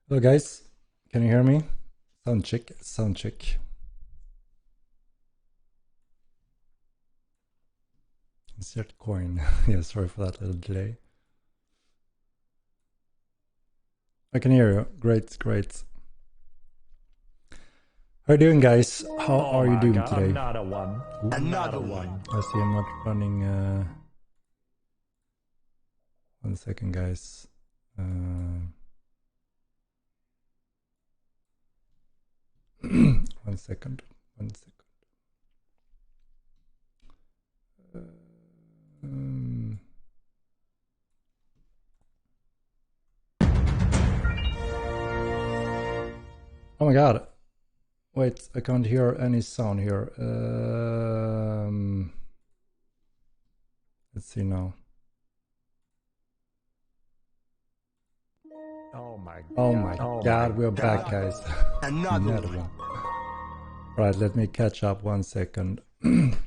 Hello guys, can you hear me? Sound check, sound check. Insert coin. Yeah, sorry for that little delay. I can hear you. Great, great. How are you doing, guys? How are you doing today? Another one. Ooh. Another one. I see I'm not running. 1 second, guys. 1 second. 1 second. Oh my god. Wait, I can't hear any sound here. Let's see now. Oh my god. Oh my god, we're back, guys. Another one. Right, let me catch up 1 second. Doing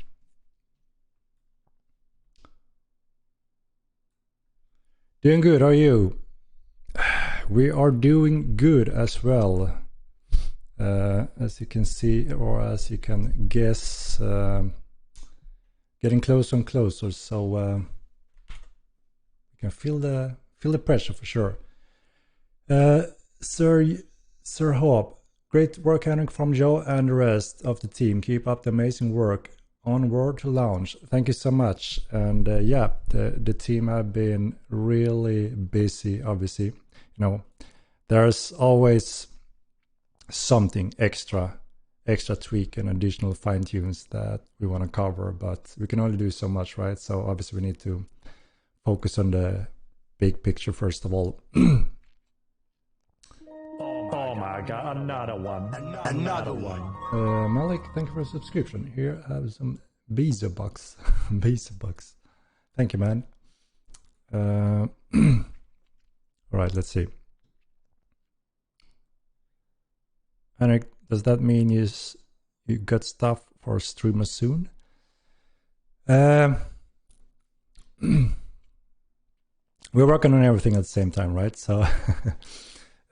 good, how are you? We are doing good as well. As you can see, or as you can guess, getting closer and closer. So you can feel the pressure for sure. Sir Hope, great work handling from Joe and the rest of the team. Keep up the amazing work. Onward to launch. Thank you so much. And yeah, the team have been really busy. Obviously, you know, there's always something extra tweak and additional fine tunes that we want to cover, but we can only do so much, right? So obviously we need to focus on the big picture first of all. Oh my god, another one. Another one. Malik, thank you for a subscription. Here I have some Bezo bucks. Bezo bucks. Thank you, man. All right, let's see. Henrik, does that mean you got stuff for streamer soon? We're working on everything at the same time, right? So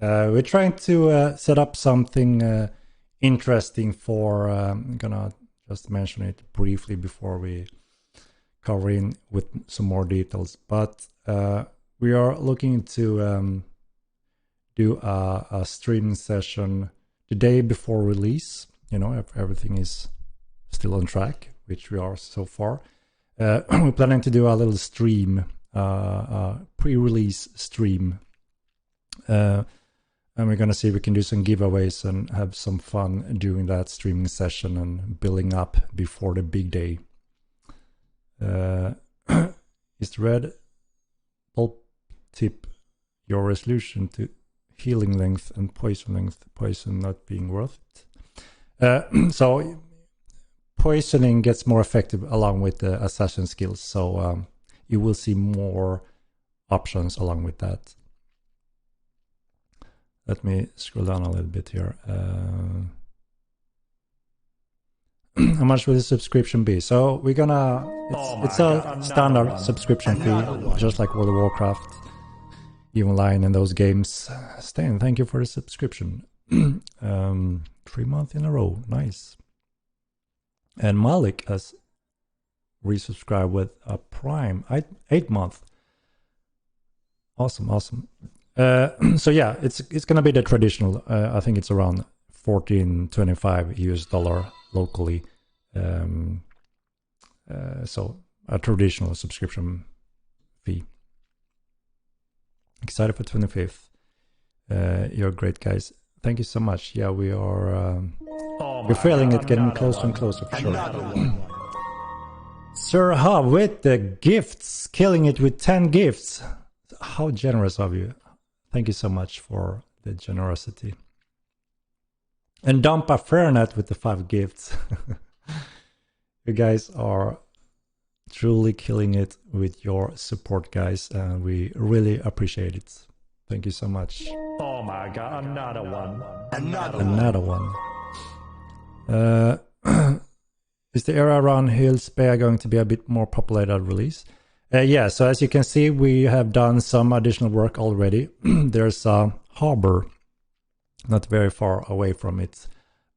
we're trying to set up something interesting for, I'm gonna just mention it briefly before we cover in with some more details. But we are looking to do a streaming session the day before release, you know, if everything is still on track, which we are so far. We're planning to do a little stream, pre-release stream. And we're going to see if we can do some giveaways and have some fun during that streaming session and building up before the big day. Is red pulp tip your resolution to healing length and poison not being worth it? So poisoning gets more effective along with the assassin skills, so you will see more options along with that. Let me scroll down a little bit here. How much will the subscription be? So we're gonna, it's a standard subscription fee, just like World of Warcraft, even Line and those games. Stan, thank you for the subscription. 3 months in a row, nice. And Malik has resubscribed with a Prime, 8 months. Awesome. So yeah, it's gonna be the traditional. I think it's around $14.25 US locally. So a traditional subscription fee. Excited for 25th. You're great, guys. Thank you so much. Yeah, we are. We're feeling it getting closer and closer for sure. Sir Hub with the gifts, killing it with 10 gifts. How generous of you. Thank you so much for the generosity. And Dumpa Fairnet with the 5 gifts. You guys are truly killing it with your support, guys, and we really appreciate it. Thank you so much. Oh my god, another one. Another one. Is the area around Hills Bay going to be a bit more populated at release? Yeah, so as you can see, we have done some additional work already. There's a harbor not very far away from it,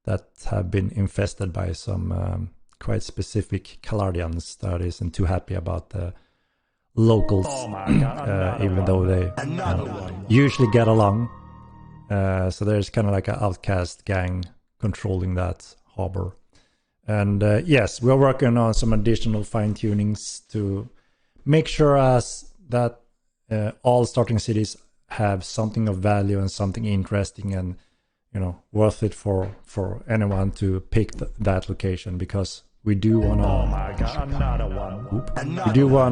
that have been infested by some quite specific Caladians that isn't too happy about the locals, even though they usually get along. So there's kind of like an outcast gang controlling that harbor. And yes, we're working on some additional fine-tunings to make sure that all starting cities have something of value and something interesting and worth it for anyone to pick that location, because we do want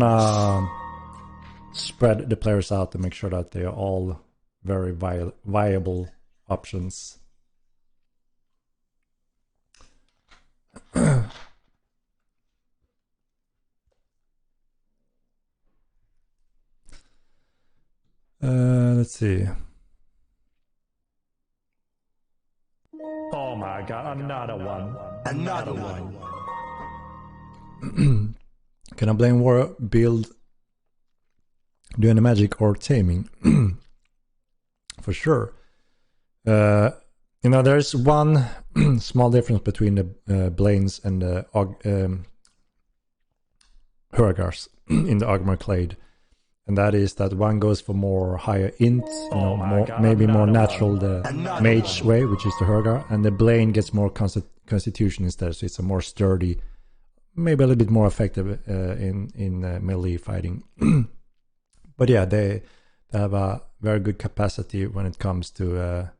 to spread the players out to make sure that they are all very viable options. Let's see. Oh my god, another one. Another one. Can I blame war build do any magic or taming? For sure. There's one small difference between the Blaines and the Huragars in the Ogmar Clade. And that is that one goes for more higher int, maybe more natural, the mage way, which is the Hurgar, and the Blaine gets more constitution instead, so it's a more sturdy, maybe a little bit more effective in melee fighting. But yeah, they have a very good capacity when it comes to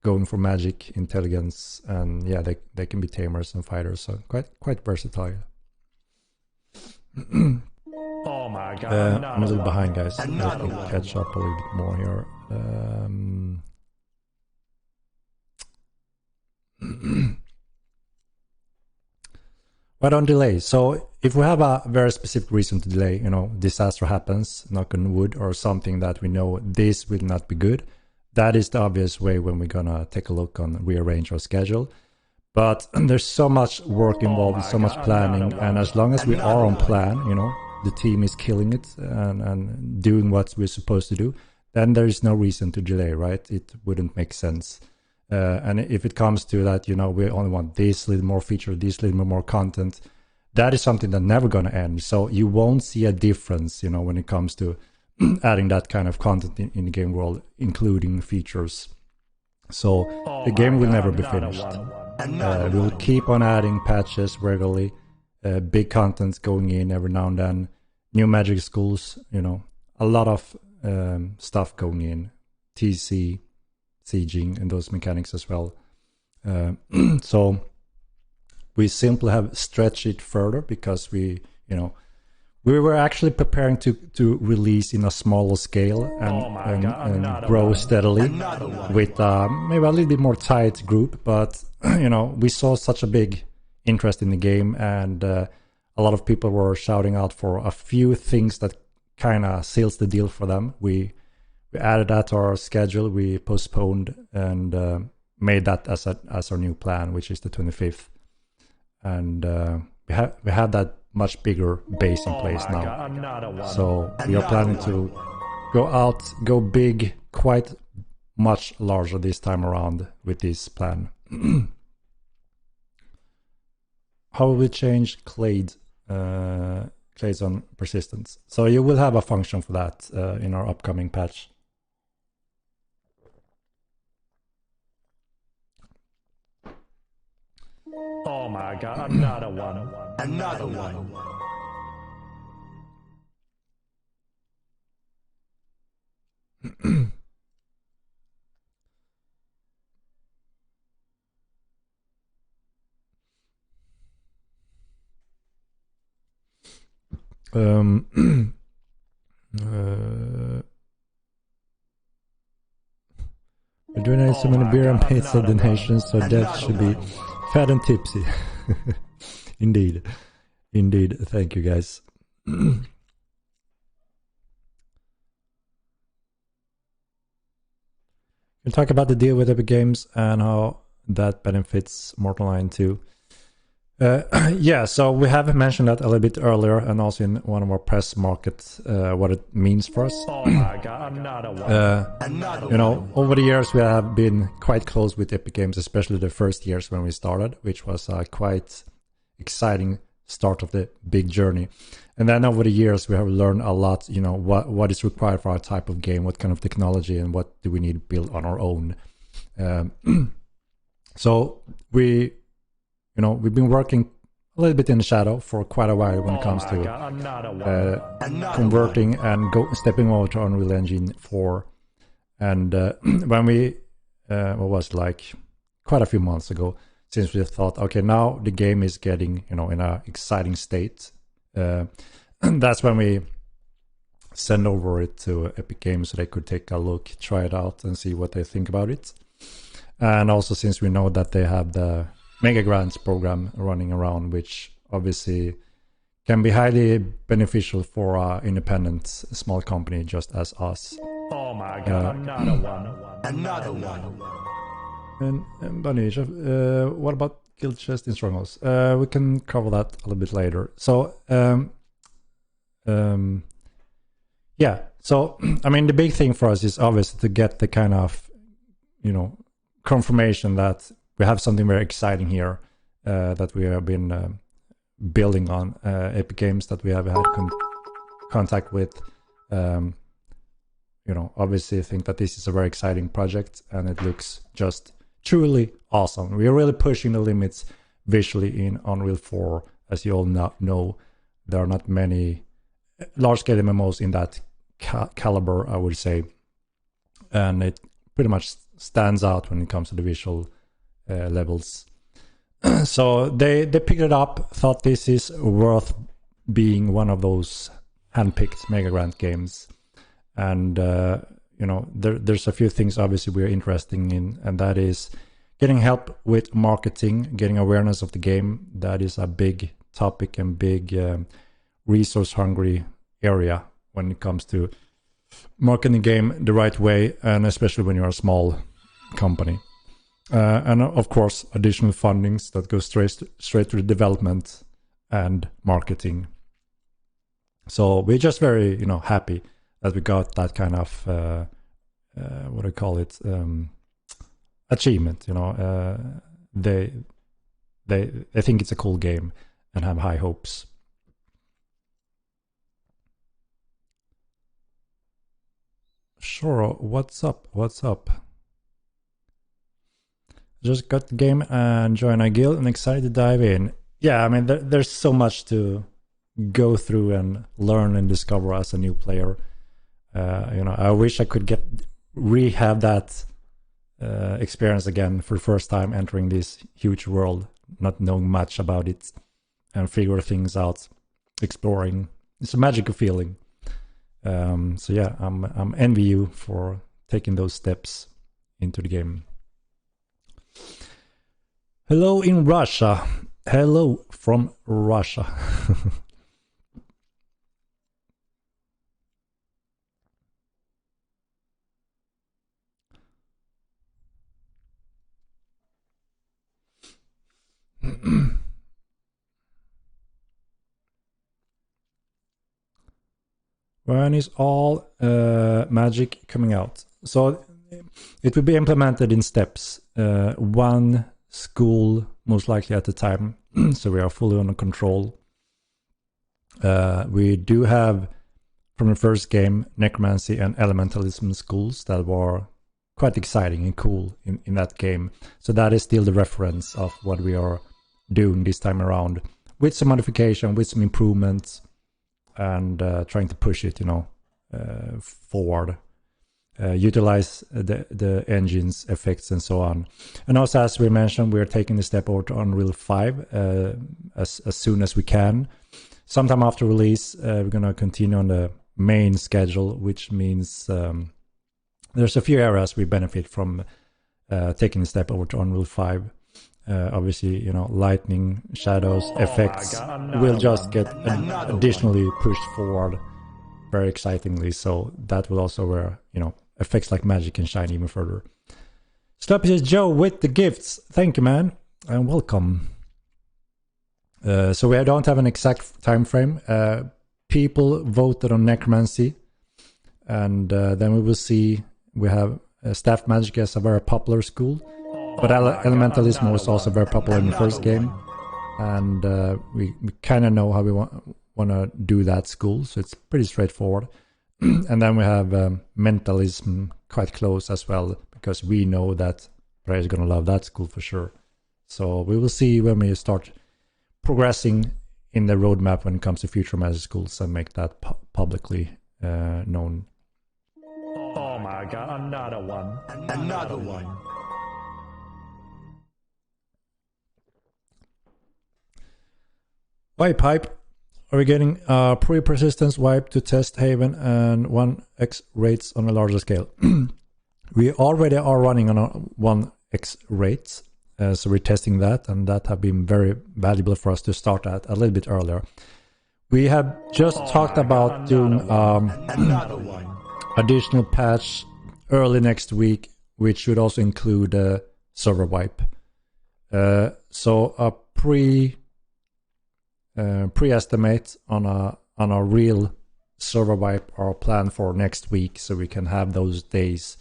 going for magic, intelligence, and yeah, they can be tamers and fighters, so quite versatile. Oh my god, I'm a little behind, guys. Let me catch up a little bit more here. Why don't delay? So if we have a very specific reason to delay, disaster happens, knock on wood, or something that we know this will not be good, that is the obvious way when we're gonna take a look on rearrange our schedule. But there's so much work involved, so much planning, and as long as we are on plan, the team is killing it and doing what we're supposed to do, then there is no reason to delay, right? It wouldn't make sense. And if it comes to that, we only want this little more feature, this little more content, that is something that's never going to end. So you won't see a difference, when it comes to adding that kind of content in the game world, including features. So the game will never be finished. We will keep on adding patches regularly, big contents going in every now and then, new magic schools, a lot of stuff going in, TC, sieging, and those mechanics as well. So we simply have stretched it further because we were actually preparing to release in a smaller scale and grow steadily with maybe a little bit more tight group, but we saw such a big interest in the game, and a lot of people were shouting out for a few things that kind of seals the deal for them. We added that to our schedule, we postponed and made that as our new plan, which is the 25th, and we have that much bigger base in place now. So we are planning to go big, quite much larger this time around with this plan. How will we change clades on persistence? So you will have a function for that in our upcoming patch. Oh my god, another one. Another one. We're doing so many beer and pizza donations, so Dev should be fat and tipsy. Indeed. Thank you, guys. We'll talk about the deal with Epic Games and how that benefits Mortal Line 2. Yeah, so we have mentioned that a little bit earlier, and also in one of our press markets, what it means for us. Oh my god, another one. You know, over the years we have been quite close with Epic Games, especially the first years when we started, which was a quite exciting start of the big journey. And then over the years we have learned a lot, you know, what is required for our type of game, what kind of technology, and what do we need to build on our own. So we've been working a little bit in the shadow for quite a while when it comes to converting and stepping over to Unreal Engine 4. And when we, what was it, like quite a few months ago, since we thought, okay, now the game is getting, you know, in an exciting state. And that's when we send over it to Epic Games so they could take a look, try it out, and see what they think about it. And also since we know that they have the Mega Grants program running around, which obviously can be highly beneficial for an independent small company just as us. Oh my god, another one. Another one. And Bunny, what about Guild Chest in Strongholds? We can cover that a little bit later. So, yeah. So, I mean, the big thing for us is obviously to get the kind of, you know, confirmation that we have something very exciting here that we have been building on. Epic Games that we have had contact with, you know, obviously think that this is a very exciting project and it looks just truly awesome. We are really pushing the limits visually in Unreal 4. As you all know, there are not many large-scale MMOs in that caliber, I would say. And it pretty much stands out when it comes to the visual levels. So they picked it up, thought this is worth being one of those handpicked Mega Grant games. And you know, there's a few things obviously we're interested in, and that is getting help with marketing, getting awareness of the game. That is a big topic and big resource hungry area when it comes to marketing the game the right way, and especially when you're a small company. And of course, additional fundings that go straight to the development and marketing. So we're just very, you know, happy that we got that kind of what do I call it, achievement. You know, they think it's a cool game and have high hopes. Sure, what's up? What's up? Just got the game and joined a guild and excited to dive in. Yeah, I mean, there's so much to go through and learn and discover as a new player. You know, I wish I could have that experience again for the first time entering this huge world, not knowing much about it, and figure things out, exploring. It's a magical feeling. So yeah, I'm envy you for taking those steps into the game. Hello in Russia. Hello from Russia. When is all magic coming out? So it will be implemented in steps. One school most likely at a time. So we are fully under control. We do have from the first game necromancy and elementalism schools that were quite exciting and cool in that game. So that is still the reference of what we are doing this time around, with some modification, with some improvements, and trying to push it, you know, forward. Utilize the engine's effects and so on. And also, as we mentioned, we're taking the step over to Unreal 5 as soon as we can. Sometime after release, we're going to continue on the main schedule, which means there's a few areas we benefit from taking the step over to Unreal 5. Obviously, you know, lightning, shadows, effects will just get additionally pushed forward very excitingly. So that will also where, you know, effects like magic can shine even further. Sloppy says, Joe with the gifts. Thank you, man, and welcome. So we don't have an exact time frame. People voted on necromancy, and then we will see. We have staff magic as a very popular school, but elementalism was also very popular in the first game, and we kind of know how we want to do that school, so it's pretty straightforward. And then we have mentalism quite close as well, because we know that players are going to love that school for sure. So we will see when we start progressing in the roadmap when it comes to future magic schools and make that publicly known. Oh my god, another one. Another one. Wipe hype. Are we getting pre-persistence wipe to test Haven and 1x rates on a larger scale? We already are running on a 1x rates, so we're testing that, and that have been very valuable for us to start at a little bit earlier. We have just talked about doing additional patch early next week, which should also include a server wipe. So a pre-estimate on a real server wipe are planned for next week, so we can have those days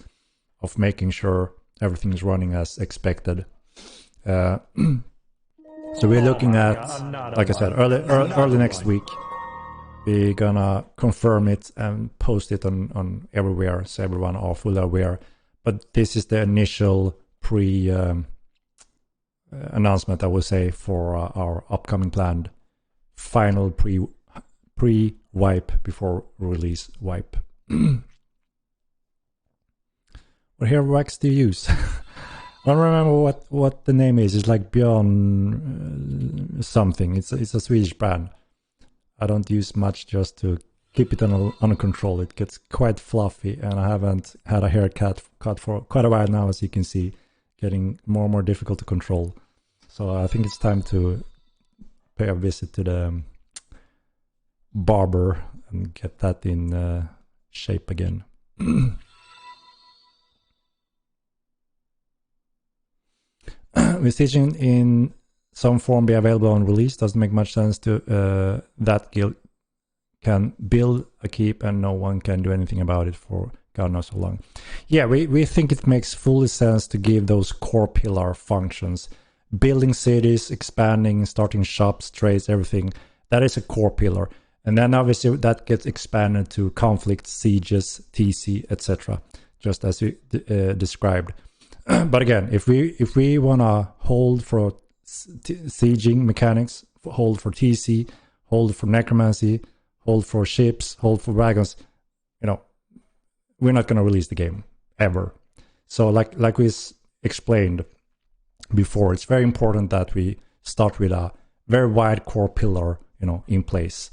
of making sure everything is running as expected. So we're looking at, like I said, early next week. We're gonna confirm it and post it on everywhere, so everyone are fully aware. But this is the initial announcement, I would say, for our upcoming planned final pre-wipe before release wipe. What hair wax do you use? I don't remember what the name is. It's like Björn something. It's a Swedish brand. I don't use much, just to keep it under control. It gets quite fluffy, and I haven't had a haircut for quite a while now, as you can see, getting more and more difficult to control. So I think it's time to pay a visit to the barber and get that in shape again. With teaching in some form be available on release, doesn't make much sense to that guild can build a keep and no one can do anything about it for God knows how long. Yeah, we think it makes fully sense to give those core pillar functions. Building cities, expanding, starting shops, trades, everything. That is a core pillar. And then obviously that gets expanded to conflicts, sieges, TC, etc. Just as you described. But again, if we want to hold for sieging mechanics, hold for TC, hold for necromancy, hold for ships, hold for wagons, we're not going to release the game ever. So like we explained before, it's very important that we start with a very wide core pillar, in place.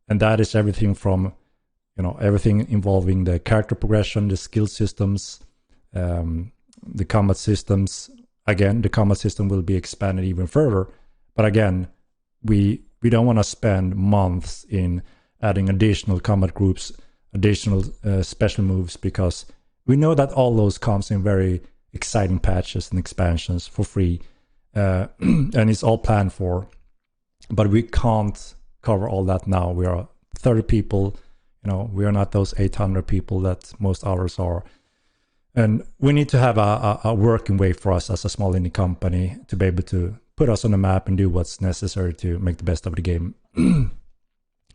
And that is everything from, everything involving the character progression, the skill systems, the combat systems. Again, the combat system will be expanded even further. But again, we don't want to spend months in adding additional combat groups, additional special moves, because we know that all those comes in very exciting patches and expansions for free. And it's all planned for. But we can't cover all that now. We are 30 people. We are not those 800 people that most others are. And we need to have a working way for us as a small indie company to be able to put us on the map and do what's necessary to make the best of the game.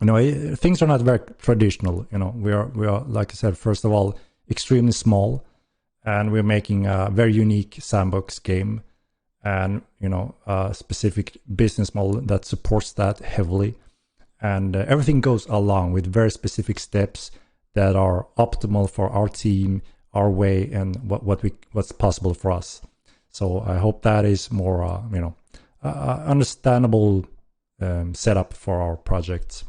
Things are not very traditional. We are, like I said, first of all, extremely small, and we're making a very unique sandbox game, and a specific business model that supports that heavily. And everything goes along with very specific steps that are optimal for our team, our way, and what's possible for us. So I hope that is more understandable setup for our projects.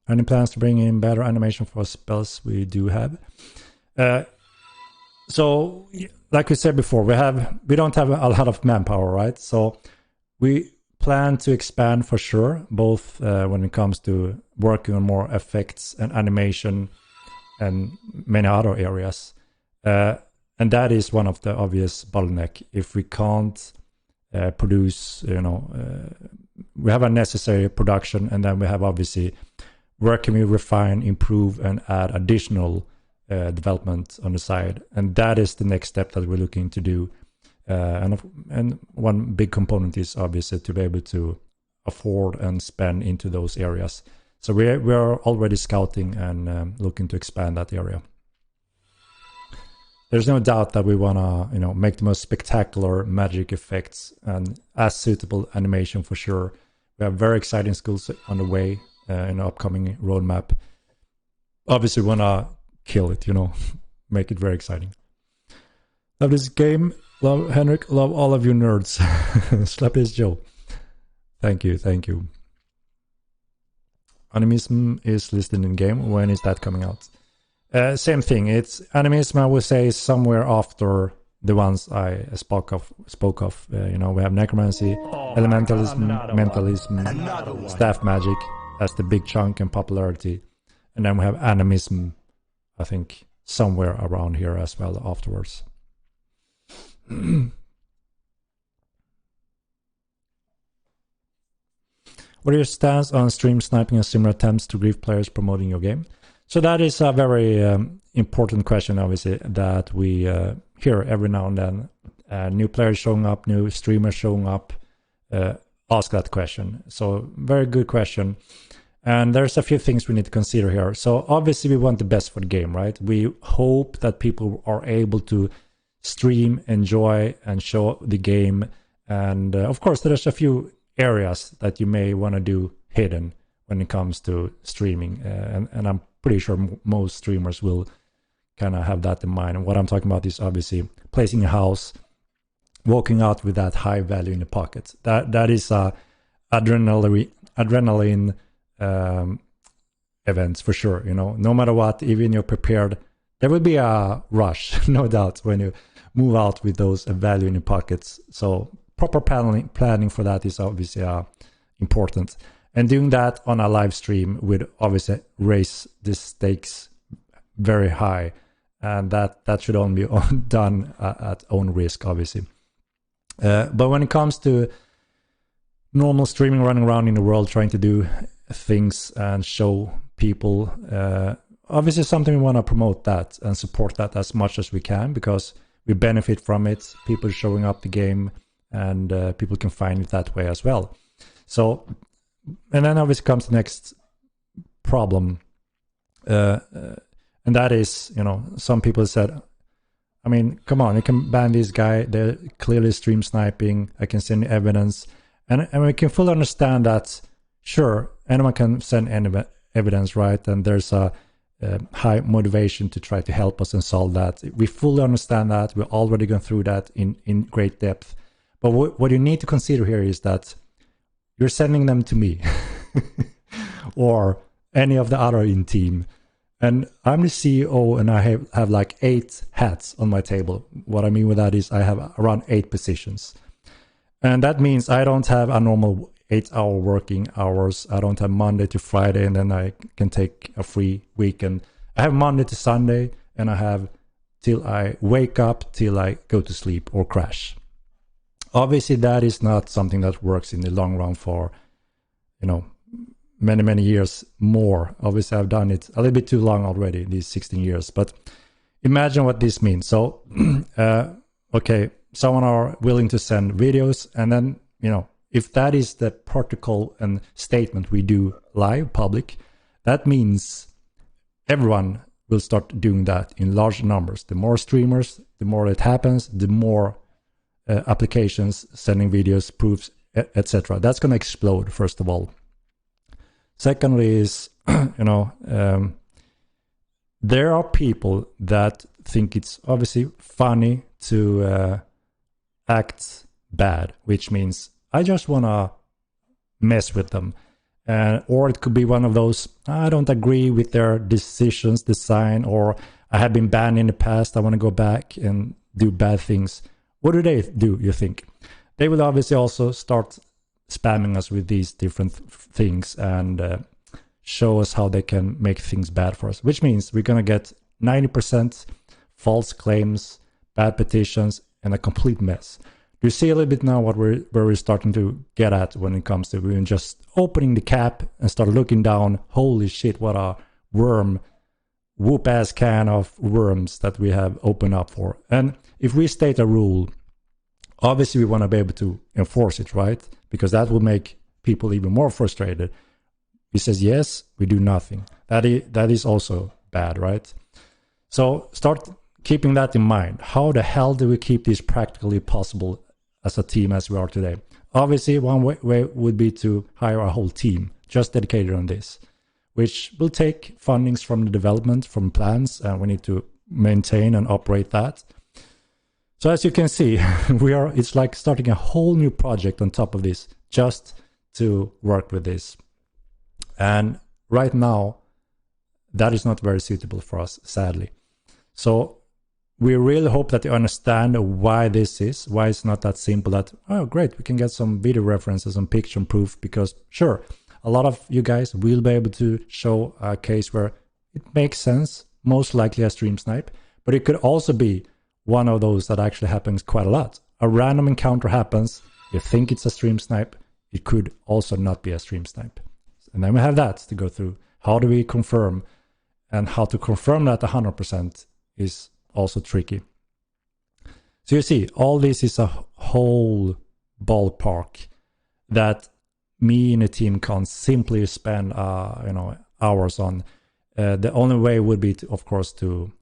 Any plans to bring in better animation for spells? We do have. So like we said before, we don't have a lot of manpower, right? So we plan to expand for sure, both when it comes to working on more effects and animation and many other areas. And that is one of the obvious bottleneck. If we can't produce, we have a necessary production, and then we have obviously where can we refine, improve, and add additional development on the side. And that is the next step that we're looking to do. And one big component is obviously to be able to afford and spend into those areas. So we are already scouting and looking to expand that area. There's no doubt that we want to, make the most spectacular magic effects and as suitable animation for sure. We have very exciting skills on the way in the upcoming roadmap. Obviously, we want to kill it, make it very exciting. Love this game. Love Henrik. Love all of you nerds. Slap this Joe. Thank you. Animism is listed in game. When is that coming out? Same thing. It's animism, I would say, somewhere after the ones I spoke of. We have necromancy, elementalism, mentalism, staff magic as the big chunk and popularity. And then we have animism, I think, somewhere around here as well afterwards. What are your stance on stream sniping and similar attempts to grief players promoting your game? So that is a very important question, obviously, that we hear every now and then. New players showing up, new streamers showing up, ask that question. So very good question. And there's a few things we need to consider here. So obviously we want the best for the game, right? We hope that people are able to stream, enjoy, and show the game. And of course, there's a few areas that you may want to do hidden when it comes to streaming. And I'm pretty sure most streamers will kind of have that in mind. And what I'm talking about is obviously placing a house, walking out with that high value in the pocket. That is adrenaline events for sure. No matter what, even you're prepared, there will be a rush, no doubt, when you move out with those value in your pockets. So proper planning for that is obviously important. And doing that on a live stream would obviously raise the stakes very high. And that should only be done at own risk, obviously. But when it comes to normal streaming, running around in the world, trying to do things and show people, obviously something we want to promote that and support that as much as we can, because we benefit from it. People showing up the game, and people can find it that way as well. So, and then obviously comes the next problem, and that is, some people said, I mean, come on, you can ban this guy, they're clearly stream sniping, I can send evidence, and we can fully understand that, sure, anyone can send any evidence, right? And there's a high motivation to try to help us and solve that. We fully understand that. We're already gone through that in great depth. But what you need to consider here is that you're sending them to me or any of the other in team. And I'm the CEO, and I have like 8 hats on my table. What I mean with that is I have around 8 positions. And that means I don't have a normal 8-hour working hours. I don't have Monday to Friday, and then I can take a free weekend. I have Monday to Sunday, and I have till I wake up, till I go to sleep or crash. Obviously, that is not something that works in the long run for, many years more. Obviously, I've done it a little bit too long already, these 16 years. But imagine what this means. So, okay, someone are willing to send videos, and then, if that is the protocol and statement we do live, public, that means everyone will start doing that in large numbers. The more streamers, the more it happens, the more applications sending videos, proofs, etc. That's going to explode, first of all. Secondly is, there are people that think it's obviously funny to act bad, which means I just want to mess with them. Or it could be one of those, I don't agree with their decisions, design, or I have been banned in the past, I want to go back and do bad things. What do they do, you think? They will obviously also start spamming us with these different things and show us how they can make things bad for us, which means we're going to get 90% false claims, bad petitions, and a complete mess. You see a little bit now where we're starting to get at when it comes to even just opening the cap and start looking down. Holy shit, what a whoop ass can of worms that we have opened up for. And if we state a rule, obviously we want to be able to enforce it, right? Because that will make people even more frustrated. He says yes, we do nothing. That is also bad, right? So start keeping that in mind. How the hell do we keep this practically possible as a team as we are today? Obviously, one way would be to hire a whole team just dedicated on this, which will take fundings from the development, from plans, and we need to maintain and operate that. So as you can see, it's like starting a whole new project on top of this just to work with this. And right now, that is not very suitable for us, sadly. So we really hope that you understand why this is, why it's not that simple that, oh, great, we can get some video references and picture proof, because sure, a lot of you guys will be able to show a case where it makes sense, most likely a stream snipe, but it could also be one of those that actually happens quite a lot. A random encounter happens, you think it's a stream snipe, it could also not be a stream snipe. And then we have that to go through. How do we confirm? And how to confirm that 100% is also tricky. So you see, all this is a whole ballpark that me and the team can't simply spend hours on. The only way would be, of course, to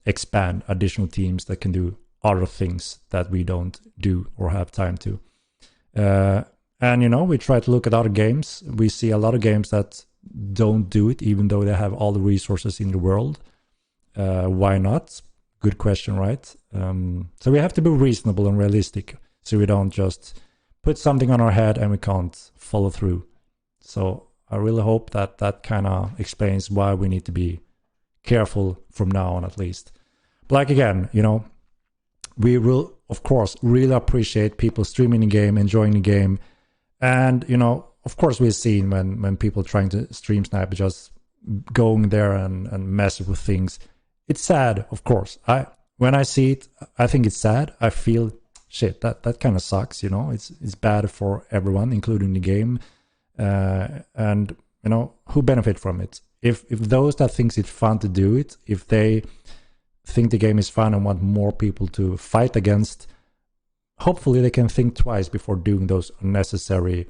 expand additional teams that can do other things that we don't do or have time to. And we try to look at other games. We see a lot of games that don't do it, even though they have all the resources in the world. Why not? Good question, right? So we have to be reasonable and realistic, so we don't just put something on our head and we can't follow through. So I really hope that that kind of explains why we need to be careful from now on, at least. But like again, we will, of course, really appreciate people streaming the game, enjoying the game. And, of course, we've seen when people trying to stream snipe, just going there and mess with things. It's sad, of course. When I see it, I think it's sad. I feel, shit, that kind of sucks, It's bad for everyone, including the game. And, who benefit from it? If those that thinks it's fun to do it, if they think the game is fun and want more people to fight against, hopefully they can think twice before doing those unnecessary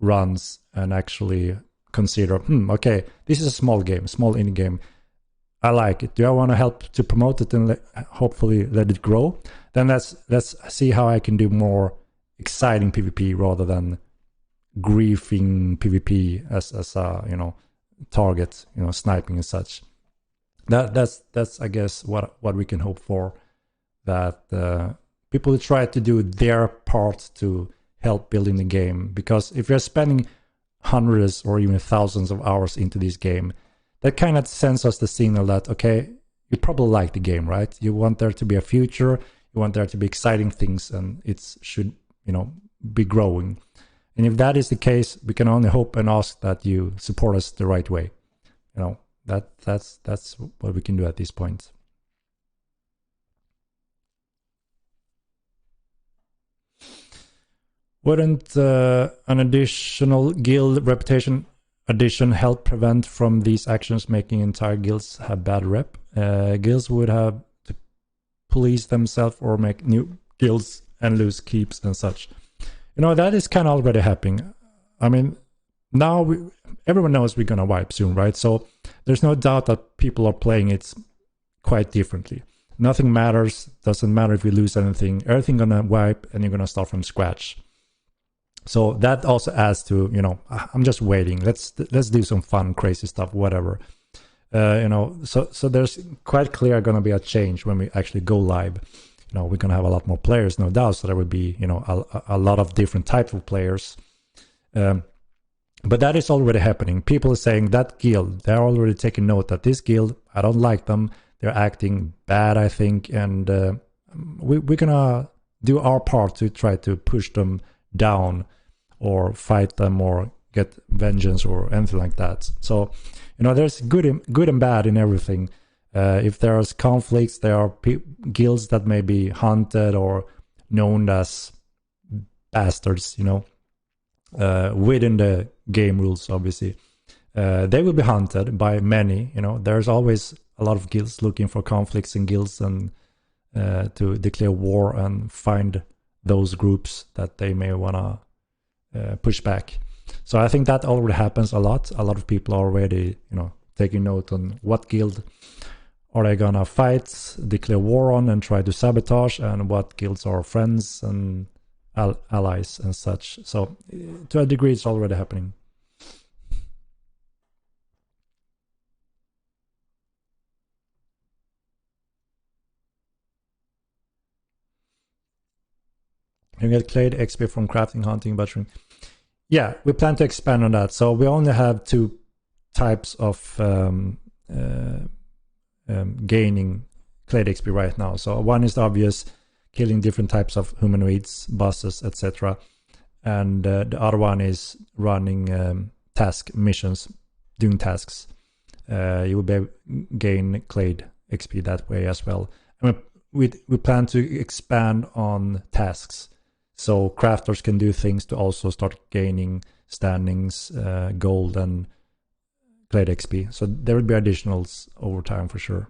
runs and actually consider, okay, this is a small game, small indie game. I like it. Do I want to help to promote it and hopefully let it grow? Then let's see how I can do more exciting PvP rather than griefing PvP as a target, sniping and such. That's I guess what we can hope for, that people try to do their part to help building the game. Because if you're spending hundreds or even thousands of hours into this game, that kind of sends us the signal that, okay, you probably like the game, right? You want there to be a future, you want there to be exciting things, and it should, be growing. And if that is the case, we can only hope and ask that you support us the right way. That's what we can do at this point. Wouldn't an additional guild reputation addition help prevent from these actions making entire guilds have bad rep? Guilds would have to police themselves or make new guilds and lose keeps and such. That is kind of already happening. I mean, now everyone knows we're going to wipe soon, right? So there's no doubt that people are playing it quite differently. Nothing matters. Doesn't matter if we lose anything. Everything going to wipe and you're going to start from scratch. So that also adds to, I'm just waiting. Let's do some fun, crazy stuff, whatever. So there's quite clear going to be a change when we actually go live. We're going to have a lot more players, no doubt. So there will be, a lot of different types of players. But that is already happening. People are saying that guild, they're already taking note that this guild, I don't like them. They're acting bad, I think. And we're going to do our part to try to push them down or fight them or get vengeance or anything like that. So, there's good and bad in everything. If there's conflicts, there are guilds that may be hunted or known as bastards, within the game rules, obviously. They will be hunted by many, there's always a lot of guilds looking for conflicts in guilds and to declare war and find those groups that they may want to push back. So I think that already happens a lot. A lot of people are already, taking note on what guild are they gonna fight, declare war on, and try to sabotage, and what guilds are friends and allies and such. So to a degree, it's already happening. You get Clade XP from crafting, hunting, butchering. Yeah, we plan to expand on that. So we only have 2 types of gaining Clade XP right now. So one is the obvious, killing different types of humanoids, bosses, etc. And the other one is running task missions, doing tasks. You will gain Clade XP that way as well. And we plan to expand on tasks. So crafters can do things to also start gaining standings, gold, and Clade XP. So there will be additionals over time for sure.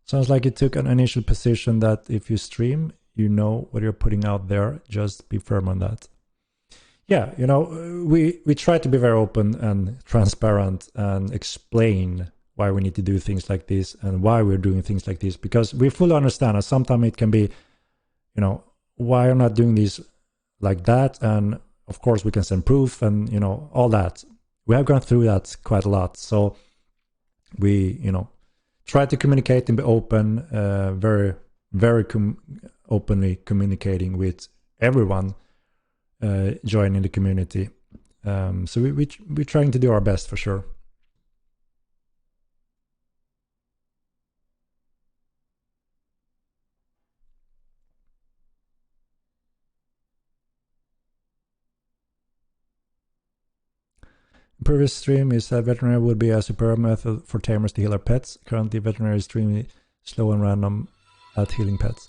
Sounds like you took an initial position that if you stream, you know what you're putting out there. Just be firm on that. Yeah, we try to be very open and transparent and explain why we need to do things like this and why we're doing things like this, because we fully understand that sometimes it can be, why are not doing this like that? And of course we can send proof and, all that. We have gone through that quite a lot. So we, try to communicate and be open, very, very openly communicating with everyone joining the community. So we're trying to do our best for sure. Previous stream is that veterinary would be a superb method for tamers to heal their pets. Currently, veterinary is extremely slow and random at healing pets.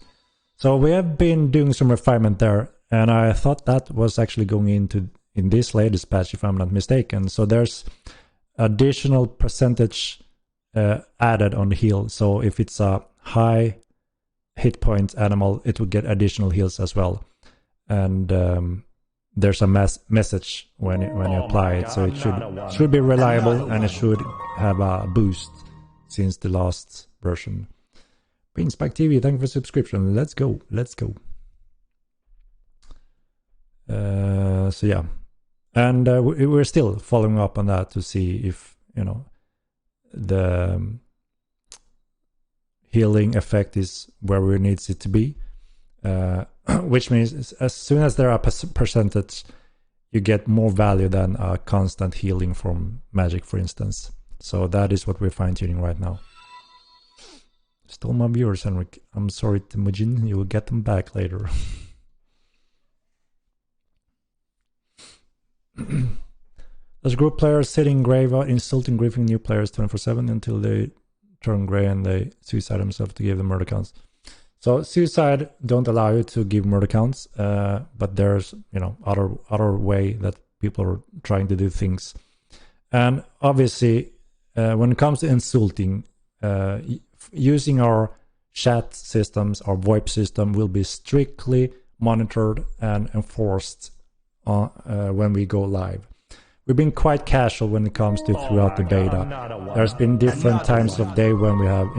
So we have been doing some refinement there, and I thought that was actually going into in this latest patch, if I'm not mistaken. So there's additional percentage added on the heal. So if it's a high hit point animal, it will get additional heals as well. And there's a message when you apply it, so it should be reliable and it should have a boost since the last version. Beanspike TV, thank you for subscription. Let's go. So yeah, and we're still following up on that to see if the healing effect is where we needs it to be. Which means as soon as there are percentage, you get more value than a constant healing from magic, for instance. So that is what we're fine-tuning right now. Stole my viewers, Henrik. I'm sorry, Temujin. You will get them back later. As group players sitting grave out, insulting, griefing new players 24/7 until they turn grey and they suicide themselves to give them murder counts. So suicide don't allow you to give murder counts, but there's other way that people are trying to do things. And obviously, when it comes to insulting, using our chat systems, our VoIP system will be strictly monitored and enforced when we go live. We've been quite casual when it comes to throughout the beta. There's been different times of day when we have,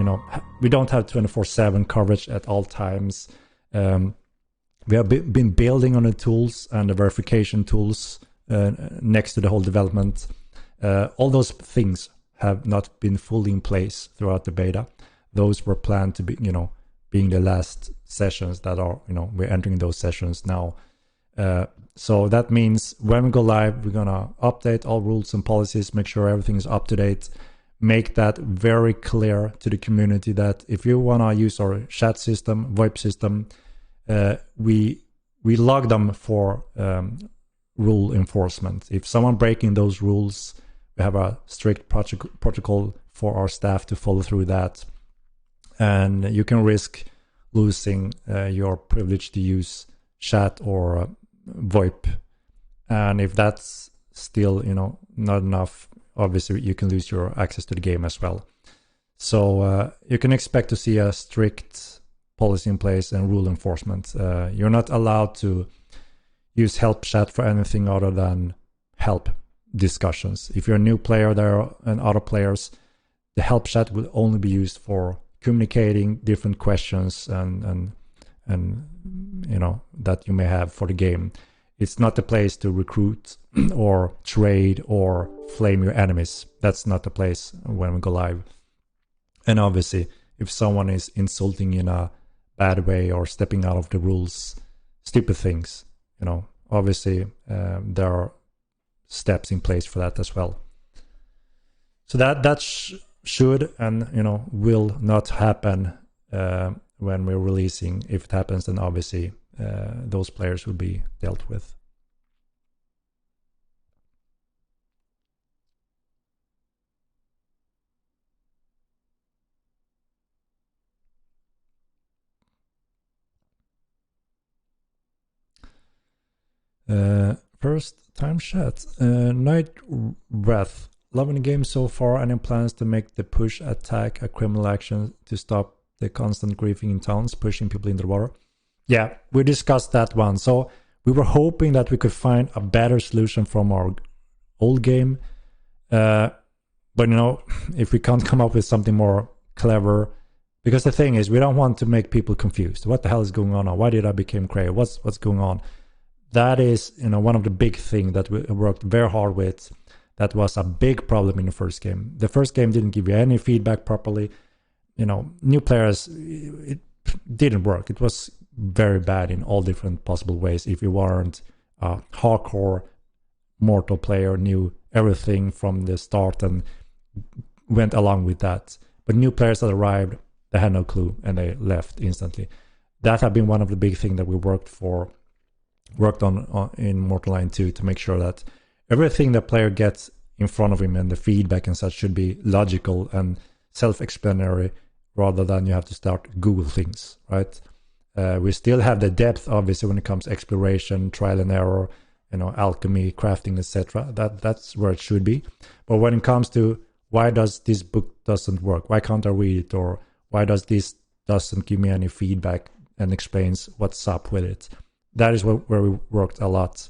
we don't have 24/7 coverage at all times. We have been building on the tools and the verification tools next to the whole development. All those things have not been fully in place throughout the beta. Those were planned to be, being the last sessions that are, we're entering those sessions now. So that means when we go live, we're gonna update all rules and policies, make sure everything is up to date, make that very clear to the community that if you wanna use our chat system, VoIP system, we log them for rule enforcement. If someone breaking those rules, we have a strict protocol for our staff to follow through that. And you can risk losing your privilege to use chat or VoIP. And if that's still, not enough, obviously you can lose your access to the game as well. So you can expect to see a strict policy in place and rule enforcement. You're not allowed to use help chat for anything other than help discussions. If you're a new player there and other players, the help chat will only be used for communicating different questions and that you may have for the game. It's not the place to recruit or trade or flame your enemies. That's not the place when we go live. And obviously, if someone is insulting in a bad way or stepping out of the rules, stupid things, obviously there are steps in place for that as well. So that should and will not happen when we're releasing. If it happens, then obviously those players will be dealt with. First time chat. Night Breath. Loving the game so far. Any plans to make the push attack a criminal action to stop the constant griefing in towns, pushing people into the water? Yeah, we discussed that one. So we were hoping that we could find a better solution from our old game. But if we can't come up with something more clever, because the thing is, we don't want to make people confused. What the hell is going on? Why did I become crazy? What's going on? That is, one of the big things that we worked very hard with. That was a big problem in the first game. The first game didn't give you any feedback properly. New players, it didn't work. It was very bad in all different possible ways. If you weren't a hardcore Mortal player, knew everything from the start and went along with that. But new players that arrived, they had no clue and they left instantly. That had been one of the big things that we worked on in Mortal Line 2 to make sure that everything the player gets in front of him and the feedback and such should be logical and self-explanatory rather than you have to start Google things, right? We still have the depth, obviously, when it comes to exploration, trial and error, alchemy, crafting, etc. That's where it should be. But when it comes to why does this book doesn't work, why can't I read it, or why does this doesn't give me any feedback and explains what's up with it, that is where we worked a lot.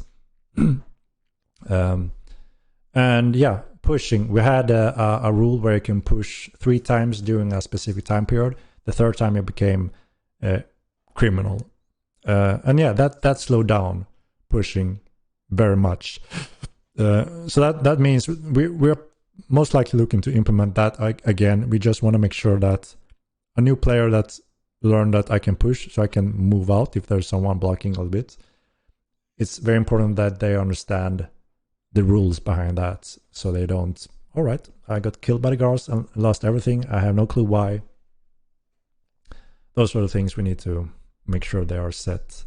And yeah, pushing. We had a rule where you can push 3 times during a specific time period. The third time it became criminal. And yeah, that slowed down pushing very much. So that means we're most likely looking to implement that again. We just want to make sure that a new player that's learned that I can push, so I can move out if there's someone blocking a little bit. It's very important that they understand the rules behind that, so they don't, all right, I got killed by the guards and lost everything, I have no clue why. Those are the things we need to make sure they are set.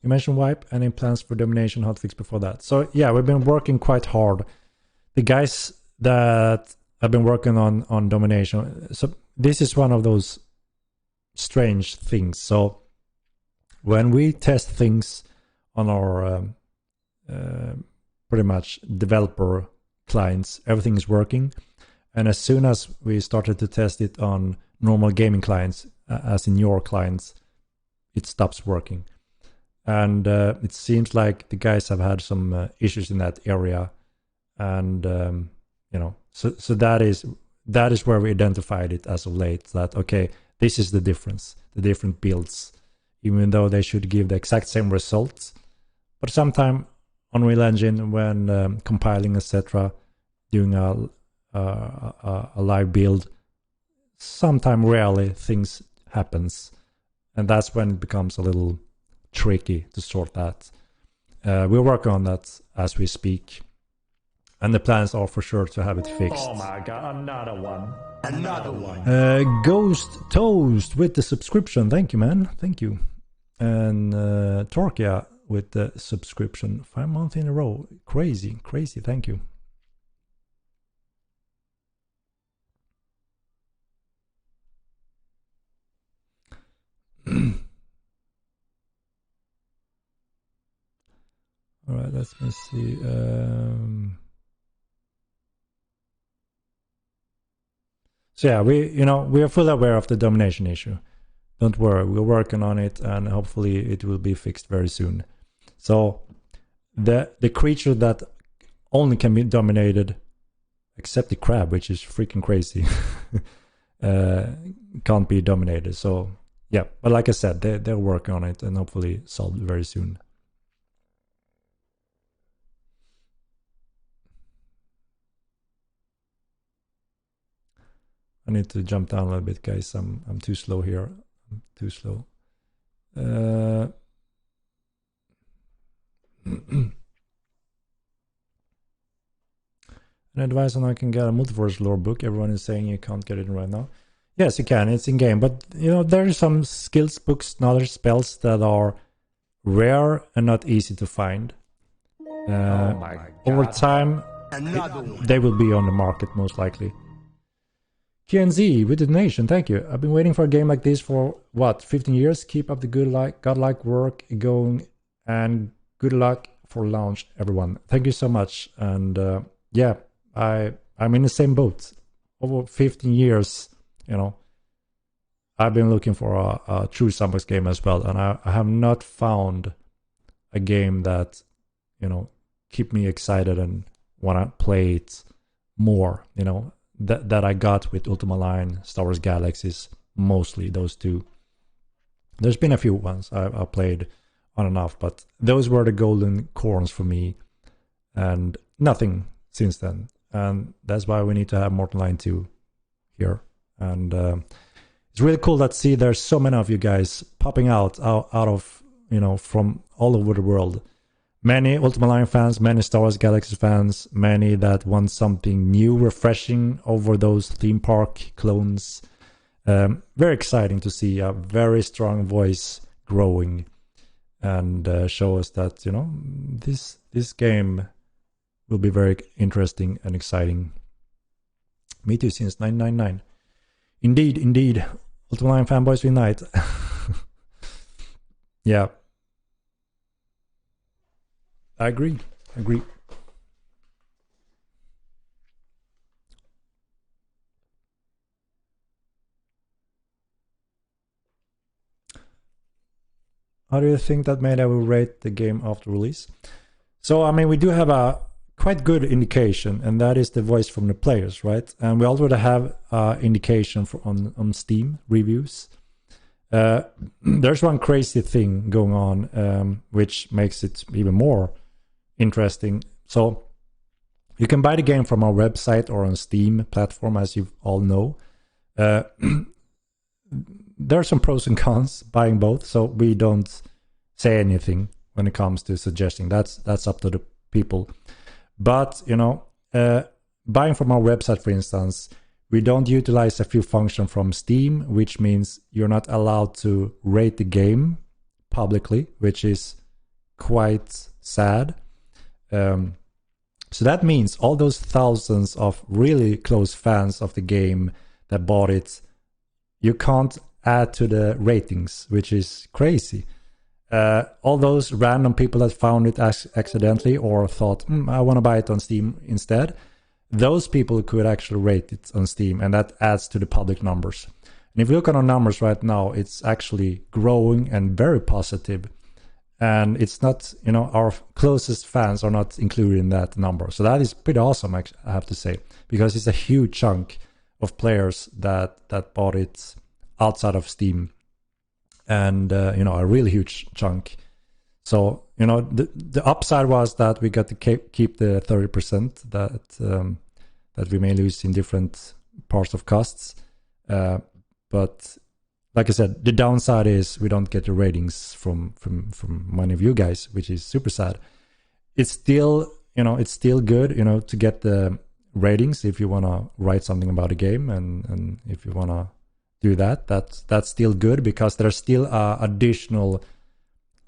You mentioned wipe. Any plans for domination hotfix before that? So yeah, we've been working quite hard. The guys that have been working on domination, so this is one of those strange things. So when we test things on our pretty much developer clients, everything is working. And as soon as we started to test it on normal gaming clients, as in your clients, it stops working. And it seems like the guys have had some issues in that area. And, so that is where we identified it as of late, that, okay, this is the difference, the different builds, even though they should give the exact same results. But sometimes Unreal Engine, when compiling, etc., doing a live build, sometime rarely things happens. And that's when it becomes a little tricky to sort that. We're working on that as we speak. And the plans are for sure to have it fixed. Oh my god, another one. Another one. Ghost Toast with the subscription. Thank you, man. Thank you. And Torkia with the subscription. 5 months in a row. Crazy, crazy. Thank you. All right, let me see. So yeah, we are fully aware of the domination issue. Don't worry, we're working on it, and hopefully it will be fixed very soon. So the creature that only can be dominated, except the crab, which is freaking crazy, can't be dominated. So yeah, but like I said, they're working on it and hopefully solved very soon. I need to jump down a little bit, guys. I'm too slow here. I'm too slow. An advice on how I can get a multiverse lore book. Everyone is saying you can't get it right now. Yes, you can. It's in game, but there are some skills books and other spells that are rare and not easy to find. Over time, they will be on the market most likely. KNZ with the donation, thank you. I've been waiting for a game like this for 15 years. Keep up the godlike work going, and good luck for launch, everyone. Thank you so much. And yeah, I'm in the same boat. Over 15 years, I've been looking for a true sandbox game as well, and I have not found a game that keep me excited and want to play it more. That I got with Ultima Line, Star Wars Galaxies, mostly those two. There's been a few ones I played on and off, but those were the golden corns for me, and nothing since then. And that's why we need to have Mortal Line 2 here. And it's really cool to see there's so many of you guys popping out of, from all over the world. Many Ultima Line fans, many Star Wars Galaxy fans, many that want something new, refreshing over those theme park clones. Very exciting to see a very strong voice growing and show us that, this game will be very interesting and exciting. Me too, since 999. Indeed. Ultima Line fanboys unite. Yeah. I agree. How do you think that Meta will rate the game after release? So, we do have a quite good indication, and that is the voice from the players, right? And we already have indication on Steam reviews. There's one crazy thing going on, which makes it even more interesting. So you can buy the game from our website or on Steam platform, as you all know. There are some pros and cons buying both, so we don't say anything when it comes to suggesting. That's up to the people. But buying from our website, for instance, we don't utilize a few functions from Steam, which means you're not allowed to rate the game publicly, which is quite sad. So that means all those thousands of really close fans of the game that bought it, you can't add to the ratings, which is crazy. All those random people that found it accidentally or thought, I want to buy it on Steam instead, those people could actually rate it on Steam, and that adds to the public numbers. And if you look at our numbers right now, it's actually growing and very positive. And it's not, our closest fans are not included in that number. So that is pretty awesome, I have to say, because it's a huge chunk of players that bought it outside of Steam. And, a really huge chunk. So, the upside was that we got to keep the 30% that we may lose in different parts of costs. But like I said, the downside is we don't get the ratings from many of you guys, which is super sad. It's still, you know, it's still good, you know, to get the ratings if you want to write something about a game, and if you want to do that, that's still good, because there's still additional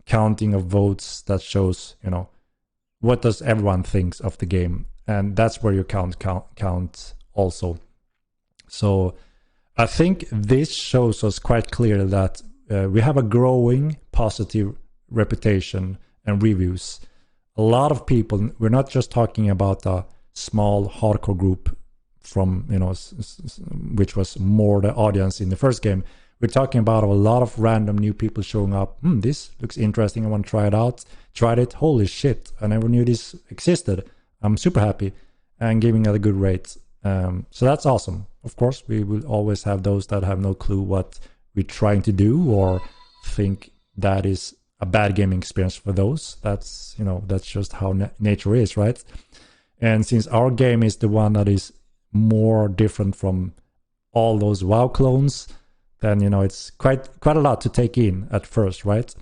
counting of votes that shows, you know, what does everyone thinks of the game, and that's where you count also. So I think this shows us quite clearly that we have a growing positive reputation and reviews. A lot of people, we're not just talking about a small hardcore group from, you know, which was more the audience in the first game. We're talking about a lot of random new people showing up. This looks interesting. I want to try it out. Tried it. Holy shit. I never knew this existed. I'm super happy, and giving it a good rate. So that's awesome. Of course, we will always have those that have no clue what we're trying to do, or think that is a bad gaming experience for those. That's, you know, that's just how nature is, right? And since our game is the one that is more different from all those WoW clones, then, you know, it's quite a lot to take in at first, right?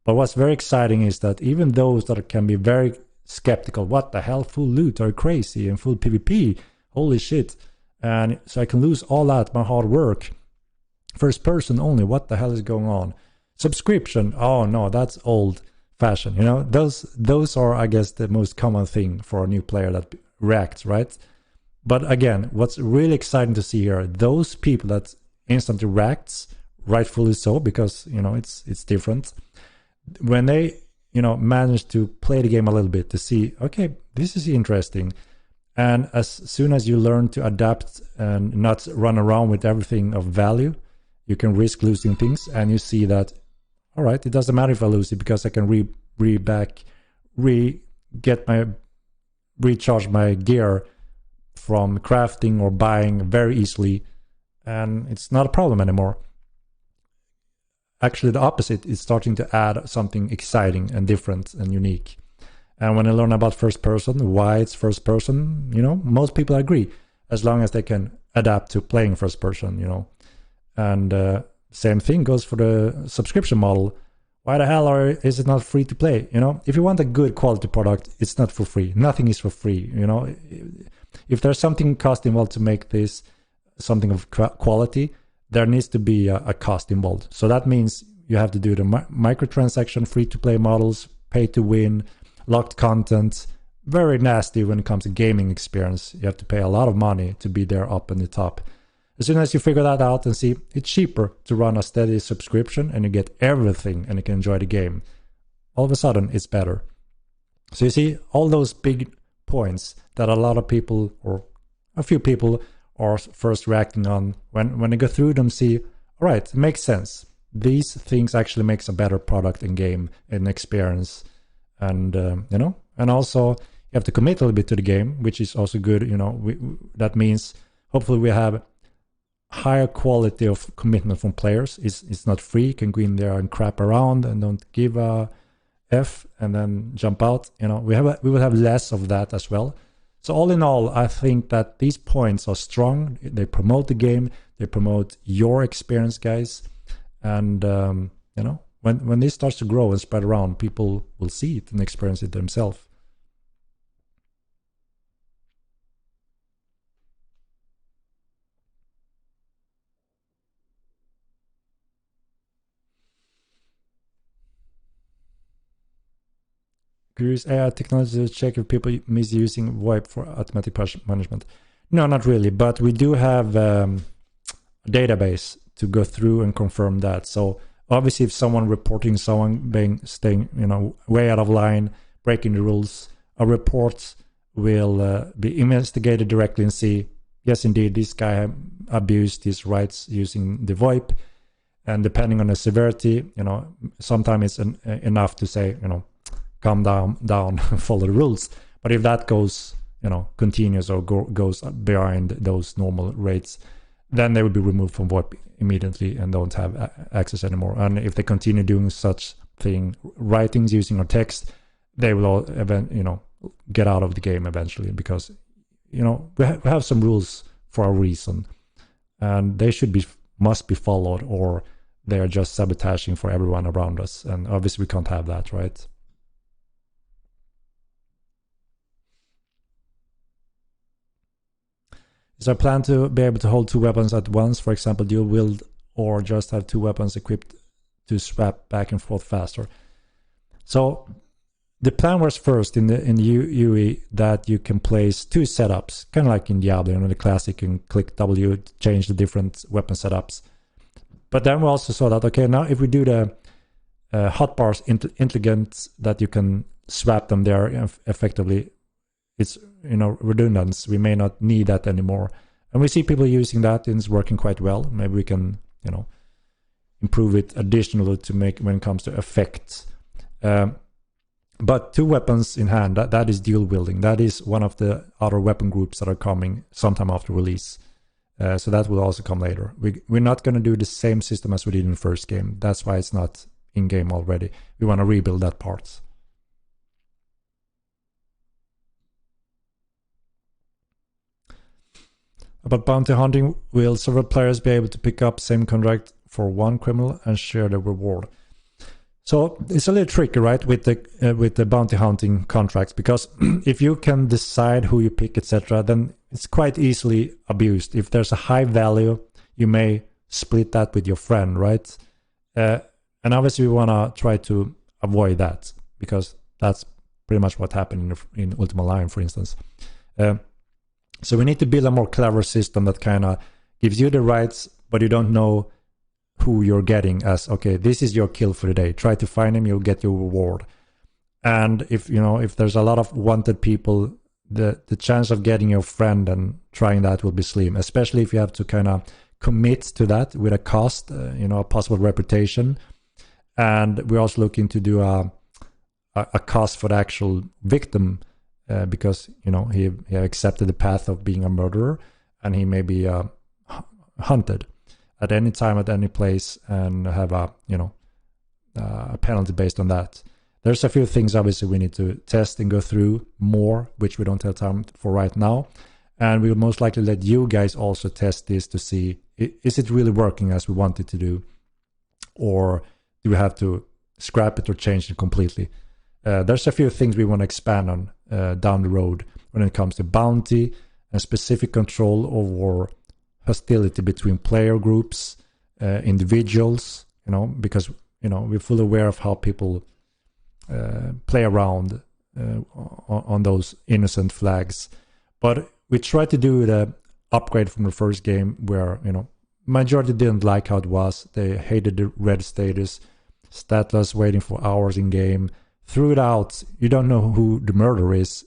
But what's very exciting is that even those that can be very skeptical, what the hell, full loot, are crazy, and full PvP, holy shit, and so I can lose all that, my hard work, first person only, what the hell is going on? Subscription, oh no, that's old fashioned, you know. Those are, I guess, the most common thing for a new player that reacts, right? But again, what's really exciting to see here, those people that instantly reacts, rightfully so, because, you know, it's different, when they, you know, manage to play the game a little bit to see, okay, this is interesting, and as soon as you learn to adapt and not run around with everything of value, you can risk losing things, and you see that, all right, it doesn't matter if I lose it, because I can recharge my gear from crafting or buying very easily, and it's not a problem anymore. Actually, the opposite is starting to add something exciting and different and unique. And when I learn about first person, why it's first person, you know, most people agree, as long as they can adapt to playing first person, you know. And same thing goes for the subscription model. Why the hell is it not free to play? You know, if you want a good quality product, it's not for free. Nothing is for free, you know. If there's something cost involved to make this something of quality, there needs to be a cost involved. So that means you have to do the microtransaction, free-to-play models, pay-to-win, locked content. Very nasty when it comes to gaming experience. You have to pay a lot of money to be there up in the top. As soon as you figure that out and see it's cheaper to run a steady subscription and you get everything and you can enjoy the game, all of a sudden it's better. So you see all those big points that a lot of people, or a few people, are first reacting on, when they go through them, see, all right, it makes sense. These things actually makes a better product in game and experience. And you know, and also you have to commit a little bit to the game, which is also good, you know. That means hopefully we have higher quality of commitment from players. It's not free. You can go in there and crap around and don't give a F and then jump out. You know, we will have less of that as well. So all in all, I think that these points are strong. They promote the game. They promote your experience, guys. And you know, when this starts to grow and spread around, people will see it and experience it themselves. Could you use AI technology to check if people misusing VoIP for automatic management? No, not really, but we do have a database to go through and confirm that. So obviously, if someone reporting someone staying, you know, way out of line, breaking the rules, a report will be investigated directly and see, yes, indeed, this guy abused his rights using the VoIP. And depending on the severity, you know, sometimes it's enough to say, you know, calm down, follow the rules. But if that goes, you know, continues or goes behind those normal rates, then they will be removed from VoIP immediately and don't have access anymore. And if they continue doing such thing, writings using our text, they will all you know, get out of the game eventually, because, you know, we have some rules for a reason, and they must be followed, or they are just sabotaging for everyone around us. And obviously we can't have that, right? Is our plan to be able to hold 2 weapons at once, for example, dual wield, or just have 2 weapons equipped to swap back and forth faster? So the plan was first in the UE that you can place 2 setups, kind of like in Diablo, the classic, you can click W to change the different weapon setups. But then we also saw that, okay, now if we do the hotbars intelligent, that you can swap them there effectively, it's redundant. We may not need that anymore, and we see people using that, and it's working quite well. Maybe we can improve it additionally to make when it comes to effects. But 2 weapons in hand, that is dual wielding. That is one of the other weapon groups that are coming sometime after release. So that will also come later. We're not going to do the same system as we did in the first game. That's why it's not in game already. We want to rebuild that part. About bounty hunting, will several players be able to pick up same contract for 1 criminal and share the reward? So it's a little tricky, right, with the bounty hunting contracts, because if you can decide who you pick, etc., then it's quite easily abused. If there's a high value, you may split that with your friend, right? And obviously we want to try to avoid that, because that's pretty much what happened in Ultima Online, for instance. So we need to build a more clever system that kind of gives you the rights, but you don't know who you're getting as, okay, this is your kill for the day. Try to find him, you'll get your reward. And if there's a lot of wanted people, the chance of getting your friend and trying that will be slim, especially if you have to kind of commit to that with a cost, a possible reputation. And we're also looking to do a cost for the actual victim, because he accepted the path of being a murderer, and he may be hunted at any time, at any place, and have a penalty based on that. There's a few things obviously we need to test and go through more, which we don't have time for right now, and we'll most likely let you guys also test this to see, is it really working as we want it to do, or do we have to scrap it or change it completely? There's a few things we want to expand on down the road when it comes to bounty and specific control over hostility between player groups, individuals, because we're fully aware of how people play around on those innocent flags. But we tried to do the upgrade from the first game where majority didn't like how it was. They hated the red status, statless, waiting for hours in game. Threw it out. You don't know who the murderer is.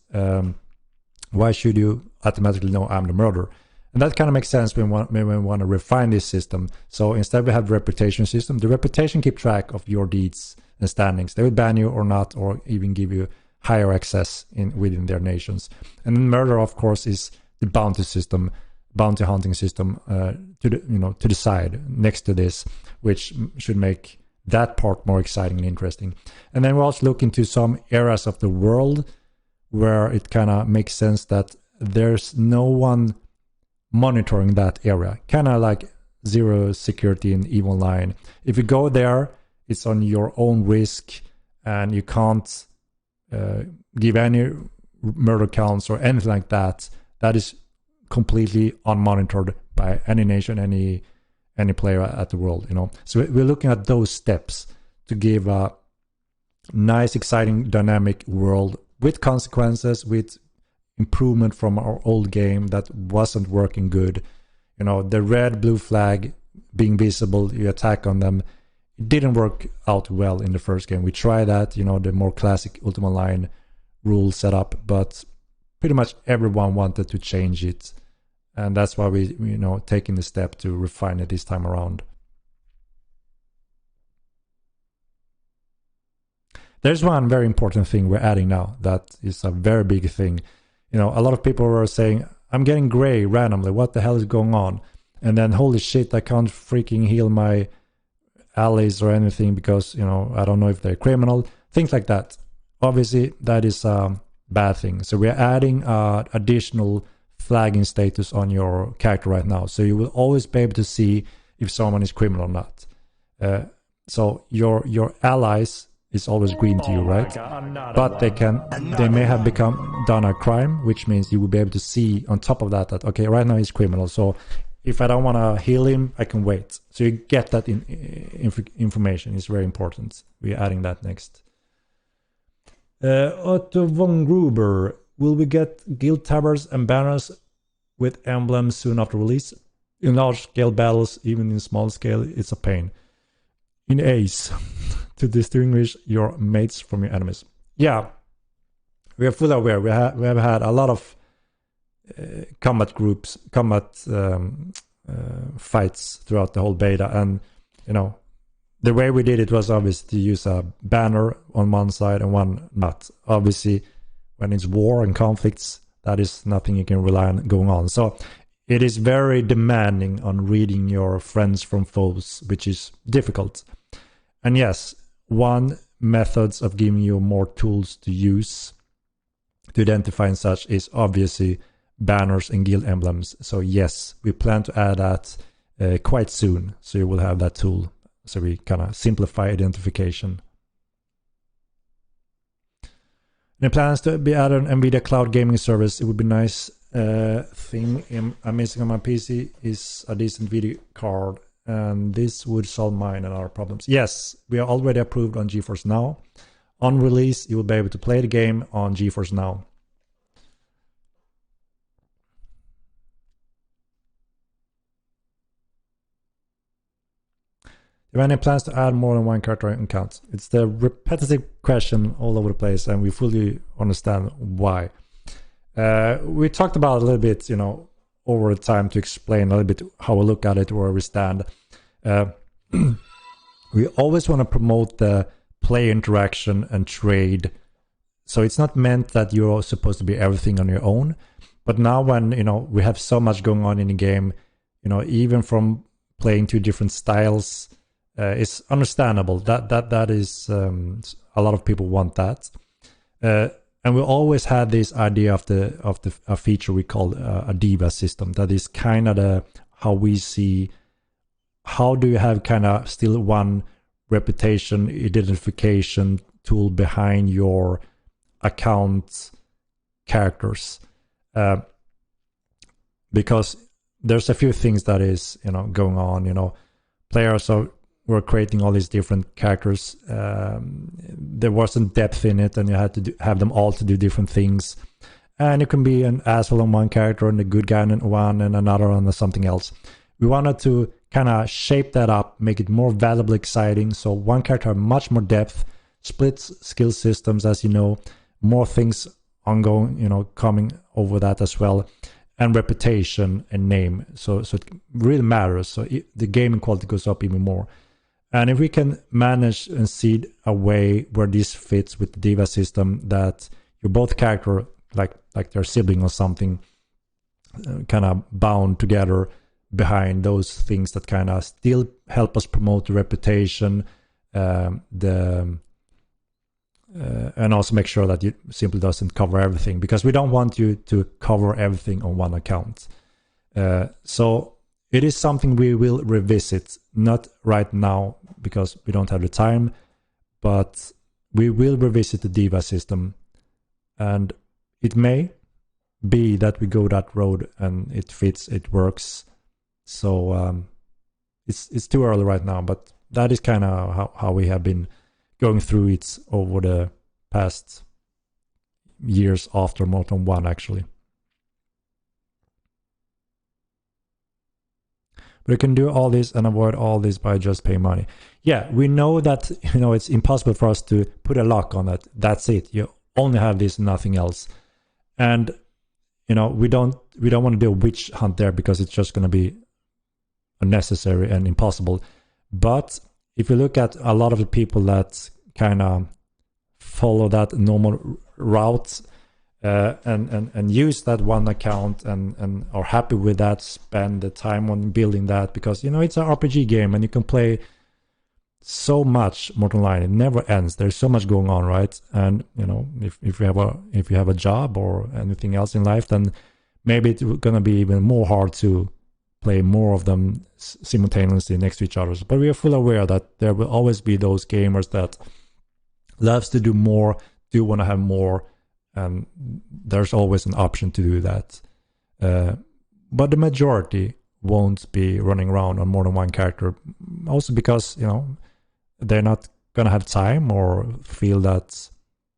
Why should you automatically know I'm the murderer? And that kind of makes sense when we want to refine this system. So instead we have the reputation system. The reputation keep track of your deeds and standings. They will ban you or not, or even give you higher access within their nations. And then murder, of course, is the bounty system, bounty hunting system to the side next to this, which should make that part more exciting and interesting. And then we also look into some areas of the world where it kind of makes sense that there's no one monitoring that area, kind of like zero security in EVE Online. If you go there, it's on your own risk, and you can't give any murder counts or anything like that. That is completely unmonitored by any nation, any player at the world, So we're looking at those steps to give a nice, exciting, dynamic world with consequences, with improvement from our old game that wasn't working good. The red, blue flag being visible, you attack on them. It didn't work out well in the first game. We tried that, the more classic Ultima Online rule setup, but pretty much everyone wanted to change it. And that's why we, taking the step to refine it this time around. There's one very important thing we're adding now that is a very big thing. A lot of people were saying, I'm getting gray randomly. What the hell is going on? And then, holy shit, I can't freaking heal my allies or anything because, I don't know if they're criminal. Things like that. Obviously, that is a bad thing. So we're adding additional flagging status on your character right now, so you will always be able to see if someone is criminal or not. So your allies, is always green to you, right? But they may have done a crime, which means you will be able to see on top of that okay, right now he's criminal, so if I don't want to heal him, I can wait. So you get that information. It's very important. We're adding that next. Otto von Gruber, will we get guild tabards and banners with emblems soon after release? In large scale battles, even in small scale, it's a pain. In Ace, to distinguish your mates from your enemies. Yeah, we are fully aware. We have had a lot of combat fights throughout the whole beta, and the way we did it was obviously to use a banner on one side and one not. Obviously, when it's war and conflicts, that is nothing you can rely on going on. So it is very demanding on reading your friends from foes, which is difficult. And yes, one methods of giving you more tools to use to identify and such is obviously banners and guild emblems. So yes, we plan to add that quite soon. So you will have that tool. So we kind of simplify identification. The plans to be added an NVIDIA cloud gaming service. It would be nice thing I'm missing on my PC is a decent video card, and this would solve mine and our problems. Yes, we are already approved on GeForce Now. On release, you will be able to play the game on GeForce Now. Do you have any plans to add more than one character in count? It's the repetitive question all over the place, and we fully understand why. We talked about a little bit, over the time to explain a little bit how we look at it, where we stand. We always want to promote the player interaction and trade. So it's not meant that you're supposed to be everything on your own. But now when, we have so much going on in the game, even from playing two different styles, it's understandable that is a lot of people want that, and we always had this idea of a feature we call a diva system. That is kind of how we see how do you have kind of still one reputation identification tool behind your account characters, because there's a few things that is going on. Players were creating all these different characters. There wasn't depth in it, and you had to have them all to do different things. And you can be an asshole on one character and a good guy on one and another on something else. We wanted to kind of shape that up, make it more valuable, exciting. So one character had much more depth, splits skill systems, as you know, more things ongoing, coming over that as well, and reputation and name. So it really matters. So the gaming quality goes up even more. And if we can manage and seed a way where this fits with the diva system, that your both character, like their sibling or something, kind of bound together behind those things that kind of still help us promote the reputation, and also make sure that it simply doesn't cover everything, because we don't want you to cover everything on one account. So it is something we will revisit, not right now because we don't have the time, but we will revisit the diva system, and it may be that we go that road and it fits, it works. So it's too early right now, but that is kind of how we have been going through it over the past years after Morton 1, actually. But you can do all this and avoid all this by just paying money. Yeah, we know that it's impossible for us to put a lock on it. That's it. You only have this, nothing else. And we don't want to do a witch hunt there, because it's just going to be unnecessary and impossible. But if you look at a lot of the people that kind of follow that normal route, and use that one account and are happy with that, spend the time on building that, because it's an RPG game and you can play so much Mortal Online. It never ends. There's so much going on, right? And if you have a job or anything else in life, then maybe it's gonna be even more hard to play more of them simultaneously next to each other. But we are fully aware that there will always be those gamers that loves to do more, do want to have more, and there's always an option to do that. But the majority won't be running around on more than one character, also because, you know, they're not gonna have time or feel that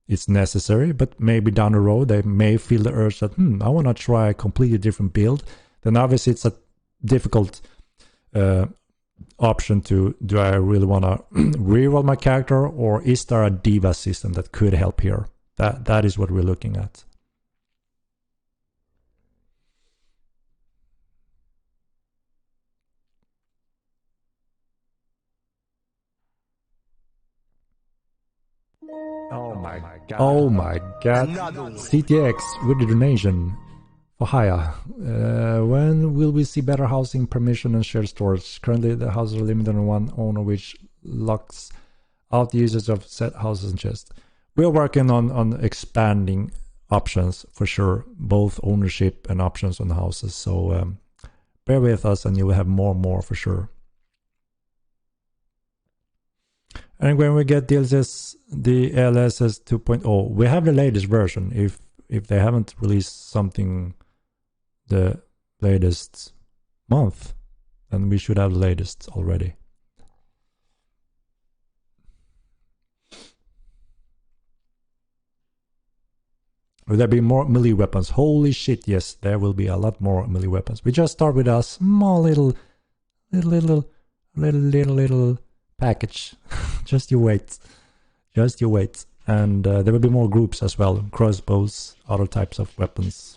it's necessary. But maybe down the road they may feel the urge that I want to try a completely different build. Then obviously it's a difficult option to, do I really want to reroll my character, or is there a diva system that could help here? That is what we're looking at. Oh my god. Oh my god. CTX with the donation for hire. When will we see better housing, permission, and shared storage? Currently, the houses are limited on one owner, which locks out the users of set houses and chests. We're working on expanding options for sure, both ownership and options on the houses. So bear with us, and you will have more and more for sure. And when we get DLSS, the LSS 2.0, we have the latest version. If they haven't released something the latest month, then we should have the latest already. Will there be more melee weapons? Holy shit, yes, there will be a lot more melee weapons. We just start with a small little package. Just you wait. Just you wait. And there will be more groups as well. Crossbows, other types of weapons.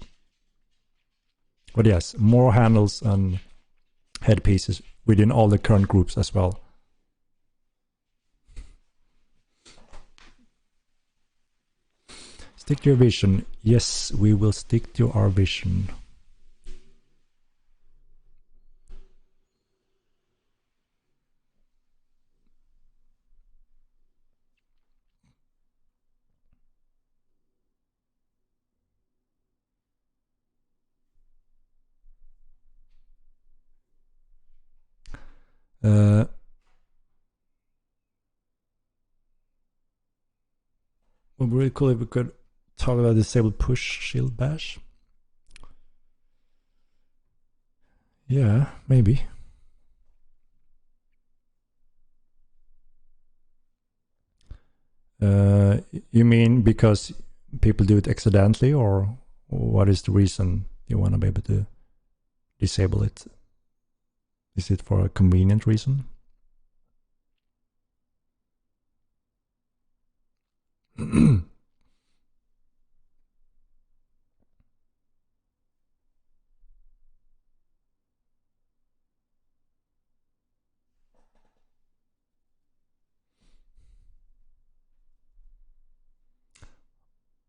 But yes, more handles and headpieces within all the current groups as well. Stick to your vision. Yes, we will stick to our vision. Would be really cool if we could talk about disable push shield bash. Yeah, maybe. You mean because people do it accidentally, or what is the reason you want to be able to disable it? Is it for a convenient reason?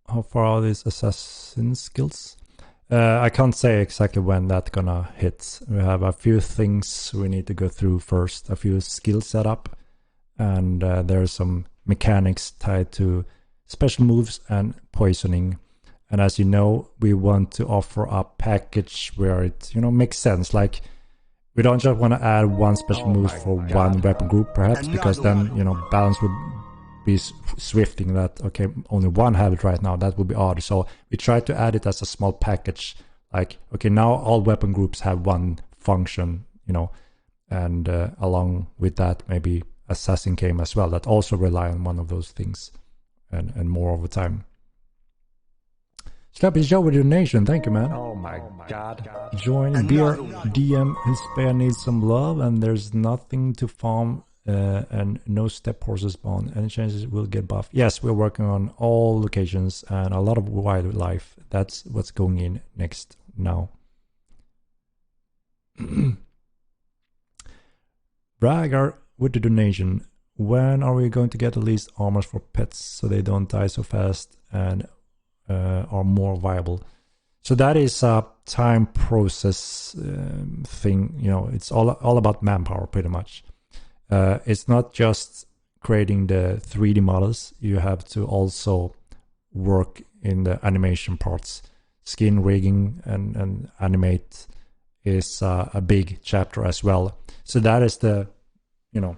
How far are these assassin skills? I can't say exactly when that's gonna hit. We have a few things we need to go through first, a few skill setup, and there are some mechanics tied to special moves and poisoning. And as you know, we want to offer a package where it, you know, makes sense. Like, we don't just want to add one special move for one weapon group, perhaps, because then, you know, balance would be swifting that, okay, only one have it right now. That would be odd. So we try to add it as a small package. Like, okay, now all weapon groups have one function, you know, and along with that, maybe assassin came as well, that also rely on one of those things, and more over time. Slappy Joe with your donation, thank you, man. Oh my god. Join beer DM and spare needs some love, and there's nothing to farm and no step horses spawn. Any chances will get buffed? Yes, we're working on all locations and a lot of wildlife. That's what's going in next now. Bragar with the donation. When are we going to get at least armors for pets so they don't die so fast and are more viable? So that is a time process thing. You know, it's all about manpower pretty much. It's not just creating the 3D models. You have to also work in the animation parts. Skin rigging and animate is a big chapter as well. So that is the, you know,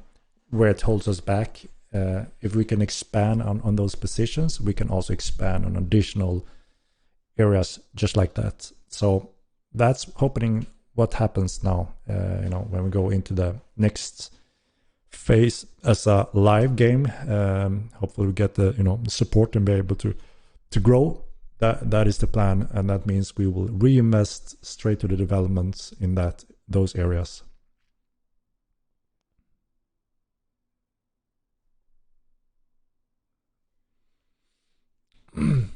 where it holds us back. if we can expand on those positions, we can also expand on additional areas just like that. So that's hoping what happens now, when we go into the next phase as a live game. Hopefully we get the support and be able to grow. That is the plan, and that means we will reinvest straight to the developments in those areas. You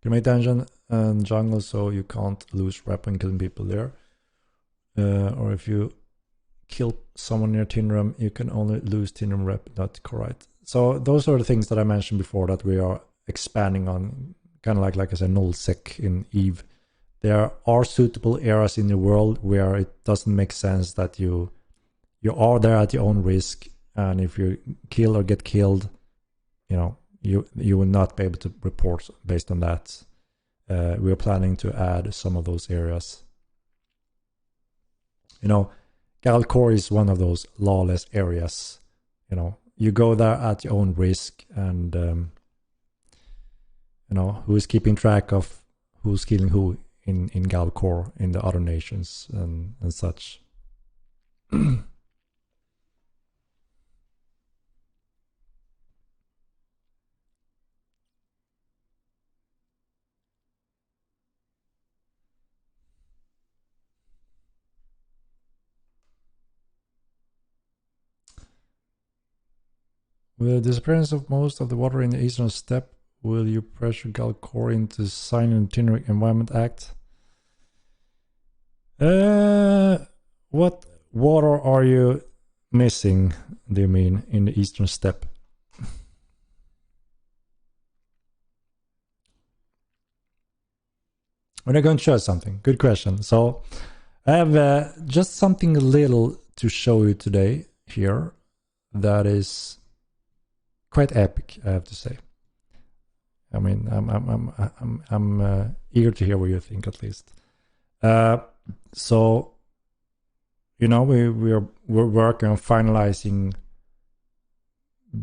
make dungeon and jungle so you can't lose rep when killing people there. Or if you kill someone near Tinram, you can only lose Tinram rep. That's correct. So those are the things that I mentioned before that we are expanding on, kind of like I said, nullsec in Eve. There are suitable areas in the world where it doesn't make sense that you are there at your own risk, and if you kill or get killed, you will not be able to report based on that. We are planning to add some of those areas. Galcor is one of those lawless areas. You go there at your own risk, and who is keeping track of who's killing who in Galcor in the other nations and such. With the disappearance of most of the water in the eastern steppe, will you pressure Galcor into signing the Tinric Environment Act? What water are you missing, do you mean, in the eastern steppe? When are going to show something? Good question. So I have just something little to show you today here that is quite epic, I have to say. I mean, I'm eager to hear what you think, at least. So, we're working on finalizing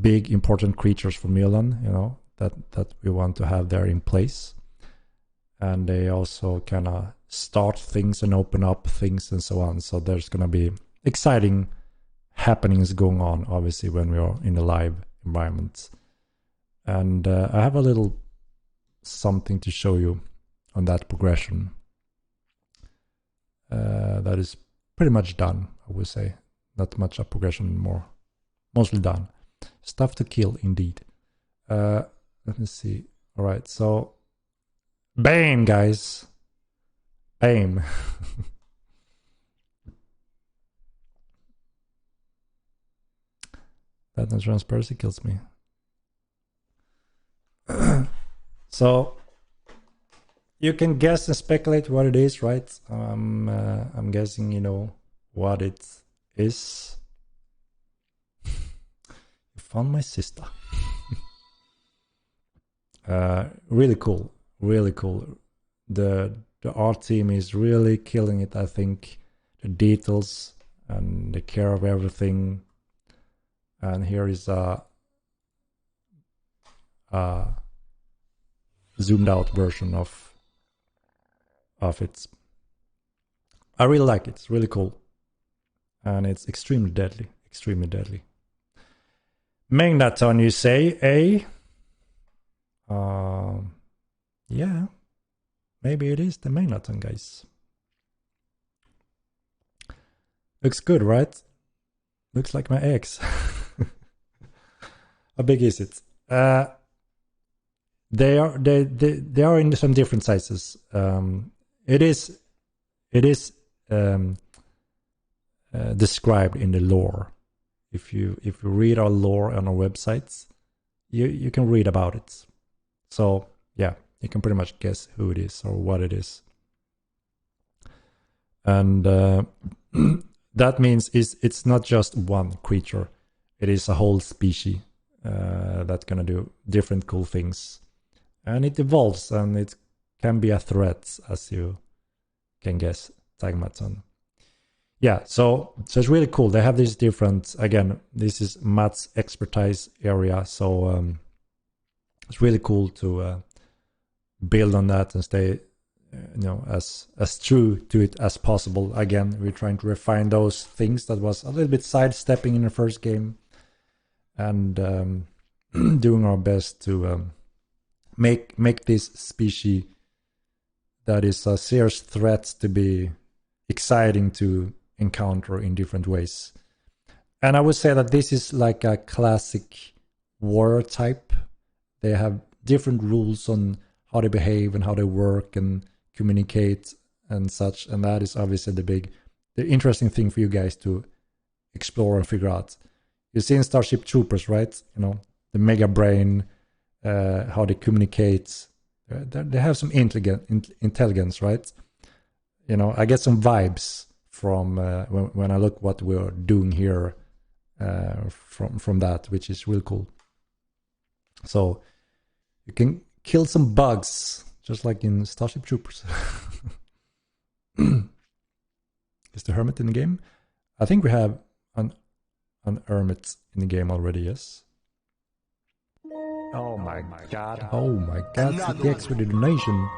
big important creatures for Milan, that we want to have there in place, and they also kind of start things and open up things and so on. So there's gonna be exciting happenings going on, obviously, when we are in the live environment. And I have a little something to show you on that progression. That is pretty much done, I would say. Not much of progression anymore. Mostly done. Stuff to kill, indeed. Let me see. All right, so bam, guys. Bam. That transparency kills me. So you can guess and speculate what it is, right? I'm guessing you know what it is. You found my sister. Really cool, really cool. The art team is really killing it, I think. The details and the care of everything. And here is a zoomed out version of it. I really like it. It's really cool, and it's extremely deadly. Extremely deadly. Magneton, you say? Eh? Yeah, maybe it is the Magneton, guys. Looks good, right? Looks like my ex. How big is it? They are in some different sizes. It is described in the lore. If you read our lore on our websites, you can read about it. So yeah, you can pretty much guess who it is or what it is. And that means it's not just one creature. It is a whole species that's gonna do different cool things. And it evolves, and it can be a threat, as you can guess, Tagmaton. yeah, so it's really cool. They have these different, again, this is Matt's expertise area, so it's really cool to build on that and stay as true to it as possible. Again, we're trying to refine those things that was a little bit sidestepping in the first game, and doing our best to make this species that is a serious threat to be exciting to encounter in different ways. And I would say that this is like a classic warrior type. They have different rules on how they behave and how they work and communicate and such, and that is obviously the interesting thing for you guys to explore and figure out. You see in Starship Troopers, right? The mega brain, how they communicate. They have some intelligence, right? I get some vibes from when I look what we're doing here from that, which is really cool. So you can kill some bugs, just like in Starship Troopers. Is the hermit in the game? I think we have an hermit in the game already, yes? Oh my god. Oh my god, CTX with the donation.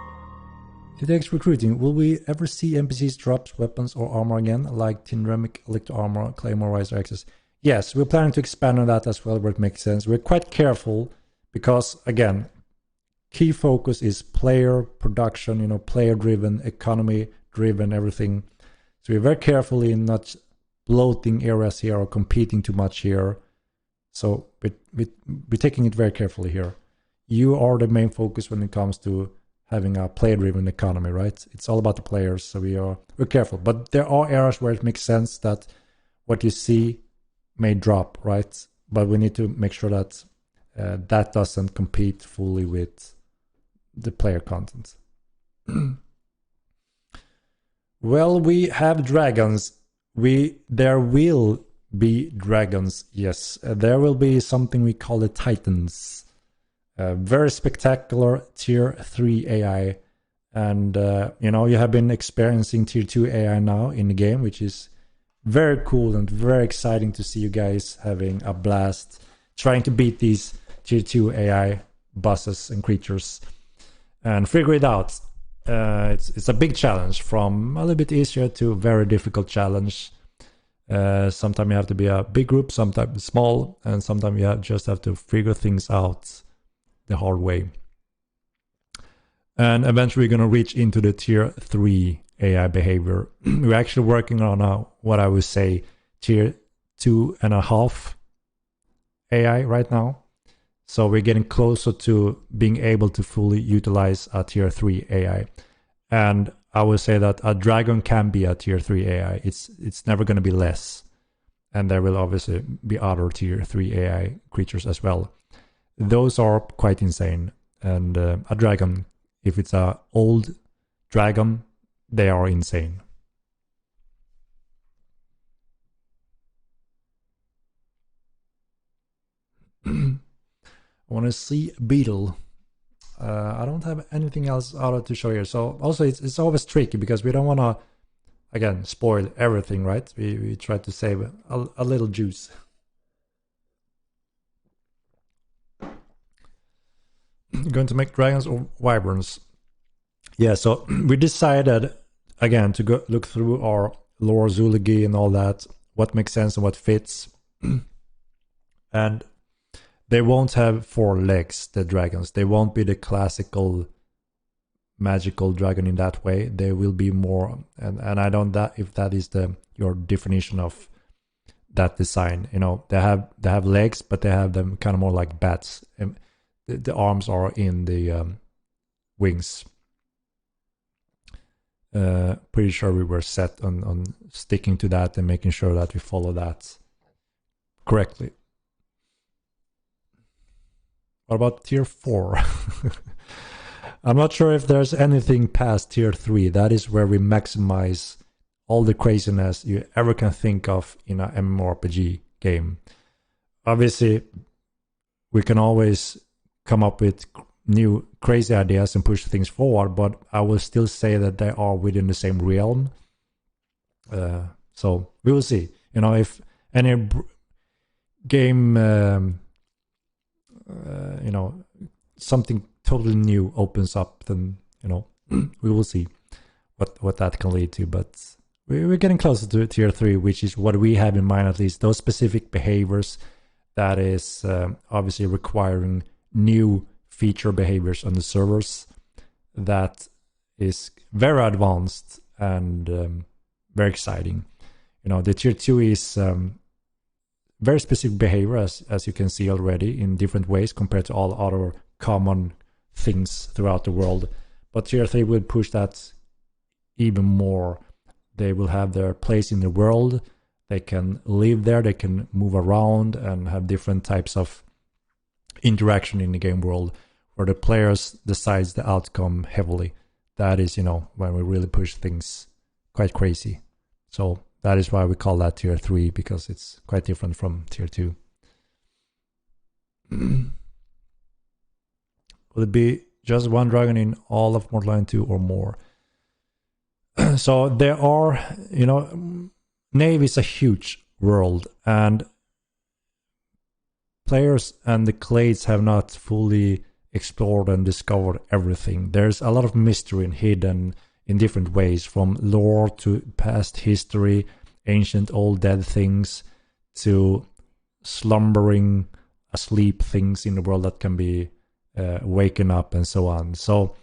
CTX recruiting. Will we ever see NPCs drop weapons or armor again, like Tindremic, Electro Armor, Claymore, Riser Access? Yes, we're planning to expand on that as well, where it makes sense. We're quite careful because, again, key focus is player production, player-driven, economy-driven, everything. So we're very careful in not bloating areas here or competing too much here. So we're taking it very carefully here. You are the main focus when it comes to having a player-driven economy, right? It's all about the players, so we're careful. But there are areas where it makes sense that what you see may drop, right? But we need to make sure that that doesn't compete fully with the player content. Well, we have dragons. There will be dragons, yes. There will be something we call the Titans. Very spectacular tier 3 AI. And, you have been experiencing tier 2 AI now in the game, which is very cool and very exciting to see you guys having a blast trying to beat these tier 2 AI bosses and creatures and figure it out. It's a big challenge, from a little bit easier to a very difficult challenge. Sometimes you have to be a big group, sometimes small, and sometimes you just have to figure things out the hard way. And eventually we're going to reach into the tier 3 AI behavior. We're actually working on what I would say tier 2.5 AI right now. So we're getting closer to being able to fully utilize a tier 3 AI. And I would say that a dragon can be a tier 3 AI. It's never going to be less. And there will obviously be other tier 3 AI creatures as well. Those are quite insane. And a dragon, if it's an old dragon, they are insane. I want to see Beetle. I don't have anything else out to show here. So also it's always tricky because we don't want to, again, spoil everything, right? We try to save a little juice. Going to make dragons or wyverns? Yeah, so we decided, again, to go look through our lore, zoology and all that, what makes sense and what fits. And they won't have 4 legs, the dragons. They won't be the classical magical dragon in that way. They will be more, and I don't know if that is your definition of that design. They have legs, but they have them kind of more like bats. And the arms are in the wings. Pretty sure we were set on sticking to that and making sure that we follow that correctly. What about tier 4? I'm not sure if there's anything past tier 3. That is where we maximize all the craziness you ever can think of in an MMORPG game. Obviously, we can always come up with new crazy ideas and push things forward, but I will still say that they are within the same realm. So we will see. If any game, something totally new opens up, then we will see what that can lead to. But we're getting closer to tier 3, which is what we have in mind, at least those specific behaviors that is obviously requiring new feature behaviors on the servers that is very advanced and very exciting. The tier 2 is very specific behavior, as you can see already, in different ways compared to all other common things throughout the world. But tier 3 will push that even more. They will have their place in the world. They can live there, they can move around and have different types of interaction in the game world where the players decides the outcome heavily. That is, when we really push things quite crazy. So that is why we call that tier 3, because it's quite different from tier 2. Will it be just one dragon in all of Mortal Kombat 2 or more? So there are, Navy is a huge world, and players and the clades have not fully explored and discovered everything. There's a lot of mystery and hidden in different ways, from lore to past history, ancient old dead things, to slumbering asleep things in the world that can be waken up and so on. So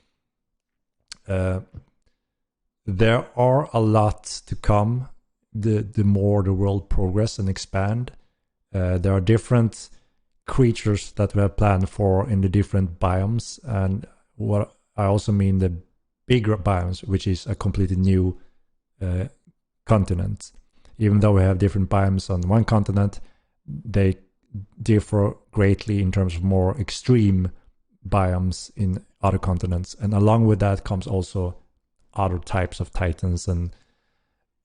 there are a lot to come the more the world progress and expand. There are different creatures that we have planned for in the different biomes, and what I also mean the bigger biomes, which is a completely new continent. Even though we have different biomes on one continent, they differ greatly in terms of more extreme biomes in other continents, and along with that comes also other types of titans and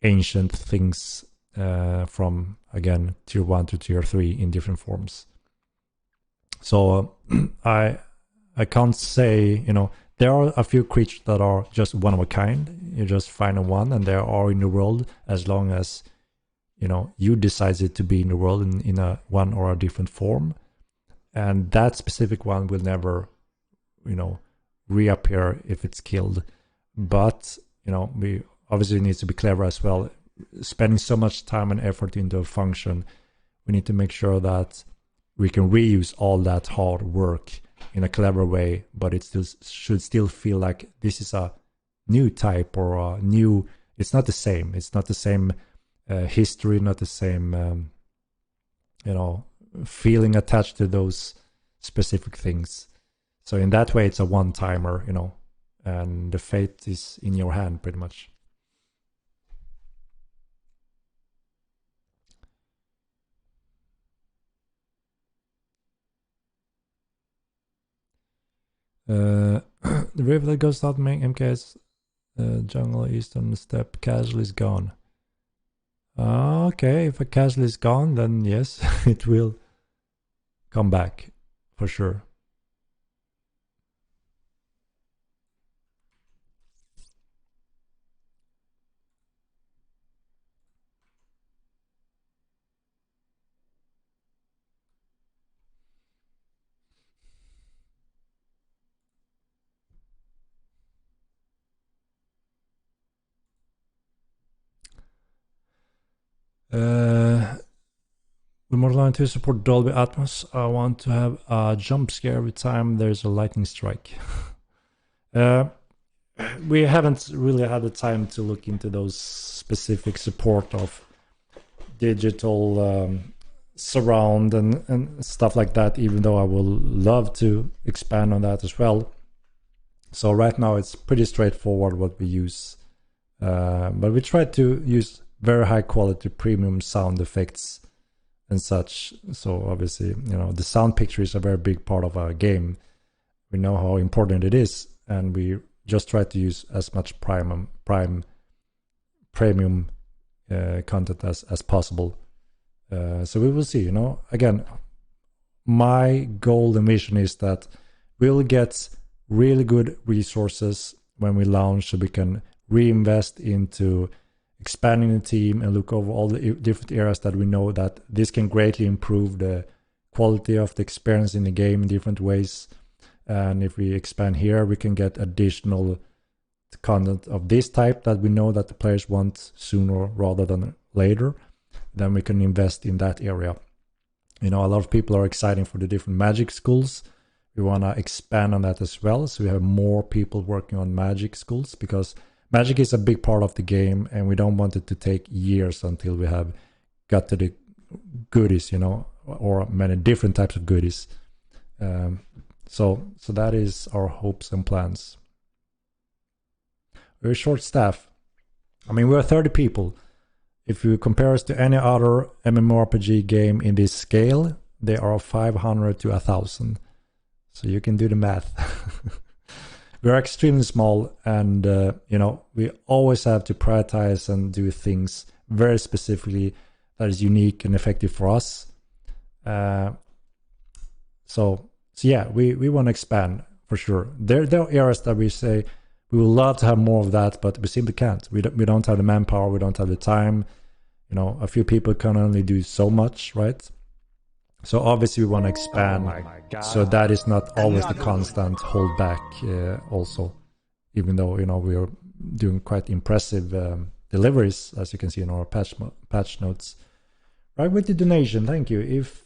ancient things from, again, tier 1 to tier 3 in different forms. So I can't say, there are a few creatures that are just one of a kind. You just find one and they are in the world, as long as you decided to be in the world in a one or a different form, and that specific one will never reappear if it's killed. But we obviously need to be clever as well. Spending so much time and effort into a function, we need to make sure that we can reuse all that hard work in a clever way, but it should still feel like this is a new type or a new. It's not the same. It's not the same history, not the same feeling attached to those specific things. So in that way, it's a one-timer, and the fate is in your hand pretty much. The river that goes south MKS jungle eastern step casual is gone. Okay, if a casual is gone, then yes, it will come back for sure. Will Mortal Kombat 2 support Dolby Atmos? I want to have a jump scare every time there's a lightning strike. We haven't really had the time to look into those specific support of digital surround and stuff like that, even though I will love to expand on that as well. So right now it's pretty straightforward what we use, but we try to use very high quality premium sound effects and such. So obviously, the sound picture is a very big part of our game. We know how important it is, and we just try to use as much premium content as possible. So we will see. Again, my goal and vision is that we'll get really good resources when we launch, so we can reinvest into expanding the team and look over all the different areas that we know that this can greatly improve the quality of the experience in the game in different ways. And if we expand here, we can get additional content of this type that we know that the players want sooner rather than later. Then we can invest in that area. You know, a lot of people are excited for the different magic schools. We want to expand on that as well. So we have more people working on magic schools, because magic is a big part of the game and we don't want it to take years until we have got to the goodies, you know, or many different types of goodies. So that is our hopes and plans. Very short staff. I mean, we're 30 people. If you compare us to any other MMORPG game in this scale, they are 500 to 1,000. So you can do the math. We're extremely small, and you know, we always have to prioritize and do things very specifically that is unique and effective for us. So yeah, we want to expand for sure. There are areas that we say we would love to have more of that, but we simply can't. We don't have the manpower, we don't have the time. You know, a few people can only do so much, right? So obviously we want to expand. So that is not always the constant holdback also, even though, you know, we are doing quite impressive deliveries, as you can see in our patch notes. Right, with the donation, thank you. If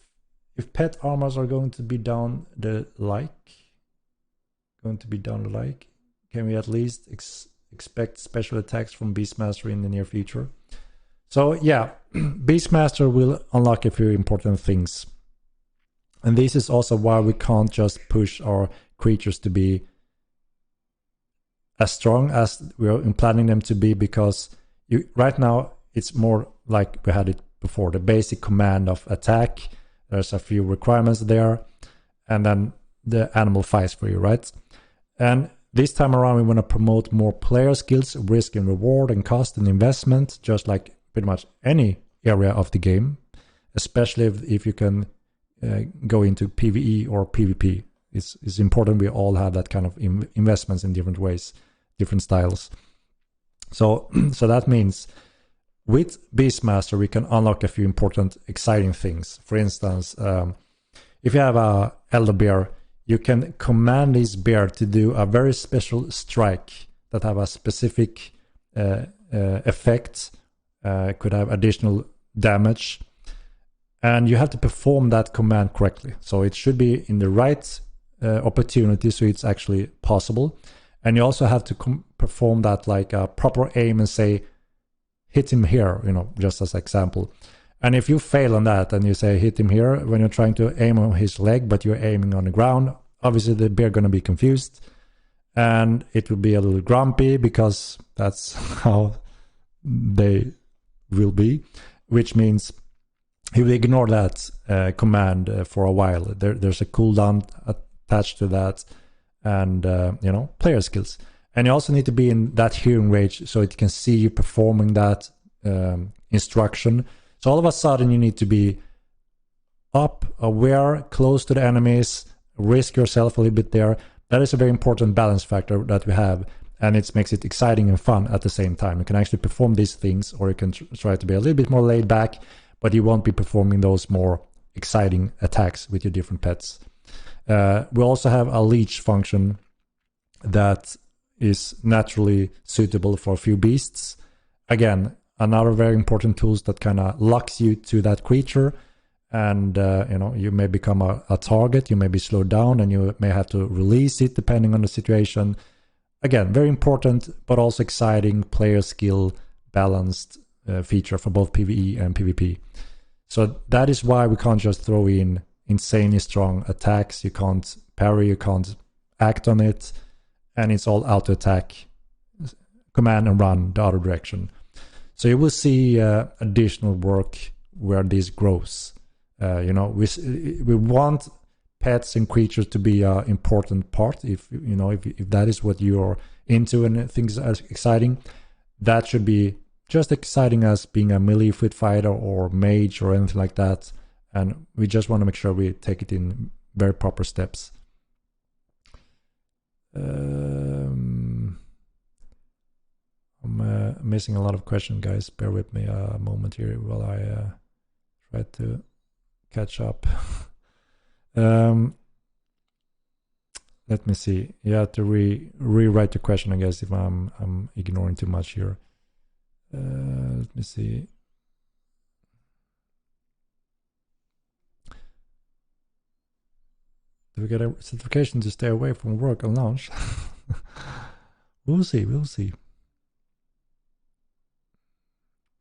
pet armors are going to be down the can we at least expect special attacks from Beastmaster in the near future? So yeah, Beastmaster will unlock a few important things. And this is also why we can't just push our creatures to be as strong as we're planning them to be, because right now it's more like we had it before, the basic command of attack. There's a few requirements there, and then the animal fights for you, right? And this time around we want to promote more player skills, risk and reward, and cost and investment, just like pretty much any area of the game, especially if you can go into PvE or PvP. It's important we all have that kind of investments in different ways, different styles. So that means with Beastmaster we can unlock a few important exciting things. For instance, if you have a Elder Bear, you can command this bear to do a very special strike that have a specific effect, could have additional damage, and you have to perform that command correctly. So it should be in the right opportunity, so it's actually possible. And you also have to perform that like a proper aim and say, hit him here, you know, just as example. And if you fail on that and you say hit him here when you're trying to aim on his leg, but you're aiming on the ground, obviously the bear going to be confused and it will be a little grumpy, because that's how they will be, which means he will ignore that command for a while. There's a cooldown attached to that, and you know, player skills. And you also need to be in that hearing range so it can see you performing that instruction. So all of a sudden you need to be up, aware, close to the enemies, risk yourself a little bit there. That is a very important balance factor that we have, and it makes it exciting and fun at the same time. You can actually perform these things, or you can try to be a little bit more laid back, but you won't be performing those more exciting attacks with your different pets. We also have a leech function that is naturally suitable for a few beasts. Again, another very important tool that kind of locks you to that creature, and you know, you may become a target, you may be slowed down, and you may have to release it depending on the situation. Again, very important, but also exciting player skill balanced feature for both PvE and PvP. So that is why we can't just throw in insanely strong attacks. You can't parry, you can't act on it, and it's all auto attack, command and run the other direction. So you will see additional work where this grows. You know, we want pets and creatures to be an important part. If you know, if that is what you're into and things are exciting, that should be just exciting as being a melee foot fighter or mage or anything like that. And we just want to make sure we take it in very proper steps. I'm missing a lot of questions, guys. Bear with me a moment here while I try to catch up. Let me see. You have to rewrite the question, I guess, if I'm ignoring too much here. Let me see. Do we get a certification to stay away from work on launch? We'll see. We'll see.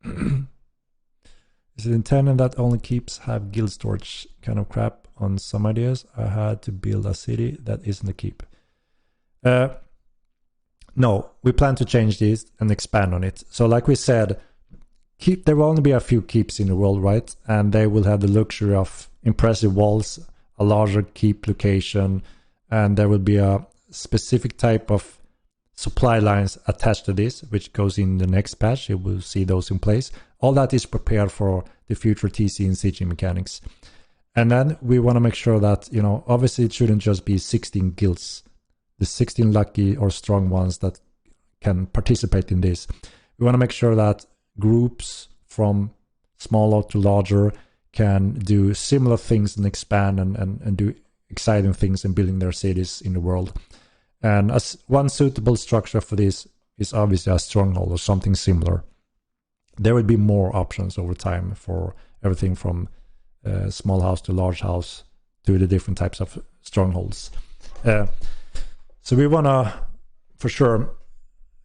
Is it intended that only keeps have guild storage kind of crap? On some ideas, I had to build a city that isn't a keep. No, we plan to change this and expand on it. So like we said, there will only be a few keeps in the world, right? And they will have the luxury of impressive walls, a larger keep location, and there will be a specific type of supply lines attached to this, which goes in the next patch. You will see those in place. All that is prepared for the future TC and CG mechanics. And then we want to make sure that, obviously it shouldn't just be 16 guilds, the 16 lucky or strong ones that can participate in this. We want to make sure that groups from smaller to larger can do similar things and expand and do exciting things in building their cities in the world. And as one suitable structure for this is obviously a stronghold or something similar. There will be more options over time for everything from small house to large house to the different types of strongholds. So we want to, for sure,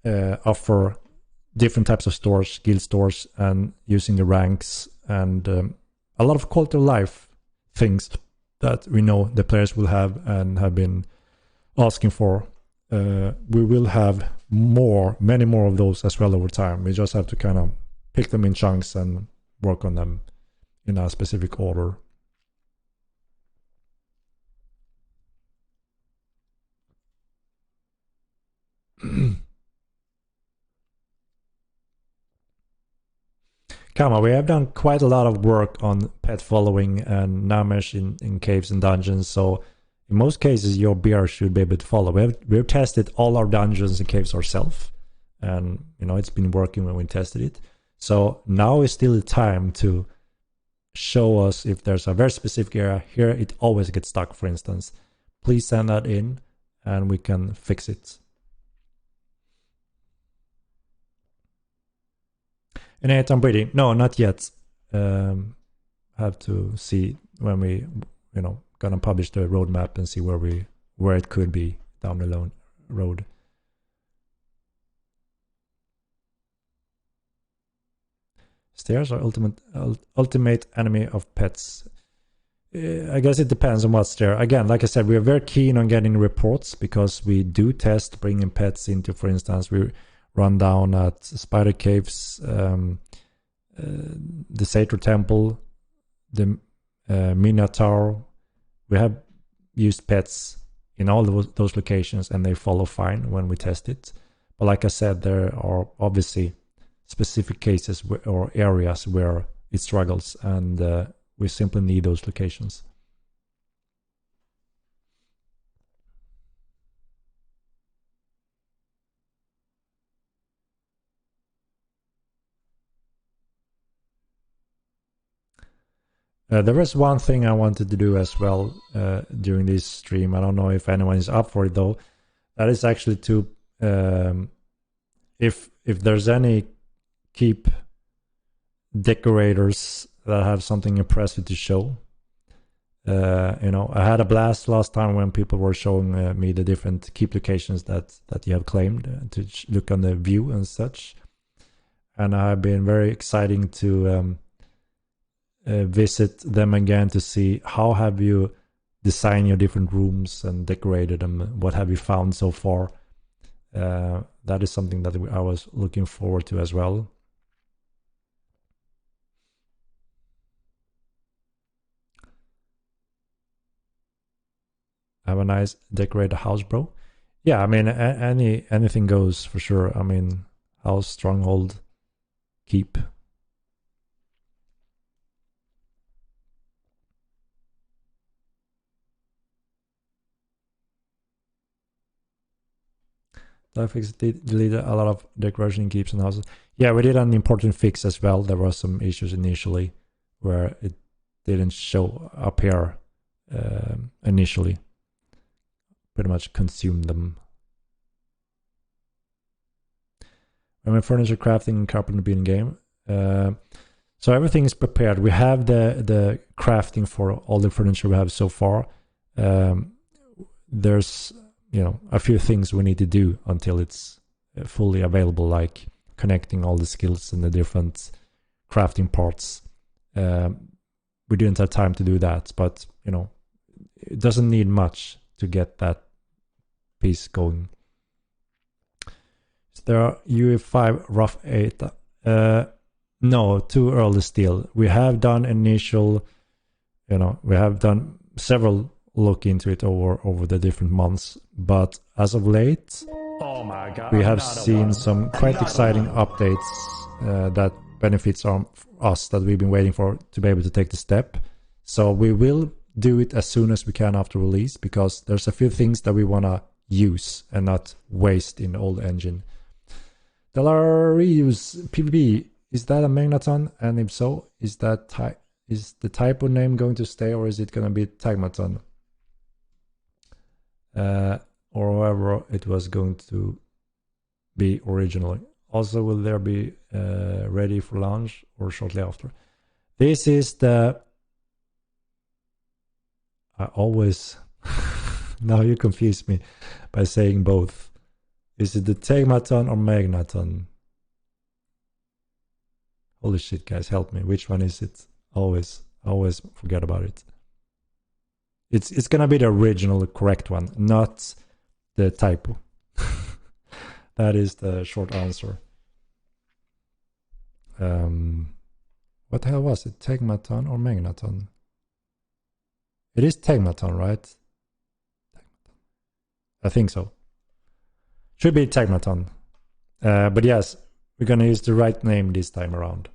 offer different types of stores, guild stores, and using the ranks and a lot of quality of life things that we know the players will have and have been asking for. We will have many more of those as well over time. We just have to kind of pick them in chunks and work on them in a specific order. Kama, we have done quite a lot of work on pet following and Namesh in caves and dungeons, so in most cases your bear should be able to follow. We've tested all our dungeons and caves ourselves, and it's been working when we tested it. So now is still the time to show us if there's a very specific area. Here it always gets stuck, for instance. Please send that in and we can fix it. Innate on breeding? No, not yet. Have to see when we, gonna publish the roadmap and see where it could be down the road. Stairs are ultimate enemy of pets. I guess it depends on what's there. Again, like I said, we are very keen on getting reports because we do test bringing pets into, for instance, we run down at Spider Caves, the Sator Temple, the Minotaur. We have used pets in all those locations and they follow fine when we test it. But like I said, there are obviously specific cases or areas where it struggles, and we simply need those locations. There is one thing I wanted to do as well during this stream. I don't know if anyone is up for it though. That is actually to if there's any keep decorators that have something impressive to show. I had a blast last time when people were showing me the different keep locations that you have claimed to look on the view and such. And I've been very exciting to visit them again to see how have you designed your different rooms and decorated them. What have you found so far? That is something that I was looking forward to as well. Have a nice decorated house, bro. Yeah, I mean, anything goes for sure. I mean, house, stronghold, keep. Life deleted a lot of decoration in keeps and houses. Yeah, we did an important fix as well. There were some issues initially where it didn't show up here initially. Pretty much consumed them. I'm in furniture crafting and carpenter building game. So everything is prepared. We have the crafting for all the furniture we have so far. There's a few things we need to do until it's fully available, like connecting all the skills and the different crafting parts. We didn't have time to do that, but it doesn't need much to get that piece going. Is there UE5 rough 8? No, too early still. We have done initial, we have done several look into it over the different months, but as of late, Oh my God, we have seen some quite exciting updates that benefits us that we've been waiting for to be able to take the step. So we will do it as soon as we can after release, because there's a few things that we want to use and not waste in the old engine. Delarius PvP, is that a Magneton? And if so, is the typo name going to stay, or is it going to be Tagmaton? Or however it was going to be originally. Also, will there be ready for launch or shortly after? This is the... I always... Now you confuse me by saying both. Is it the Tagmaton or Magneton? Holy shit, guys, help me. Which one is it? Always forget about it. It's gonna be the original, correct one, not the typo. That is the short answer. What the hell was it? Tagmaton or Magneton? It is Tagmaton, right? I think so. Should be Tagmaton. But yes, we're gonna use the right name this time around.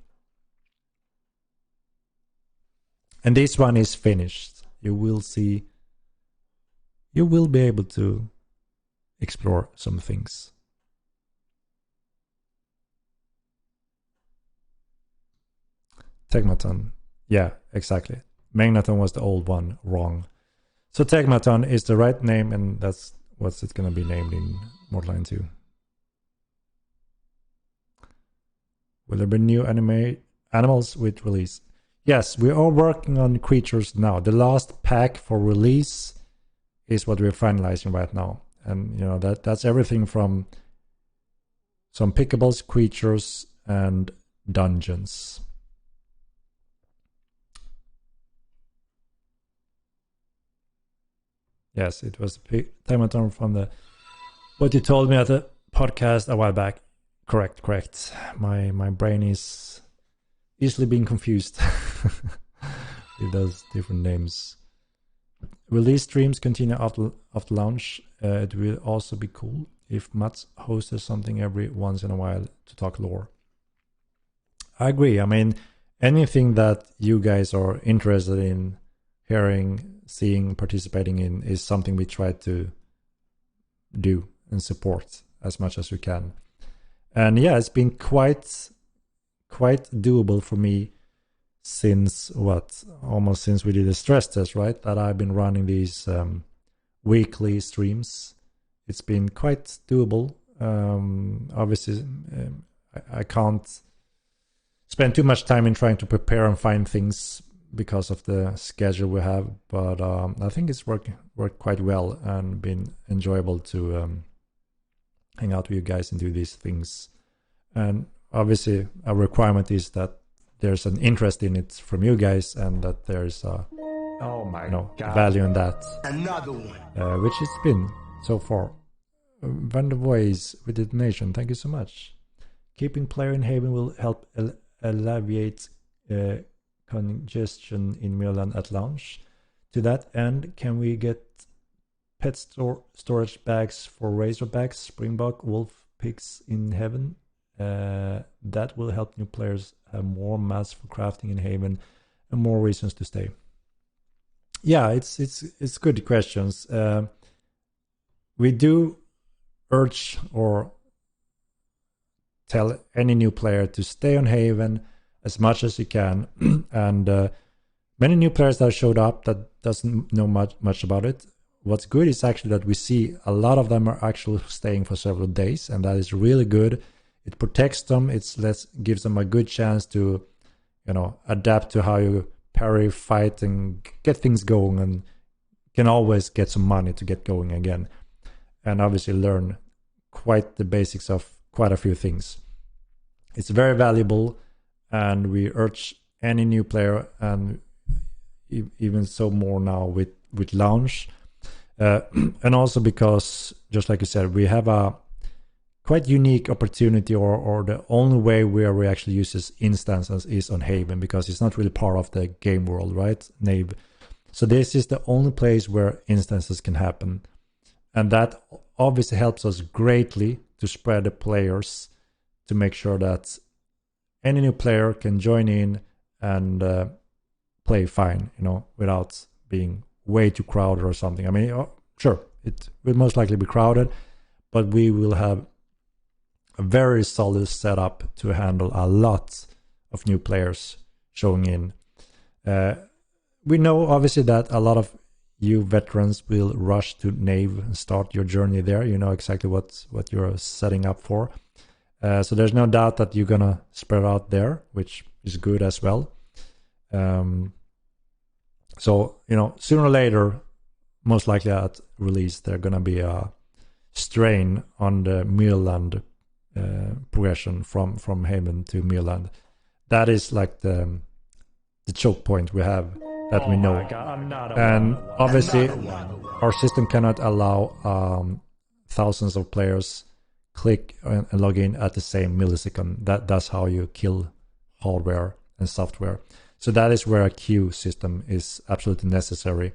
And this one is finished. You will see. You will be able to explore some things. Tagmaton. Yeah, exactly. Magneton was the old one, wrong. So Tagmaton is the right name, and that's what's it going to be named in Mortline 2. Will there be new animals with release? Yes, we are working on creatures now. The last pack for release is what we're finalizing right now. And that's everything from some pickables, creatures, and dungeons. Yes, it was Tagmaton from what you told me at the podcast a while back. Correct. My brain is easily being confused with those different names. Release streams continue after launch. It will also be cool if Mats hosts something every once in a while to talk lore. I agree. I mean, anything that you guys are interested in hearing, seeing, participating in is something we try to do and support as much as we can. And yeah, it's been quite doable for me since almost since we did the stress test, right? That I've been running these weekly streams. It's been quite doable. Obviously, I can't spend too much time in trying to prepare and find things because of the schedule we have, but I think it's worked quite well and been enjoyable to hang out with you guys and do these things. And obviously, a requirement is that there's an interest in it from you guys, and that there's a value in that. Another one. Which it's been so far. Vandervoys with the donation, thank you so much. Keeping player in Haven will help alleviate congestion in Milan at launch. To that end, can we get pet storage bags for Razorbacks, Springbok, Wolf Pigs in Heaven? That will help new players have more mass for crafting in Haven and more reasons to stay. Yeah, it's good questions. We do urge or tell any new player to stay on Haven as much as you can. And many new players that showed up that doesn't know much about it. What's good is actually that we see a lot of them are actually staying for several days, and that is really good. It protects them. Gives them a good chance to, adapt to how you parry, fight, and get things going, and can always get some money to get going again, and obviously learn quite the basics of quite a few things. It's very valuable, and we urge any new player, and even so more now with launch, and also because, just like you said, we have a quite unique opportunity, or the only way where we actually use this instances is on Haven, because it's not really part of the game world, right, Nave? So this is the only place where instances can happen, and that obviously helps us greatly to spread the players, to make sure that any new player can join in and play fine, without being way too crowded or something. I mean, sure, it will most likely be crowded, but we will have a very solid setup to handle a lot of new players showing in. We know obviously that a lot of you veterans will rush to Nave and start your journey there. You know exactly what you're setting up for. So there's no doubt that you're gonna spread out there, which is good as well. So, sooner or later, most likely at release, there's gonna be a strain on the Mirland progression from Haven to Mirland. That is like the choke point we have, that we know. And obviously our system cannot allow thousands of players click and log in at the same millisecond. That's how you kill hardware and software. So that is where a queue system is absolutely necessary.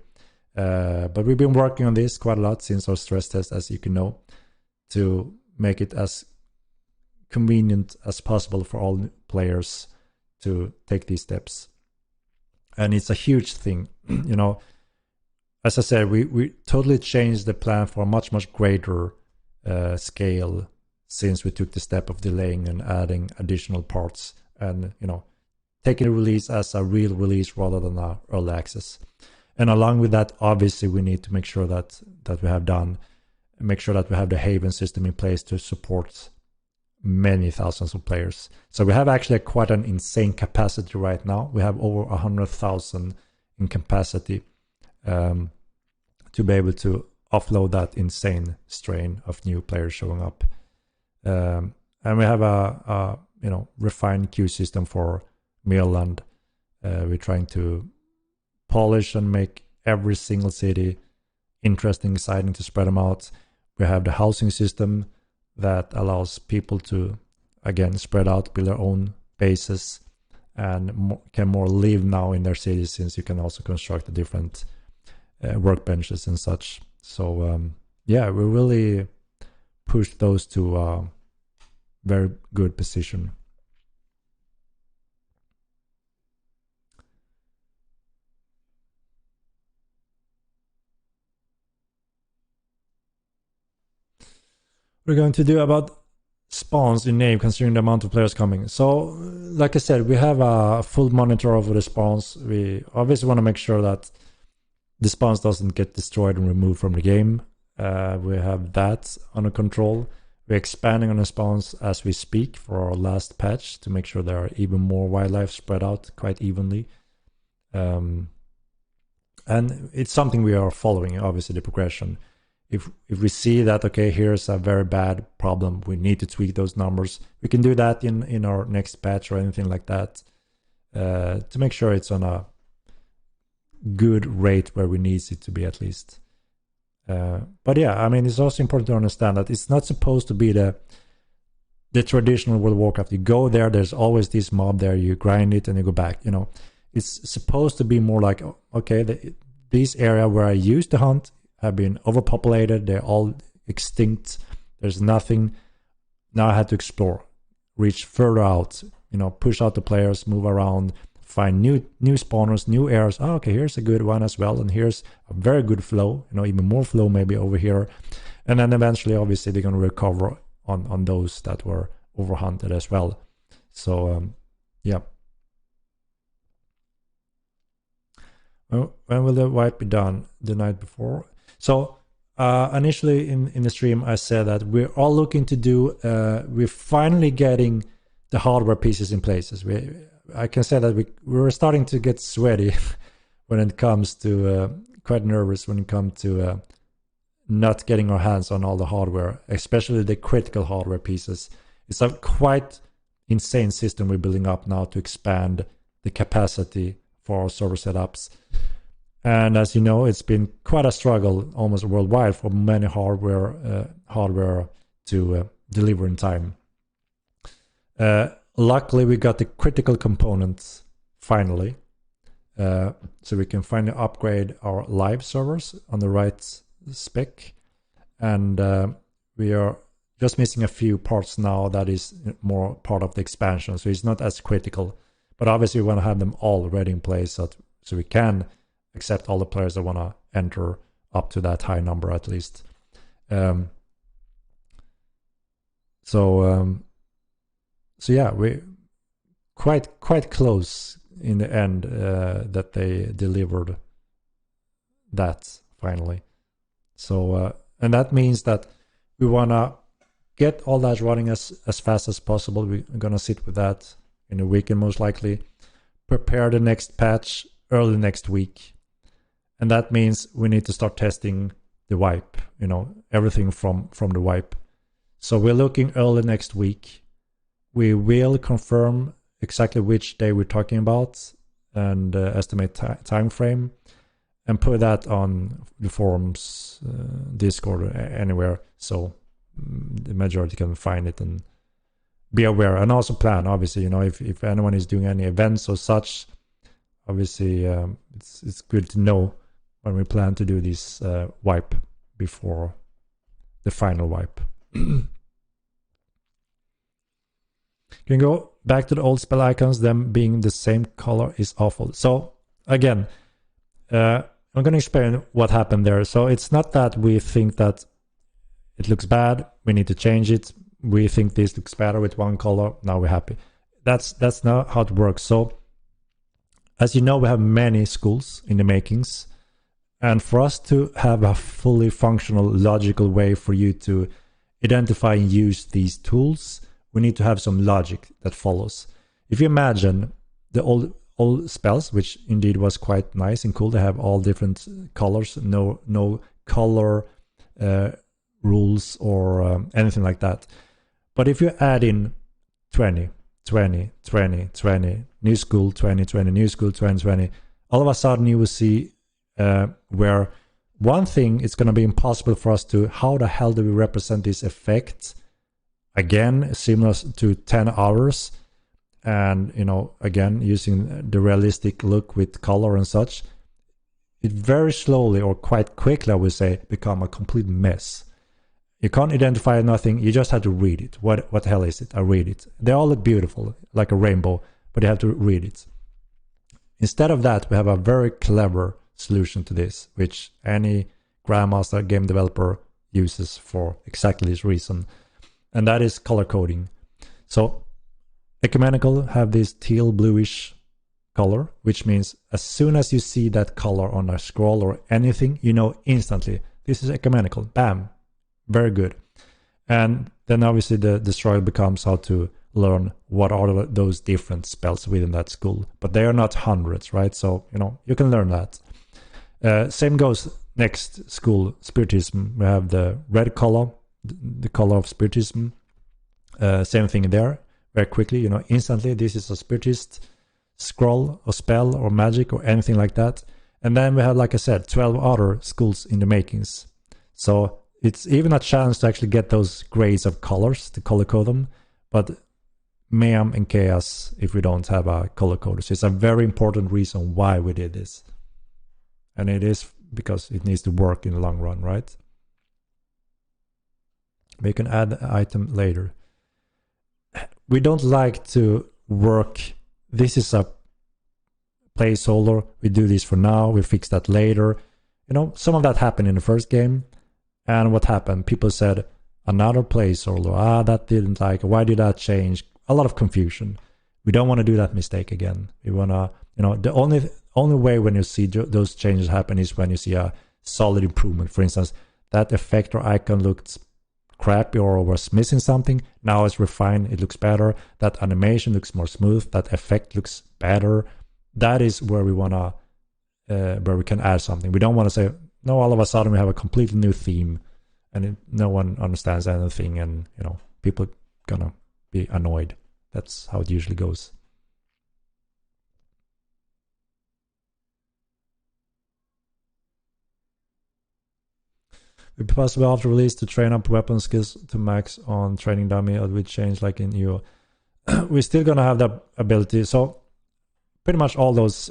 But we've been working on this quite a lot since our stress test, as you can know, to make it as convenient as possible for all players to take these steps. And it's a huge thing. As I said, we totally changed the plan for a much greater scale since we took the step of delaying and adding additional parts, and taking the release as a real release rather than a early access. And along with that, obviously we need to make sure that we have the Haven system in place to support many thousands of players. So we have actually quite an insane capacity right now. We have over 100,000 in capacity to be able to offload that insane strain of new players showing up. And we have a refined queue system for Mirland. We're trying to polish and make every single city interesting, exciting to spread them out. We have the housing system that allows people to, again, spread out, build their own bases, and can more live now in their cities, since you can also construct the different workbenches and such. So we really pushed those to a very good position. We're going to do about spawns in Nave, considering the amount of players coming. So, like I said, we have a full monitor over the spawns. We obviously want to make sure that the spawns doesn't get destroyed and removed from the game. We have that under control. We're expanding on the spawns as we speak for our last patch to make sure there are even more wildlife spread out quite evenly. And it's something we are following, obviously, the progression. If we see that, okay, here's a very bad problem, we need to tweak those numbers, we can do that in our next patch or anything like that, to make sure it's on a good rate where we need it to be, at least. But yeah, I mean, it's also important to understand that it's not supposed to be the traditional World of Warcraft. You go there, there's always this mob there, you grind it and you go back. It's supposed to be more like, okay, this area where I used to hunt have been overpopulated, they're all extinct, there's nothing. Now I had to explore, reach further out, push out the players, move around, find new spawners, new areas. Oh, okay, here's a good one as well, and here's a very good flow, even more flow maybe over here. And then eventually, obviously, they're going to recover on those that were overhunted as well. So, yeah. When will the wipe be done? The night before? So, initially in the stream, I said that we're all looking to do, we're finally getting the hardware pieces in places. I can say that we were starting to get sweaty when it comes to, quite nervous when it comes to not getting our hands on all the hardware, especially the critical hardware pieces. It's a quite insane system we're building up now to expand the capacity for our server setups. And as you know, it's been quite a struggle almost worldwide for many hardware to deliver in time. Luckily, we got the critical components finally, so we can finally upgrade our live servers on the right spec, and we are just missing a few parts now that is more part of the expansion, so it's not as critical. But obviously, we want to have them all ready in place so we can accept all the players that want to enter up to that high number at least. So yeah, we quite close in the end that they delivered that finally. So and that means that we want to get all that running as fast as possible. We're going to sit with that in a weekend most likely, prepare the next patch early next week, and that means we need to start testing the wipe, everything from the wipe. So we're looking early next week. We will confirm exactly which day we're talking about and estimate time frame, and put that on the forums, Discord, anywhere, so the majority can find it and be aware, and also plan. Obviously, if anyone is doing any events or such, obviously it's good to know when we plan to do this wipe before the final wipe. Can go back to the old spell icons. Them being the same color is awful. So again, I'm going to explain what happened there. So it's not that we think that it looks bad, we need to change it. We think this looks better with one color, now we're happy. That's not how it works. So as you know, we have many schools in the makings, and for us to have a fully functional, logical way for you to identify and use these tools, we need to have some logic that follows. If you imagine the old spells, which indeed was quite nice and cool, they have all different colors, no color rules or anything like that. But if you add in 20, 20, 20, 20, new school 20, 20, new school 20, 20, all of a sudden you will see where one thing, it's going to be impossible for us to, how the hell do we represent this effect? Again, similar to 10 hours, and again using the realistic look with color and such, it very slowly or quite quickly, I would say, become a complete mess. You can't identify nothing, you just have to read it. What the hell is it? I read it. They all look beautiful, like a rainbow, but you have to read it. Instead of that, we have a very clever solution to this, which any grandmaster game developer uses for exactly this reason, and that is color coding. So ecumenical have this teal bluish color, which means as soon as you see that color on a scroll or anything, you know instantly this is ecumenical. Bam, very good. And then obviously the struggle becomes how to learn what are those different spells within that school, but they are not hundreds, right? So you can learn that. Same goes next school, Spiritism. We have the red color, the color of Spiritism. Same thing there, very quickly, instantly this is a Spiritist scroll or spell or magic or anything like that. And then we have, like I said, 12 other schools in the makings. So it's even a chance to actually get those grades of colors to color code them, but mayhem and chaos if we don't have a color coder. So it's a very important reason why we did this. And it is because it needs to work in the long run, right? We can add an item later. We don't like to work, this is a placeholder, we do this for now, we fix that later. Some of that happened in the first game, And what happened? People said another placeholder. That didn't like. Why did that change? A lot of confusion. We don't want to do that mistake again. We want to, the only way when you see those changes happen is when you see a solid improvement. For instance, that effect or icon looked crappy or was missing something. Now it's refined. It looks better. That animation looks more smooth. That effect looks better. That is where we want to, where we can add something. We don't want to say, no, all of a sudden we have a completely new theme and no one understands anything, and people gonna be annoyed. That's how it usually goes. It would be possible after release to train up weapon skills to max on training dummy, or we change like in EU. We're still gonna have that ability. So pretty much all those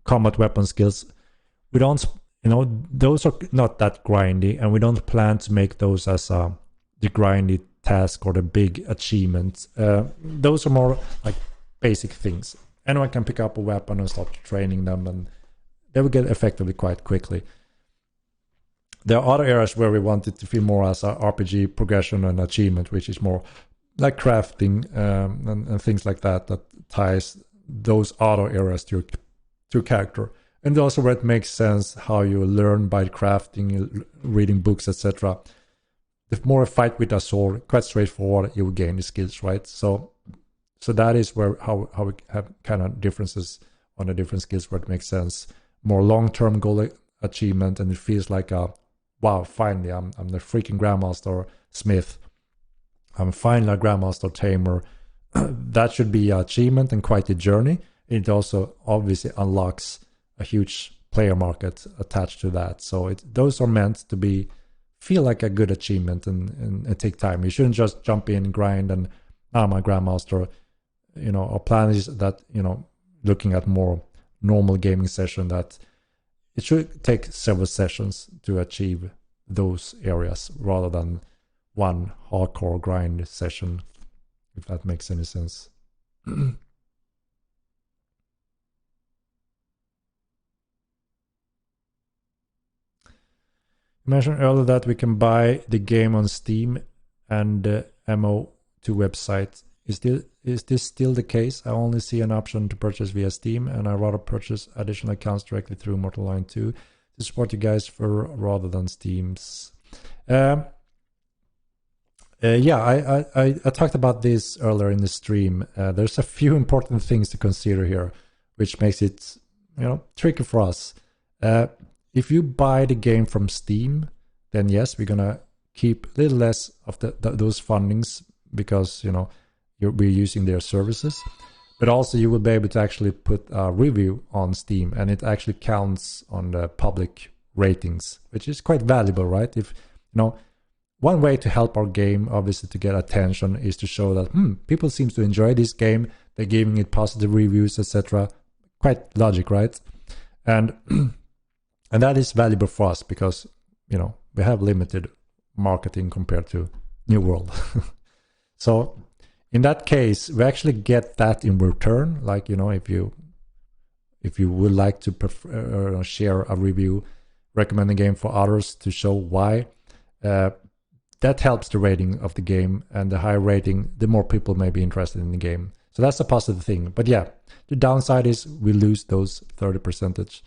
combat weapon skills, we don't, those are not that grindy, and we don't plan to make those as the grindy task or the big achievement. Those are more like basic things. Anyone can pick up a weapon and start training them, and they will get effectively quite quickly. There are other areas where we want it to feel more as a RPG progression and achievement, which is more like crafting and things like that ties those other areas to your character. And also where it makes sense how you learn by crafting, reading books, etc. The more a fight with a sword, quite straightforward, you will gain the skills, right? So that is where how we have kind of differences on the different skills where it makes sense. More long-term goal achievement, and it feels like wow, finally I'm the freaking Grandmaster Smith. I'm finally a Grandmaster Tamer. That should be an achievement and quite a journey. It also obviously unlocks a huge player market attached to that. So those are meant to feel like a good achievement and take time. You shouldn't just jump in, grind, and I'm a Grandmaster. Our plan is that, looking at more normal gaming session, that it should take several sessions to achieve those areas rather than one hardcore grind session, if that makes any sense. You mentioned earlier that we can buy the game on Steam and the MO2 website. Is this still the case? I only see an option to purchase via Steam, and I rather purchase additional accounts directly through Mortal Line 2 to support you guys rather than Steam's. Yeah, I talked about this earlier in the stream. There's a few important things to consider here, which makes it tricky for us. If you buy the game from Steam, then yes, we're gonna keep a little less of those fundings because we're using their services. But also you will be able to actually put a review on Steam, and it actually counts on the public ratings, which is quite valuable, right? If one way to help our game, obviously, to get attention is to show that people seem to enjoy this game. They're giving it positive reviews, etc. Quite logic, right? And and that is valuable for us because we have limited marketing compared to New World. So in that case, we actually get that in return. Like if you would like to share a review, recommend a game for others to show why. That helps the rating of the game, and the higher rating, the more people may be interested in the game. So that's a positive thing. But yeah, the downside is we lose those 30%.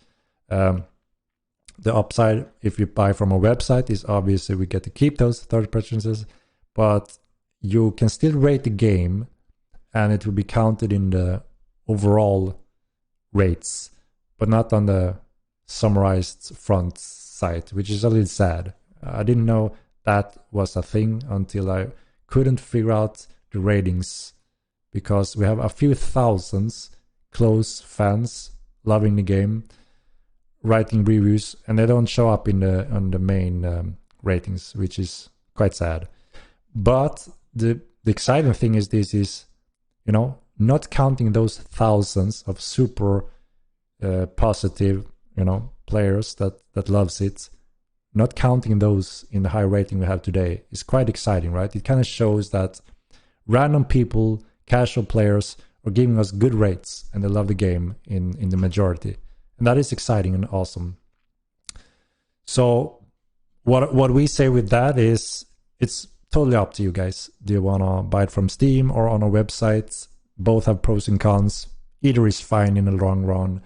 The upside, if you buy from a website, is obviously we get to keep those 30%, but you can still rate the game, and it will be counted in the overall rates, but not on the summarized front site, which is a little sad. I didn't know that was a thing until I couldn't figure out the ratings, because we have a few thousands close fans loving the game, writing reviews, and they don't show up on the main ratings, which is quite sad. But the exciting thing is this is, not counting those thousands of super positive, players that loves it, not counting those in the high rating we have today is quite exciting, right? It kind of shows that random people, casual players, are giving us good rates and they love the game in the majority. And that is exciting and awesome. So what we say with that is it's totally up to you guys. Do you want to buy it from Steam or on our website? Both have pros and cons. Either is fine in the long run.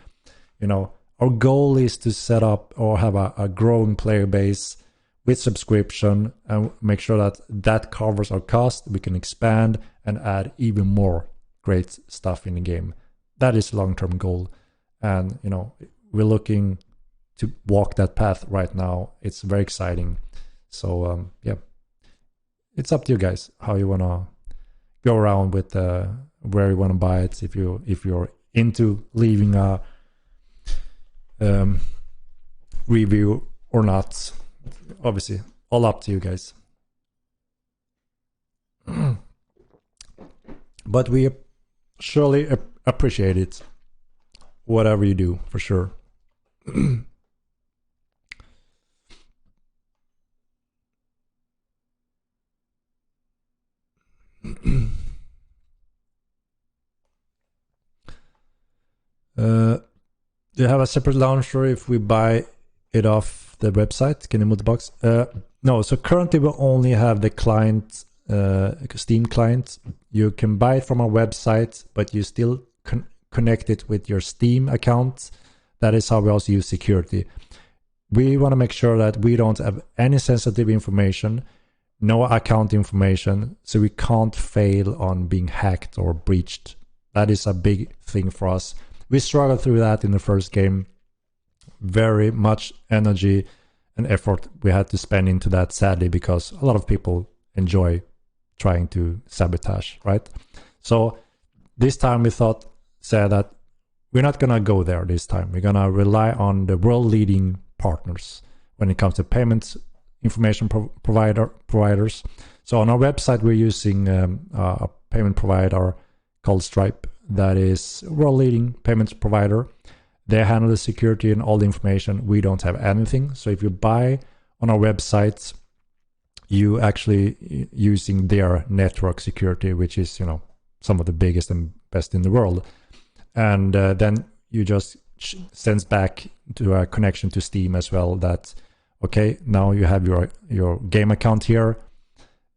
You know, our goal is to set up or have a growing player base with subscription and make sure that that covers our cost. We can expand and add even more great stuff in the game. That is a long-term goal. And, you know, we're looking to walk that path right now. It's very exciting. So, yeah, it's up to you guys how you want to go around with where you want to buy it. If you're into leaving a review or not, obviously all up to you guys. But we surely appreciate it, whatever you do, for sure. Do you have a separate launcher if we buy it off the website? Can you multi-box? No, so currently we only have the client, Steam client. You can buy it from our website, but you still connect it with your Steam account. That is how we also use security. We want to make sure that we don't have any sensitive information, no account information, so we can't fail on being hacked or breached. That is a big thing for us. We struggled through that in the first game. Very much energy and effort we had to spend into that, sadly, because a lot of people enjoy trying to sabotage, right? So this time we said that we're not gonna go there this time. We're gonna rely on the world-leading partners when it comes to payments information providers. So on our website we're using a payment provider called Stripe. That is world-leading payments provider. They handle the security and all the information. We don't have anything. So if you buy on our website, you actually using their network security, which is, you know, some of the biggest and best in the world. And then you just sends back to a connection to Steam as well that, okay, now you have your game account here,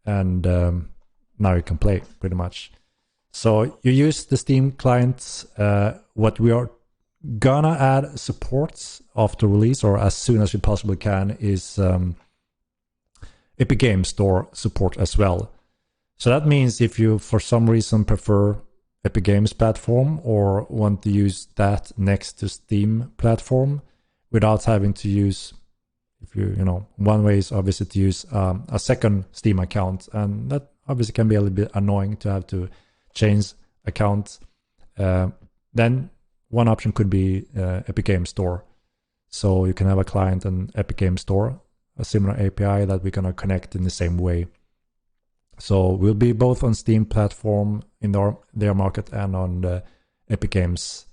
and now you can play pretty much. So you use the Steam clients. What we are gonna add supports after release or as soon as we possibly can is Epic Games Store support as well. So that means if you for some reason prefer Epic Games platform or want to use that next to Steam platform without having to use, if you know, one way is obviously to use a second Steam account, and that obviously can be a little bit annoying to have to change account. Then one option could be Epic Games Store. So you can have a client and Epic Games Store, a similar API that we're gonna connect in the same way. So we'll be both on Steam platform in their market and on the Epic Games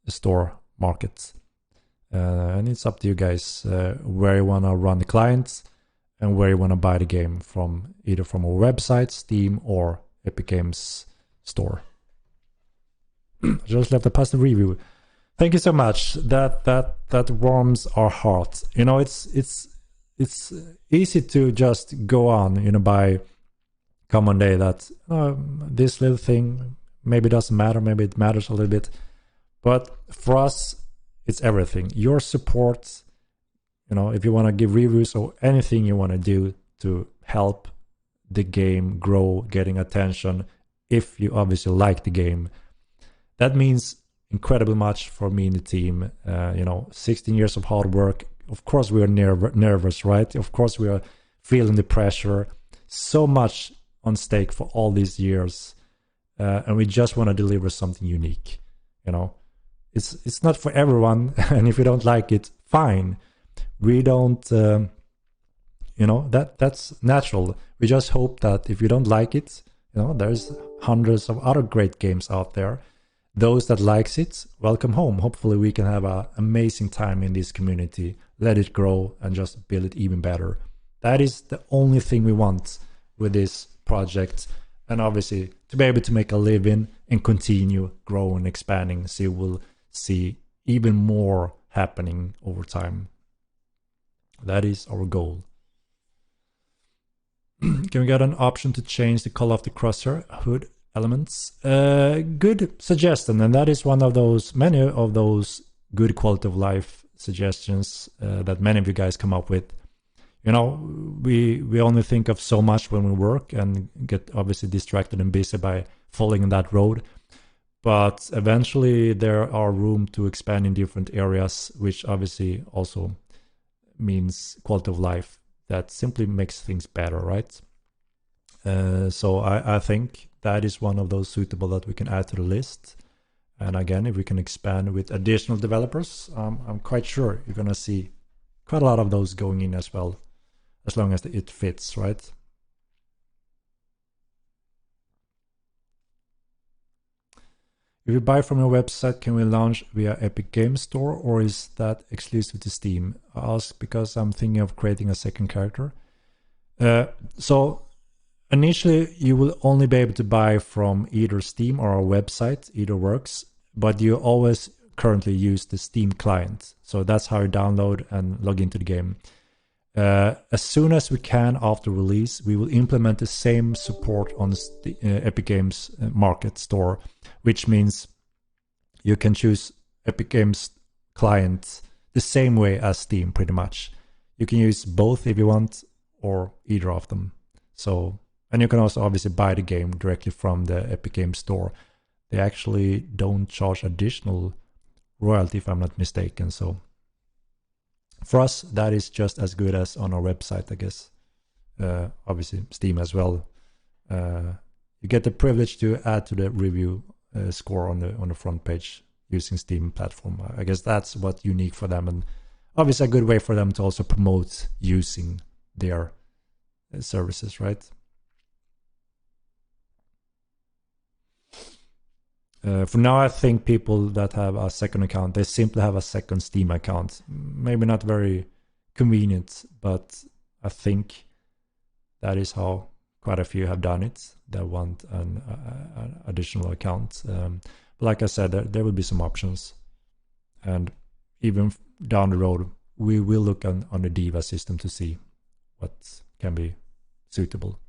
Store market. And it's up to you guys where you wanna run the clients and where you wanna buy the game from, either from our website, Steam, or Epic Games Store. Just left a positive review. Thank you so much. That warms our heart. You know, it's easy to just go on, you know, by common day that this little thing maybe doesn't matter, maybe it matters a little bit, but for us it's everything. Your support, you know, if you want to give reviews or anything you want to do to help the game grow, getting attention, if you obviously like the game, that means incredibly much for me and the team. 16 years of hard work. Of course we are nervous, right? Of course we are feeling the pressure. So much on stake for all these years, and we just want to deliver something unique. You know, it's not for everyone, and if you don't like it, fine. We don't, that's natural. We just hope that if you don't like it, there's hundreds of other great games out there. Those that likes it, welcome home. Hopefully we can have an amazing time in this community, let it grow and just build it even better. That is the only thing we want with this project, and obviously to be able to make a living and continue growing, expanding, so we'll see even more happening over time. That is our goal. Can we get an option to change the color of the crosshair hood elements? Good suggestion, and that is one of those, many of those good quality of life suggestions that many of you guys come up with. You know, we only think of so much when we work and get obviously distracted and busy by following that road. But eventually there are room to expand in different areas, which obviously also means quality of life that simply makes things better, right? So I think that is one of those suitable that we can add to the list. And again, if we can expand with additional developers, I'm quite sure you're going to see quite a lot of those going in as well, as long as it fits, right? If we buy from your website, can we launch via Epic Games Store, or is that exclusive to Steam? I ask because I'm thinking of creating a second character. So initially, you will only be able to buy from either Steam or our website, either works, but you always currently use the Steam client. So that's how you download and log into the game. As soon as we can after release, we will implement the same support on the Epic Games Market Store, which means you can choose Epic Games client the same way as Steam, pretty much. You can use both if you want, or either of them. So, and you can also obviously buy the game directly from the Epic Games Store. They actually don't charge additional royalty, if I'm not mistaken. So for us, that is just as good as on our website, I guess. Obviously, Steam as well. You get the privilege to add to the review score on the front page using Steam platform. I guess that's what's unique for them, and obviously a good way for them to also promote using their services, right? For now, I think people that have a second account, they simply have a second Steam account. Maybe not very convenient, but I think that is how quite a few have done it. They want an additional account. But like I said, there will be some options. And even down the road, we will look on the Diva system to see what can be suitable.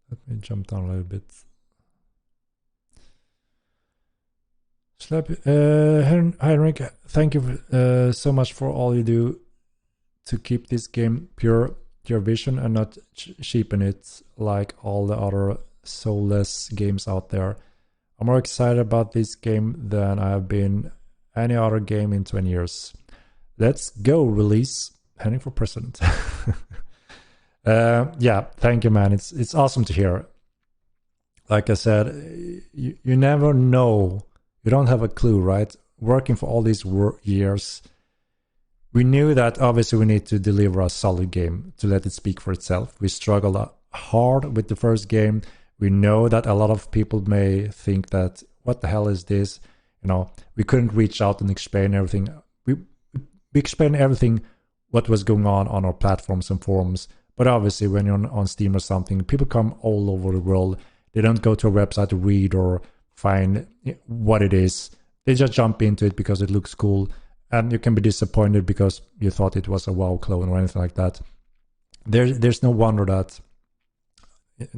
Let me jump down a little bit. Henrik, thank you so much for all you do to keep this game pure to your vision and not cheapen it like all the other soulless games out there. I'm more excited about this game than I have been any other game in 20 years. Let's go, release. Henrik for president. Yeah, thank you, man. It's awesome to hear. Like I said, you never know. You don't have a clue, right? Working for all these years, we knew that obviously we need to deliver a solid game to let it speak for itself. We struggled hard with the first game. We know that a lot of people may think that, what the hell is this? You know, we couldn't reach out and explain everything. We explained everything, what was going on our platforms and forums. But obviously, when you're on Steam or something, people come all over the world. They don't go to a website to read or find what it is. They just jump into it because it looks cool. And you can be disappointed because you thought it was a WoW clone or anything like that. There's no wonder that,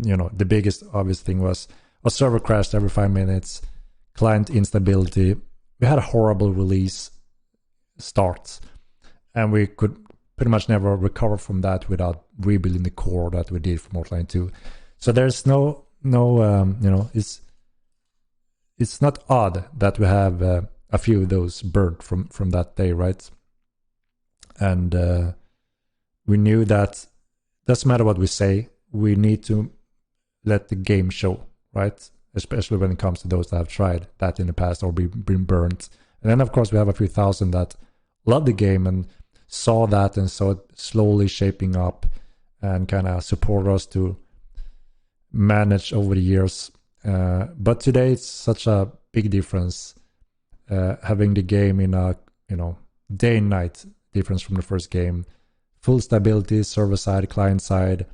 you know, the biggest obvious thing was a server crashed every 5 minutes, client instability. We had a horrible release start, and we could pretty much never recover from that without rebuilding the core that we did from Outline 2. So there's no you know, it's not odd that we have a few of those burnt from that day, right? And we knew that doesn't matter what we say, we need to let the game show, right? Especially when it comes to those that have tried that in the past or been burnt. And then, of course, we have a few thousand that love the game and saw that and saw it slowly shaping up and kind of support us to manage over the years. But today it's such a big difference. Having the game in a day and night difference from the first game. Full stability, server side, client side,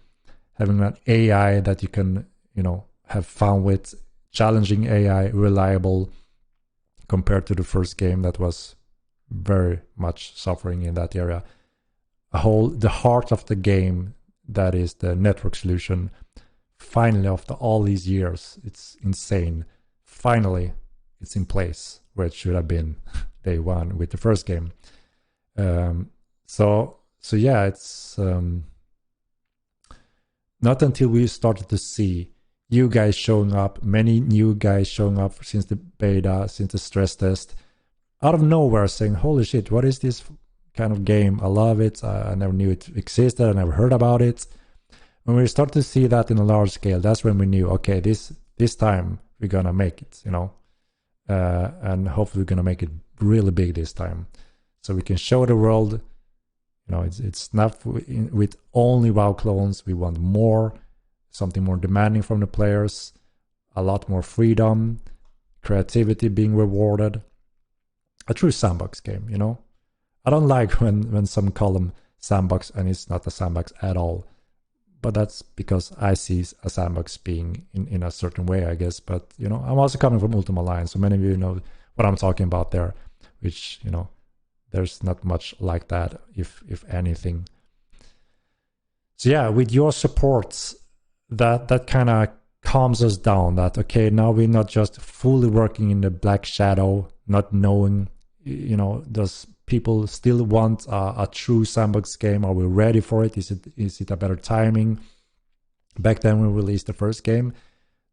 having an AI that you can have fun with, challenging AI, reliable, compared to the first game that was very much suffering in that area. The heart of the game, that is the network solution, finally, after all these years, it's insane. Finally, it's in place where it should have been day one with the first game. So yeah, it's not until we started to see you guys showing up, many new guys showing up since the beta, since the stress test, out of nowhere saying, holy shit, what is this kind of game? I love it. I never knew it existed. I never heard about it. When we start to see that in a large scale, that's when we knew, okay, this time we're going to make it, and hopefully we're going to make it really big this time. So we can show the world, it's not with only WoW clones. We want more, something more demanding from the players, a lot more freedom, creativity being rewarded. A true sandbox game, I don't like when some call them sandbox and it's not a sandbox at all. But that's because I see a sandbox being in a certain way, I guess. But, I'm also coming from Ultima Alliance, so many of you know what I'm talking about there, which, there's not much like that, if anything. So yeah, with your support, that kind of calms us down, that, okay, now we're not just fully working in the black shadow, not knowing, does people still want a true sandbox game? Are we ready for it? Is it a better timing? Back then when we released the first game,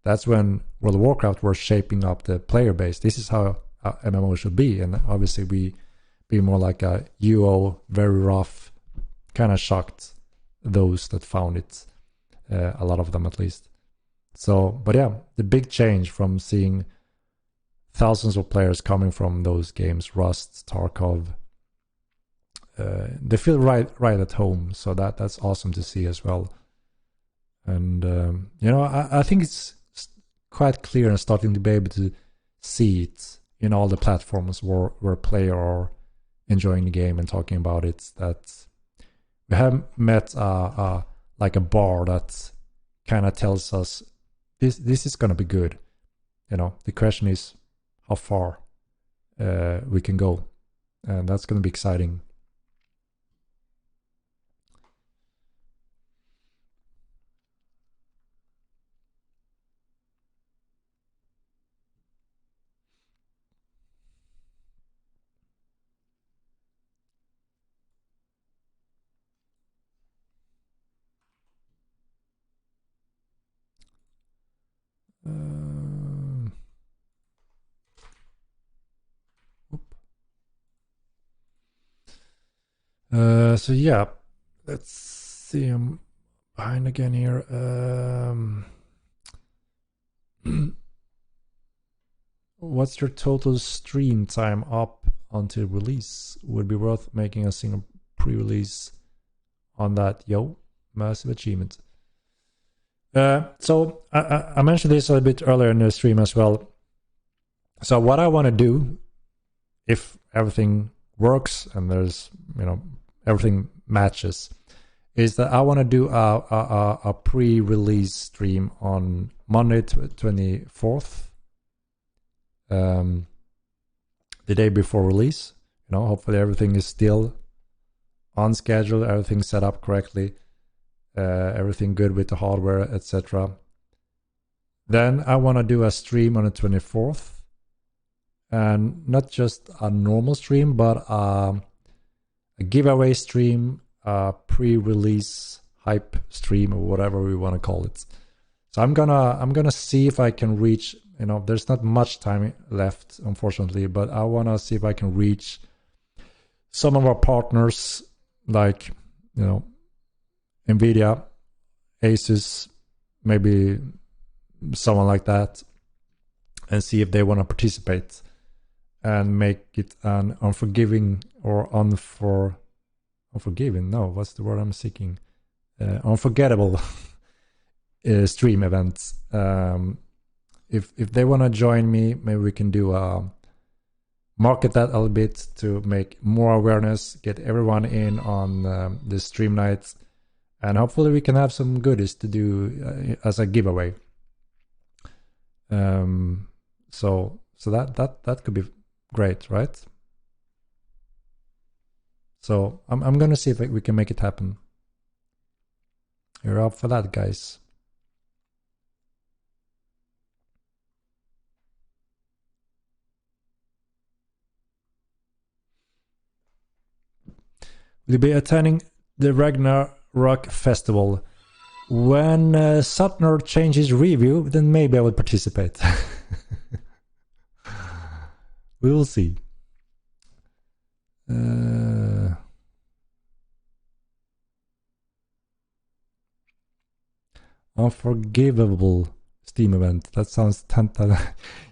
that's when World of Warcraft was shaping up the player base. This is how a MMO should be, and obviously we be more like a UO, very rough, kind of shocked those that found it, a lot of them at least. So, but yeah, the big change from seeing thousands of players coming from those games, Rust, Tarkov, they feel right at home. So that's awesome to see as well. And I think it's quite clear and starting to be able to see it in all the platforms where players are enjoying the game and talking about it, that we have met like a bar that kind of tells us this is going to be good. The question is how far we can go, and that's going to be exciting. So yeah, let's see. I'm behind again here. What's your total stream time up until release? Would be worth making a single pre-release on that. Massive achievement. So I mentioned this a bit earlier in the stream as well. So what I want to do, if everything works and there's everything matches, is that I want to do a pre-release stream on Monday 24th, the day before release. Hopefully everything is still on schedule, everything set up correctly, everything good with the hardware, etc. Then I want to do a stream on the 24th, and not just a normal stream, but a giveaway stream, a pre-release hype stream, or whatever we want to call it. So I'm gonna see if I can reach. There's not much time left, unfortunately, but I want to see if I can reach some of our partners, like Nvidia, Asus, maybe someone like that, and see if they want to participate and make it an unforgiving or unforgiving. No, what's the word I'm seeking? Unforgettable stream event. if they want to join me, maybe we can do market that a little bit to make more awareness, get everyone in on the stream nights, and hopefully we can have some goodies to do as a giveaway. So that could be great, right? So I'm gonna see if we can make it happen. You're up for that, guys. We'll be attending the Ragnarok Festival. When Sutner changes review, then maybe I will participate. We will see. Unforgivable Steam event. That sounds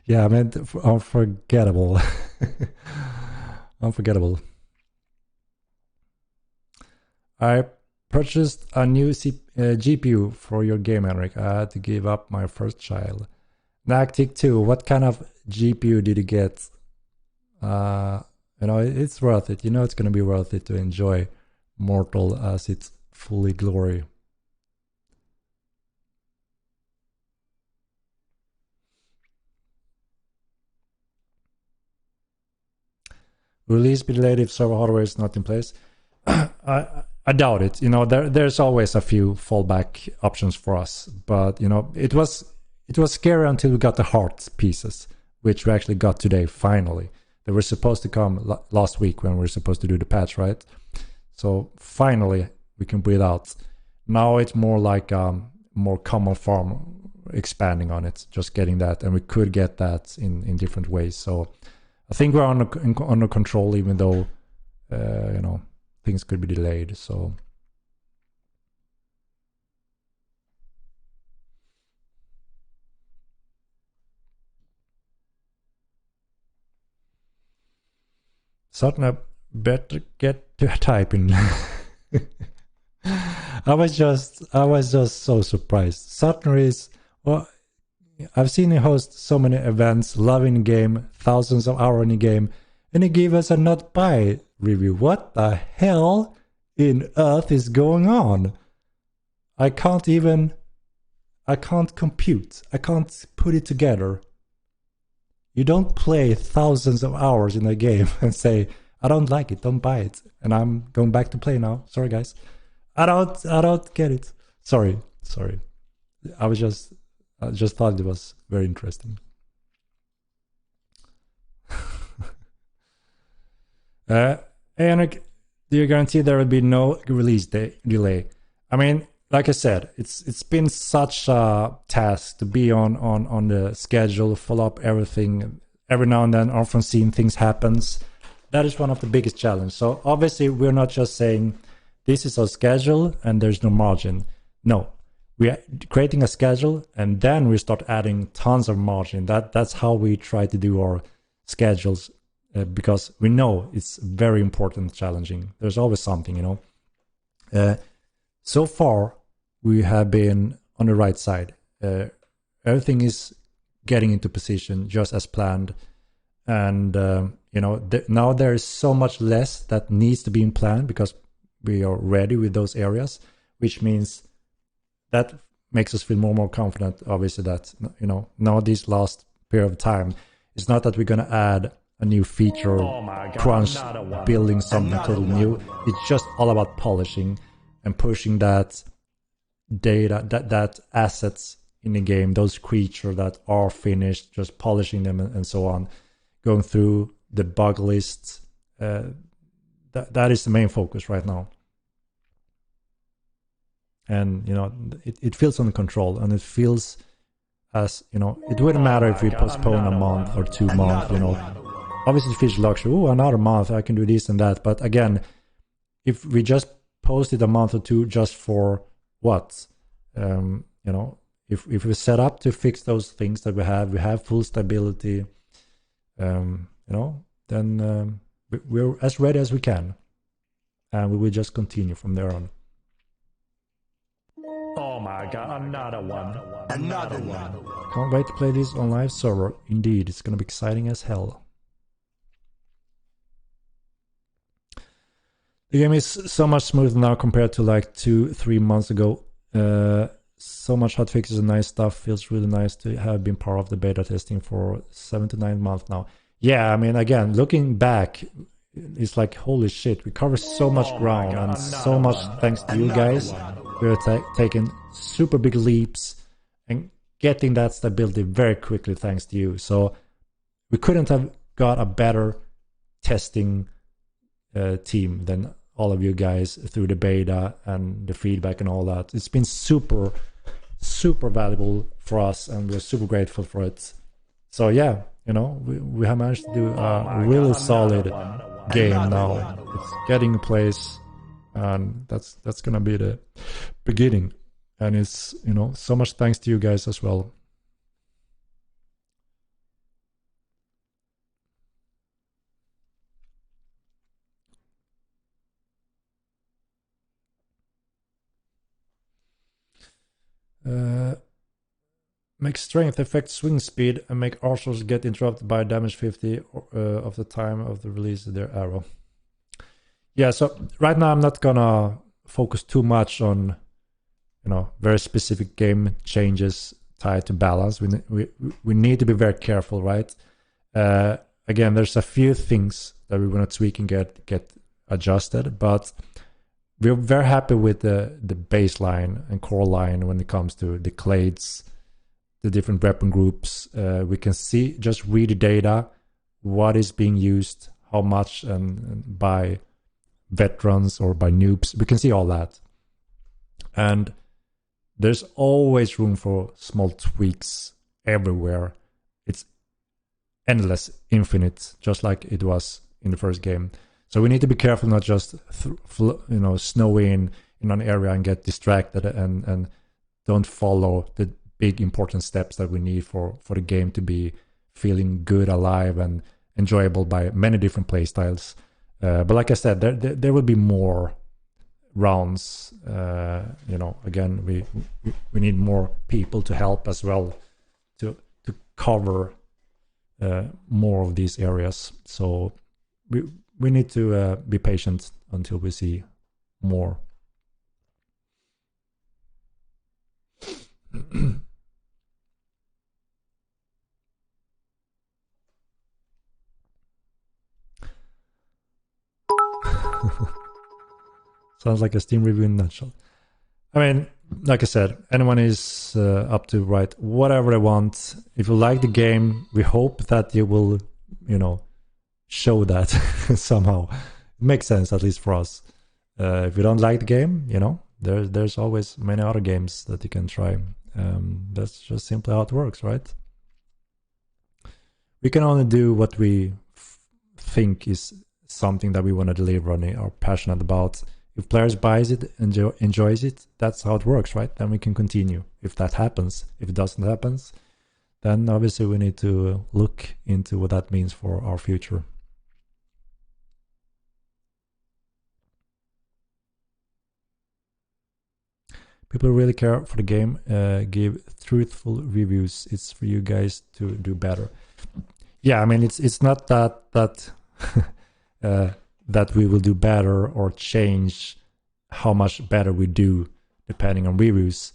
yeah, I meant unforgettable. Unforgettable. I purchased a new GPU for your game, Henrik. I had to give up my first child. Nactic 2, what kind of GPU did you get? It's worth it. It's going to be worth it to enjoy Mortal as its fully glory. Release be delayed if server hardware is not in place. I doubt it. There's always a few fallback options for us, but it was scary until we got the heart pieces, which we actually got today finally. They were supposed to come last week when we were supposed to do the patch, right? So finally we can breathe out. Now it's more like more common form, expanding on it, just getting that, and we could get that in different ways. So I think we're under control, even though things could be delayed. So Sutner better get to typing. I was just so surprised. Sutner is, well, I've seen him host so many events, loving the game, thousands of hours in the game, and he gave us a not buy review. What the hell in earth is going on? I can't compute. I can't put it together. You don't play thousands of hours in a game and say, I don't like it, don't buy it. And I'm going back to play now. Sorry, guys. I don't get it. Sorry. I just thought it was very interesting. Henrik, do you guarantee there will be no release delay? I mean, like I said, it's been such a task to be on the schedule, follow up everything. Every now and then, unforeseen things happens. That is one of the biggest challenges. So obviously, we're not just saying this is our schedule and there's no margin. No, we are creating a schedule and then we start adding tons of margin. That's how we try to do our schedules, because we know it's very important, challenging. There's always something, so far, we have been on the right side. Everything is getting into position just as planned. And, now there is so much less that needs to be in plan because we are ready with those areas, which means that makes us feel more confident, obviously, that, now this last period of time, it's not that we're going to add a new feature, crunch, building something totally new. It's just all about polishing and pushing that data, that assets in the game, those creatures that are finished, just polishing them and so on, going through the bug lists. That is the main focus right now. And, it feels under control, and it feels as, it wouldn't matter if we postpone a month or 2 months, Obviously, it feels luxury. Oh, another month, I can do this and that. But again, if we just post it a month or two just for what? If we set up to fix those things that we have full stability, then we're as ready as we can. And we will just continue from there on. Oh my god, another one. Another one. Can't wait to play this on live server. Indeed, it's gonna be exciting as hell. The game is so much smoother now compared to like 2-3 months ago. So much hot fixes and nice stuff. Feels really nice to have been part of the beta testing for 7 to 9 months now. Yeah, I mean, again, looking back, it's like, holy shit, we cover so much ground, and so much thanks to you guys. We're taking super big leaps and getting that stability very quickly thanks to you. So we couldn't have got a better testing team than all of you guys through the beta and the feedback and all that. It's been super valuable for us, and we're super grateful for it. So yeah, you know, we have managed to do a really solid game now. It's getting in place, and that's gonna be the beginning. And it's, you know, so much thanks to you guys as well. Make strength affect swing speed and make archers get interrupted by damage 50 of the time of the release of their arrow. Yeah, so right now I'm not gonna focus too much on, you know, very specific game changes tied to balance. We need to be very careful, right? Again, there's a few things that we want to tweak and get adjusted, but we're very happy with the baseline and core line when it comes to the clades, the different weapon groups. We can see, just read the data, what is being used, how much, and by veterans or by noobs. We can see all that. And there's always room for small tweaks everywhere. It's endless, infinite, just like it was in the first game. So we need to be careful, not just snow in an area and get distracted and don't follow the big important steps that we need for the game to be feeling good, alive, and enjoyable by many different playstyles. But like I said, there will be more rounds. Again, we need more people to help as well to cover more of these areas. So we need to be patient until we see more. Sounds like a Steam review in a nutshell. I mean, like I said, anyone is up to write whatever they want. If you like the game, we hope that you will, show that somehow. It makes sense, at least for us. If you don't like the game, there's always many other games that you can try. That's just simply how it works, right? We can only do what we think is something that we want to deliver and are passionate about. If players buys it, enjoys it, that's how it works, right? Then we can continue. If that happens, if it doesn't happen, then obviously we need to look into what that means for our future. People really care for the game. Give truthful reviews. It's for you guys to do better. Yeah, I mean, it's not that that we will do better or change how much better we do depending on reviews.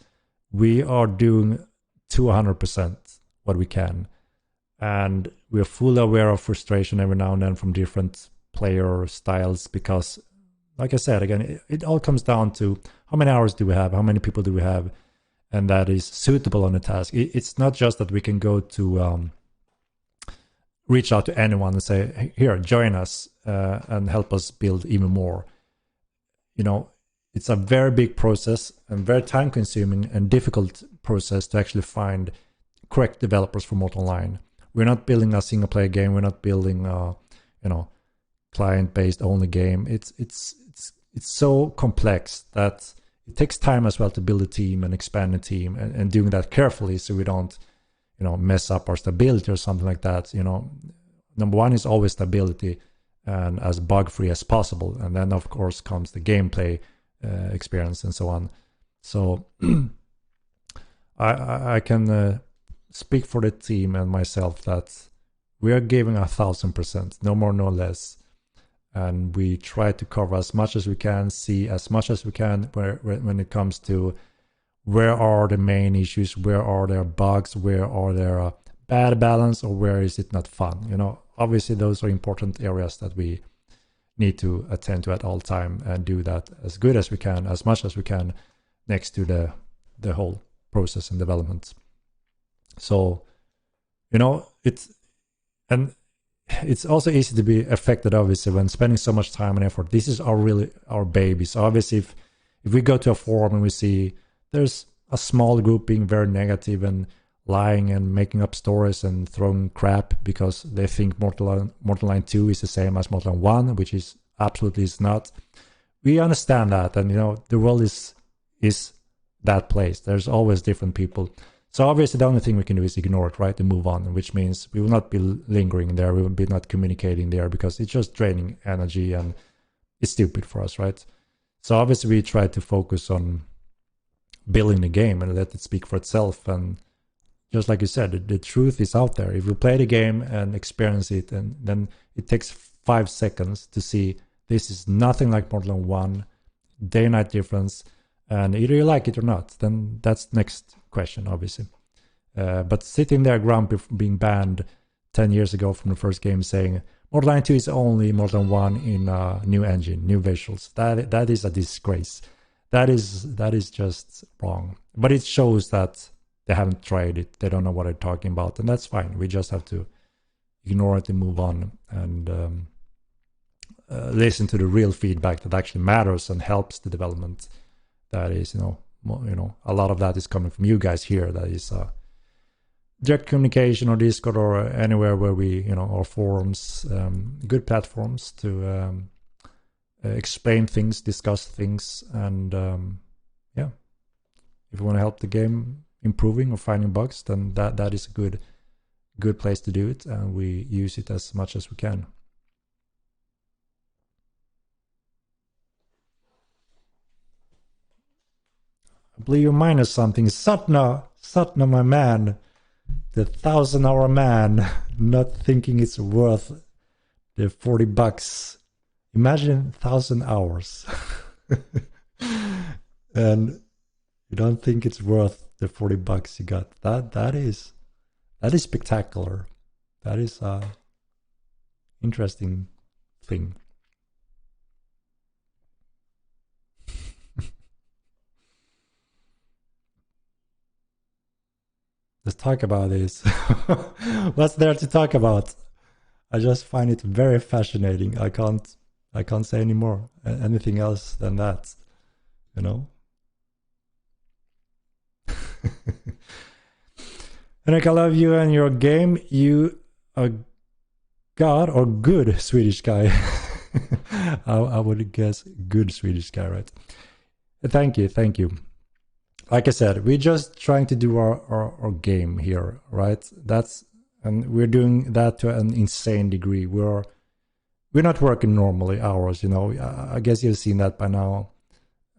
We are doing 200% what we can, and we're fully aware of frustration every now and then from different player styles, because like I said, again, it all comes down to how many hours do we have, how many people do we have, and that is suitable on the task. It's not just that we can go to reach out to anyone and say, hey, here, join us and help us build even more. It's a very big process and very time consuming and difficult process to actually find correct developers for Mortal Online. We're not building a single player game. We're not building a client based only game. It's so complex that it takes time as well to build a team and expand a team, and doing that carefully so we don't mess up our stability or something like that. Number one is always stability and as bug free as possible, and then of course comes the gameplay experience and so on. So I can speak for the team and myself that we are giving 1,000%, no more, no less. And we try to cover as much as we can, see as much as we can when it comes to where are the main issues, where are there bugs, where are there bad balance, or where is it not fun. You know, obviously those are important areas that we need to attend to at all time and do that as good as we can, as much as we can, next to the whole process and development. So, you know, it's also easy to be affected, obviously, when spending so much time and effort. This is our baby. So obviously, if we go to a forum and we see there's a small group being very negative and lying and making up stories and throwing crap because they think Mortal 2 is the same as Mortal 1, which is absolutely is not. We understand that, and you know, the world is that place. There's always different people. So obviously the only thing we can do is ignore it, right, and move on, which means we will not be lingering there, we will be not communicating there, because it's just draining energy and it's stupid for us, right? So obviously we try to focus on building the game and let it speak for itself. And just like you said, the truth is out there. If you play the game and experience it, and then it takes 5 seconds to see this is nothing like Mortal 1, day and night difference, and either you like it or not, then that's the next question, obviously. But sitting there grumpy for being banned 10 years ago from the first game, saying Mortal 2 is only Mortal 1 in a new engine, new visuals, that is a disgrace. That is just wrong. But it shows that they haven't tried it, they don't know what they're talking about, and that's fine. We just have to ignore it and move on, and listen to the real feedback that actually matters and helps the development. That is, you know, a lot of that is coming from you guys here. That is direct communication or Discord or anywhere where we, you know, or forums, good platforms to explain things, discuss things, and yeah, if you want to help the game improving or finding bugs, then that is a good place to do it, and we use it as much as we can. I believe you're minus something. Satna, my man, the 1,000-hour man, not thinking it's worth the $40. Imagine 1,000 hours, and you don't think it's worth the $40 you got. That is spectacular. That is a interesting thing. Let's talk about this. What's there to talk about? I just find it very fascinating. I can't say any more anything else than that, you know. Henrik, I love you and your game. You are god or good Swedish guy. I would guess good Swedish guy, right? Thank you. Like I said, we're just trying to do our game here, right? And we're doing that to an insane degree. We're not working normally hours, you know. I guess you've seen that by now.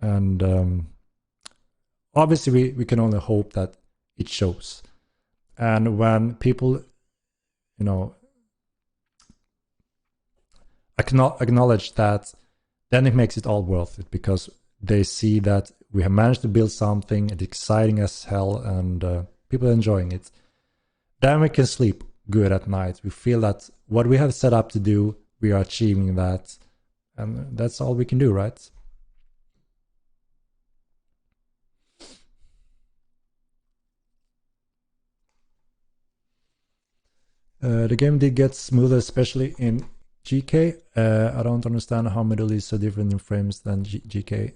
And obviously we can only hope that it shows. And when people, you know, acknowledge that, then it makes it all worth it, because they see that we have managed to build something, it's exciting as hell, and people are enjoying it. Then we can sleep good at night. We feel that what we have set up to do, we are achieving that, and that's all we can do, right? The game did get smoother, especially in GK. I don't understand how Middle is so different in frames than GK.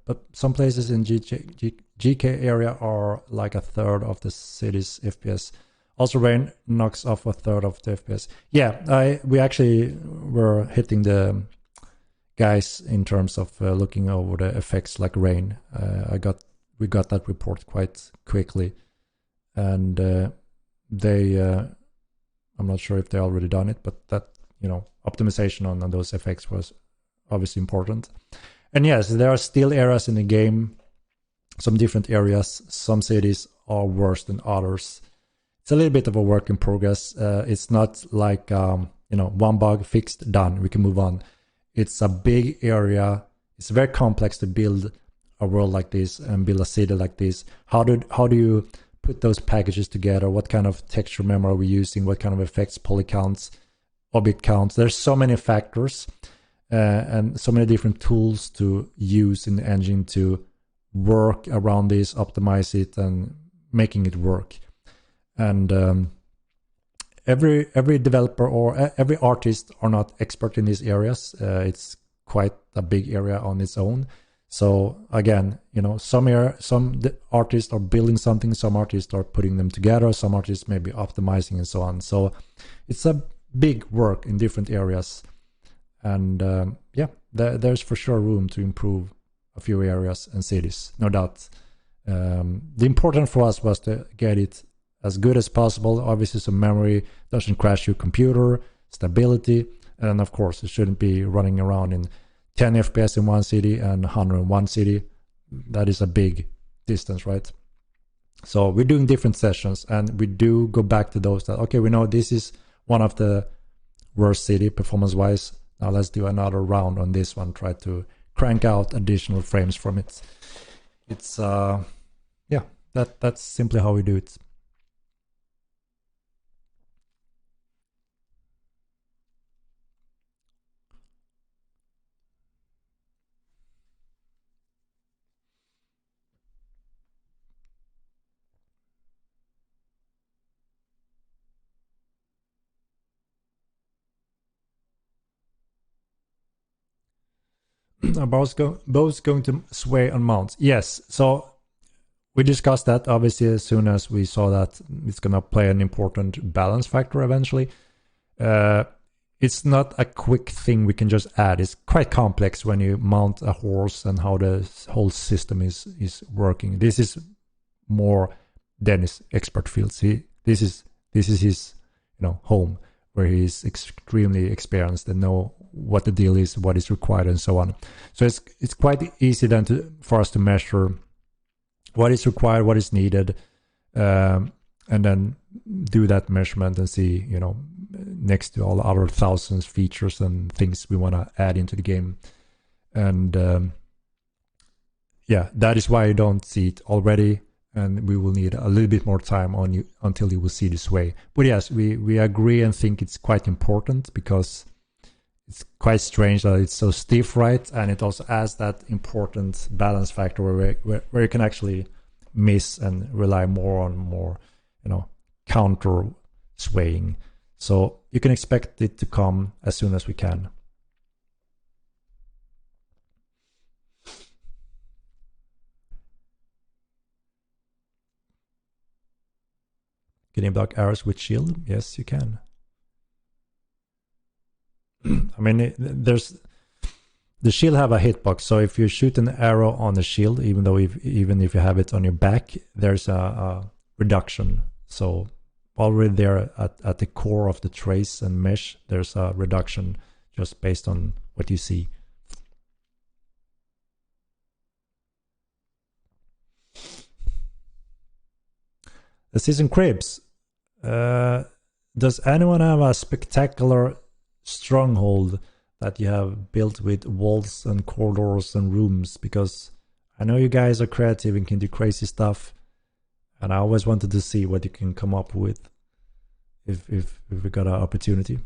But some places in GK area are like a third of the city's FPS. Also, rain knocks off a third of the FPS. Yeah, we actually were hitting the guys in terms of looking over the effects like rain. We got that report quite quickly, and they. I'm not sure if they already done it, but that, you know, optimization on those effects was obviously important. And yes, there are still areas in the game some different areas. Some cities are worse than others. It's a little bit of a work in progress. It's not like one bug fixed, done, we can move on. It's a big area. It's very complex to build a world like this and build a city like this. How do you put those packages together? What kind of texture memory are we using? What kind of effects, poly counts, object counts? There's so many factors and so many different tools to use in the engine to work around this, optimize it, and making it work. And every developer or every artist are not expert in these areas. It's quite a big area on its own. So again, some artists are building something, some artists are putting them together, some artists may be optimizing and so on. So it's a big work in different areas. And there's for sure room to improve a few areas and cities, no doubt. The important for us was to get it as good as possible. Obviously, some memory doesn't crash your computer, stability, and of course, it shouldn't be running around in 10 FPS in one city and 101 city. That is a big distance, right? So we're doing different sessions, and we do go back to those that, okay, we know this is one of the worst city performance-wise. Now let's do another round on this one, try to crank out additional frames from it. It's, that's simply how we do it. Are both going to sway on mounts? Yes. So we discussed that obviously as soon as we saw that it's going to play an important balance factor eventually. It's not a quick thing we can just add. It's quite complex when you mount a horse and how the whole system is working. This is more Dennis' expert field. This is his home, where he's extremely experienced and know what the deal is, what is required, and so on. So it's quite easy then for us to measure what is required, what is needed, and then do that measurement and see, next to all the other thousands features and things we want to add into the game. And that is why you don't see it already, and we will need a little bit more time on you until you will see this way. But yes, we agree and think it's quite important, because it's quite strange that it's so stiff, right? And it also adds that important balance factor where you can actually miss and rely more on counter swaying. So you can expect it to come as soon as we can. Can you block arrows with shield? Yes, you can. I mean, there's the shield have a hitbox, so if you shoot an arrow on the shield, even if you have it on your back, there's a reduction. So already there at the core of the trace and mesh, there's a reduction just based on what you see. The season cribs. Does anyone have a spectacular stronghold that you have built with walls and corridors and rooms? Because I know you guys are creative and can do crazy stuff, and I always wanted to see what you can come up with if we got an opportunity.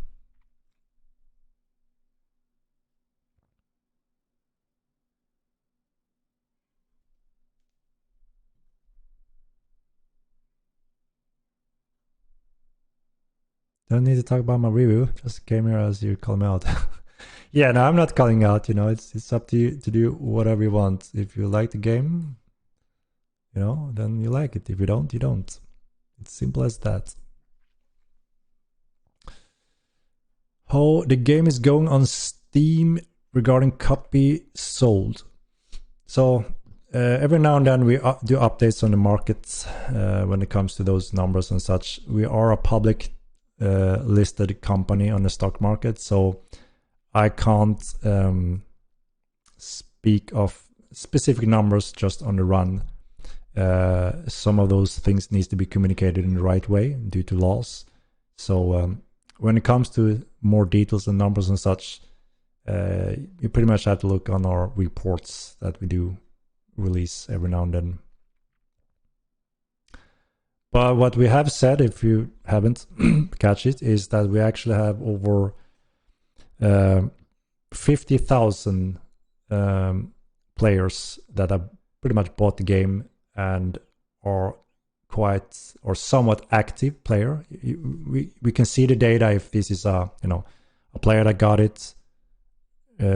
Don't need to talk about my review. Just came here as you call me out. Yeah, no, I'm not calling out. It's up to you to do whatever you want. If you like the game, then you like it. If you don't, you don't. It's simple as that. How the game is going on Steam regarding copy sold. So every now and then we do updates on the market when it comes to those numbers and such. We are a public listed company on the stock market, so I can't speak of specific numbers just on the run. some of those things needs to be communicated in the right way due to laws. So when it comes to more details and numbers and such, you pretty much have to look on our reports that we do release every now and then. But what we have said, if you haven't catch it, is that we actually have over 50,000 players that have pretty much bought the game and are quite or somewhat active player. We can see the data if this is a player that got it.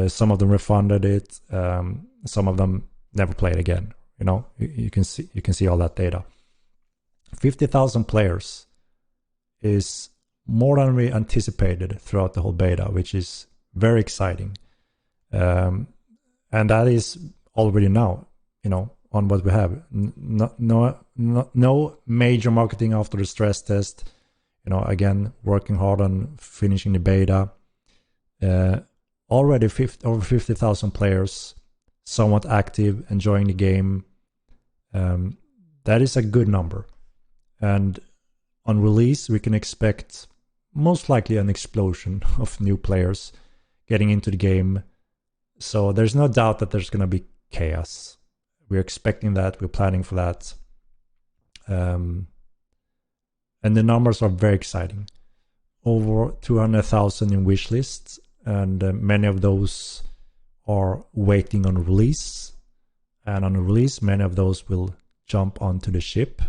Some of them refunded it. Some of them never played again. You can see all that data. 50,000 players is more than we anticipated throughout the whole beta, which is very exciting. And that is already now, on what we have. No major marketing after the stress test. Again, working hard on finishing the beta. Already over 50,000 players, somewhat active, enjoying the game. That is a good number. And on release, we can expect most likely an explosion of new players getting into the game. So there's no doubt that there's going to be chaos. We're expecting that. We're planning for that. And the numbers are very exciting. Over 200,000 in wish lists, and many of those are waiting on release. And on release, many of those will jump onto the ship.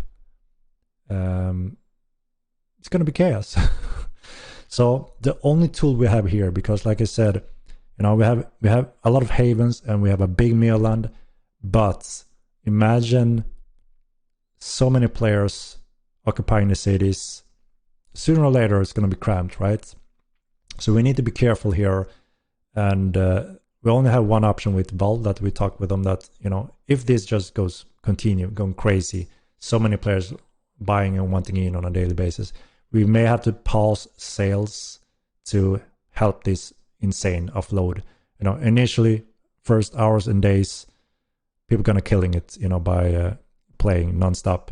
It's going to be chaos. So the only tool we have here, because like I said, we have a lot of havens and we have a big mainland, but imagine so many players occupying the cities. Sooner or later, it's going to be cramped, right? So we need to be careful here. And we only have one option with Valve that we talked with them that, if this just going crazy, so many players buying and wanting in on a daily basis, we may have to pause sales to help this insane offload. Initially, first hours and days, people gonna killing it, by playing nonstop.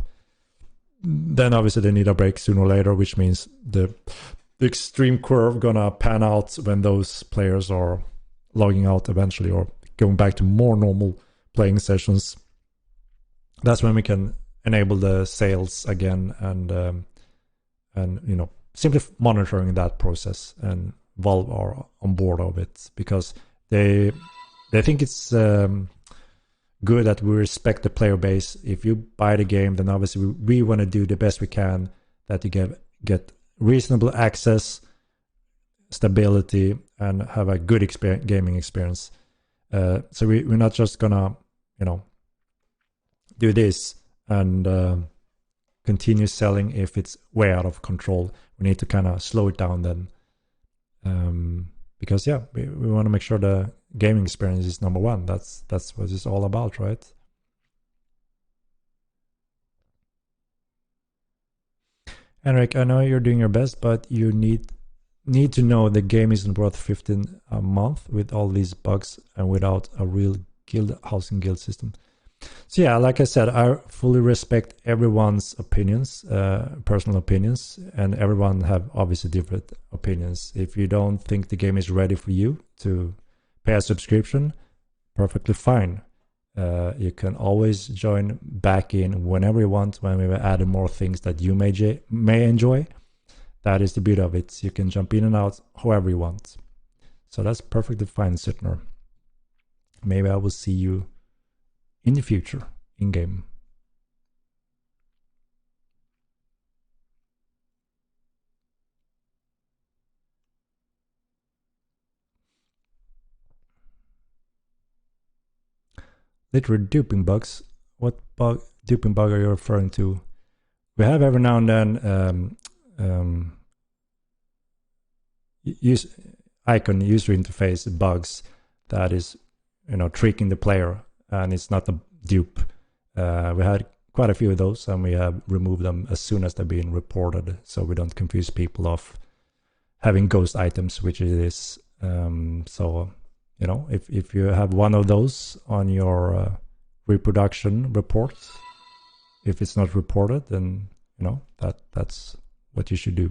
Then obviously they need a break sooner or later, which means the extreme curve gonna pan out when those players are logging out eventually or going back to more normal playing sessions. That's when we can enable the sales again and simply monitoring that process, and Valve are on board of it because they think it's good that we respect the player base. If you buy the game, then obviously we want to do the best we can that you get reasonable access, stability, and have a good gaming experience. So we're not just gonna do this and continue selling if it's way out of control. We need to kind of slow it down then, because we want to make sure the gaming experience is number one. That's what it's all about, right? Henrik, I know you're doing your best, but you need to know the game isn't worth 15 a month with all these bugs and without a real housing guild system. So like I said, I fully respect everyone's opinions, personal opinions, and everyone have obviously different opinions. If you don't think the game is ready for you to pay a subscription, perfectly fine. You can always join back in whenever you want, when we add more things that you may enjoy. That is the beauty of it. You can jump in and out however you want. So that's perfectly fine, Sitner. Maybe I will see you in the future, in-game. Literally duping bugs. What duping bug are you referring to? We have every now and then icon user interface bugs that is tricking the player, and it's not a dupe. We had quite a few of those, and we have removed them as soon as they're being reported, so we don't confuse people of having ghost items, which it is. So if you have one of those on your reproduction report, if it's not reported, then you know that's what you should do.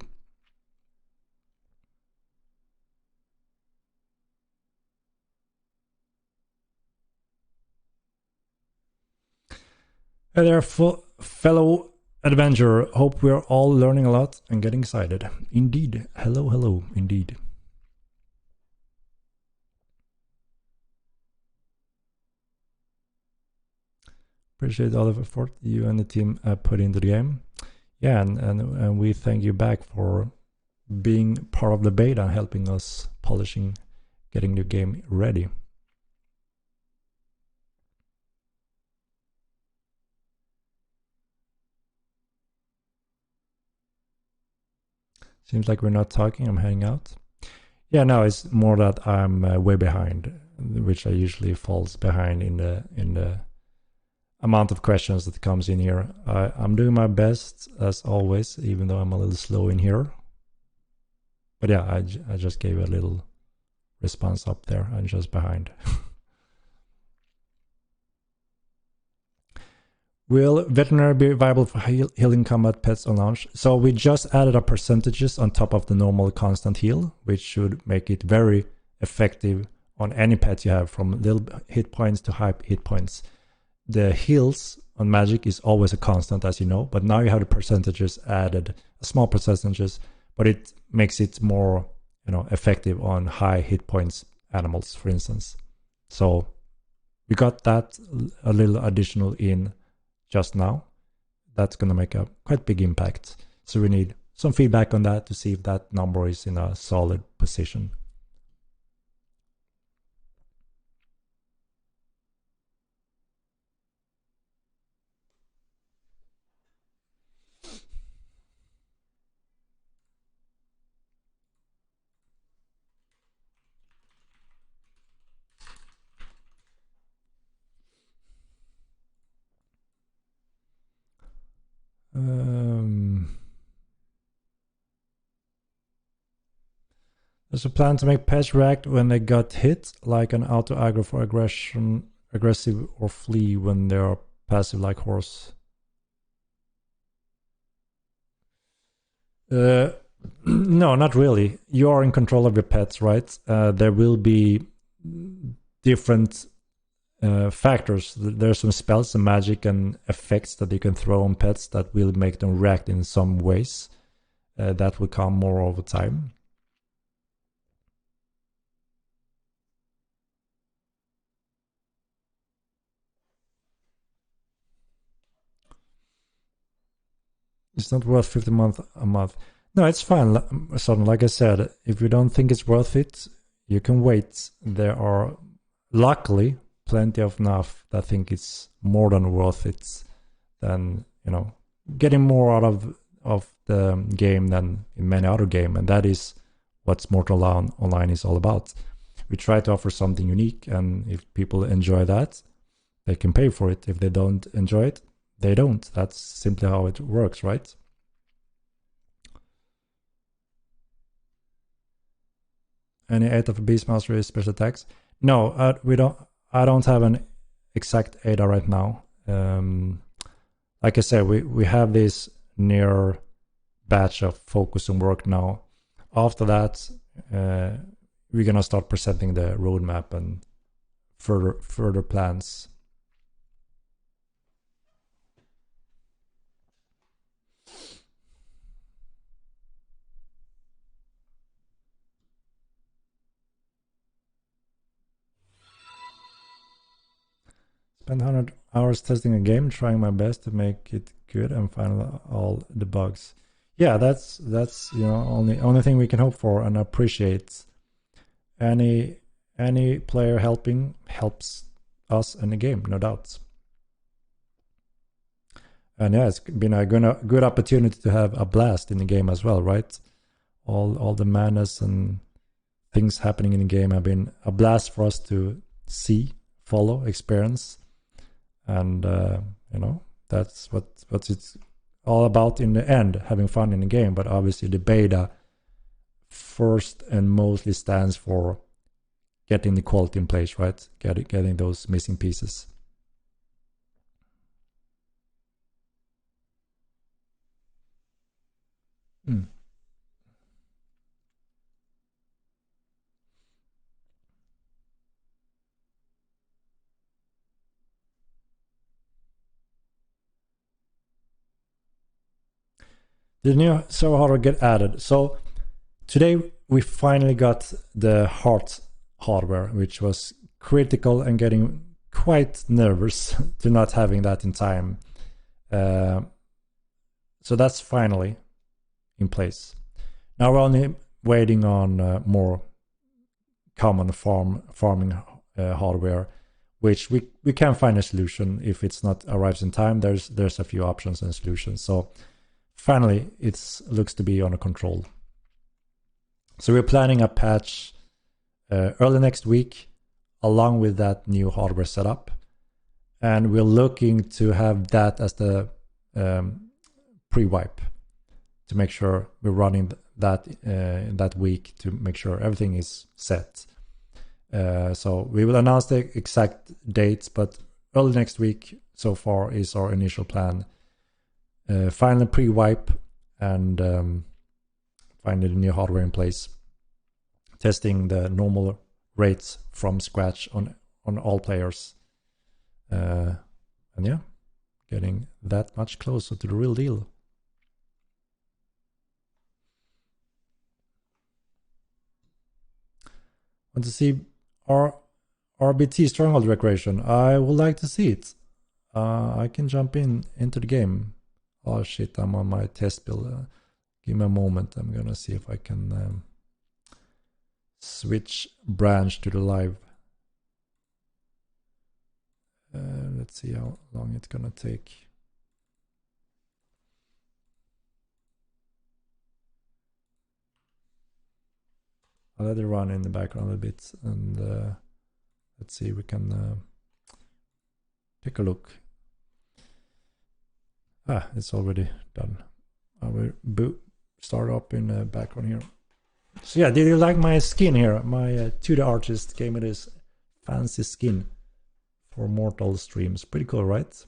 Hey there, fellow adventurer. Hope we're all learning a lot and getting excited. Indeed. Hello, hello, indeed. Appreciate all the effort you and the team put into the game. Yeah, and we thank you back for being part of the beta and helping us polishing, getting the game ready. Seems like we're not talking. I'm heading out. Yeah, no, it's more that I'm way behind, which I usually falls behind in the amount of questions that comes in here. I'm doing my best as always, even though I'm a little slow in here. But yeah, I just gave a little response up there. I'm just behind. Will veterinary be viable for healing combat pets on launch? So we just added our percentages on top of the normal constant heal, which should make it very effective on any pet you have, from little hit points to high hit points. The heals on magic is always a constant, as you know, but now you have the percentages added, small percentages, but it makes it more, you know, effective on high hit points animals, for instance. So we got that a little additional in just now. That's going to make a quite big impact. So we need some feedback on that to see if that number is in a solid position. There's a plan to make pets react when they got hit, like an auto aggro for aggressive, or flee when they are passive, like horse. No, not really. You are in control of your pets, right? There will be different factors. There's some spells and magic and effects that you can throw on pets that will make them react in some ways. That will come more over time. It's not worth 50 a month. No, it's fine. So, like I said, if you don't think it's worth it, you can wait. There are luckily plenty of enough that think it's more than worth it, than, you know, getting more out of the game than in many other games, and that is what Mortal Online is all about. We try to offer something unique, and if people enjoy that, they can pay for it. If they don't enjoy it, they don't. That's simply how it works, right? Any 8 of a Beastmaster is special attacks? No, we don't. I don't have an exact ADA right now. Like I said, we have this near batch of focus and work now. After that, we're gonna start presenting the roadmap and further plans. Spent 100 hours testing a game, trying my best to make it good and find all the bugs. Yeah, that's you know, only thing we can hope for and appreciate. Any player helping helps us in the game, no doubt. And yeah, it's been a good opportunity to have a blast in the game as well, right? All the madness and things happening in the game have been a blast for us to see, follow, experience. And you know, that's what it's all about in the end, having fun in the game. But obviously the beta first and mostly stands for getting the quality in place, right? Getting those missing pieces. Mm. The new server hardware get added. So today we finally got the heart hardware, which was critical and getting quite nervous to not having that in time. So that's finally in place. Now we're only waiting on more common farming hardware, which we can find a solution if it's not arrives in time. There's a few options and solutions. So finally, it looks to be under control. So we're planning a patch early next week, along with that new hardware setup, and we're looking to have that as the pre-wipe to make sure we're running that that week to make sure everything is set. So we will announce the exact dates, but early next week so far is our initial plan. Finally pre-wipe and finally the new hardware in place. Testing the normal rates from scratch on all players. And yeah, getting that much closer to the real deal. Want to see our RBT Stronghold Recreation? I would like to see it. I can jump into the game. Oh shit, I'm on my test build. Give me a moment. I'm gonna see if I can switch branch to the live. Let's see how long it's gonna take. I'll let it run in the background a bit, and let's see if we can take a look. It's already done. I will start up in the background here. So yeah, did you like my skin here? My 2D artist gave me this fancy skin for Mortal streams. Pretty cool, right?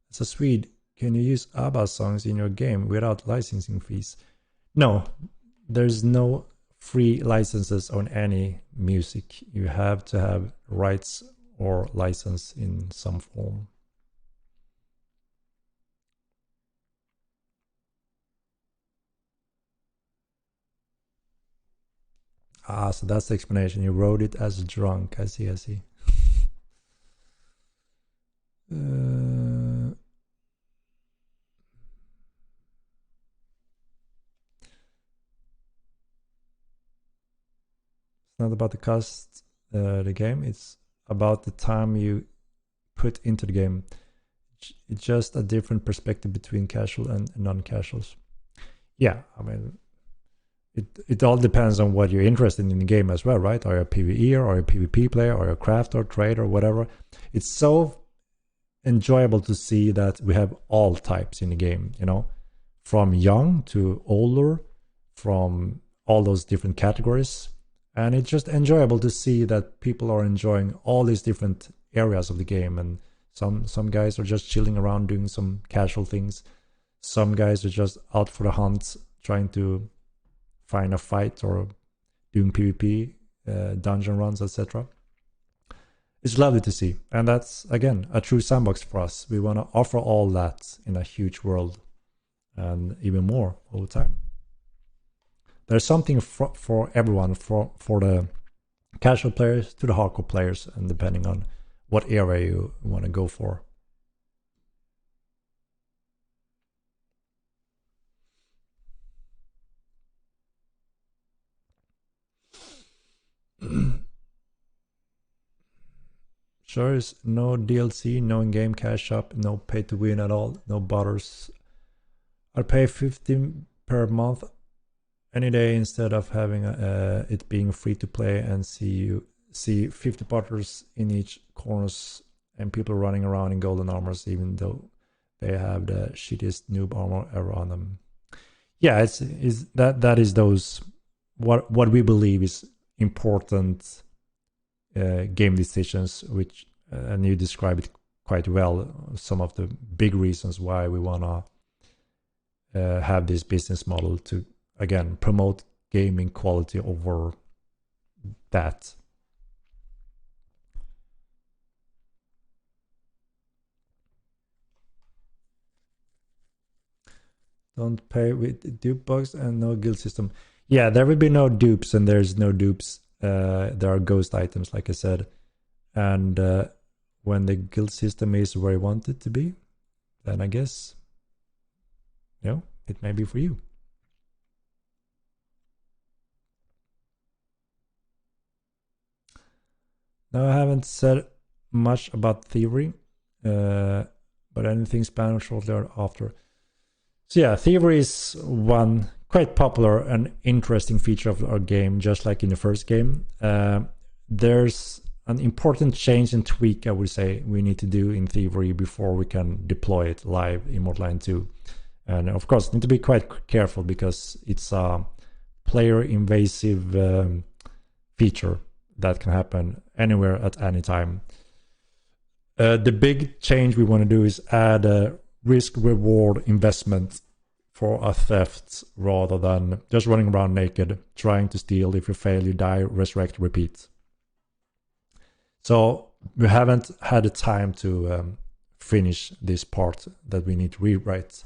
As a Swede, can you use ABBA songs in your game without licensing fees? No, there's no free licenses on any music. You have to have rights or license in some form. So that's the explanation. You wrote it as drunk. I see, I see. It's not about the cost, the game. It's about the time you put into the game. It's just a different perspective between casual and non-casuals. Yeah, I mean, it all depends on what you're interested in the game as well, right? Are you a PvE or a PvP player or a crafter, trader, whatever? It's so enjoyable to see that we have all types in the game, you know, from young to older, from all those different categories. And it's just enjoyable to see that people are enjoying all these different areas of the game. And some guys are just chilling around doing some casual things. Some guys are just out for the hunt, trying to find a fight or doing PvP, dungeon runs, etc. It's lovely to see. And that's, again, a true sandbox for us. We want to offer all that in a huge world and even more all the time. There's something for everyone, for the casual players to the hardcore players, and depending on what area you want to go for. Sure is no DLC, no in-game cash up, no pay to win at all, no butters. I'll pay 15 per month any day instead of having it being free to play and see 50 butters in each corners and people running around in golden armors even though they have the shittiest noob armor ever on them. Yeah, it's that is those what we believe is important game decisions, which and you describe it quite well some of the big reasons why we want to have this business model to, again, promote gaming quality over that. Don't pay with dupe bugs and no guild system. Yeah, there will be no dupes, and there's no dupes. There are ghost items, like I said. And when the guild system is where you want it to be, then I guess, you know, it may be for you. No, I haven't said much about Thievery, but anything Spanish shortly after. So yeah, Thievery is one quite popular and interesting feature of our game, just like in the first game. There's an important change and tweak, I would say, we need to do in Thievery before we can deploy it live in Mortal Line 2. And of course, need to be quite careful because it's a player invasive feature that can happen anywhere at any time. The big change we want to do is add a risk-reward investment for a theft rather than just running around naked, trying to steal. If you fail, you die, resurrect, repeat. So we haven't had the time to finish this part that we need to rewrite.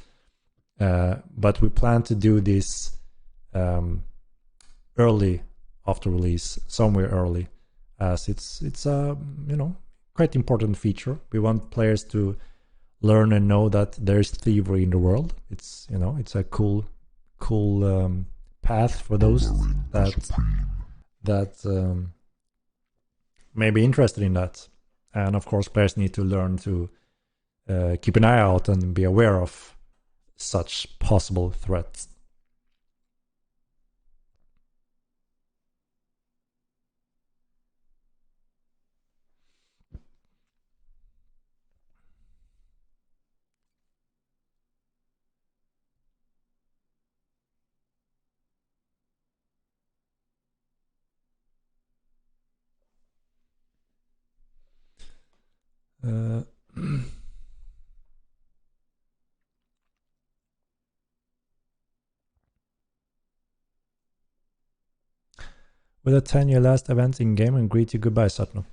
But we plan to do this early after release, somewhere early, as it's a quite important feature. We want players to learn and know that there's thievery in the world. It's it's a cool path for those that may be interested in that. And of course, players need to learn to keep an eye out and be aware of such possible threats. Will attend your last event in game and greet you goodbye, Satno.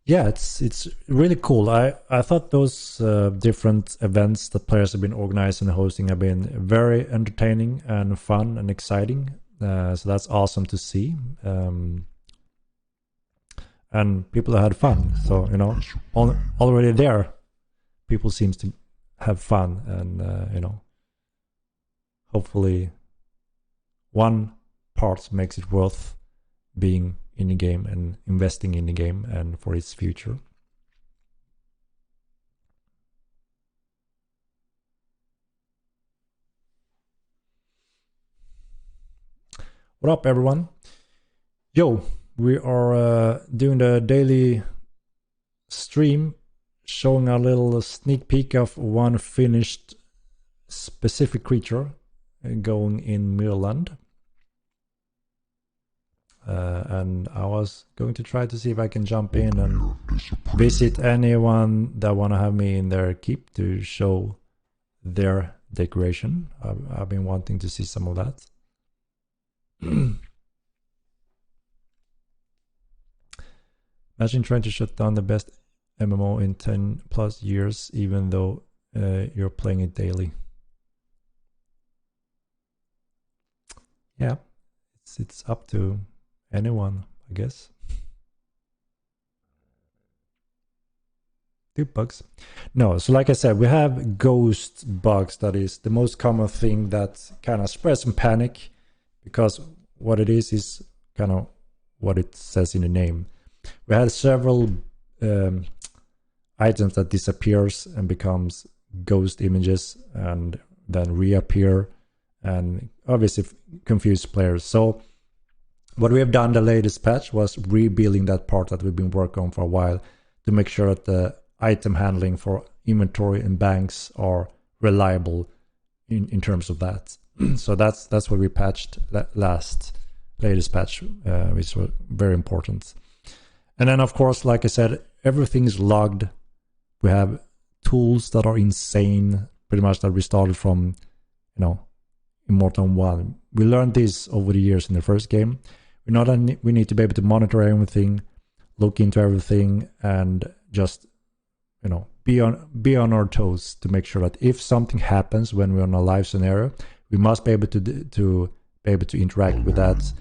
Yeah, it's really cool. I thought those different events that players have been organizing and hosting have been very entertaining and fun and exciting. So that's awesome to see. And people had fun. So already there, people seems to have fun, and hopefully, one part makes it worth being in the game and investing in the game and for its future. What up, everyone? Yo, we are doing the daily stream, showing a little sneak peek of one finished specific creature going in Mirland. And I was going to try to see if I can jump in and visit anyone that want to have me in their keep to show their decoration. I've been wanting to see some of that. Imagine trying to shut down the best MMO in 10 plus years, even though you're playing it daily. Yeah, it's up to anyone, I guess. Dupe bugs? No, so like I said, we have ghost bugs. That is the most common thing that kind of spreads some panic, because what it is kind of what it says in the name. We had several items that disappears and becomes ghost images and then reappear, and obviously confuse players. So what we have done the latest patch was rebuilding that part that we've been working on for a while to make sure that the item handling for inventory and banks are reliable in terms of that. So that's what we patched latest patch, which was very important. And then of course, like I said, everything's logged We have tools that are insane, pretty much that we started from, Immortal 1. We learned this over the years in the first game. We need to be able to monitor everything, look into everything, and just, be on our toes to make sure that if something happens when we're in a live scenario, we must be able to be able to interact with that,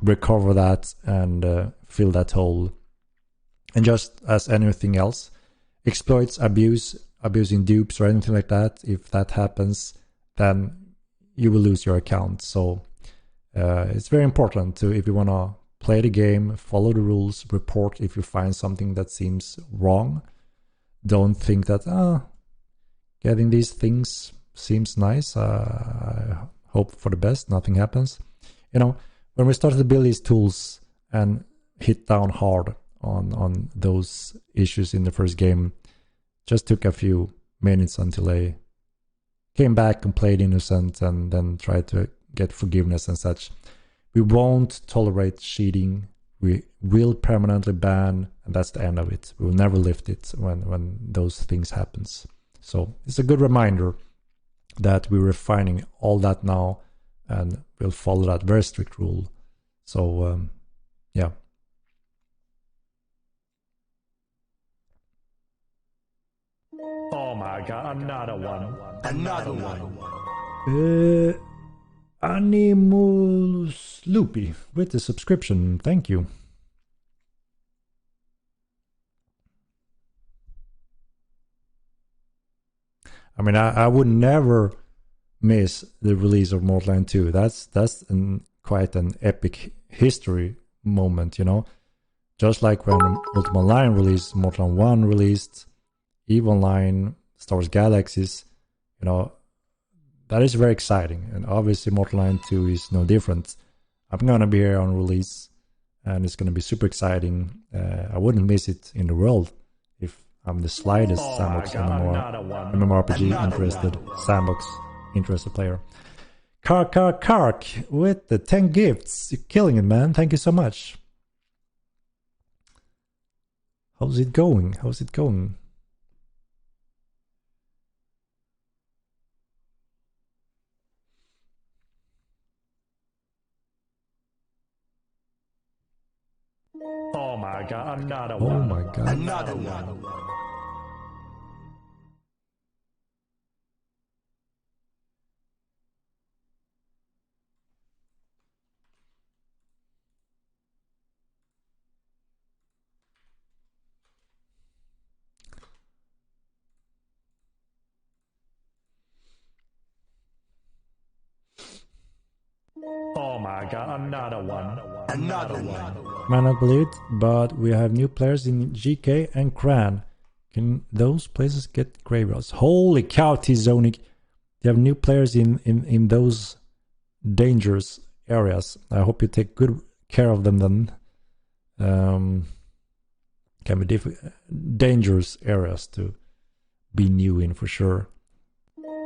recover that, and fill that hole. And just as anything else, exploits, abusing dupes or anything like that, if that happens, then you will lose your account. So it's very important to, if you want to play the game, follow the rules, report if you find something that seems wrong. Don't think that, getting these things seems nice. Hope for the best, nothing happens. When we started to build these tools and hit down hard on those issues in the first game, just took a few minutes until I came back and played innocent and then tried to get forgiveness and such. We won't tolerate cheating. We will permanently ban, and that's the end of it. We will never lift it when those things happens. So it's a good reminder that we're refining all that now, and we'll follow that very strict rule. So yeah. Oh my god, another one. Another one. Animus Loopy with the subscription. Thank you. I mean, I would never miss the release of Mortal Kombat 2. That's quite an epic history moment, Just like when Ultima Online released, Mortal Kombat 1 released, EVE Online, Star Wars Galaxies, that is very exciting. And obviously Mortal Kombat 2 is no different. I'm gonna be here on release, and it's gonna be super exciting. I wouldn't miss it in the world if I'm the slightest sandbox MMORPG interested, sandbox interested player. Kark with the 10 gifts. You're killing it, man. Thank you so much. How's it going? Oh my god, another one. Oh my god. Another one. Oh my god, another one. Another one. Might not believe it, but we have new players in GK and Cran. Can those places get graveyards? Holy cow, T-Zonic. You have new players in those dangerous areas. I hope you take good care of them then. Can be dangerous areas to be new in for sure.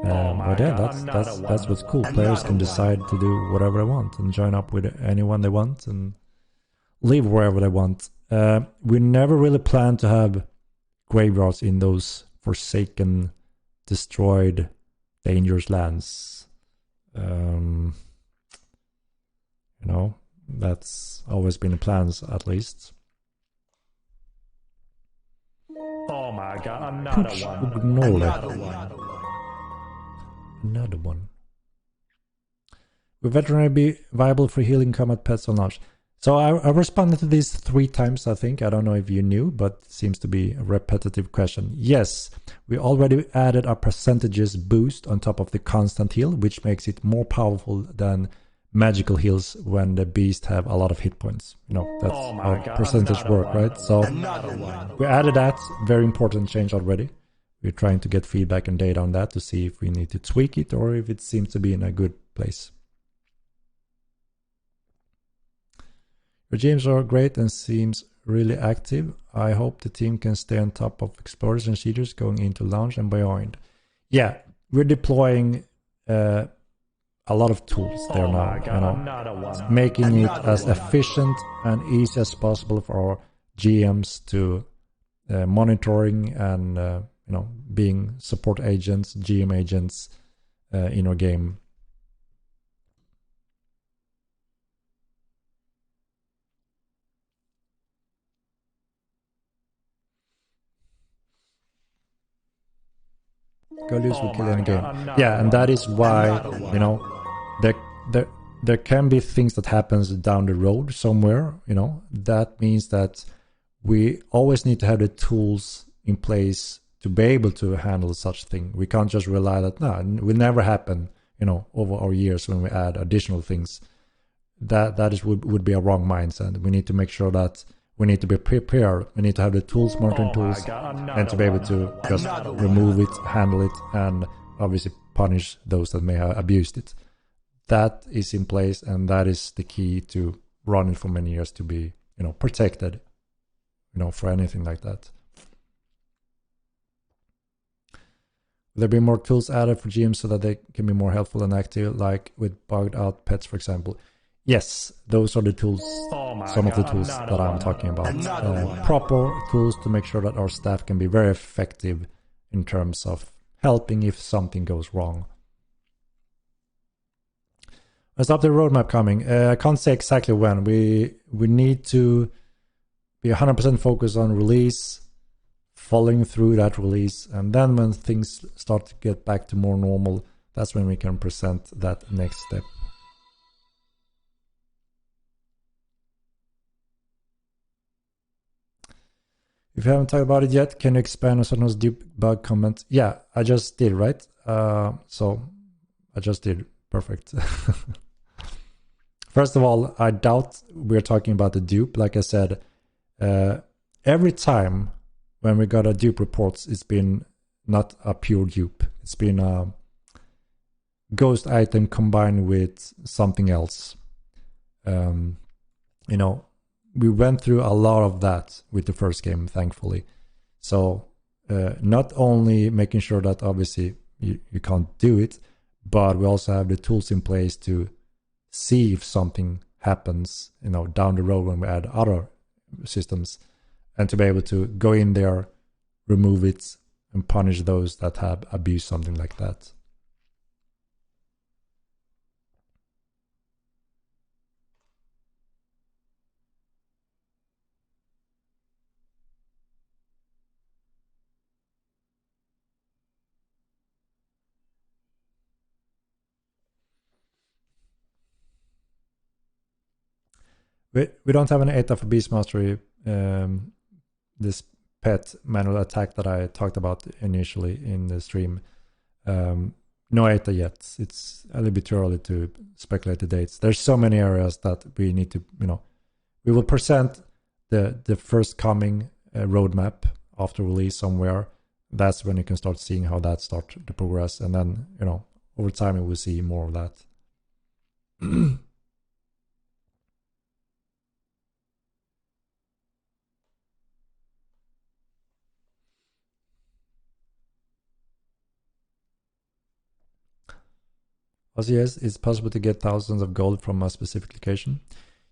But yeah, that's what's cool. Players can decide to do whatever they want and join up with anyone they want and live wherever they want. We never really plan to have graveyards in those forsaken, destroyed, dangerous lands. That's always been the plans, at least. Oh my god, another one. Another one. Will Veterinary be viable for healing combat pets on launch? So I responded to this 3 times, I think. I don't know if you knew, but it seems to be a repetitive question. Yes, we already added a percentages boost on top of the constant heal, which makes it more powerful than magical heals when the beast have a lot of hit points. That's how percentage work, right? So we added that. Very important change already. We're trying to get feedback and data on that to see if we need to tweak it or if it seems to be in a good place. Your games are great and seems really active. I hope the team can stay on top of explorers and cheaters going into launch and beyond. Yeah, we're deploying a lot of tools there now, making it as efficient and easy as possible for our GMs to monitoring and being support agents, GM agents in our game. Go lose will kill any game. Yeah, and that is why there can be things that happens down the road somewhere. That means that we always need to have the tools in place to be able to handle such thing. We can't just rely that it will never happen. Over our years when we add additional things, that would be a wrong mindset. We need to make sure that we need to be prepared. We need to have the tools, monitoring tools, and to be able to just remove it, handle it, and obviously punish those that may have abused it. That is in place, and that is the key to running for many years, to be protected for anything like that. Will there be more tools added for GMs so that they can be more helpful and active, like with bugged out pets, for example? Yes, those are the tools, some of the tools that I'm talking about. Proper tools to make sure that our staff can be very effective in terms of helping if something goes wrong. Let's up the roadmap coming. I can't say exactly when. We need to be 100% focused on release, following through that release, and then when things start to get back to more normal, that's when we can present that next step. If you haven't talked about it yet, can you expand on Sonos deep bug comment? Yeah, I just did, right? So I just did. Perfect. First of all, I doubt we're talking about the dupe. Like I said, every time when we got a dupe reports, it's been not a pure dupe. It's been a ghost item combined with something else. We went through a lot of that with the first game, thankfully. So not only making sure that obviously you can't do it, but we also have the tools in place to see if something happens, down the road when we add other systems, and to be able to go in there, remove it, and punish those that have abused something like that. We don't have any ETA for Beast Mastery. This pet manual attack that I talked about initially in the stream. No ETA yet. It's a little bit too early to speculate the dates. There's so many areas that we need to, we will present the first coming roadmap after release somewhere. That's when you can start seeing how that starts to progress. And then, over time, you will see more of that. Also, yes, it's possible to get thousands of gold from a specific location.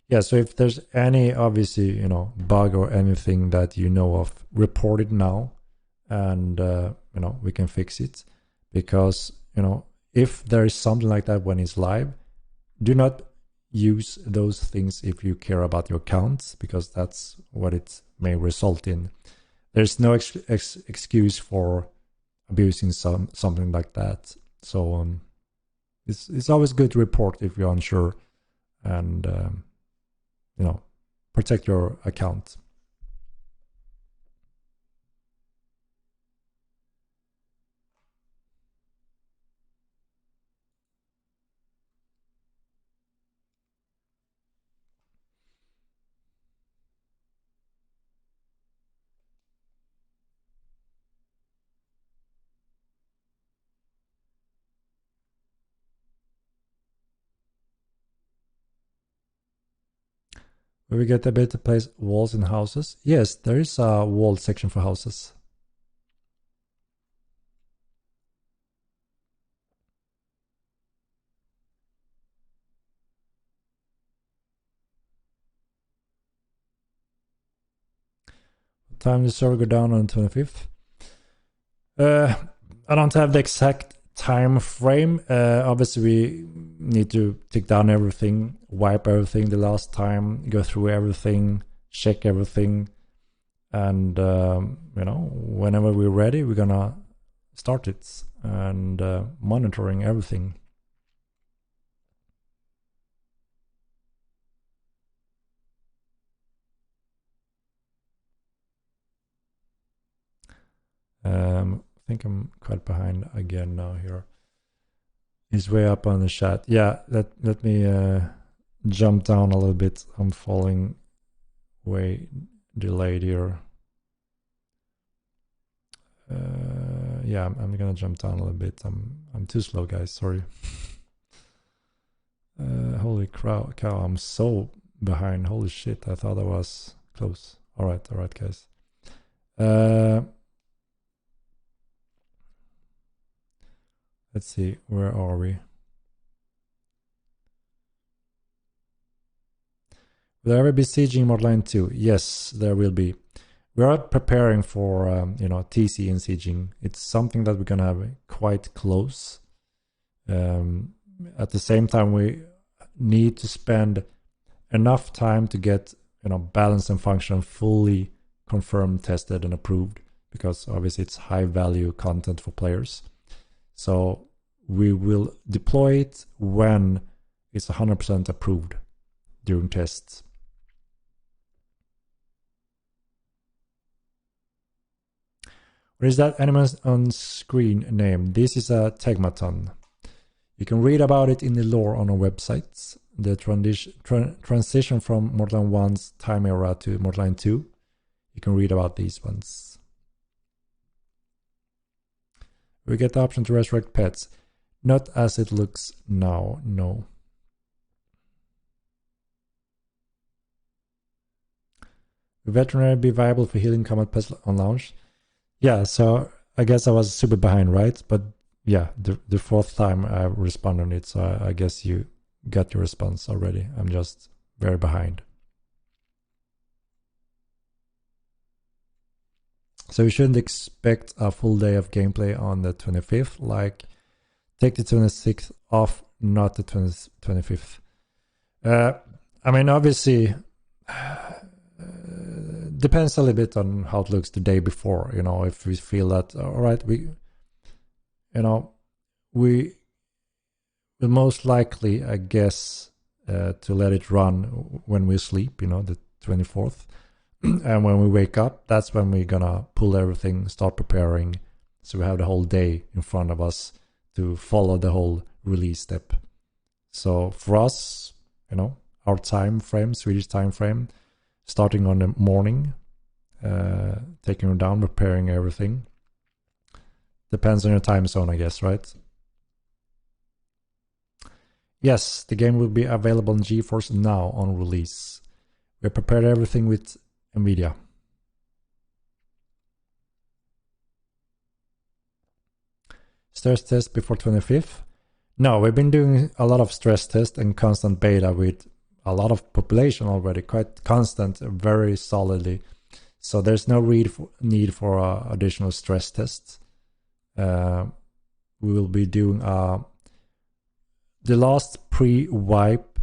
Yeah, so if there's any, obviously, bug or anything that you know of, report it now, and, we can fix it. Because, if there is something like that when it's live, do not use those things if you care about your accounts, because that's what it may result in. There's no excuse for abusing something like that. So, it's always good to report if you're unsure, and protect your account. Will we get the ability to place walls in houses? Yes, there is a wall section for houses. time the server go down on the 25th? I don't have the exact time frame. Obviously, we need to take down everything, wipe everything the last time, go through everything, check everything, and whenever we're ready, we're gonna start it and monitoring everything. I think I'm quite behind again now here. He's way up on the chat. Yeah, let me jump down a little bit. I'm falling way delayed here. Yeah, I'm gonna jump down a little bit. I'm too slow, guys. Sorry. Holy cow! I'm so behind. Holy shit! I thought I was close. All right, guys. Let's see, where are we? Will there ever be sieging Modline 2? Yes, there will be. We are preparing for TC and sieging. It's something that we're gonna have quite close. At the same time, we need to spend enough time to get balance and function fully confirmed, tested, and approved, because obviously it's high value content for players. So we will deploy it when it's 100% approved during tests. What is that animal on screen name? This is a Tegmaton. You can read about it in the lore on our websites. The transition from Modline 1's time era to Modline 2. You can read about these ones. We get the option to resurrect pets. Not as it looks now, no. Will Veterinary be viable for healing combat pets on launch? Yeah, so I guess I was super behind, right? But yeah, the fourth time I responded on it, so I guess you got your response already. I'm just very behind. So you shouldn't expect a full day of gameplay on the 25th. Like, take the 26th off, not the 25th. I mean, obviously, depends a little bit on how it looks the day before. If we feel that, all right, we will most likely, I guess, to let it run when we sleep, the 24th. And when we wake up, that's when we're gonna pull everything, start preparing. So we have the whole day in front of us to follow the whole release step. So for us, our time frame, Swedish time frame, starting on the morning, taking it down, preparing everything. Depends on your time zone, I guess, right? Yes, the game will be available on GeForce Now on release. We prepared everything with NVIDIA. Stress test before 25th? No, we've been doing a lot of stress test and constant beta with a lot of population already, quite constant, very solidly. So there's no need for additional stress tests. We will be doing the last pre-wipe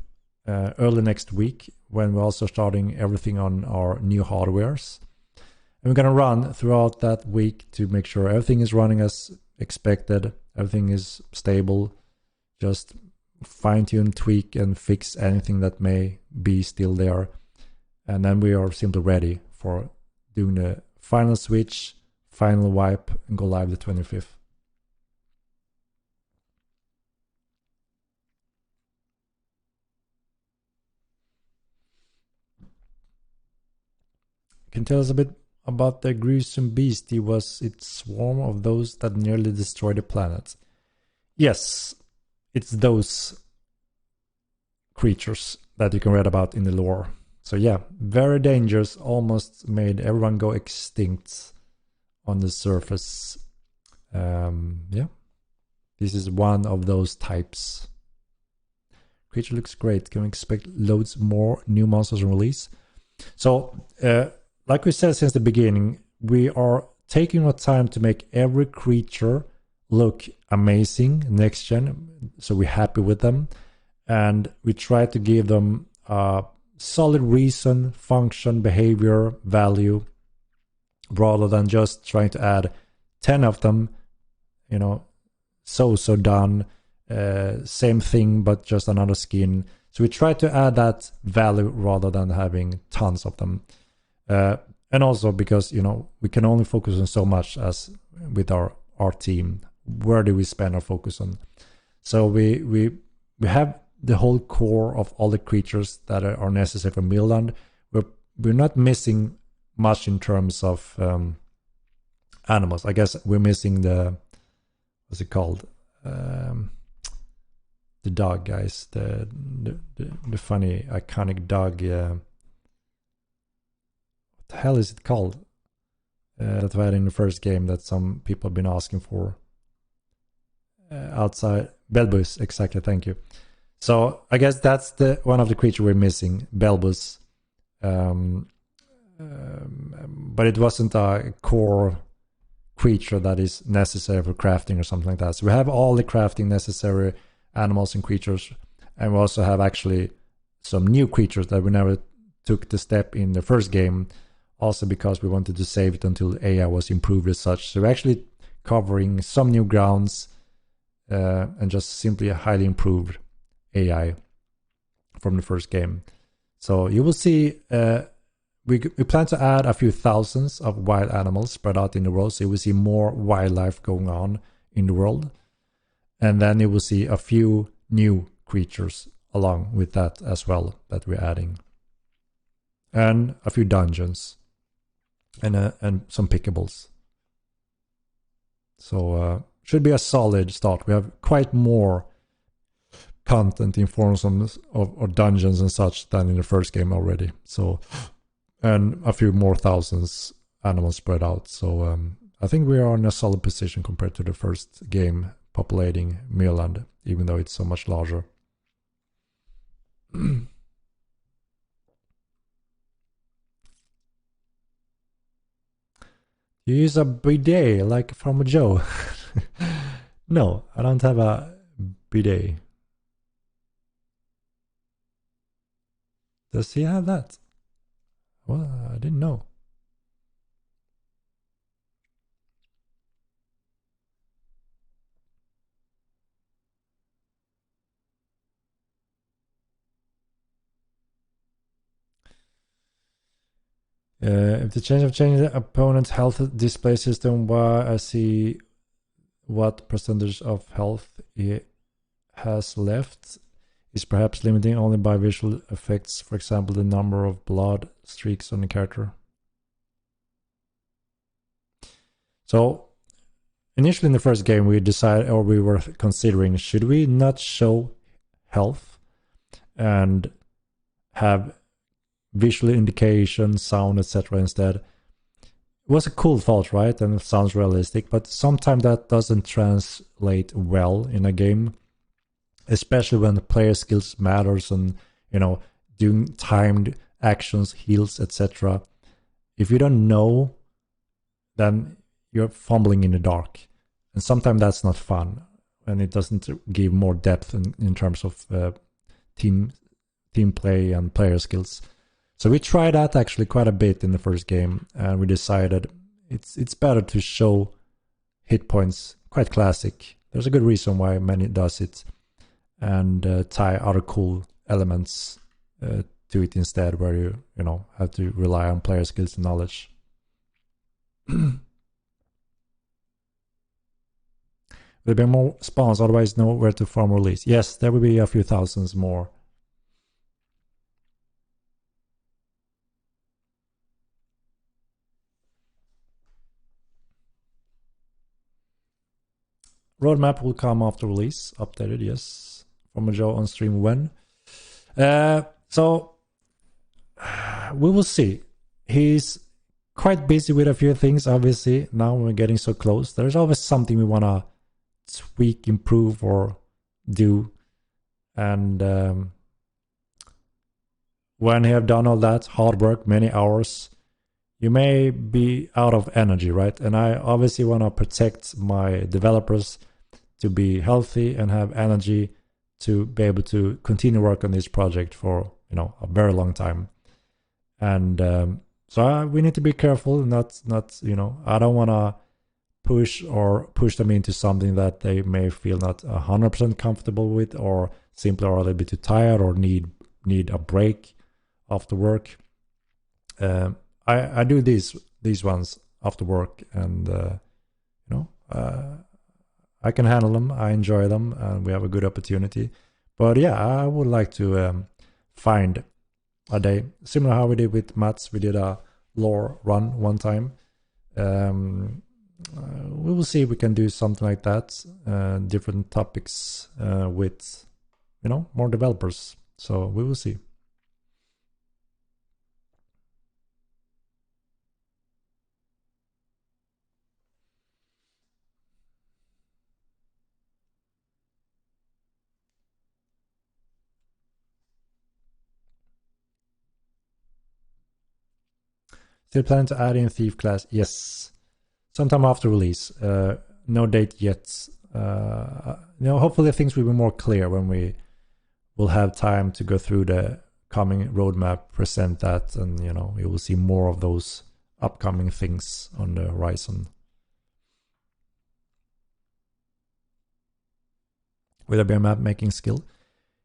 early next week, when we're also starting everything on our new hardwares. And we're going to run throughout that week to make sure everything is running as expected, everything is stable, just fine-tune, tweak, and fix anything that may be still there. And then we are simply ready for doing the final switch, final wipe, and go live the 25th. Can you tell us a bit about the gruesome beast? Was it swarm of those that nearly destroyed the planet? Yes, it's those creatures that you can read about in the lore. So yeah, very dangerous, almost made everyone go extinct on the surface. Yeah, this is one of those types. Creature looks great. Can we expect loads more new monsters on release? So like we said since the beginning, we are taking our time to make every creature look amazing next gen, so we're happy with them, and we try to give them a solid reason, function, behavior, value, rather than just trying to add 10 of them, so done, same thing but just another skin. So we try to add that value rather than having tons of them. And also because, we can only focus on so much as with our team. Where do we spend our focus on? So we have the whole core of all the creatures that are necessary for Midland. We're not missing much in terms of animals. I guess we're missing what's it called? The dog, guys. The funny iconic dog. What the hell is it called? That we had in the first game that some people have been asking for. Outside Belbus, exactly. Thank you. So I guess that's one of the creatures we're missing, Belbus. But it wasn't a core creature that is necessary for crafting or something like that. So we have all the crafting necessary animals and creatures, and we also have actually some new creatures that we never took the step in the first game, also because we wanted to save it until AI was improved as such. So we're actually covering some new grounds, and just simply a highly improved AI from the first game. So you will see we plan to add a few thousands of wild animals spread out in the world, so you will see more wildlife going on in the world. And then you will see a few new creatures along with that as well that we're adding. And a few dungeons. And some pickables. So should be a solid start. We have quite more content in forms of dungeons and such than in the first game already. So, and a few more thousands animals spread out. So I think we are in a solid position compared to the first game populating Mirland, even though it's so much larger. You use a bidet like from Joe? No, I don't have a bidet. Does he have that? Well, I didn't know. If the change the opponent's health display system, why I see what percentage of health he has left is perhaps limiting only by visual effects, for example the number of blood streaks on the character. So initially in the first game we decided, or we were considering, should we not show health and have visual indication, sound, etc. instead? It was a cool thought, right? And it sounds realistic, but sometimes that doesn't translate well in a game, especially when the player skills matters and doing timed actions, heals, etc. If you don't know, then you're fumbling in the dark, and sometimes that's not fun, and it doesn't give more depth in terms of team play and player skills. So we tried that actually quite a bit in the first game, and we decided it's better to show hit points. Quite classic. There's a good reason why many does it, and tie other cool elements to it instead, where you have to rely on player skills and knowledge. Will there be more spawns? Otherwise, know where to farm or lease. Yes, there will be a few thousands more. Roadmap will come after release, updated, yes. From Joe on stream when. So we will see. He's quite busy with a few things, obviously. Now we're getting so close. There's always something we want to tweak, improve, or do. And when you have done all that hard work, many hours, you may be out of energy, right? And I obviously want to protect my developers to be healthy and have energy to be able to continue work on this project for a very long time. And so we need to be careful. Not I don't want to push them into something that they may feel not 100% comfortable with, or simply are a little bit too tired, or need a break after work. I do these ones after work, and I can handle them. I enjoy them, and we have a good opportunity. But yeah, I would like to find a day similar how we did with Mats. We did a lore run one time. We will see if we can do something like that. Different topics with more developers. So we will see. Still planning to add in Thief class? Yes. Sometime after release. No date yet. Hopefully things will be more clear when we will have time to go through the coming roadmap, present that, and you will see more of those upcoming things on the horizon. Will there be a map making skill?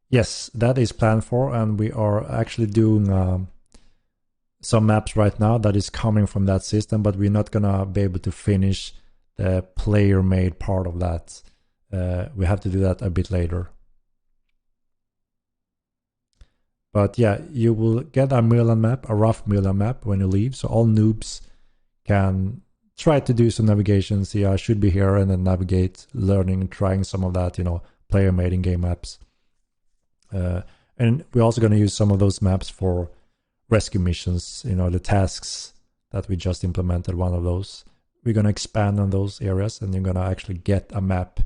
Yes, that is planned for, and we are actually doing some maps right now that is coming from that system, but we're not gonna be able to finish the player made part of that. We have to do that a bit later. But yeah, you will get a Milan map, a rough Milan map when you leave, so all noobs can try to do some navigation, see I should be here, and then navigate, learning, trying some of that, player made in game maps. And we're also going to use some of those maps for rescue missions, the tasks that we just implemented, one of those. We're going to expand on those areas, and you're going to actually get a map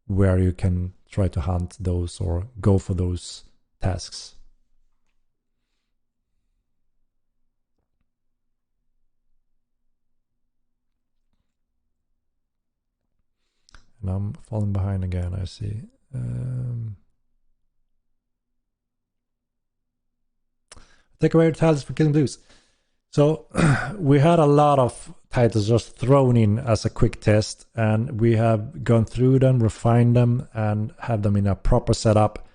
where you can try to hunt those or go for those tasks. And I'm falling behind again, I see. Take away your titles for Killing Blues. So we had a lot of titles just thrown in as a quick test, and we have gone through them, refined them, and have them in a proper setup.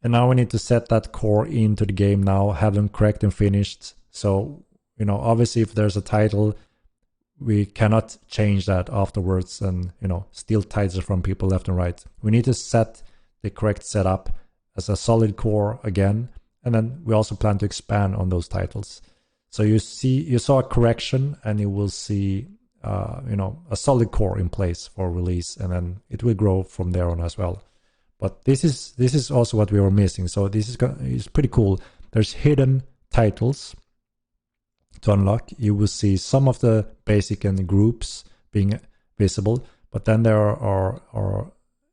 And now we need to set that core into the game now, have them correct and finished. So, obviously if there's a title, we cannot change that afterwards and, steal titles from people left and right. We need to set the correct setup as a solid core again. And then we also plan to expand on those titles. So you saw a correction, and you will see, a solid core in place for release, and then it will grow from there on as well. But this is also what we were missing. So this is pretty cool. There's hidden titles to unlock. You will see some of the basic and groups being visible, but then there are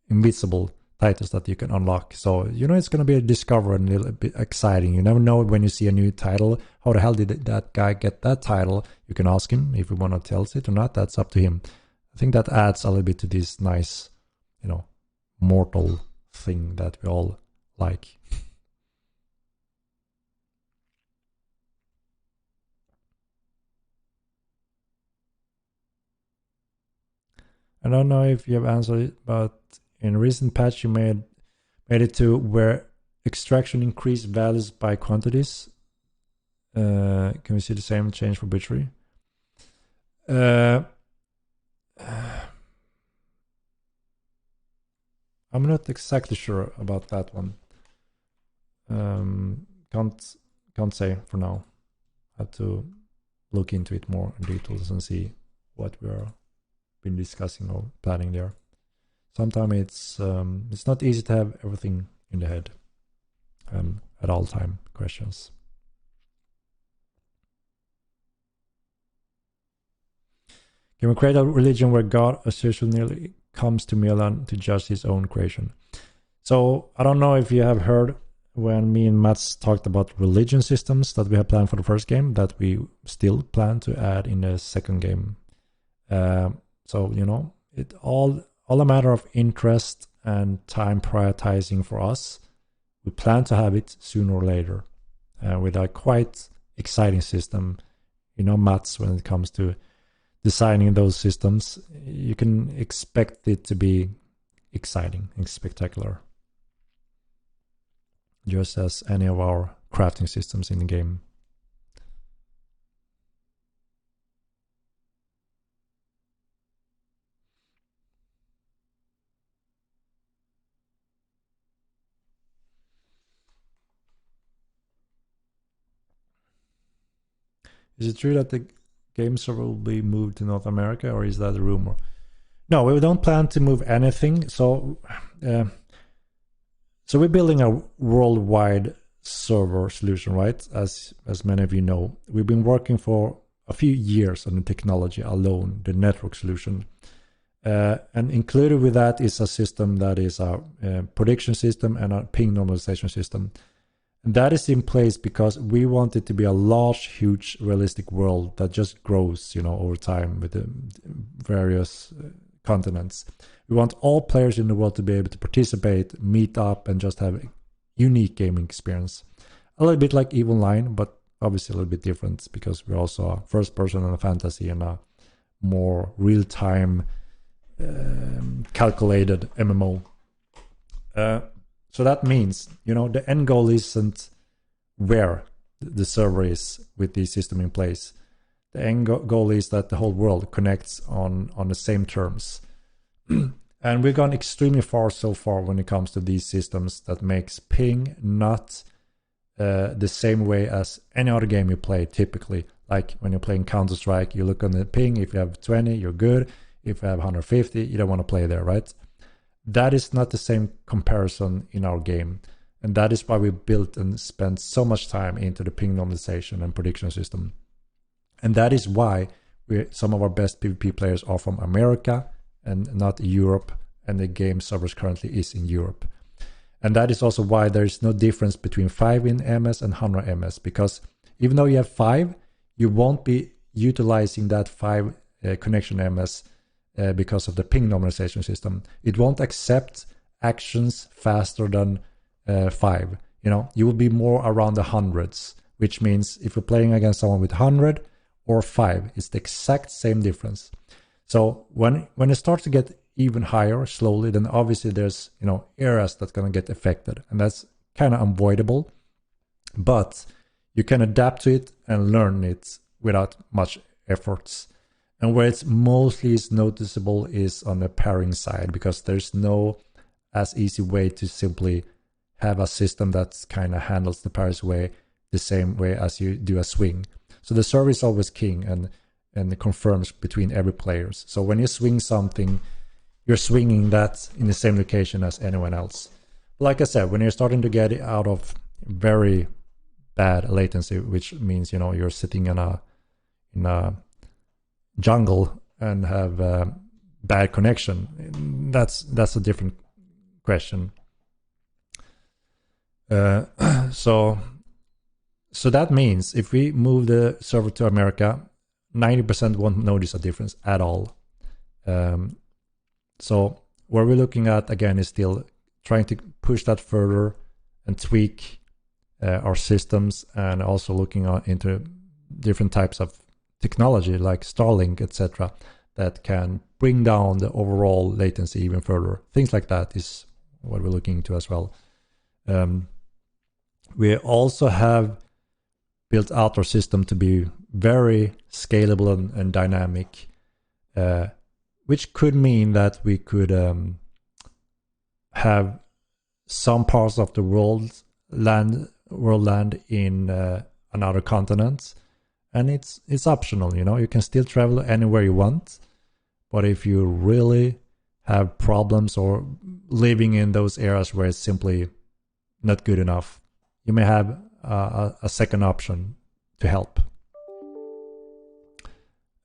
invisible titles that you can unlock. So it's going to be a discovery and a little bit exciting. You never know when you see a new title, how the hell did that guy get that title? You can ask him if he want to tell it or not. That's up to him. I think that adds a little bit to this nice mortal thing that we all like. I don't know if you have answered it, but in a recent patch you made it to where extraction increased values by quantities. Can we see the same change for butchery? I'm not exactly sure about that one. Can't say for now. Have to look into it more in details and see what we are been discussing or planning there. Sometimes it's not easy to have everything in the head at all time questions. Can we create a religion where God occasionally comes to Milan to judge his own creation? So I don't know if you have heard when me and Mats talked about religion systems that we had planned for the first game that we still plan to add in the second game. So, you know, it all a matter of interest and time prioritizing for us. We plan to have it sooner or later with a quite exciting system. You know, Mats, when it comes to designing those systems, you can expect it to be exciting and spectacular, just as any of our crafting systems in the game. Is it true that the game server will be moved to North America, or is that a rumor? No, we don't plan to move anything. So we're building a worldwide server solution, right? As many of you know, we've been working for a few years on the technology alone, the network solution. And included with that is a system that is a prediction system and a ping normalization system. And that is in place because we want it to be a large, huge, realistic world that just grows, you know, over time with the various continents. We want all players in the world to be able to participate, meet up, and just have a unique gaming experience. A little bit like EVE Online, but obviously a little bit different because we're also a first person and a fantasy and a more real-time calculated MMO. So that means, you know, the end goal isn't where the server is with the system in place. The end goal is that the whole world connects on the same terms. And we've gone extremely far so far when it comes to these systems that makes ping not the same way as any other game you play typically. Like when you're playing Counter-Strike, you look on the ping, if you have 20, you're good. If you have 150, you don't want to play there, right? That is not the same comparison in our game. And that is why we built and spent so much time into the ping normalization and prediction system. And that is why some of our best PvP players are from America and not Europe, and the game servers currently is in Europe. And that is also why there is no difference between 5 in MS and 100 MS, because even though you have 5, you won't be utilizing that 5 connection MS because of the ping normalization system. It won't accept actions faster than 5. You know, you will be more around the hundreds, which means if you're playing against someone with 100 or 5, it's the exact same difference. So when it starts to get even higher slowly, then obviously there's, you know, areas that's going to get affected, and that's kind of unavoidable. But you can adapt to it and learn it without much efforts. And where it's mostly is noticeable is on the pairing side, because there's no as easy way to simply have a system that kind of handles the pairs way the same way as you do a swing. So the server is always king and it confirms between every players. So when you swing something, you're swinging that in the same location as anyone else. Like I said, when you're starting to get it out of very bad latency, which means, you know, you're sitting in a jungle and have bad connection, that's a different question. So that means if we move the server to America, 90% won't notice a difference at all. So what we're looking at again is still trying to push that further and tweak our systems, and also looking into different types of technology like Starlink, etc., that can bring down the overall latency even further. Things like that is what we're looking into as well. We also have built out our system to be very scalable and dynamic, which could mean that we could have some parts of the world land in another continent, and it's optional. You know, you can still travel anywhere you want, but if you really have problems or living in those areas where it's simply not good enough, you may have a second option to help.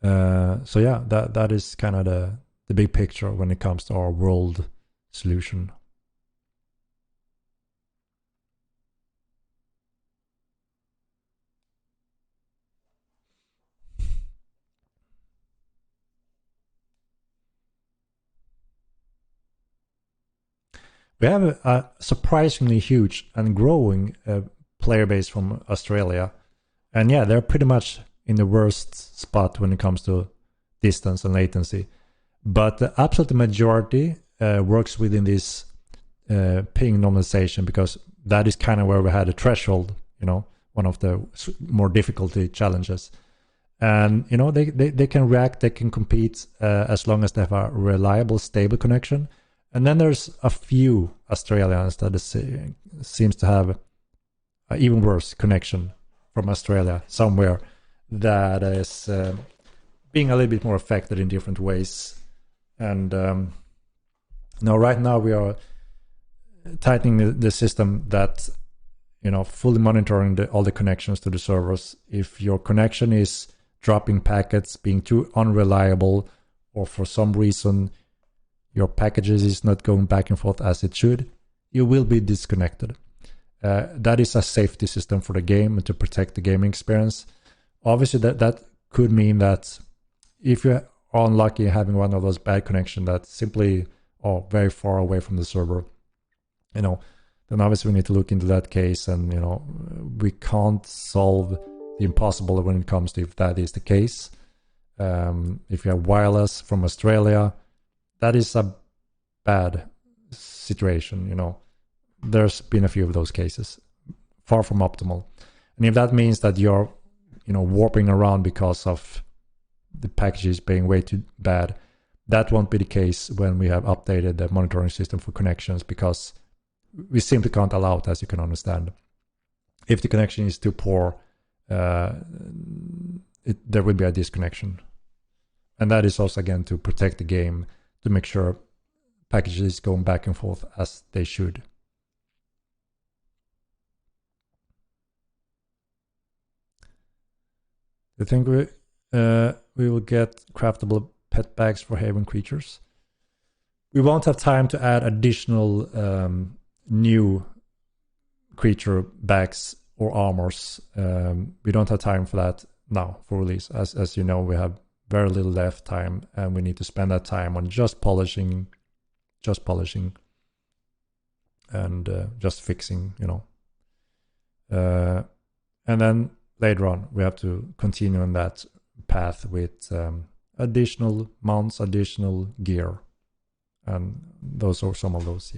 So yeah, that is kind of the big picture when it comes to our world solution. We have a surprisingly huge and growing player base from Australia. And yeah, they're pretty much in the worst spot when it comes to distance and latency. But the absolute majority works within this ping normalization, because that is kind of where we had a threshold, one of the more difficulty challenges. And, they can react, they can compete as long as they have a reliable, stable connection. And then there's a few Australians that seems to have an even worse connection from Australia somewhere that is being a little bit more affected in different ways. And right now we are tightening the system that, fully monitoring all the connections to the servers. If your connection is dropping packets, being too unreliable, or for some reason your packages is not going back and forth as it should, you will be disconnected. That is a safety system for the game and to protect the gaming experience. Obviously, that could mean that if you're unlucky having one of those bad connections that's simply very far away from the server, then obviously we need to look into that case. And we can't solve the impossible when it comes to if that is the case. If you have wireless from Australia, that is a bad situation. There's been a few of those cases, far from optimal. And if that means that you're warping around because of the packages being way too bad, that won't be the case when we have updated the monitoring system for connections, because we simply can't allow it, as you can understand. If the connection is too poor, there will be a disconnection. And that is also, again, to protect the game, to make sure packages going back and forth as they should. I think we will get craftable pet bags for haven creatures. We won't have time to add additional new creature bags or armors. We don't have time for that now for release. As you know, we have very little left time, and we need to spend that time on just polishing and just fixing, and then later on we have to continue on that path with additional mounts, additional gear, and those are some of those.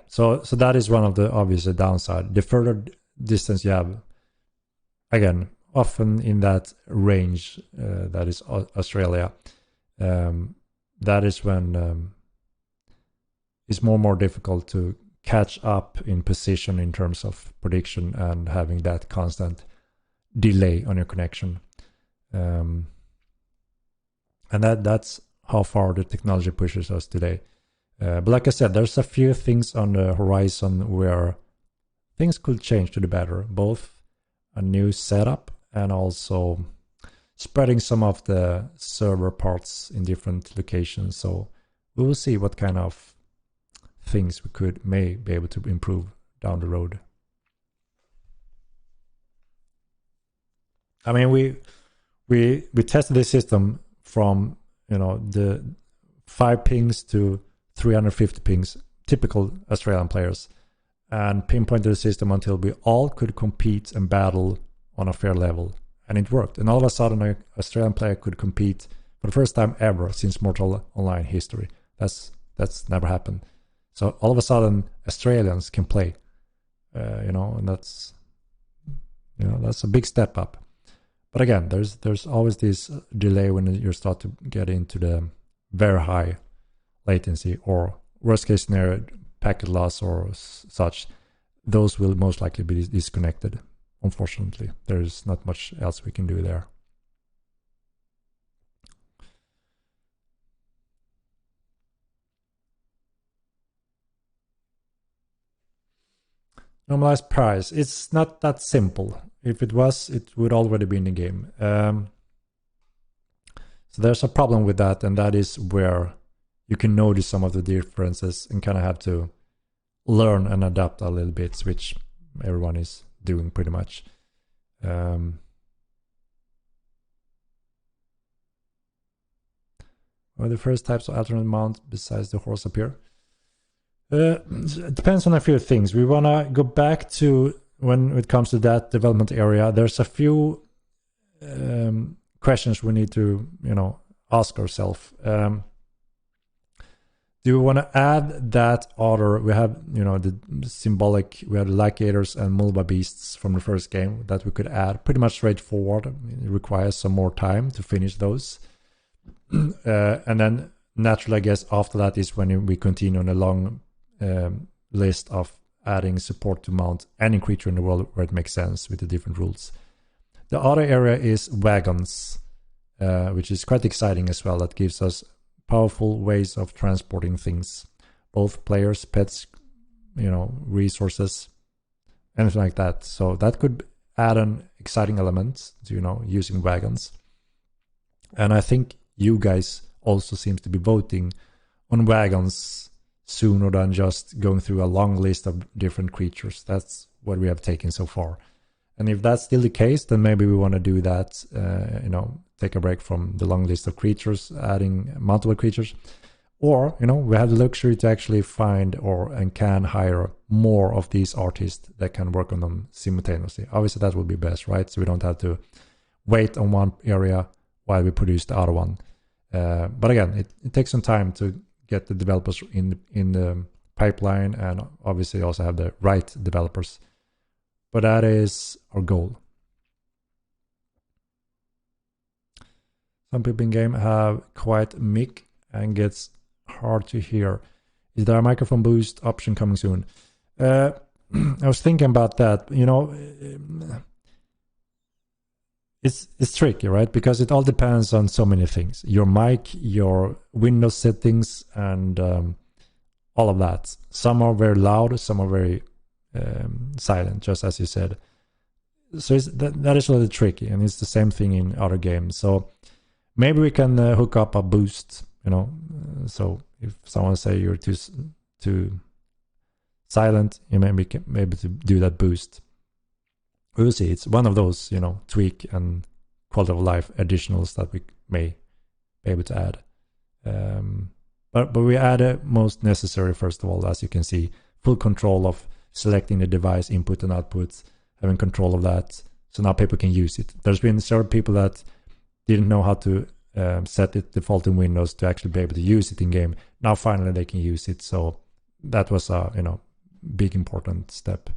So that is one of the obvious downside. The further distance you have, again, often in that range, that is Australia, that is when it's more difficult to catch up in position in terms of prediction and having that constant delay on your connection. And that's how far the technology pushes us today. But like I said, there's a few things on the horizon where things could change to the better, both a new setup and also spreading some of the server parts in different locations. So we will see what kind of things we may be able to improve down the road. I mean, we tested this system from the 5 pings to 350 pings, typical Australian players, and pinpointed the system until we all could compete and battle on a fair level, and it worked. And all of a sudden, an Australian player could compete for the first time ever since Mortal Online history. That's never happened. So all of a sudden, Australians can play, and that's a big step up. But again, there's always this delay when you start to get into the very high latency, or worst case scenario, packet loss or such. Those will most likely be disconnected. Unfortunately, there's not much else we can do there. Normalized price. It's not that simple. If it was, it would already be in the game. So there's a problem with that, and that is where you can notice some of the differences and kind of have to learn and adapt a little bit, which everyone is doing pretty much. What are the first types of alternate mount besides the horse appear? It depends on a few things. We want to go back to when it comes to that development area. There's a few questions we need to, ask ourselves. Do we want to add that order? We have, the symbolic, we have the Lycators and Mulva beasts from the first game that we could add. Pretty much straightforward. It requires some more time to finish those. And then naturally, I guess, after that is when we continue on a long list of adding support to mount any creature in the world where it makes sense with the different rules. The other area is wagons, which is quite exciting as well. That gives us powerful ways of transporting things, both players, pets, resources, anything like that. So that could add an exciting element to, using wagons. And I think you guys also seems to be voting on wagons sooner than just going through a long list of different creatures. That's what we have taken so far. And if that's still the case, then maybe we want to do that, take a break from the long list of creatures, adding multiple creatures. Or, we have the luxury to actually find and can hire more of these artists that can work on them simultaneously. Obviously, that would be best, right? So we don't have to wait on one area while we produce the other one. But again, it takes some time to get the developers in the pipeline, and obviously also have the right developers. But that is our goal. Some people in game have quite mic and gets hard to hear. Is there a microphone boost option coming soon? I was thinking about that. It's tricky, right? Because it all depends on so many things. Your mic, your Windows settings, and all of that. Some are very loud, some are very silent, just as you said. So that is a little tricky, and it's the same thing in other games. So maybe we can hook up a boost, so if someone say you're too silent, you maybe can to do that boost. We'll see. It's one of those, tweak and quality of life additionals that we may be able to add. But we add most necessary, first of all, as you can see, full control of selecting the device input and output, having control of that. So now people can use it. There's been several people that didn't know how to set it default in Windows to actually be able to use it in game. Now finally they can use it. So that was a big important step.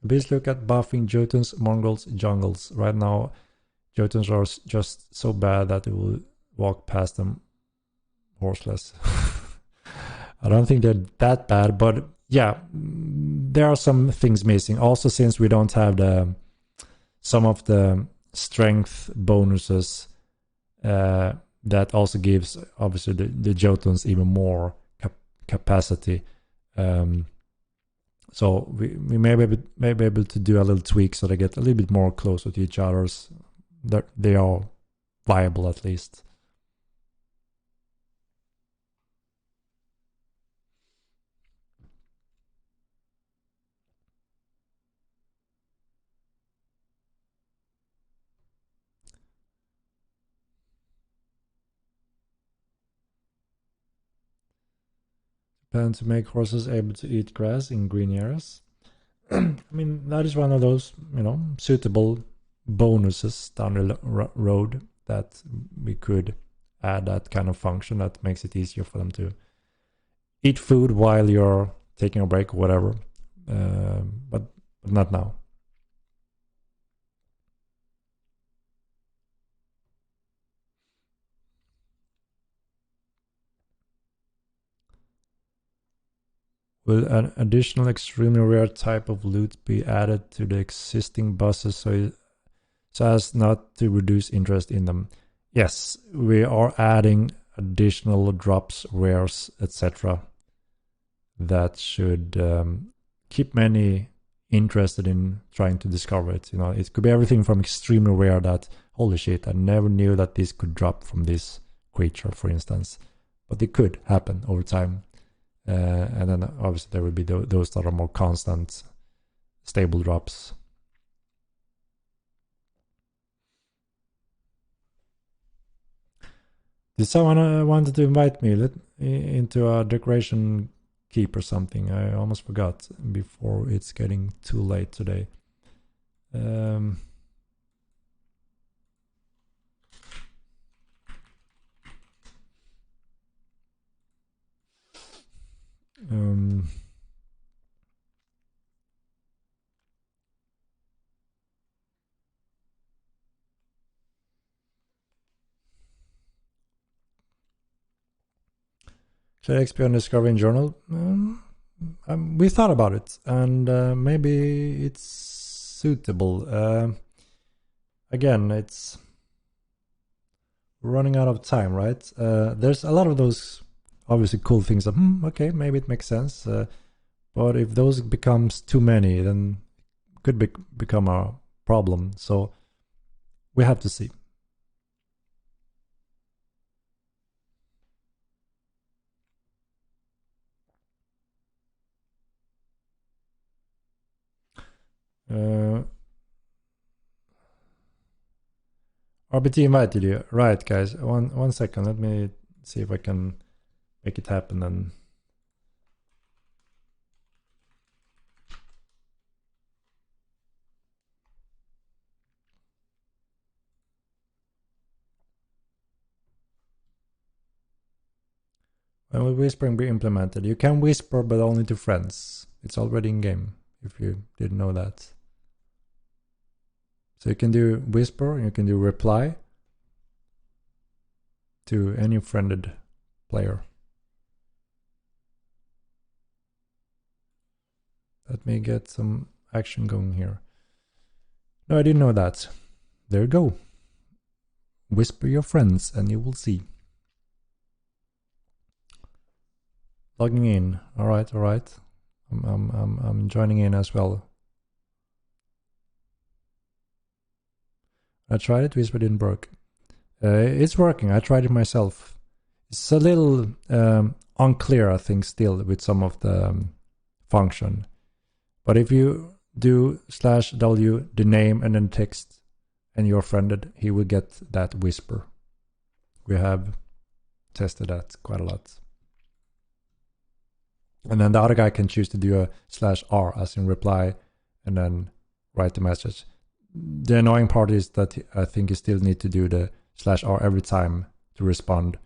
Please look at buffing Jotuns, Mongols, jungles. Right now, Jotuns are just so bad that it will walk past them horseless. I don't think they're that bad, but yeah, there are some things missing. Also, since we don't have some of the strength bonuses, that also gives obviously the Jotuns even more capacity. So we may be able to do a little tweak so they get a little bit more closer to each other's. They are viable at least. Plan to make horses able to eat grass in green areas. I mean, that is one of those, suitable bonuses down the road that we could add that kind of function that makes it easier for them to eat food while you're taking a break or whatever. But not now. Will an additional extremely rare type of loot be added to the existing buses so as not to reduce interest in them? Yes, we are adding additional drops, rares, etc. that should keep many interested in trying to discover it. You know, it could be everything from extremely rare that, holy shit, I never knew that this could drop from this creature, for instance. But it could happen over time. And then obviously there will be those that are more constant, stable drops. Did someone wanted to invite me into a decoration keep or something? I almost forgot before it's getting too late today. Um, Clade XP on Discovery Journal. We thought about it, and maybe it's suitable. Again, it's running out of time, right? There's a lot of those obviously cool things that, okay, maybe it makes sense. But if those becomes too many, then it could become a problem. So we have to see. RBT invited you. Right, guys. One second. Let me see if I can make it happen then. When will whispering be implemented? You can whisper, but only to friends. It's already in game, if you didn't know that. So you can do whisper, you can do reply to any friended player. Let me get some action going here. No, I didn't know that. There you go. Whisper your friends and you will see. Logging in. All right. I'm joining in as well. I tried it. Whisper didn't work. It's working. I tried it myself. It's a little unclear, I think, still with some of the function. But if you do /w the name and then text and you're friended, he will get that whisper. We have tested that quite a lot. And then the other guy can choose to do a /r as in reply and then write the message. The annoying part is that I think you still need to do the /r every time to respond,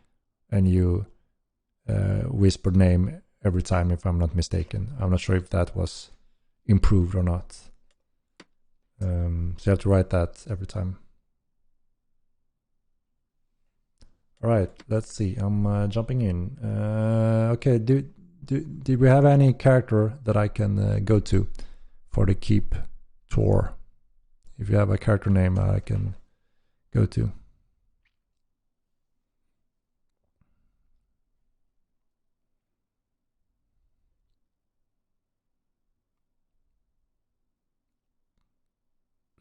and you whisper name every time, if I'm not mistaken. I'm not sure if that was improved or not. So you have to write that every time. All right, let's see. I'm jumping in. Okay, did we have any character that I can go to for the keep tour? If you have a character name I can go to.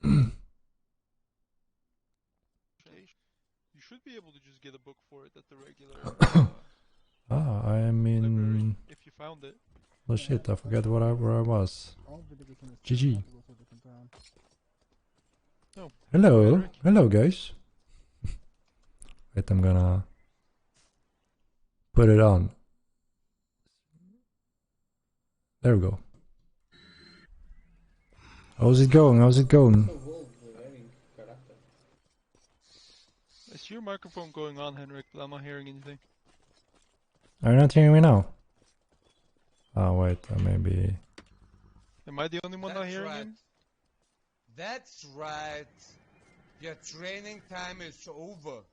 You should be able to just get a book for it at the regular. I am in. Library, if you found it. Oh shit! I forgot where I was. GG. Oh, Hello, hello guys. Wait, I'm gonna put it on. There we go. How's it going? How's it going? Is your microphone going on, Henrik? But I'm not hearing anything. Are you not hearing me now? Oh wait, maybe. Am I the only one not hearing right. him? That's right. Your training time is over.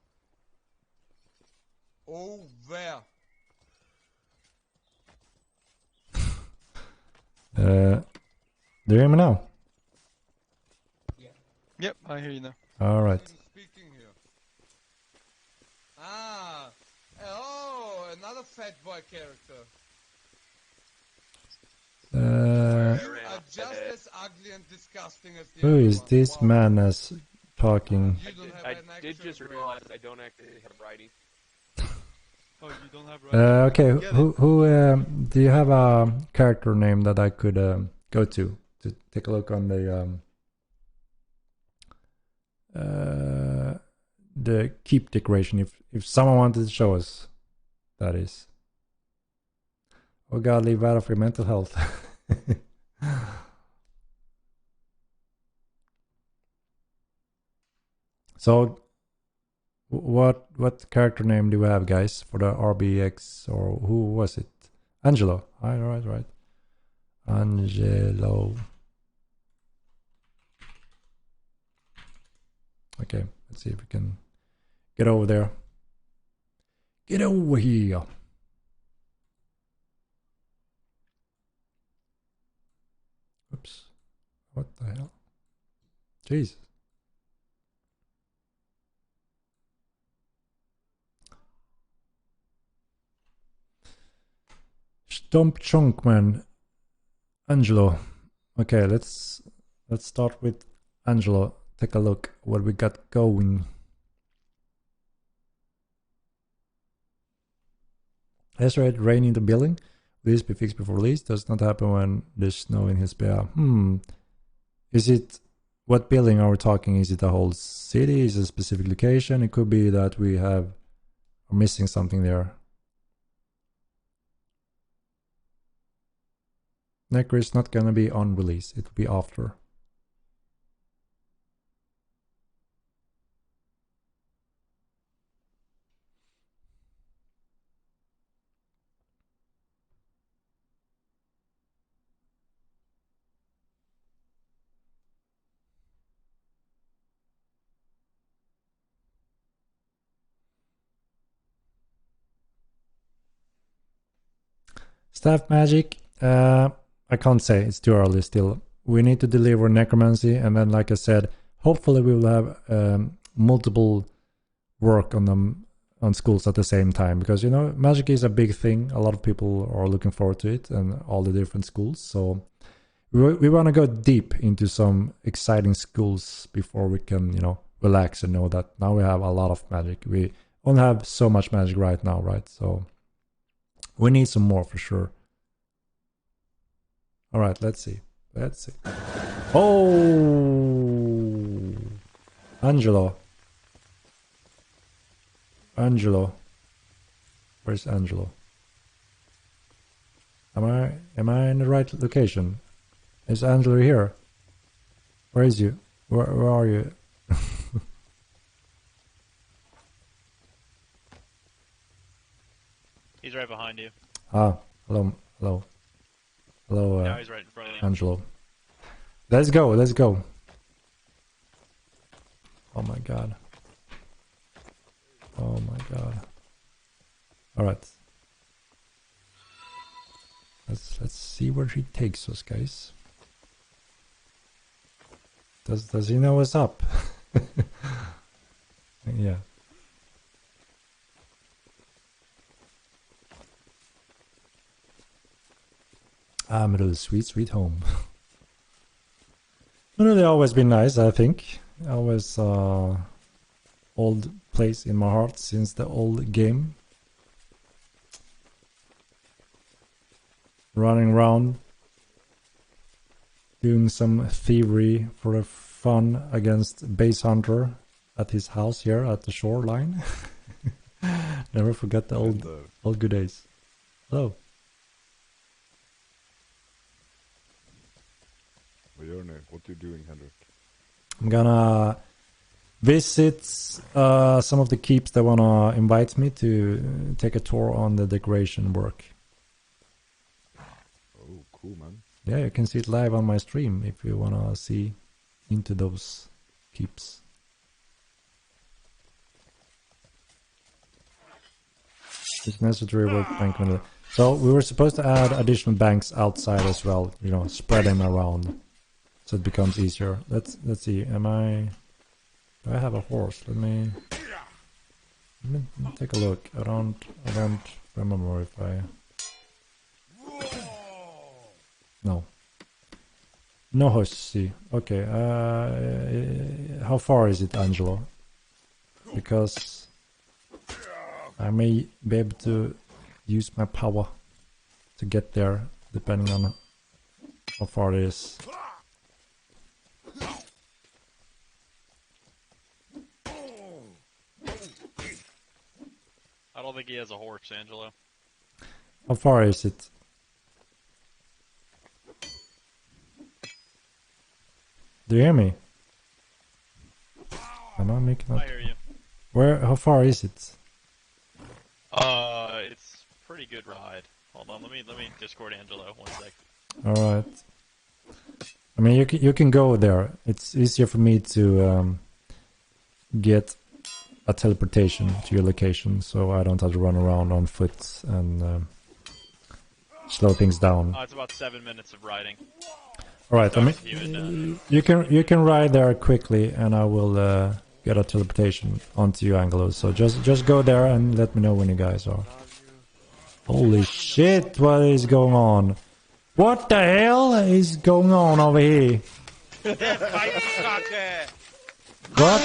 Over. Do you hear me now? Yep, I hear you now. All right. Speaking here. Ah. Oh, another fat boy character. You are just as ugly and disgusting as the Who other is one. this Wow. man as talking? You don't have I an did actual just brain. realize I don't actually have writing. Oh, you don't have right. Okay, Get who do you have a character name that I could go to take a look on the keep decoration if someone wanted to show us, that is. Oh god, leave out of your mental health. So what character name do we have, guys, for the RBX, or who was it? Angelo. Right. Angelo. Okay, let's see if we can get over there. Get over here. Oops. What the hell? Jeez. Stomp Chunkman. Angelo. Okay, let's start with Angelo. Take a look what we got going. Has rain in the building. Will this be fixed before release? Does not happen when there's snow in his bear. Is it, what building are we talking? Is it a whole city? Is it a specific location? It could be that we are missing something there. Necro is not gonna be on release. It will be after. Staff magic, I can't say, it's too early still. We need to deliver necromancy, and then like I said, hopefully we will have multiple work on them on schools at the same time, because you know magic is a big thing. A lot of people are looking forward to it and all the different schools, so we want to go deep into some exciting schools before we can, you know, relax and know that now we have a lot of magic. We only have so much magic right now, right? So we need some more for sure. All right, let's see. Oh, Angelo. Where's Angelo? Am I in the right location? Is Angelo here? Where is you? Where are you? He's right behind you. Hello. Now he's right in front of you. Angelo. Let's go. Oh my god. All right. Let's see where he takes us, guys. Does he know what's up? Yeah. Middle of sweet home. Really always been nice, I think. Always old place in my heart since the old game. Running around, doing some thievery for the fun against base hunter at his house here at the shoreline. Never forget the old good days. Hello. What are you doing, Henrik? I'm gonna visit some of the keeps that wanna invite me to take a tour on the decoration work. Oh, cool, man. Yeah, you can see it live on my stream if you wanna see into those keeps. It's necessary work bank window. So we were supposed to add additional banks outside as well, you know, spread them around so it becomes easier. Let's see. Do I have a horse? Let me take a look. I don't remember if I. No. No Hoshi. Okay. How far is it, Angelo? Because I may be able to use my power to get there, depending on how far it is. I don't think he has a horse, Angelo. How far is it? Do you hear me? Am I making up? I hear you. Where? How far is it? It's pretty good ride. Hold on, let me Discord Angelo 1 sec. All right. I mean, you can go there. It's easier for me to get a teleportation to your location, so I don't have to run around on foot and slow things down. It's about 7 minutes of riding. All right. So I mean, you you can ride there quickly, and I will get a teleportation onto you, Angelo. So just go there and let me know when you guys are. Holy shit! What is going on? What the hell is going on over here? What?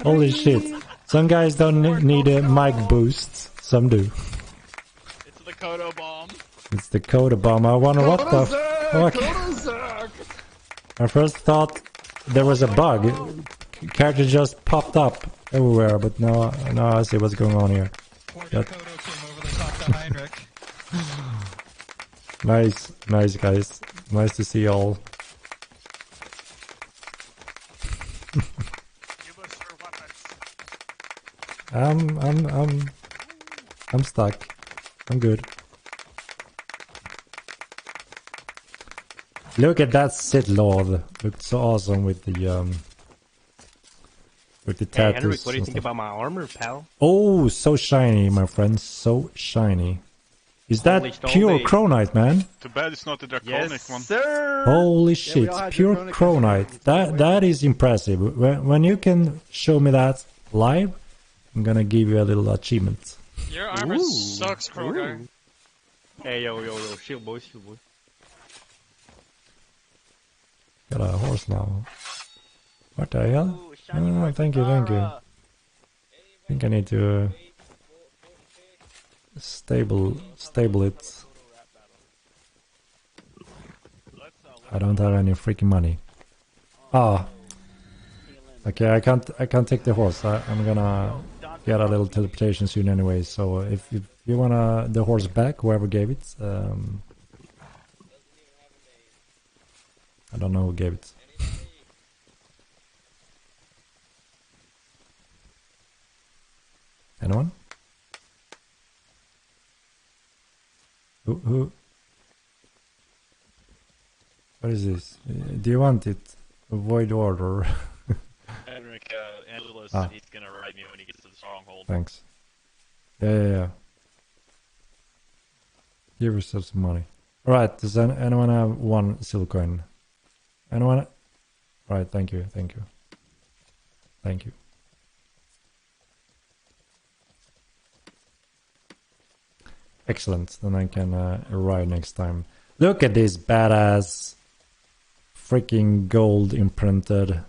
Holy shit! Some guys don't need a mic boost. Some do. It's the Kodo bomb. It's the Coda bomb. I wonder what the fuck. I first thought there was a bug. Character just popped up everywhere, but now I see what's going on here. That... Kodo came over the top to Heinrich. Nice guys. Nice to see y'all. I'm stuck. I'm good. Look at that Sith Lord. Looks so awesome with the tattoos. Hey, Henrik, what do you think about my armor, pal? Oh, so shiny, my friend. So shiny. Is that pure Chronite, man? Too bad it's not the draconic one. Sir! Holy shit, pure Chronite. That is impressive. When you can show me that live, I'm gonna give you a little achievement. Your armor sucks, Kroger. Hey, yo, shield boy. Got a horse now. What the hell? Oh, thank you. I think I need to stable it. I don't have any freaking money. Ah. Okay, I can't take the horse. I'm gonna get a little teleportation soon anyway. So if you wanna the horse back, whoever gave it, I don't know who gave it. Anyone? Who? What is this? Do you want it? Avoid order. Henrik, Angelo said he's gonna ride me when he gets to the Stronghold. Thanks. Yeah. Give yourself some money. Alright, does anyone have 1 silver coin? Anyone? Alright, thank you. Excellent, then I can ride next time. Look at this badass freaking gold imprinted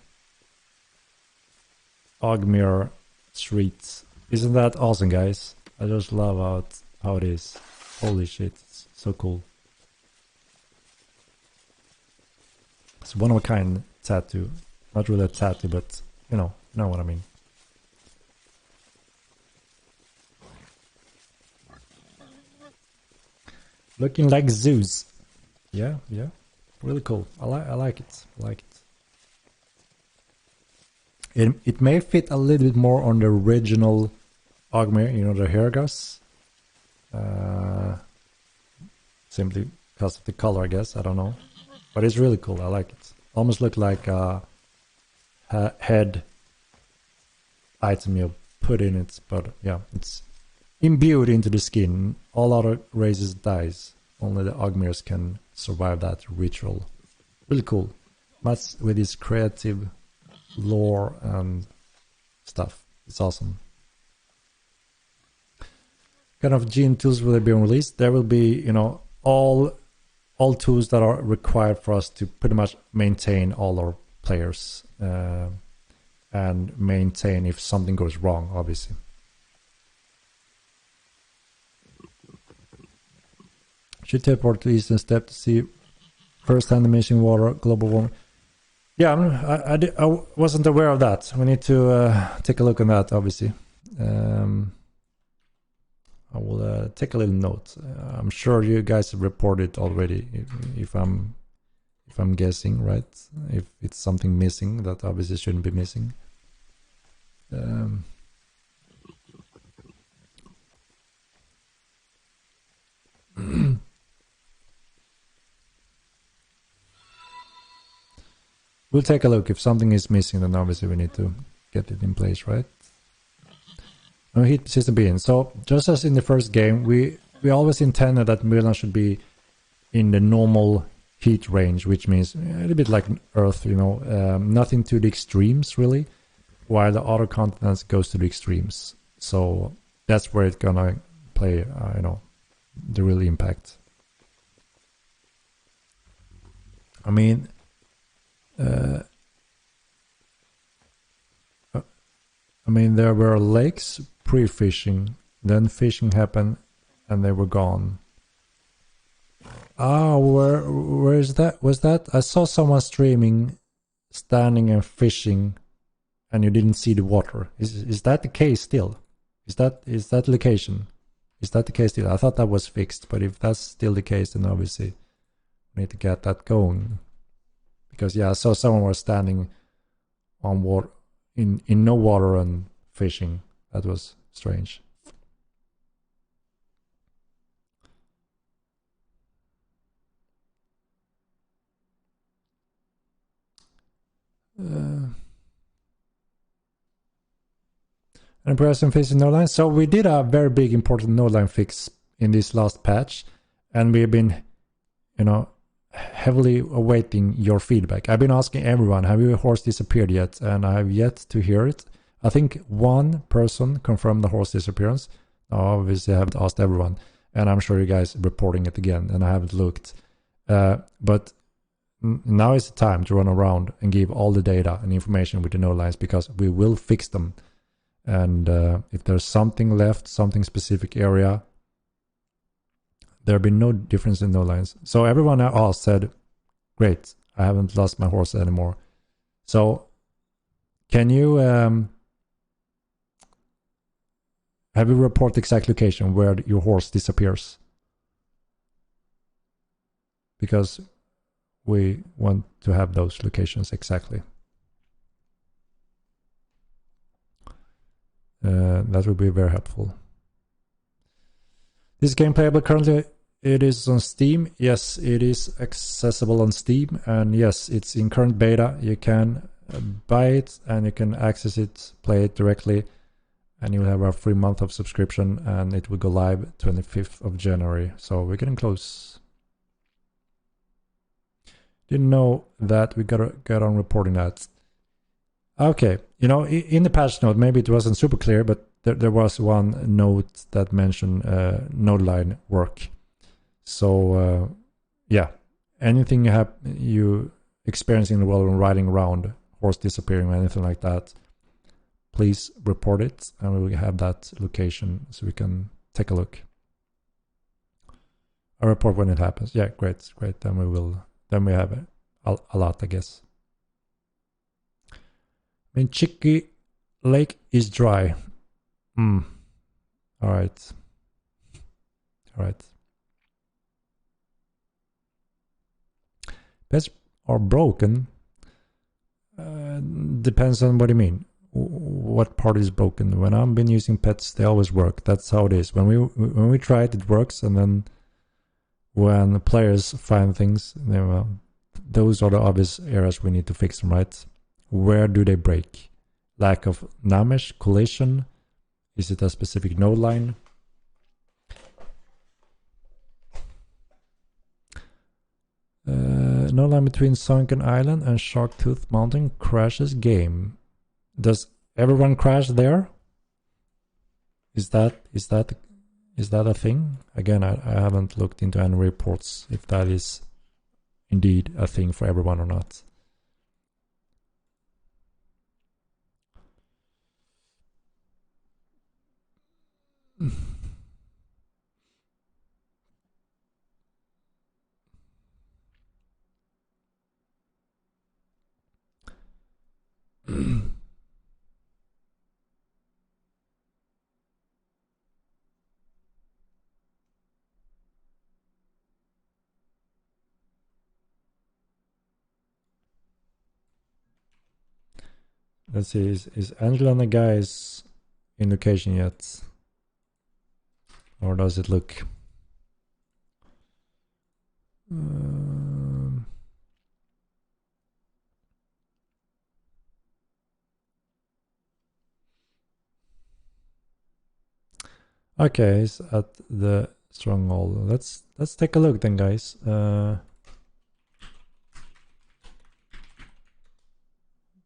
Ogmere streets. Isn't that awesome, guys? I just love how it is. Holy shit, it's so cool. It's one of a kind tattoo. Not really a tattoo, but you know what I mean. Looking like Zeus. Yeah. Really cool. I like it. It may fit a little bit more on the original Ogmere, you know, the Hergas. Simply because of the color, I guess. I don't know. But it's really cool. I like it. Almost look like a head item you put in it. But yeah, it's imbued into the skin. All other races dies. Only the Ogmeres can survive that ritual. Really cool. Much with his creative lore and stuff. It's awesome. What kind of gene tools will they be released? There will be, you know, all all tools that are required for us to pretty much maintain all our players and maintain if something goes wrong, obviously. Should teleport to Eastern Step to see first-hand emission water, global warming. Yeah, I wasn't aware of that. We need to take a look on that, obviously. I will take a little note. I'm sure you guys have reported already. If I'm guessing, right? If it's something missing that obviously shouldn't be missing. We'll take a look. If something is missing, then obviously we need to get it in place, right? No heat system being. So just as in the first game, we always intended that Milan should be in the normal heat range, which means a little bit like Earth, you know, nothing to the extremes really, while the other continents goes to the extremes. So that's where it's gonna play, you know, the real impact. I mean, there were lakes pre-fishing, then fishing happened, and they were gone. Ah, where is that? Was that? I saw someone streaming, standing and fishing, and you didn't see the water. Is that the case still? Is that location? Is that the case still? I thought that was fixed, but if that's still the case, then obviously we need to get that going. Because yeah, I saw someone was standing on water, in no water and fishing. That was strange. And present facing node line. So we did a very big important node line fix in this last patch, and we've been, you know, heavily awaiting your feedback. I've been asking everyone, have your horse disappeared yet? And I have yet to hear it. I think one person confirmed the horse disappearance. Obviously, I haven't asked everyone, and I'm sure you guys are reporting it again, and I haven't looked. But now is the time to run around and give all the data and information with the node lines, because we will fix them. And if there's something left, something specific area, there'll be no difference in node lines. So everyone I asked said, great, I haven't lost my horse anymore. So can you have you report the exact location where your horse disappears? Because we want to have those locations exactly. That would be very helpful. This game playable currently. It is on Steam. Yes, it is accessible on Steam, and yes, it's in current beta. You can buy it and you can access it, play it directly, and you will have a free month of subscription, and it will go live 25th of January. So we're getting close. Didn't know that. We gotta get on reporting that. Okay, you know, in the patch note, maybe it wasn't super clear, but there was one note that mentioned node line work. So yeah, anything you experience in the world when riding around, horse disappearing or anything like that, please report it, and we will have that location so we can take a look. I report when it happens. Yeah, great. Then we have a lot, I guess. When Chicky Lake is dry. All right. Pets are broken. Depends on what you mean. What part is broken? When I've been using pets, they always work. That's how it is. When we try it, it works, and then when the players find things, well, those are the obvious areas we need to fix them, right? Where do they break? Lack of namesh, collision? Is it a specific node line? Node line between Sunken Island and Sharktooth Mountain crashes game. Does everyone crash there? Is that Is that a thing? Again, I haven't looked into any reports if that is indeed a thing for everyone or not. Let's see, is Angela on the guy's indication yet? Or does it look... Okay, he's at the Stronghold. Let's take a look then, guys.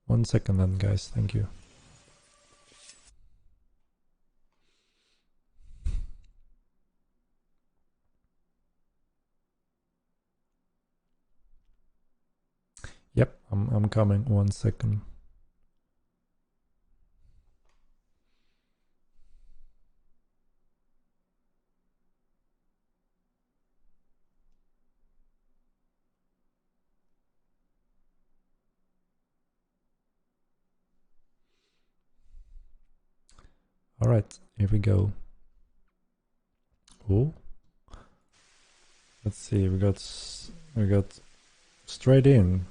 1 second then, guys. Thank you. Yep, I'm coming. 1 second. All right, here we go. Oh, let's see. We got straight in.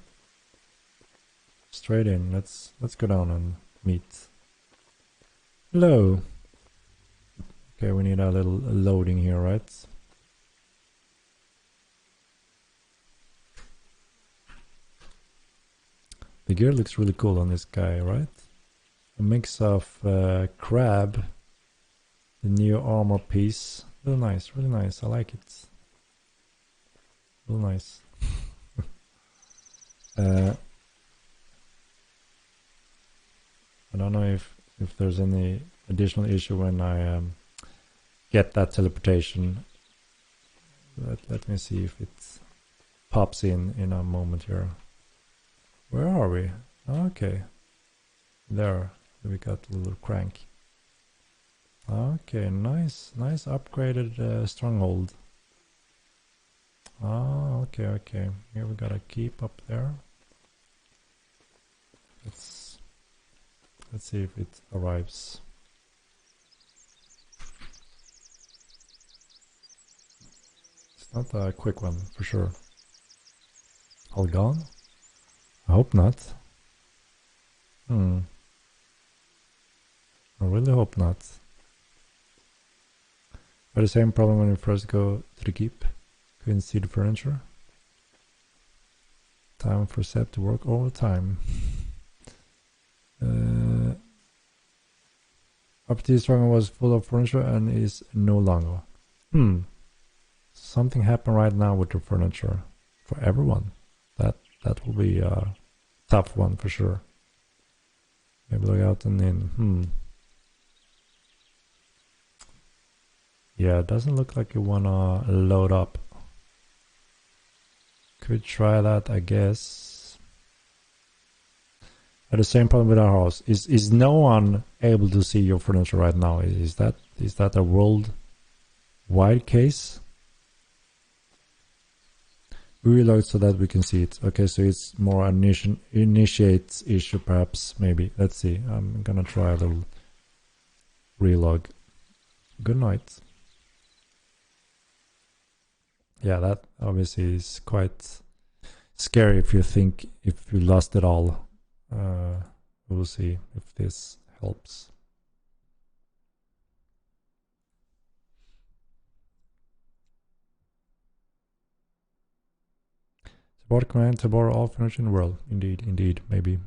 Straight in. Let's go down and meet. Hello. Okay, we need a little loading here, right? The gear looks really cool on this guy, right? A mix of crab, the new armor piece. Really nice, really nice. I like it. Really nice. I don't know if there's any additional issue when I get that teleportation. Let me see if it pops in a moment here. Where are we? Okay, there we got a little crank. Okay, nice upgraded Stronghold. Ah, okay. Here we got a keep up there. Let's see if it arrives. It's not a quick one for sure. All gone? I hope not. I really hope not. But the same problem when you first go to the keep. Couldn't see the furniture. Time for Seb to work all the time. Property Stronghold was full of furniture and is no longer. Something happened right now with the furniture for everyone. That will be a tough one for sure. Maybe look out and in. Yeah, it doesn't look like you wanna load up. Could try that, I guess. But the same problem with our house is no one able to see your furniture right now. Is that a worldwide case? We reload so that we can see it. Okay, so it's more an initiate issue perhaps, maybe. Let's see. I'm gonna try a little relog. Good night. Yeah, that obviously is quite scary if you lost it all. We'll see if this helps. Support command to borrow all furniture in the world. Indeed, maybe.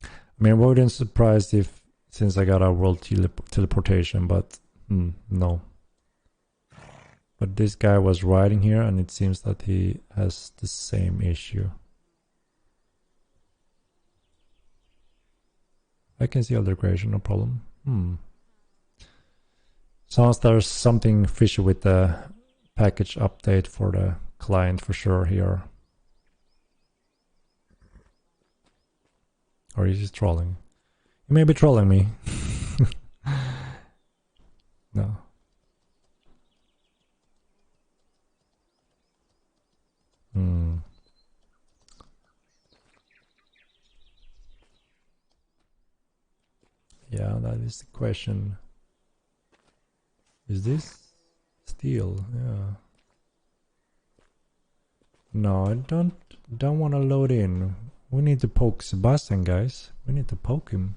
I mean, I wouldn't surprised if, since I got a world teleportation, but no. But this guy was riding here, and it seems that he has the same issue. I can see all the decoration, no problem. Sounds there's something fishy with the package update for the client for sure here. Or is he trolling? He may be trolling me. No. Yeah, that is the question. Is this steel? Yeah. No, I don't want to load in. We need to poke Sebastian, guys. We need to poke him.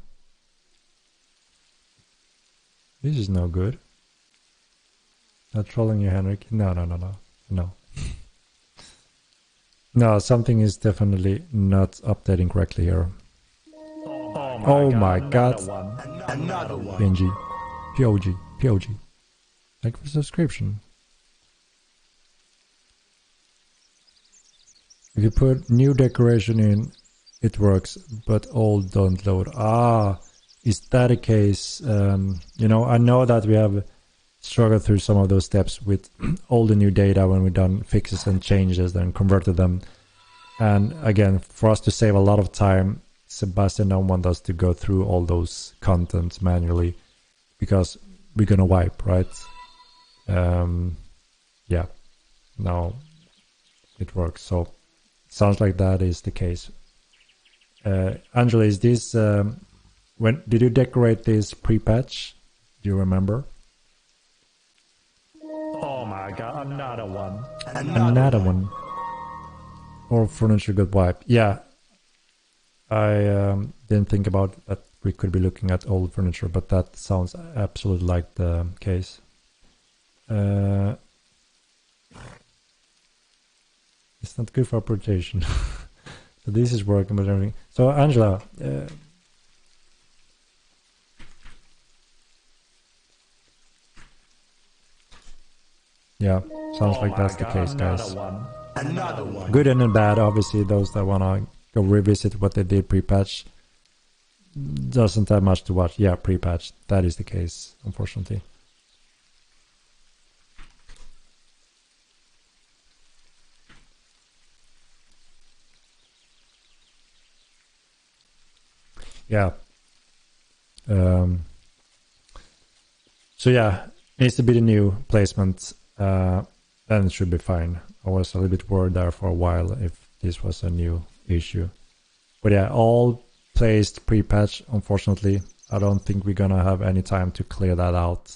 This is no good. Not trolling you, Henrik. No. No, something is definitely not updating correctly here. Oh my god. Another one. PNG. POG. Thank you for subscription. If you put new decoration in, it works, but old don't load. Ah, is that a case? You know, I know that we have struggled through some of those steps with old and new data when we've done fixes and changes and converted them. And again, for us to save a lot of time, Sebastian don't want us to go through all those contents manually because we're gonna wipe, right? Yeah, now it works. So sounds like that is the case. Angela, is this when did you decorate this pre-patch? Do you remember? Oh my god, another one. Another one. Or furniture got wiped. Yeah. I didn't think about that we could be looking at old furniture, but that sounds absolutely like the case. It's not good for operation. So this is working, but everything. So Angela, yeah, sounds like that's the case, guys. Another one. Good and bad, obviously. Those that wanna go revisit what they did pre-patch doesn't have much to watch. Yeah, pre-patch. That is the case, unfortunately. Yeah. So yeah, needs to be the new placement. Then it should be fine. I was a little bit worried there for a while if this was a new issue. But yeah, all placed pre-patch, unfortunately. I don't think we're gonna have any time to clear that out.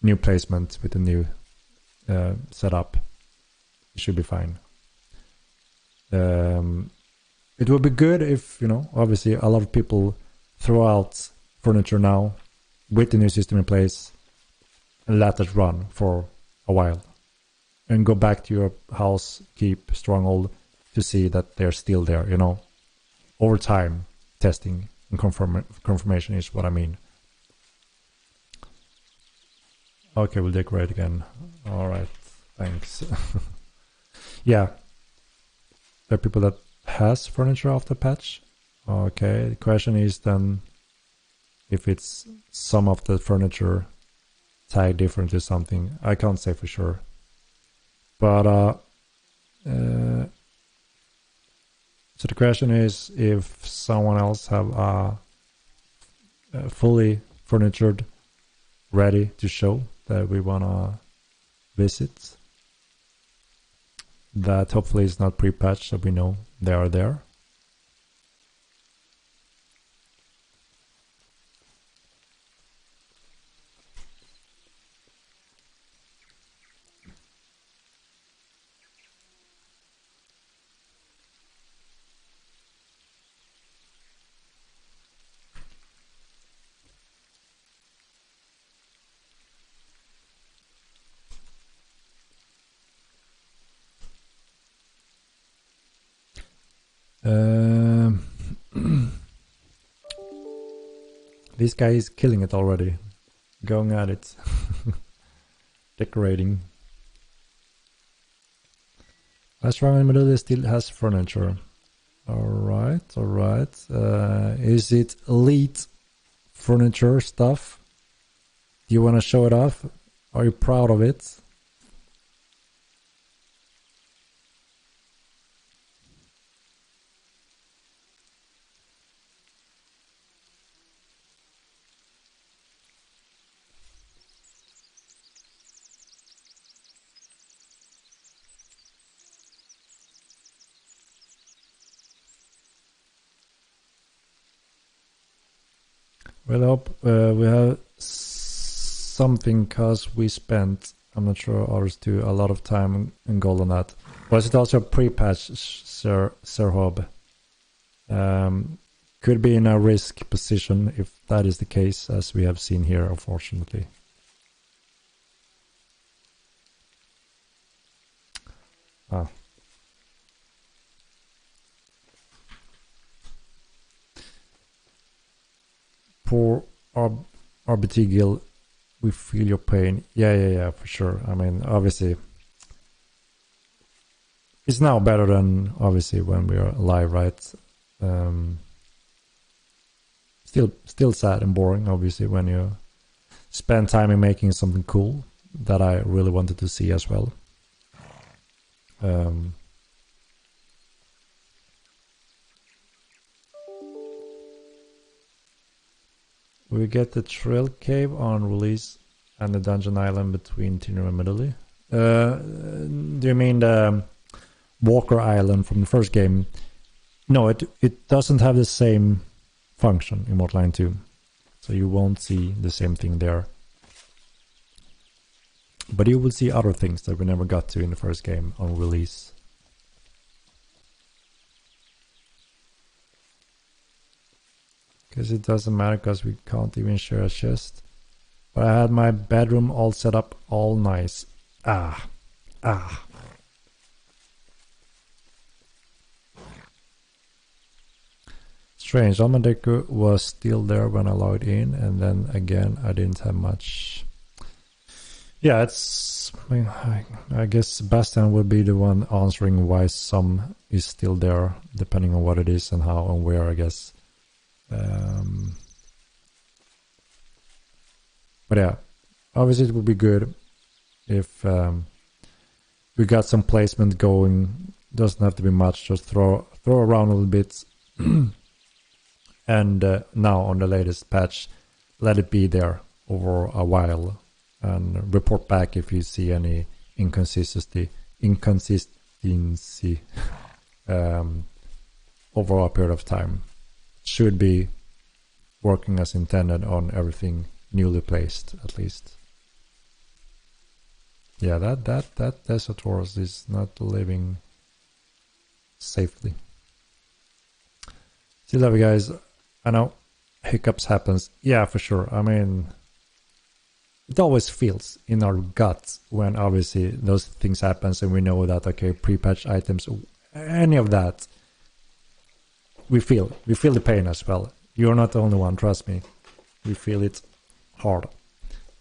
New placement with the new setup. It should be fine. It would be good if, you know, obviously a lot of people throw out furniture now with the new system in place and let it run for a while. And go back to your house, keep Stronghold to see that they're still there, you know. Over time, testing and confirmation is what I mean. Okay, we'll decorate again. Alright, thanks. Yeah. There are people that has furniture after patch. Okay, the question is then if it's some of the furniture tagged differently something. I can't say for sure. But so the question is if someone else have a fully furnitured ready to show that we wanna visit, that hopefully is not pre-patched so we know they are there. This guy is killing it already. Going at it. Decorating. Last round in the middle still has furniture. Alright. Is it elite furniture stuff? Do you want to show it off? Are you proud of it? Well, I hope we have something, because we spent, I'm not sure others do, a lot of time in gold on that. Was it also a pre-patch, Sir Hob? Could be in a risk position if that is the case, as we have seen here, unfortunately. Ah. Poor RBT Gil, we feel your pain. Yeah, for sure. I mean, obviously, it's now better than obviously when we are live, right? Still sad and boring, obviously, when you spend time in making something cool that I really wanted to see as well. We get the Trail Cave on release and the Dungeon Island between Tinner and Medley. Do you mean the Walker Island from the first game? No, it doesn't have the same function in Mortal Line 2. So you won't see the same thing there. But you will see other things that we never got to in the first game on release. Because it doesn't matter, because we can't even share a chest. But I had my bedroom all set up, all nice. Strange, Almadeku was still there when I logged in, and then again I didn't have much. Yeah, I guess Sebastian would be the one answering why some is still there, depending on what it is and how and where, I guess. But yeah, obviously it would be good if we got some placement going. Doesn't have to be much, just throw around a little bit. And now on the latest patch, let it be there over a while and report back if you see any inconsistency over a period of time. Should be working as intended on everything newly placed, at least. Yeah, that Desatorus is not living safely. Still love you guys. I know hiccups happens. Yeah, for sure. I mean, it always feels in our guts when obviously those things happens and we know that, okay, pre-patch items, any of that, we feel the pain as well. You're not the only one, trust me. We feel it hard.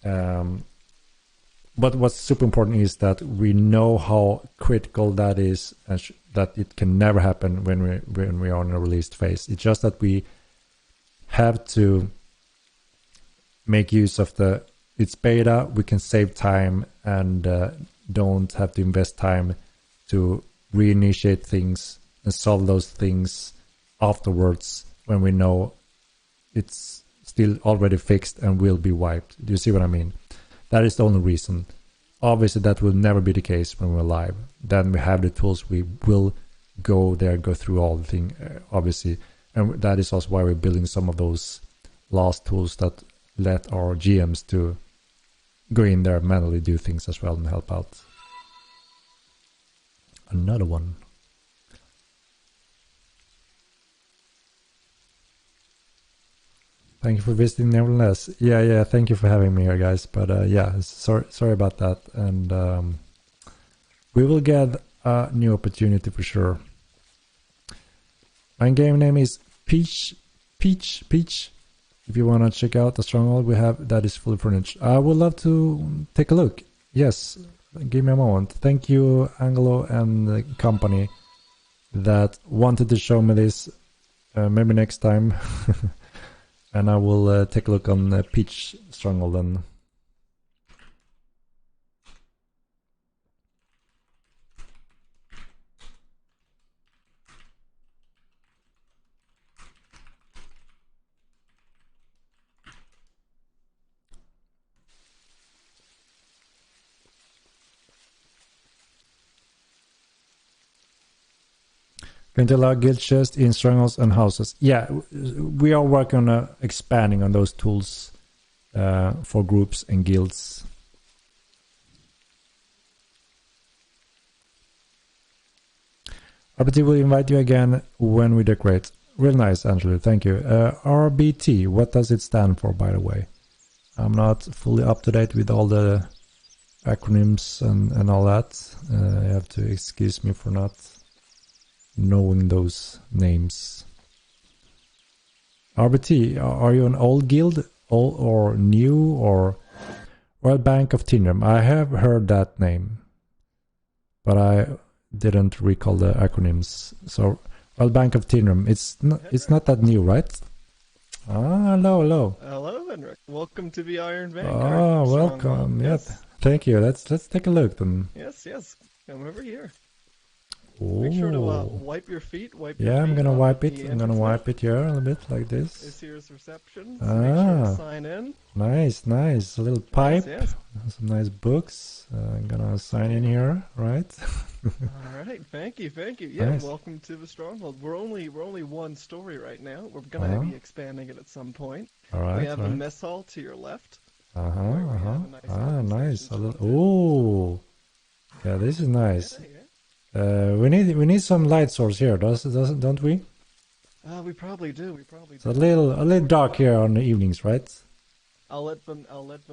But what's super important is that we know how critical that is, and that it can never happen when we are in a released phase. It's just that we have to make use of its beta. We can save time and don't have to invest time to reinitiate things and solve those things afterwards when we know it's still already fixed and will be wiped. Do you see what I mean? That is the only reason. Obviously, that will never be the case when we're live. Then we have the tools. We will go there, go through all the thing, obviously. And that is also why we're building some of those last tools that let our GMs to go in there, manually do things as well and help out. Another one. Thank you for visiting, nevertheless. Yeah, thank you for having me here, guys. But yeah, sorry about that. And we will get a new opportunity for sure. My game name is Peach. If you want to check out the Stronghold we have, that is fully furnished. I would love to take a look. Yes, give me a moment. Thank you, Angelo and the company. that wanted to show me this. Maybe next time. And I will take a look on Peach Stronghold then. Going to allow guild chests in strongholds and houses. Yeah, we are working on expanding on those tools for groups and guilds. RBT will invite you again when we decorate. Real nice, Angelo. Thank you. RBT, what does it stand for, by the way? I'm not fully up to date with all the acronyms and all that. You have to excuse me for not knowing those names. RBT, are you an old guild, old or new, or Royal Bank of Tinram? I have heard that name, but I didn't recall the acronyms. So Royal Bank of Tinram, it's not that new, right? Ah, hello. Hello, Henrik. Welcome to the Iron Vanguard. Oh, welcome. Yes. Yeah, thank you. Let's take a look then. Yes. Come over here. Oh. Make sure to wipe your feet. I'm gonna wipe it. I'm gonna wipe it here a little bit like this. This here's reception. So make sure to sign in. Nice. A little pipe. Yes. Some nice books. I'm gonna sign in here, right? All right. Thank you. Yeah. Nice. Welcome to the Stronghold. We're only one story right now. We're gonna be expanding it at some point. All right. We have a mess hall to your left. Nice. Oh. Yeah, this is nice. Yeah. We need some light source here, don't we? We probably do. It's a little dark here on the evenings, right? I'll let them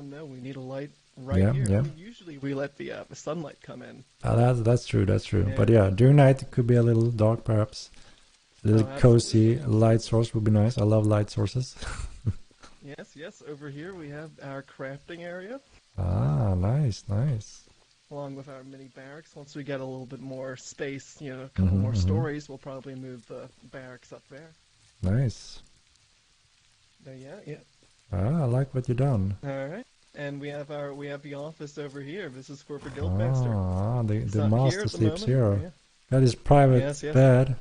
know we need a light right here. Yeah. Usually we let the sunlight come in. That's true. Yeah. But yeah, during night it could be a little dark, perhaps. A little cozy light source would be nice. I love light sources. Yes. Over here we have our crafting area. Nice. Along with our mini barracks. Once we get a little bit more space, a couple more stories, we'll probably move the barracks up there. Nice. Yeah. I like what you've done. All right. And we have the office over here. This is for the guildmaster. The master sleeps here. Yeah. Got his private bed.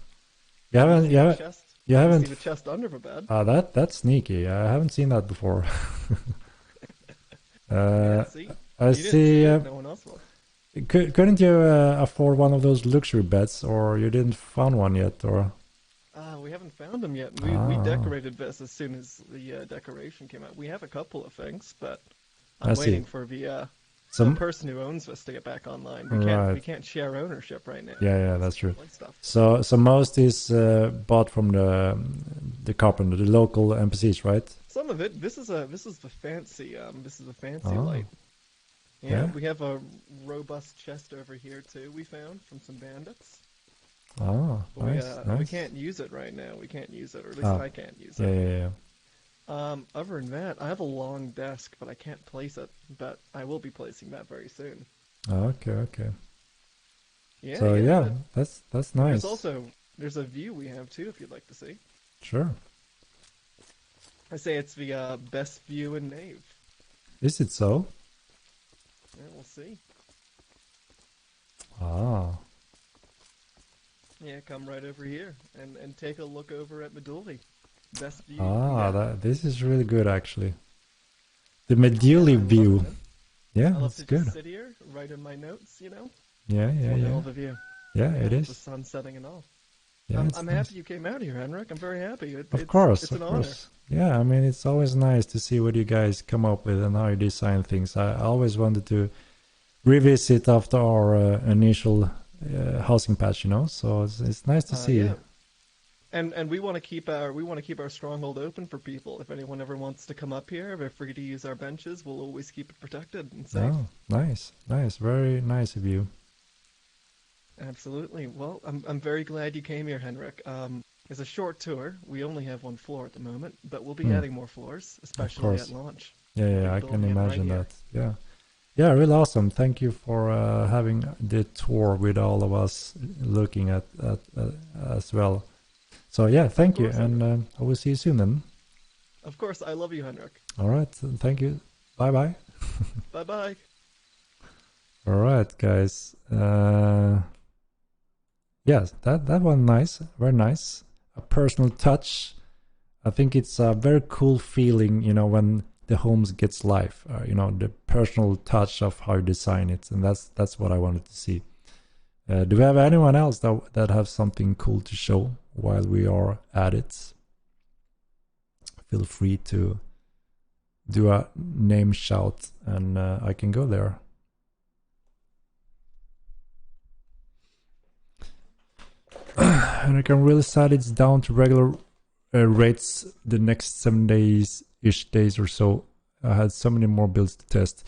You haven't see the chest under the bed. That's sneaky. I haven't seen that before. I see. No one else will. Couldn't you afford one of those luxury beds, or you didn't found one yet, or? We haven't found them yet. We decorated this as soon as the decoration came out. We have a couple of things, but I'm waiting for the person who owns this to get back online. We can't share ownership right now. Yeah, that's true. So most is bought from the carpenter, the local NPCs, right? Some of it. This is the fancy. This is a fancy light. Yeah, we have a robust chest over here too. We found from some bandits. Nice. We can't use it right now. We can't use it, or at least I can't use it. Yeah. Other than that, I have a long desk, but I can't place it. But I will be placing that very soon. Okay. Yeah. So that's nice. There's a view we have too, if you'd like to see. Sure. I say it's the best view in Nave. Is it so? Yeah, we'll see. Yeah, come right over here and take a look over at Medullii. Best view. This is really good actually. The Medullii view. Yeah, that's good. Just sit here, write in my notes, Yeah. All the view. Yeah, it is. The sun setting and all. Yeah, I'm happy you came out here, Henrik. I'm very happy. Of course. It's an honor. Yeah, I mean, it's always nice to see what you guys come up with and how you design things. I always wanted to revisit after our initial housing patch, so it's nice to see. Yeah. And we want to keep our stronghold open for people. If anyone ever wants to come up here, they're free to use our benches. We'll always keep it protected and safe. Oh, nice, very nice of you. Absolutely. Well, I'm very glad you came here, Henrik. It's a short tour. We only have one floor at the moment, but we'll be adding more floors, especially at launch. Yeah, I can imagine that. Yeah. Yeah, really awesome. Thank you for having the tour with all of us looking at as well. So yeah, thank you, and I will see you soon then. Of course, I love you, Henrik. All right, thank you. Bye bye. Bye bye. All right, guys. Yes, that one nice, very nice. A personal touch. I think it's a very cool feeling, you know, when the homes gets life. You know, the personal touch of how you design it, and that's what I wanted to see. Do we have anyone else that have something cool to show while we are at it? Feel free to do a name shout, and I can go there. And I'm really sad it's down to regular rates the next 7 days or so. I had so many more builds to test.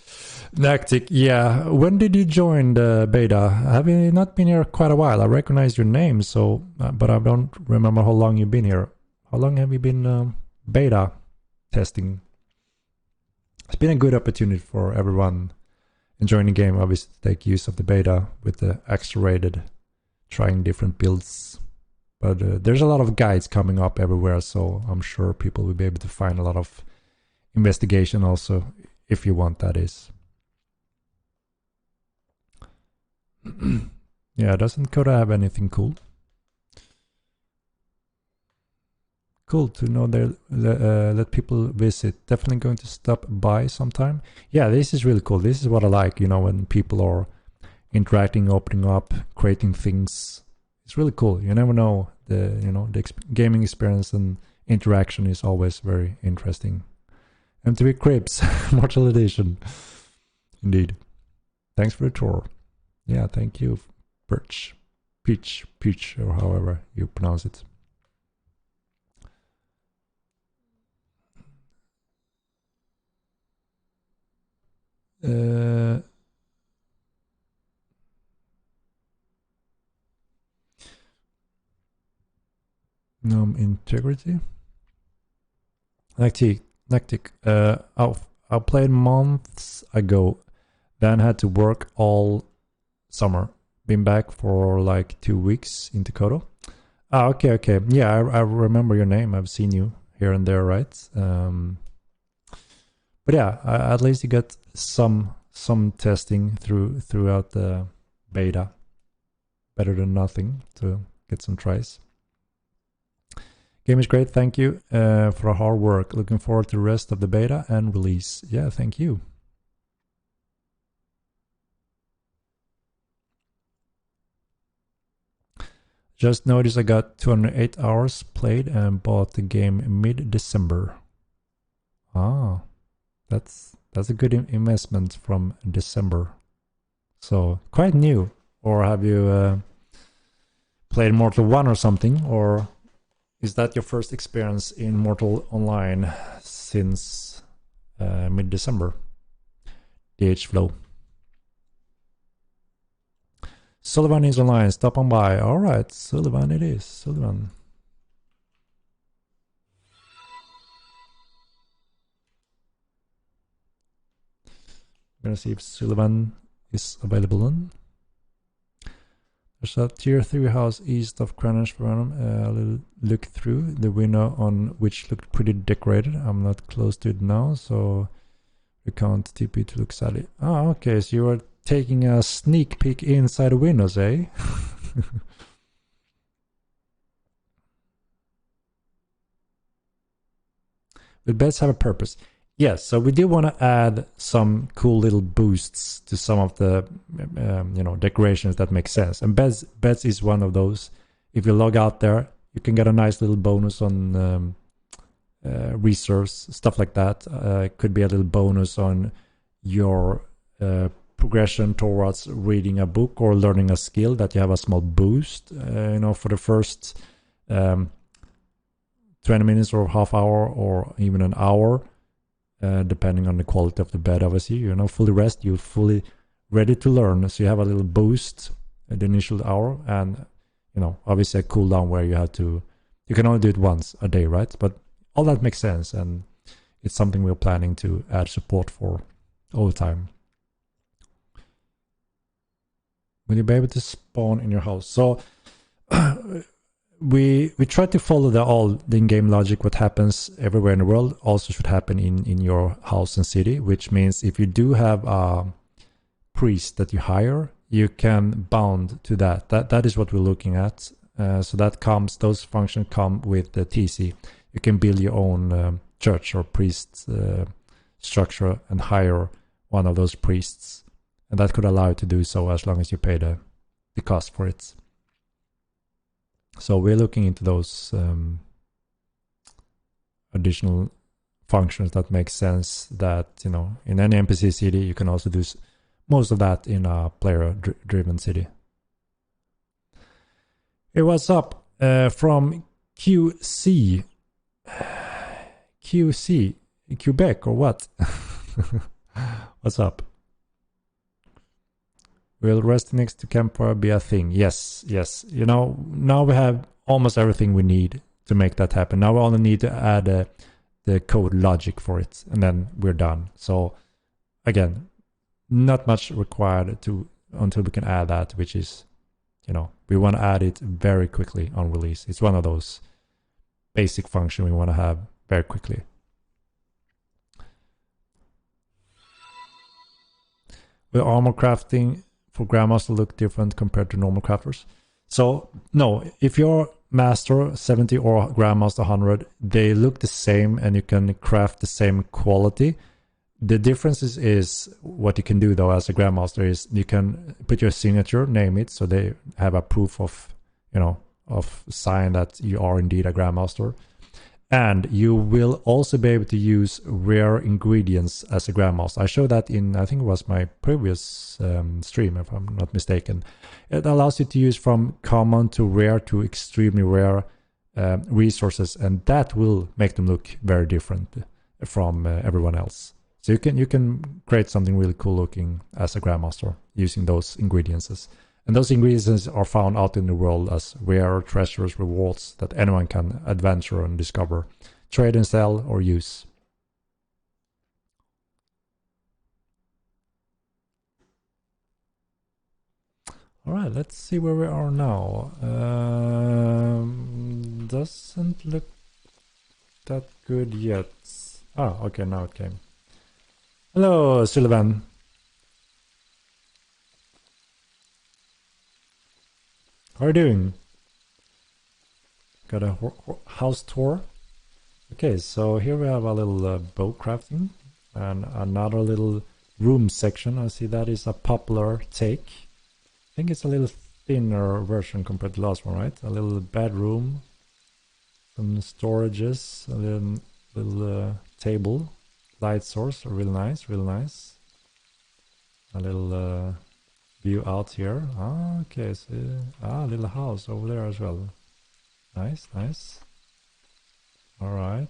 Nactic, yeah. When did you join the beta? Have you not been here quite a while? I recognize your name, so but I don't remember how long you've been here. How long have you been beta testing? It's been a good opportunity for everyone enjoying the game, obviously, to take use of the beta with the accelerated, trying different builds. But there's a lot of guides coming up everywhere, so I'm sure people will be able to find a lot of investigation also, if you want, that is. Yeah, doesn't Coda have anything cool? Cool to know that people visit. Definitely going to stop by sometime. Yeah, this is really cool. This is what I like, you know, when people are interacting, opening up, creating things. It's really cool. You never know. The gaming experience and interaction is always very interesting. MTV Cribs, Mortal Edition. Indeed. Thanks for the tour. Yeah, thank you, Peach, or however you pronounce it. Integrity. Nactic. I played months ago, then had to work all summer. Been back for like 2 weeks in Dakota. Okay. Yeah, I remember your name. I've seen you here and there, right? But yeah, at least you got some testing throughout the beta. Better than nothing to get some tries. Game is great, thank you for our hard work. Looking forward to the rest of the beta and release. Yeah, thank you. Just noticed I got 208 hours played and bought the game mid-December. Ah, that's a good investment from December. So, quite new. Or have you played Mortal 1 or something? Or is that your first experience in Mortal Online since mid-December? DH Flow. Sullivan is online. Stop on by. All right, Sullivan it is. Sullivan. I'm gonna see if Sullivan is available then. There's a tier 3 house east of Greenwich Venom. A little look through the window on which looked pretty decorated. I'm not close to it now, so we can't TP to look sadly. Ah, okay, so you are taking a sneak peek inside the windows, eh? But beds have a purpose. Yes, so we do want to add some cool little boosts to some of the decorations that make sense. And beds is one of those. If you log out there, you can get a nice little bonus on reserves, stuff like that. Could be a little bonus on your progression towards reading a book or learning a skill that you have a small boost, for the first 20 minutes or half hour or even an hour. Depending on the quality of the bed, obviously, fully rest, you're fully ready to learn. So you have a little boost at the initial hour, and obviously a cooldown where you can only do it once a day, right? But all that makes sense, and it's something we're planning to add support for all the time. will you be able to spawn in your house? So we try to follow the in-game logic. What happens everywhere in the world also should happen in your house and city, which means if you do have a priest that you hire, you can bound to that. That is what we're looking at. So those functions come with the TC. You can build your own church or priest structure and hire one of those priests, and that could allow you to do so as long as you pay the cost for it. So we're looking into those additional functions that make sense, that in any NPC city you can also do most of that in a player driven city. Hey, what's up from QC Quebec or what? What's up? Will resting next to campfire be a thing? Yes. Now we have almost everything we need to make that happen. Now we only need to add the code logic for it, and then we're done. So again, not much required until we can add that, which is, we want to add it very quickly on release. It's one of those basic functions we want to have very quickly. Will armor crafting for Grandmaster look different compared to normal crafters? So no, if you're Master 70 or Grandmaster 100, they look the same and you can craft the same quality. The difference is what you can do though as a Grandmaster is you can put your signature, name it, so they have a proof of, of sign that you are indeed a Grandmaster. And you will also be able to use rare ingredients as a Grandmaster. I showed that in, I think it was my previous stream, if I'm not mistaken. It allows you to use from common to rare to extremely rare resources, and that will make them look very different from everyone else. So you can create something really cool looking as a Grandmaster using those ingredients. And those ingredients are found out in the world as rare treasures, rewards that anyone can adventure and discover, trade and sell, or use. All right, let's see where we are now. Doesn't look that good yet. Oh, okay, now it came. Hello, Sullivan. How are you doing? Got a house tour. Okay, so here we have a little bow crafting and another little room section. I see that is a popular take. I think it's a little thinner version compared to the last one, right? A little bedroom, some storages, a little table, light source, really nice, really nice. A little view out here. Ah, okay, so a little house over there as well. Nice. All right.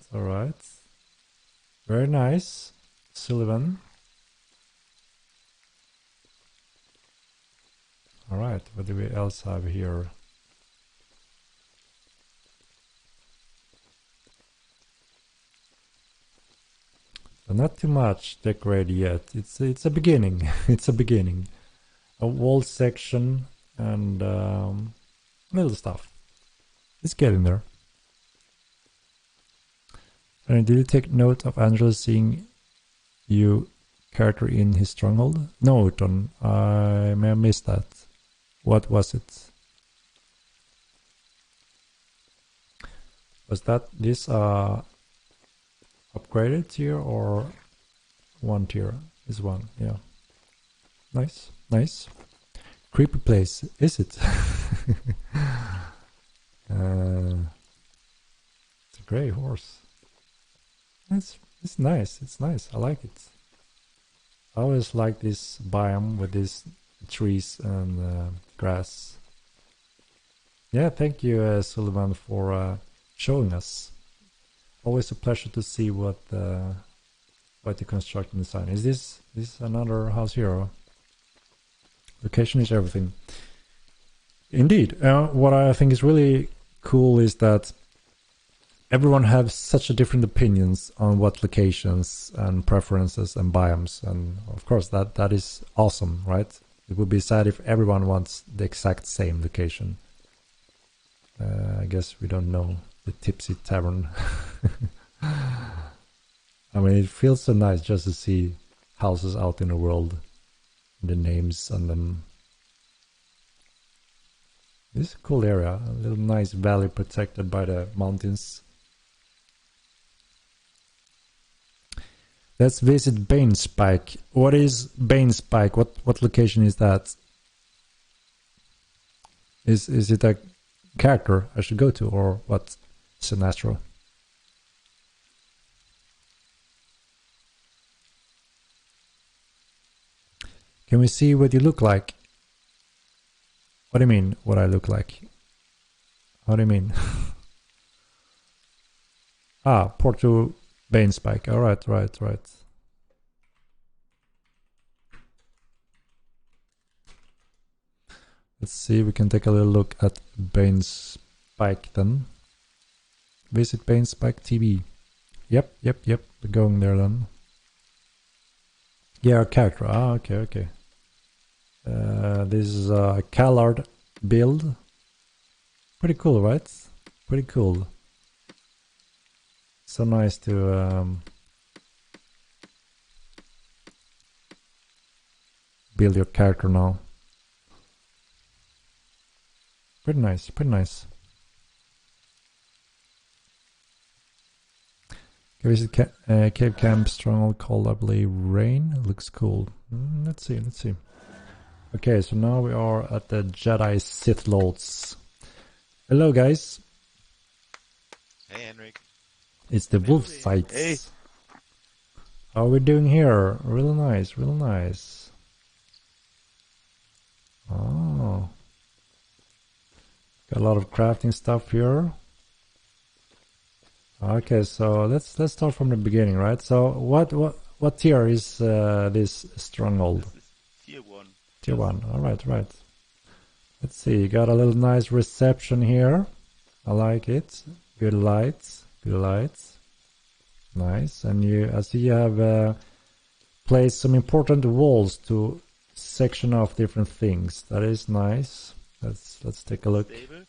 Very nice, Sullivan. All right, what do we else have here? So not too much decorated yet. It's a beginning. It's a beginning. A wall section and little stuff. It's getting there. And did you take note of Angelo seeing you character in his Stronghold? No, Uton, I may have missed that. What was it? Was that this upgraded tier or one tier? Is one, yeah. Nice. Creepy place, is it? It's a grey horse. It's nice. I like it. I always like this biome with these trees and grass. Yeah, thank you, Sullivan, for showing us. Always a pleasure to see what you construct and design. Is this another house here? Location is everything. Indeed. What I think is really cool is that everyone has such a different opinions on what locations and preferences and biomes, and of course that is awesome, right? It would be sad if everyone wants the exact same location. I guess we don't know the Tipsy Tavern. I mean, it feels so nice just to see houses out in the world, the names on them. This is a cool area, a little nice valley protected by the mountains. Let's visit Banespike. What is Banespike? What location is that? Is it a character I should go to, or what? Sinestro. Can we see what you look like? What do you mean, what I look like? How do you mean? Port to Banespike. Alright, right. Let's see, we can take a little look at Banespike then. Visit Banespike TV. Yep, we're going there then. Yeah, our character. Okay. This is a Callard build. Pretty cool, right? Pretty cool. So nice to build your character now. Pretty nice. Visit Cave Camp Stronghold called, I believe, Rain. Looks cool. Let's see. Okay, so now we are at the Jedi Sith Lords. Hello, guys. Hey, Henrik. It's the Wolf Sites. Hey. How are we doing here? Real nice. Oh. Got a lot of crafting stuff here. Okay, so let's start from the beginning, right? So what tier is this Stronghold? This is tier 1. Tier 1. All right. Let's see. You got a little nice reception here. I like it. Good lights. Nice. And I see you have placed some important walls to section off different things. That is nice. Let's take a look. Stable.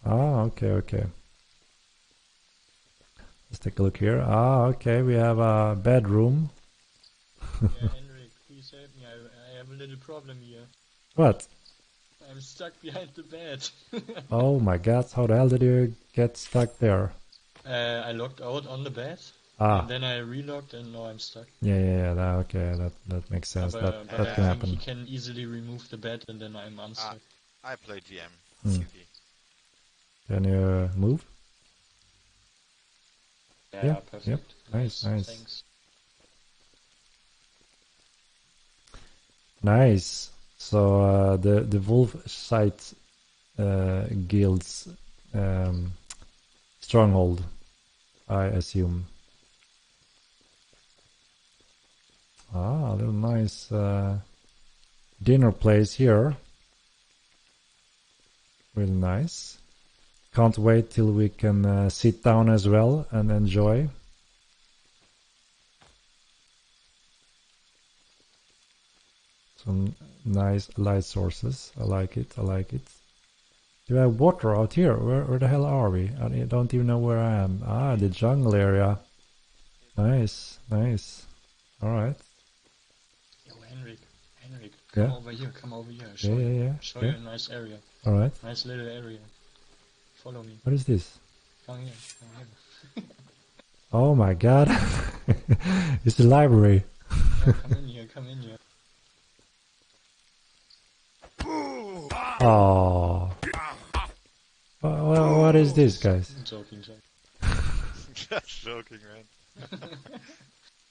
Okay. Let's take a look here. Okay, we have a bedroom. Henrik, please help me. I have a little problem here. What? I'm stuck behind the bed. Oh my god, how the hell did you get stuck there? I logged out on the bed. And then I relogged and now I'm stuck. Yeah, that makes sense. That can happen. He can easily remove the bed and then I'm unstuck. I play GM. Can you move? Yeah, perfect. Yep. Nice. Thanks. Nice. So the Wolf Site Guild's Stronghold, I assume. A little nice dinner place here. Really nice. Can't wait till we can sit down as well and enjoy. Some nice light sources. I like it. Do I have water out here? Where the hell are we? I don't even know where I am. The jungle area. Nice. Alright. Yo, Henrik, Yeah? come over here. Show Yeah. you a nice area. Alright. Nice little area. Follow me. What is this? Come here. Oh my god. It's the library. Yeah, come in here. Oh. What is this, guys? I'm joking. Just joking, man.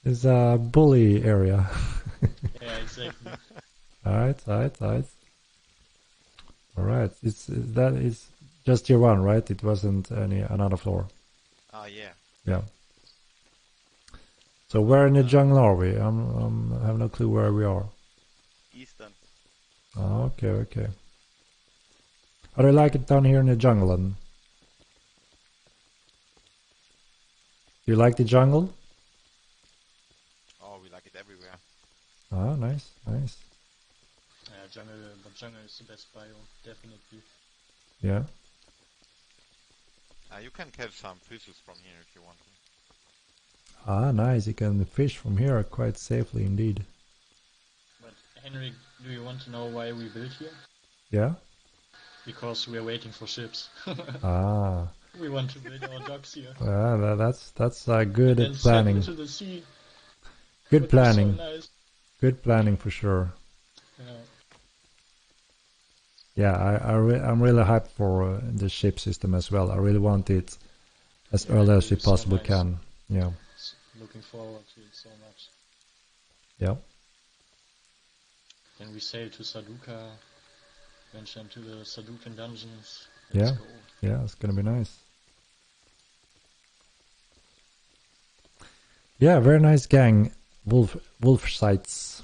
It's a bully area. Yeah, exactly. Alright. Alright. That is just tier 1, right? It wasn't another floor. Yeah. Yeah. So where in the jungle are we? I have no clue where we are. Eastern. Okay. How do you like it down here in the jungle then? Do you like the jungle? Oh, we like it everywhere. Nice. but jungle is the best bio, definitely. Yeah. You can catch some fishes from here if you want to. Ah, nice. You can fish from here quite safely indeed. But Henrik, do you want to know why we built here? Yeah? Because we are waiting for ships. Ah. We want to build our docks here. Well, that's good and then planning. Into the sea. Good planning. So nice. Good planning for sure. Yeah. Yeah, I'm really hyped for the ship system as well. I really want it as early as we possibly can. Yeah. Looking forward to it so much. Yeah. Then we sail to Saduka, venture into the Sadukan dungeons. Let's go. Yeah, it's gonna be nice. Yeah, very nice gang. Wolf sites.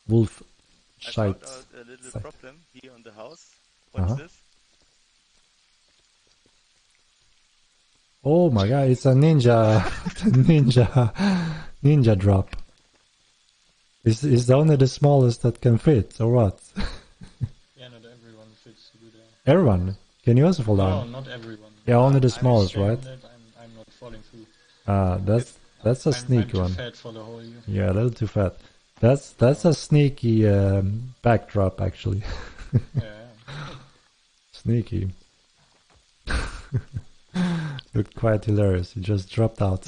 Wolf I sites. found out a little problem here on the house. What's this? Oh my god, it's a ninja ninja drop. Is only the smallest that can fit, or what? Yeah, not everyone fits to do that. Everyone? Can you also fall down? No, not everyone. Yeah, only the smallest, right? I'm not falling through. That's a sneaky one. I'm too fat for the whole year. Yeah, a little too fat. That's a sneaky backdrop actually. Yeah. Sneaky. Looked quite hilarious. He just dropped out.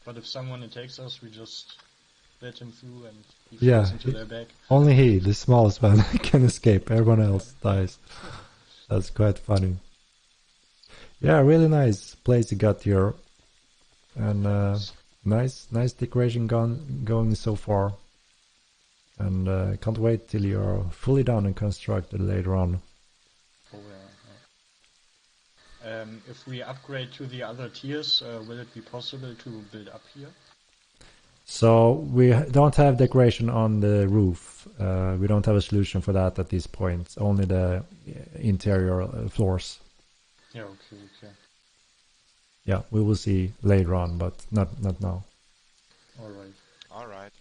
But if someone attacks us, we just let him through and he Yeah, falls into their back. only he, the smallest one, can escape. Everyone else dies. That's quite funny. Yeah, really nice place you got here. And nice decoration going so far. And can't wait till you're fully done and constructed later on. Oh yeah. If we upgrade to the other tiers, will it be possible to build up here? So we don't have decoration on the roof. We don't have a solution for that at this point. Only the interior floors. Yeah, okay. Yeah, we will see later on, but not now. Alright.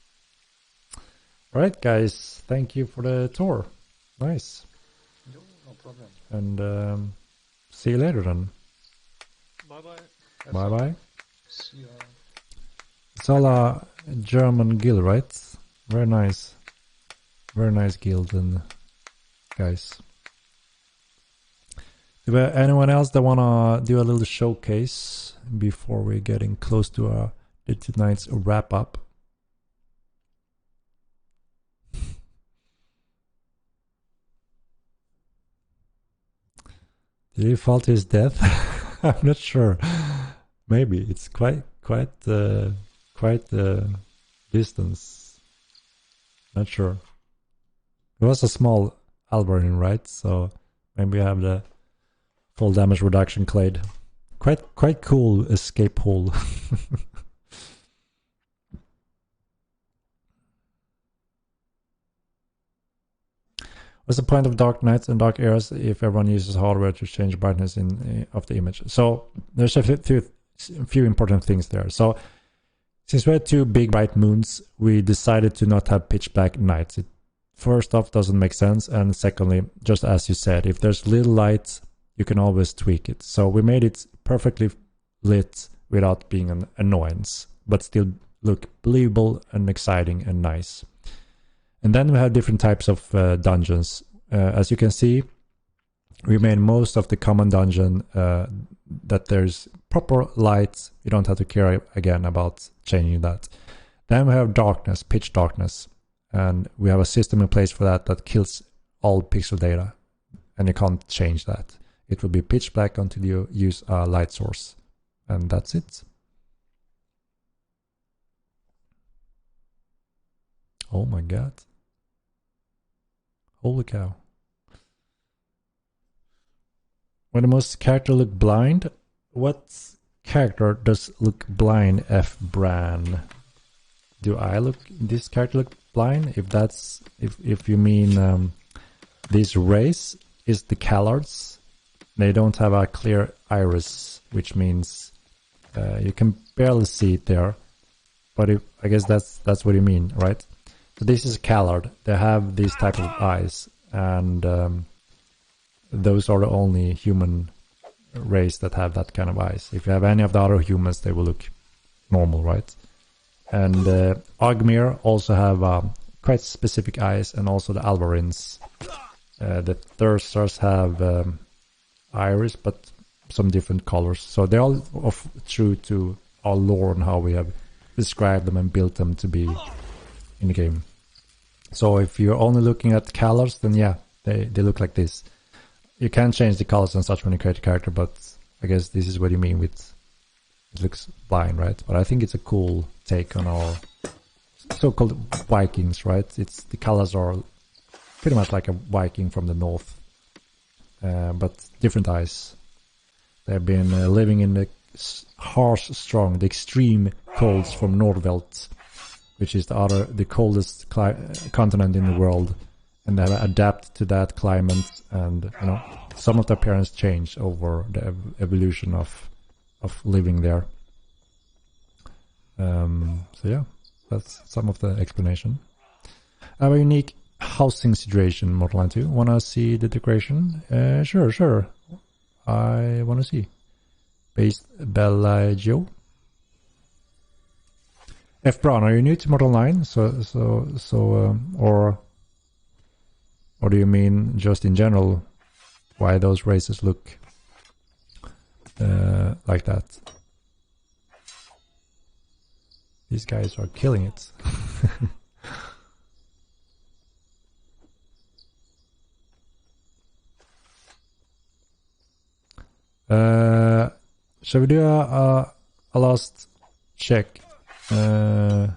Alright, guys. Thank you for the tour. Nice. No problem. And see you later then. Bye-bye. Bye-bye. See ya. It's all a German guild, right? Very nice. Very nice guild and guys. Is there anyone else that wanna do a little showcase before we're getting close to tonight's wrap up? Did he fall to his death? I'm not sure. Maybe it's quite distance. Not sure. It was a small Alvarin, right? So maybe I have the full damage reduction Clade. Quite cool escape hole. What's the point of dark nights and dark eras if everyone uses hardware to change brightness of the image? So there's a few important things there. So since we had two big bright moons, we decided to not have pitch black nights. It first off doesn't make sense, and secondly, just as you said, if there's little light, you can always tweak it. So we made it perfectly lit without being an annoyance, but still look believable and exciting and nice. And then we have different types of dungeons. As you can see, we made most of the common dungeon that there's proper light. You don't have to care again about changing that. Then we have darkness, pitch darkness. And we have a system in place for that kills all pixel data. And you can't change that. It will be pitch black until you use a light source. And that's it. Oh my god. Holy cow. When the most character look blind, what character does look blind, F Bran? Do I look, this character look blind? If you mean this race is the Callards. They don't have a clear iris, which means you can barely see it there. But I guess that's what you mean, right? So this is Callard. They have these type of eyes, and those are the only human race that have that kind of eyes. If you have any of the other humans, they will look normal, right? And Ogmir also have quite specific eyes, and also the Alvarins. The Thursars have iris, but some different colors. So they're all true to our lore and how we have described them and built them to be in the game. So if you're only looking at colors, then yeah, they look like this. You can change the colors and such when you create a character, but I guess this is what you mean with it looks blind, right? But I think it's a cool take on our so-called Vikings, right? It's the colors are pretty much like a Viking from the north, but different eyes. They've been living in the harsh, strong, the extreme colds from Nordvelt, which is the coldest continent in the world, and they adapt to that climate. And some of the appearance change over the evolution of living there. So yeah, that's some of the explanation. I have a unique housing situation, Mortal 2. Wanna see the decoration? Sure. I wanna see. Based Bellagio. F. Brown, are you new to Mortal 9? Or do you mean just in general why those races look like that? These guys are killing it. Shall we do a last check? But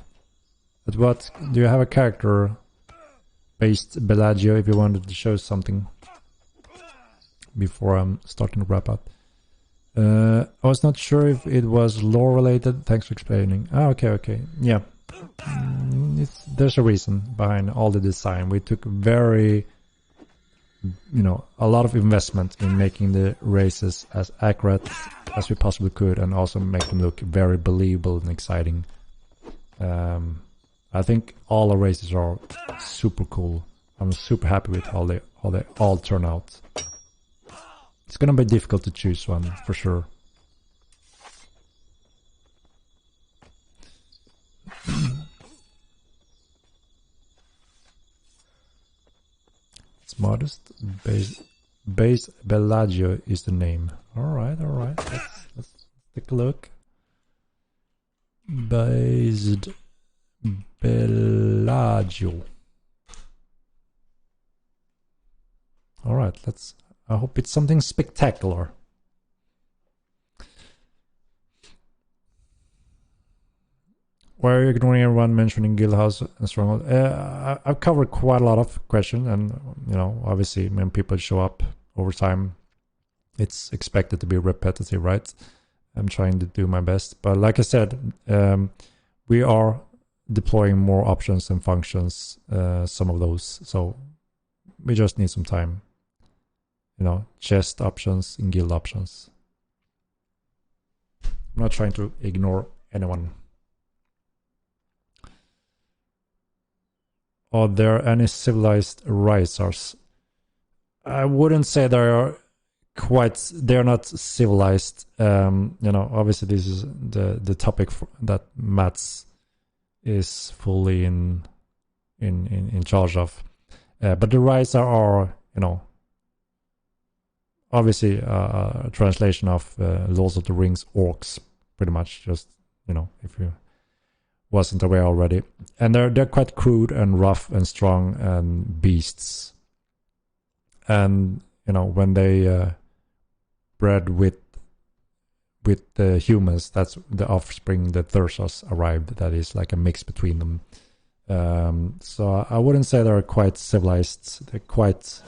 what do you have a character based Bellagio if you wanted to show something before I'm starting to wrap up? I was not sure if it was lore related. Thanks for explaining. Okay. Yeah. There's a reason behind all the design. We took a lot of investment in making the races as accurate as we possibly could, and also make them look very believable and exciting. I think all the races are super cool. I'm super happy with how they all turn out. It's gonna be difficult to choose one for sure. It's modest. Base Bellagio is the name. Alright. Let's take a look. Based Bellagio. Alright, I hope it's something spectacular. Why are you ignoring everyone mentioning Guildhouse and Stronghold? I've covered quite a lot of questions, and obviously when people show up over time, it's expected to be repetitive, right? I'm trying to do my best, but like I said, we are deploying more options and functions, some of those, so we just need some time. Chest options and guild options. I'm not trying to ignore anyone. Are there any civilized risers? I wouldn't say they're not civilized. Obviously this is the topic that Mats is fully in charge of. But the riser are, obviously a translation of Lords of the Rings orcs, pretty much. Just if you wasn't aware already, and they're quite crude and rough and strong and beasts. And when they bred with the humans, that's the offspring, the Thursars arrived. That is like a mix between them. So I wouldn't say they're quite civilized. They're quite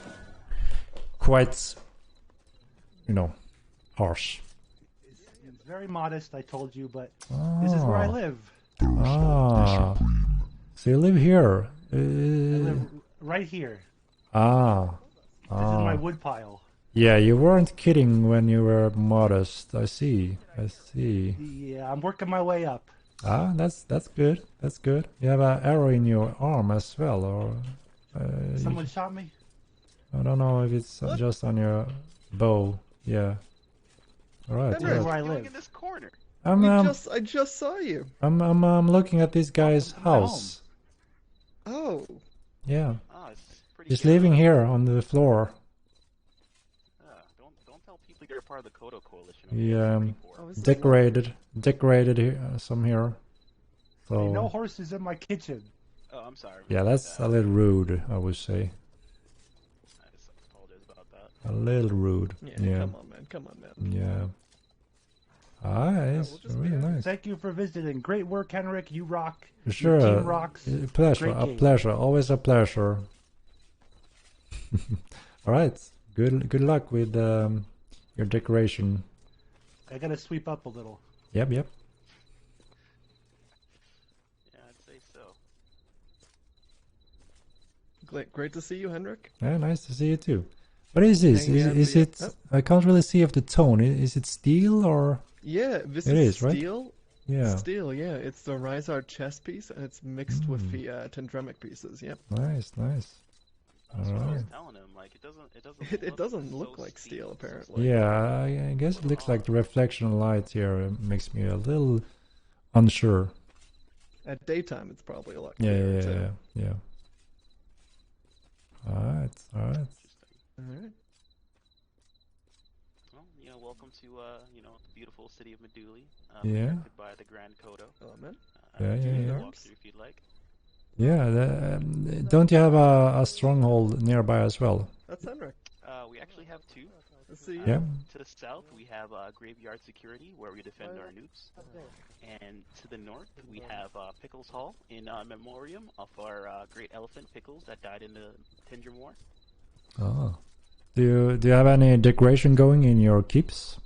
harsh. It's very modest, I told you, but this is where I live. So you live here? I live right here. This is my wood pile. Yeah, you weren't kidding when you were modest. I see. Yeah, I'm working my way up. Ah, that's good. That's good. You have an arrow in your arm as well, or Someone shot me. I don't know if it's just on your bow. Yeah. All right. Henrik, Yeah. Where I live in this corner. I just saw you. I'm looking at this guy's house. Oh. Yeah. Ah, it's pretty He's good. living here on the floor. Don't tell people you're part of the Kodo Coalition. Yeah. Decorated here, some here. So. Hey, no horses in my kitchen. Oh, I'm sorry. Yeah, that's a little rude, I would say. I just apologize about that. A little rude. Yeah. Come on, man. Come on, man. Yeah. Ah, it's really nice. Thank you for visiting. Great work, Henrik. You rock. Sure. Your team rocks. Pleasure. Always a pleasure. All right. Good luck with your decoration. I gotta sweep up a little. Yep. Yeah, I'd say so. Great to see you, Henrik. Yeah, nice to see you too. What is this? Is it? I can't really see of the tone. Is it steel or? Yeah, this it is steel. Right? Yeah. Steel, yeah. It's the Rysart chess piece, and it's mixed with the Tendremic pieces. Yep. Nice. All right. I was telling him, like, it doesn't look like steel, apparently. Yeah, I guess it looks like the reflection light here makes me a little unsure. At daytime, it's probably a lot Yeah. clearer, Yeah. All right. All right. Well, welcome to the beautiful city of Meduli. Yeah. By the Grand Kodo. Oh, man. Yeah. Walk through if you'd like. Yeah. Don't you have a stronghold nearby as well? That's Henrik. We actually have two. Let's see. Yeah. To the south, we have Graveyard Security, where we defend our nukes. And to the north, we have Pickles Hall in memoriam of our great elephant Pickles that died in the Tindrum War. Oh. Do you have any decoration going in your keeps?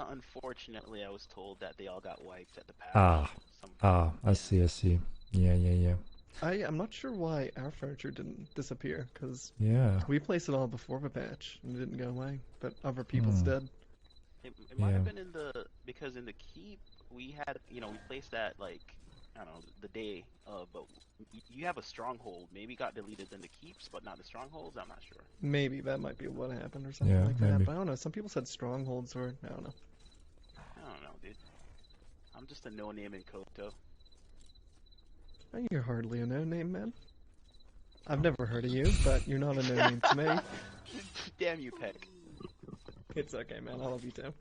Unfortunately, I was told that they all got wiped at the patch. I see. Yeah. I'm not sure why our furniture didn't disappear, because we placed it all before the patch and it didn't go away, but other people's did. It might have been because in the keep we had, we placed that like, I don't know, the day of, but you have a stronghold, maybe got deleted in the keeps, but not the strongholds, I'm not sure. Maybe that might be what happened or something like that, but I don't know, some people said strongholds or, I don't know. I don't know, dude. I'm just a no-name in Koto. You're hardly a no-name, man. I've never heard of you, but you're not a no-name to me. Damn you, Peck. It's okay, man. I love you too.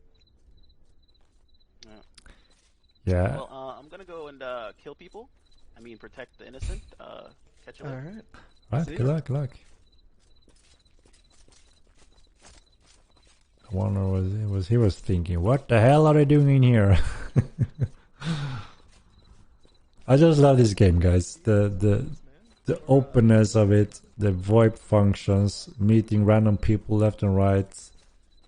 Yeah. Well, I'm gonna go and kill people. I mean, protect the innocent. Catch you later. All right. Good luck. I wonder what he was thinking. What the hell are they doing in here? I just love this game, guys. The openness of it, the VoIP functions, meeting random people left and right,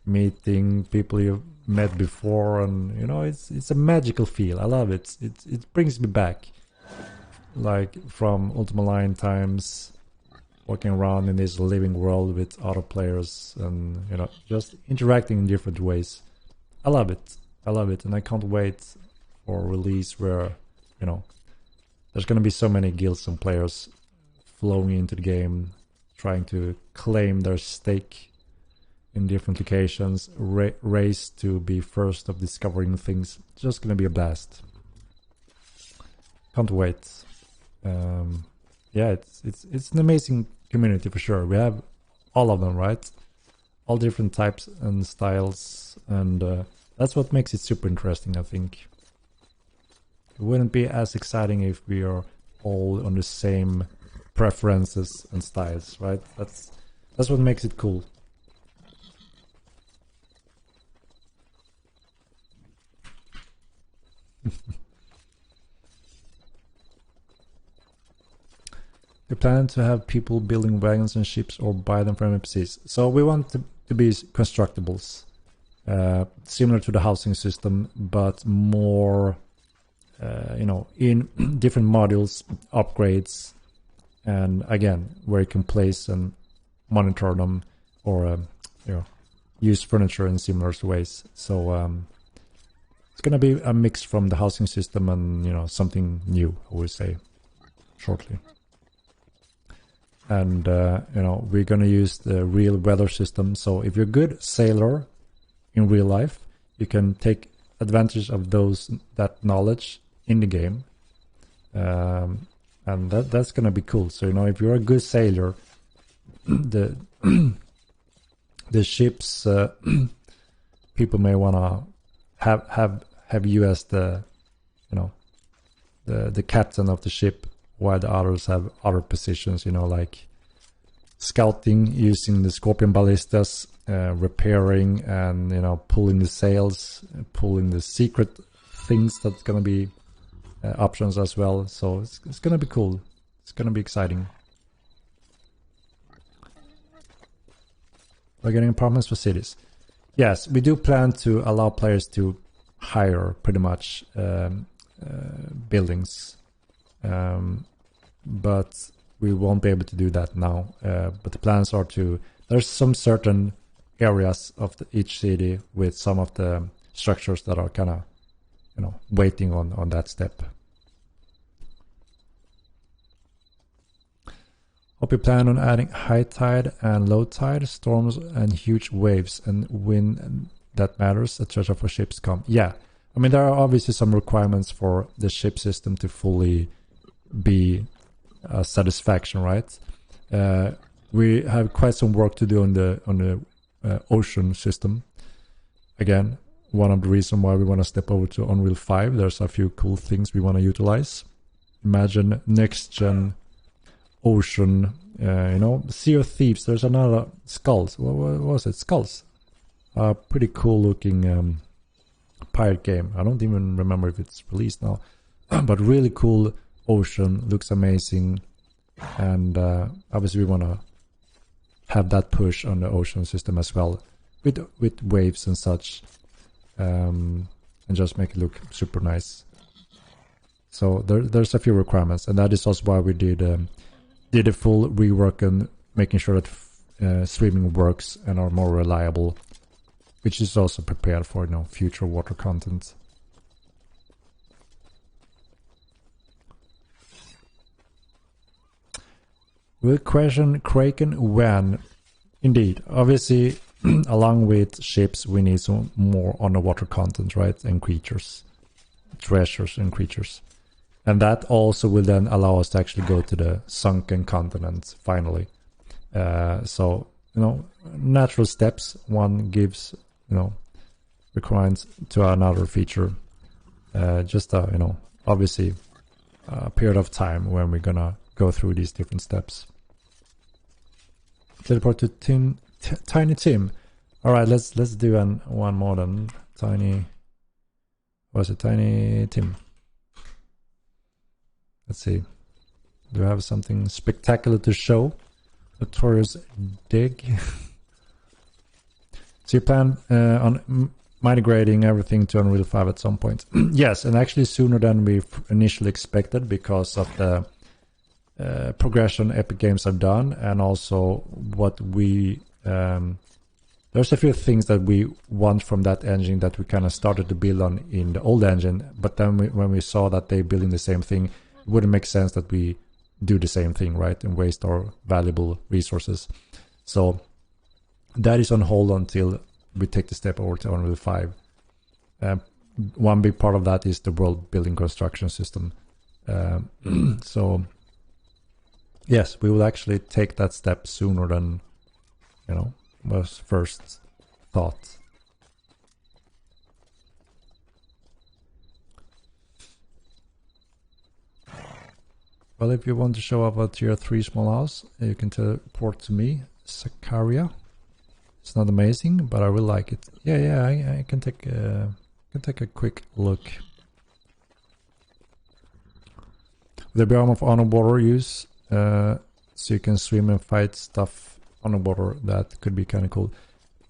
meeting people you've met before, and it's a magical feel. I love it. It brings me back, like from Ultima Line times, walking around in this living world with other players, and just interacting in different ways. I love it, and I can't wait for release where there's gonna be so many guilds and players flowing into the game, trying to claim their stake in different locations, race to be first of discovering things. It's just gonna be a blast. Can't wait. Yeah, it's an amazing community for sure. We have all of them, right? All different types and styles, and that's what makes it super interesting, I think. It wouldn't be as exciting if we are all on the same preferences and styles, right? That's what makes it cool. We plan to have people building wagons and ships or buy them from NPCs. So we want to be constructibles, similar to the housing system, but more, in different modules, upgrades, and again, where you can place and monitor them, or use furniture in similar ways. So it's gonna be a mix from the housing system and, you know, something new, I would say, shortly. And you know, we're gonna use the real weather system. So if you're a good sailor in real life, you can take advantage of that knowledge in the game, and that's gonna be cool. So, you know, if you're a good sailor, the ships people may wanna have you as the, you know, the captain of the ship, while the others have other positions, you know, like scouting using the Scorpion ballistas, repairing, and, you know, pulling the sails, pulling the secret things. That's gonna be options as well. So it's gonna be cool. It's gonna be exciting. We're getting apartments for cities. Yes, we do plan to allow players to hire pretty much buildings, but we won't be able to do that now. But the plans are to, there's some certain areas of each city with some of the structures that are kind of, you know, waiting on that step. Hope you plan on adding high tide and low tide, storms and huge waves, and when that matters, a treasure for ships come. Yeah, I mean, there are obviously some requirements for the ship system to fully be a satisfaction, right? We have quite some work to do on the ocean system. Again, one of the reasons why we want to step over to Unreal 5. There's a few cool things we want to utilize. Imagine next gen ocean, you know, Sea of Thieves. There's another Skulls. What was it? Skulls. A pretty cool looking pirate game. I don't even remember if it's released now, but really cool ocean, looks amazing, and obviously we want to have that push on the ocean system as well, with waves and such, and just make it look super nice. So there's a few requirements, and that is also why we did a full rework and making sure that streaming works and are more reliable, which is also prepared for, you know, future water content. Will question Kraken when? Indeed, obviously, along with ships, we need some more underwater content, right? And creatures, treasures and creatures. And that also will then allow us to actually go to the sunken continent finally. So, you know, natural steps. One gives, you know, requirements to another feature. Just you know, obviously a period of time when we're gonna go through these different steps. Teleport to Tiny Tim. All right, let's do one more than Tiny. Was it Tiny Tim? Let's see. Do I have something spectacular to show? Notorious dig. So you plan on migrating everything to Unreal 5 at some point? Yes, and actually sooner than we initially expected, because of the progression Epic Games have done, and also what we there's a few things that we want from that engine that we kind of started to build on in the old engine, but then when we saw that they're building the same thing, it wouldn't make sense that we do the same thing, right, and waste our valuable resources. So that is on hold until we take the step over to Unreal 5. One big part of that is the world building construction system. So yes, we will actually take that step sooner than, you know, was first thought. Well, if you want to show up a tier 3 small house, you can teleport to me, Sakaria. It's not amazing, but I will like it. Yeah, I can take a quick look. The biome of underwater use, so you can swim and fight stuff underwater. That could be kind of cool.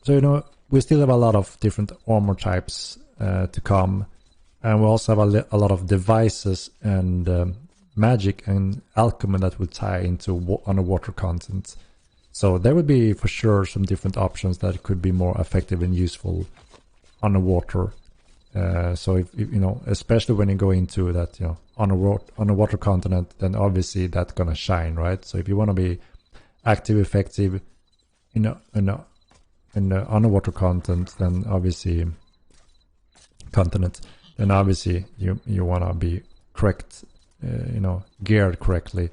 So, you know, we still have a lot of different armor types to come, and we also have a lot of devices and magic and alchemy that will tie into underwater content. So there would be for sure some different options that could be more effective and useful underwater. So if you know, especially when you go into that, you know, on a water continent, then obviously that's gonna shine, right? So if you want to be active, effective in the underwater content, then obviously you want to be correct, you know, geared correctly,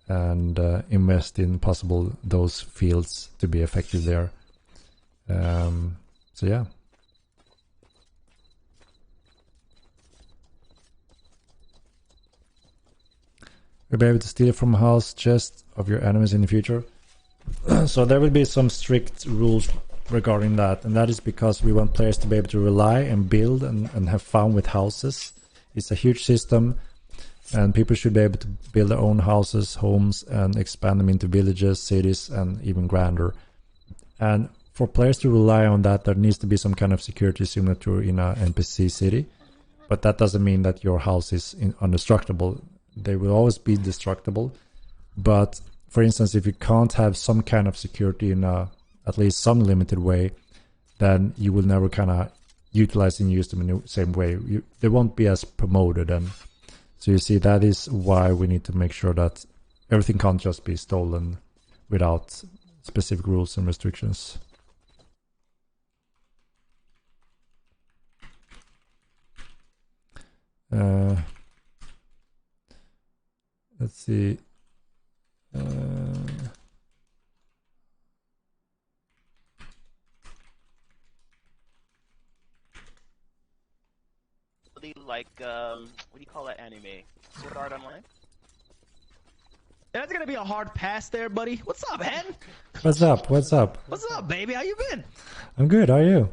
and invest in possible those fields to be effective there. So yeah. You'll be able to steal from house chests of your enemies in the future. So there will be some strict rules regarding that, and that is because we want players to be able to rely and build and have fun with houses. It's a huge system, and people should be able to build their own houses, homes, and expand them into villages, cities, and even grander. And for players to rely on that, there needs to be some kind of security similar to in a NPC city, but that doesn't mean that your house is indestructible. They will always be destructible, but for instance, if you can't have some kind of security in at least some limited way, then you will never kind of utilize and use them in the same way. They won't be as promoted, and so you see that is why we need to make sure that everything can't just be stolen without specific rules and restrictions. Let's see. Like, what do you call that anime? Sword Art Online? That's gonna be a hard pass there, buddy. What's up, man? What's up? What's up? What's up, baby? How you been? I'm good. How are you?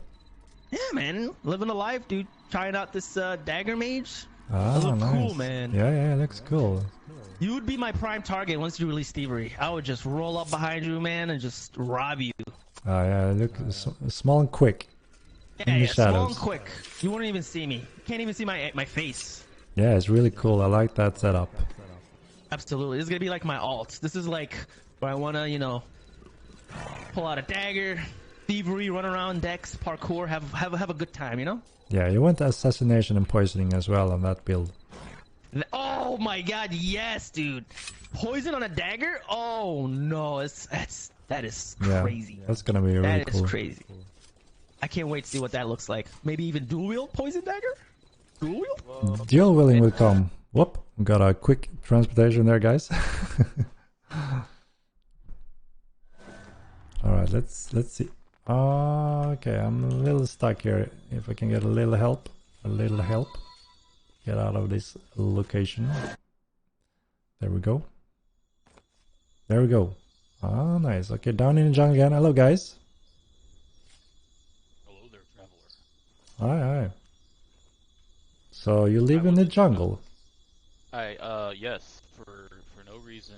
Yeah, man. Living the life, dude. Trying out this dagger mage. Ah, that look nice. cool, man. Yeah, it looks cool. You would be my prime target once you release thievery. I would just roll up behind you, man, and just rob you. Ah, yeah, look small and quick. Yeah, small and quick. You won't even see me. You can't even see my face. Yeah, it's really cool. I like that setup. Absolutely. This is gonna be like my alt. This is like where I wanna, you know, pull out a dagger, thievery, run around decks, parkour, have a good time, you know? Yeah, you want assassination and poisoning as well on that build. Oh my god, yes, dude. Poison on a dagger? Oh no, that is crazy. Yeah, that's gonna be really cool. That is crazy. I can't wait to see what that looks like. Maybe even dual wield poison dagger? Dual wield? Dual wielding will come. Whoop! Got a quick transportation there, guys. All right, let's see. Okay, I'm a little stuck here. If I can get a little help, get out of this location. There we go. There we go. Ah, nice. Okay, down in the jungle again. Hello, guys. Hello there, traveler. Hi. So you live in the jungle? Yes, for no reason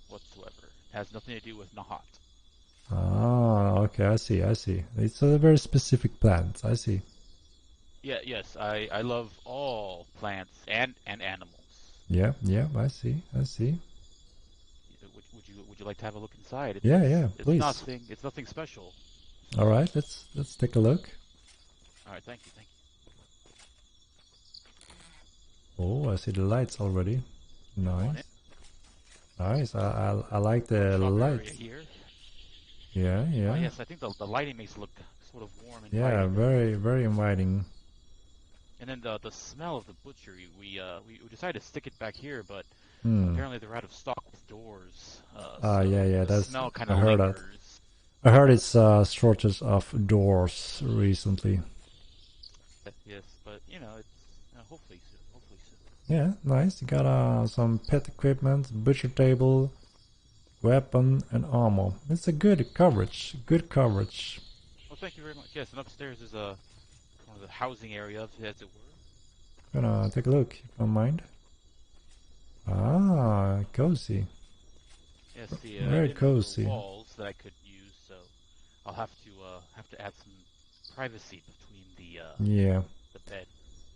whatsoever. It has nothing to do with Nahat. Ah, okay, I see. It's a very specific plant, I see. Yeah, yes, I love all plants and animals. Yeah, I see. Would you like to have a look inside? Yeah, please. It's nothing special. All right, let's take a look. All right, thank you. Oh, I see the lights already. Nice. I like the lights. Here. Yeah. Oh, yes, I think the lighting makes it look sort of warm and yeah, inviting. very inviting. And then the smell of the butchery, we decided to stick it back here, but apparently they're out of stock with doors. Yeah, the that's smell kind I of heard lingers. that. I heard it's shortage of doors recently. Yes, but you know, it's hopefully soon. Yeah, nice. You got some pet equipment, butcher table, weapon, and armor. It's a good coverage. Well, thank you very much. Yes, and upstairs is one of the housing area, as it were. Gonna take a look, if you don't mind. Ah, cozy. Yes, very cozy. Walls that I could use, so I'll have to add some privacy between the bed.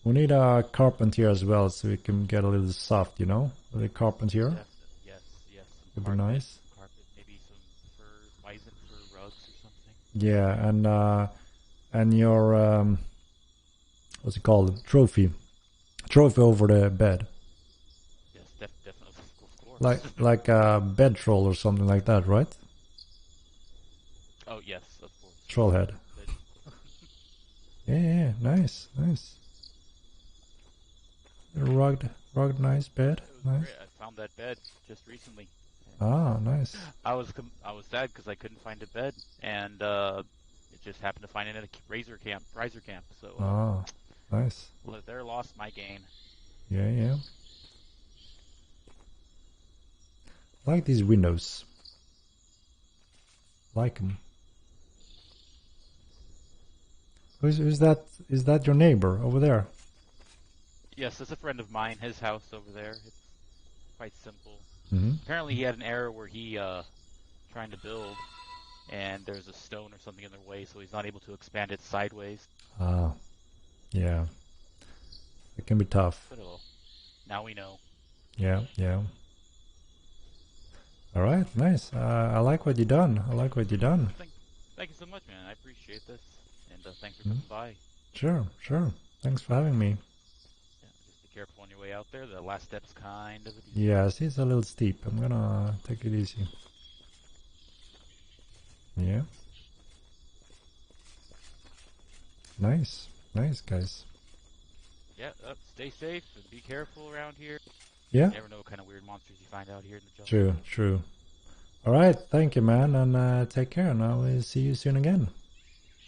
We need a carpenter as well, so we can get a little soft, you know? A little carpenter. Yes. Would be nice. Carpet, maybe some fur, bison fur rugs or something. Yeah, and your what's it called? Trophy over the bed. Yes, definitely, of course. Like a bed troll or something like that, right? Oh yes, of course. Troll head. Yeah, nice. Rugged, nice bed. Nice. Great. I found that bed just recently. Ah, nice. I was sad because I couldn't find a bed, and it just happened to find it at a riser camp. So nice. There lost my gain. Yeah. I like these windows. Like them. Is that your neighbor over there? Yes, it's a friend of mine. His house over there. It's quite simple. Apparently, he had an error where he trying to build, and there's a stone or something in their way, so he's not able to expand it sideways. Yeah. It can be tough. But now we know. Yeah. All right, nice. I like what you done. Thank you so much, man. I appreciate this, and thanks for coming by. Sure. Thanks for having me. Yeah, just be careful on your way out there. The last step's kind of a deep. Yes, it's a little steep. I'm gonna take it easy. Yeah. Nice, guys. Yeah, stay safe and be careful around here. Yeah. You never know what kind of weird monsters you find out here in the jungle. True. All right, thank you, man, and take care. And I will see you soon again.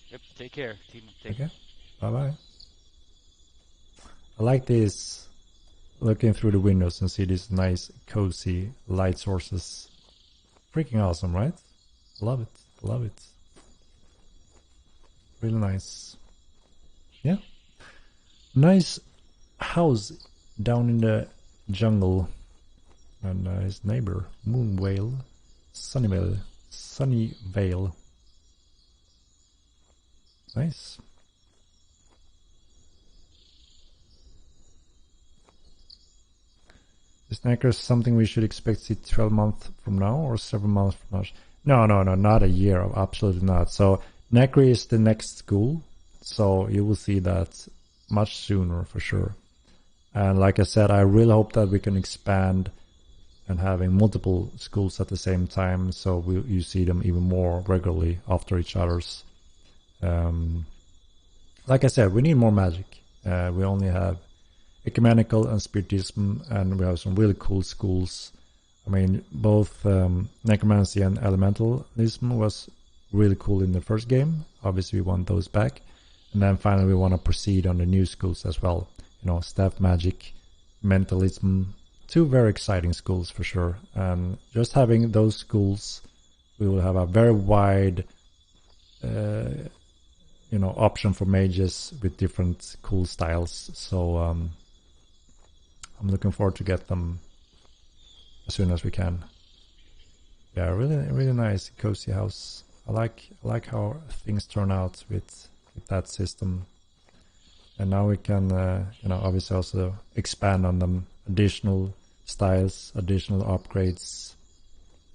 Yep, take care, team. Take care. Bye. I like this, looking through the windows and see these nice, cozy light sources. Freaking awesome, right? Love it. Really nice. Yeah. Nice house down in the jungle. And his neighbor, Moonvale, Sunnyvale. Nice. Is Necker something we should expect to see 12 months from now or several months from now? No, not a year. Absolutely not. So Necri is the next school, so you will see that much sooner for sure. And like I said, I really hope that we can expand and having multiple schools at the same time, so you see them even more regularly after each other's. Like I said, we need more magic. We only have ecumenical and spiritism, and we have some really cool schools. I mean, both necromancy and elementalism was really cool in the first game. Obviously, we want those back. And then finally, we want to proceed on the new schools as well. You know, staff magic, mentalism, 2 very exciting schools for sure. And just having those schools, we will have a very wide, option for mages with different cool styles. So I'm looking forward to get them as soon as we can. Yeah, really nice, cozy house. I like how things turn out with that system. And now we can, obviously also expand on them, additional styles, additional upgrades,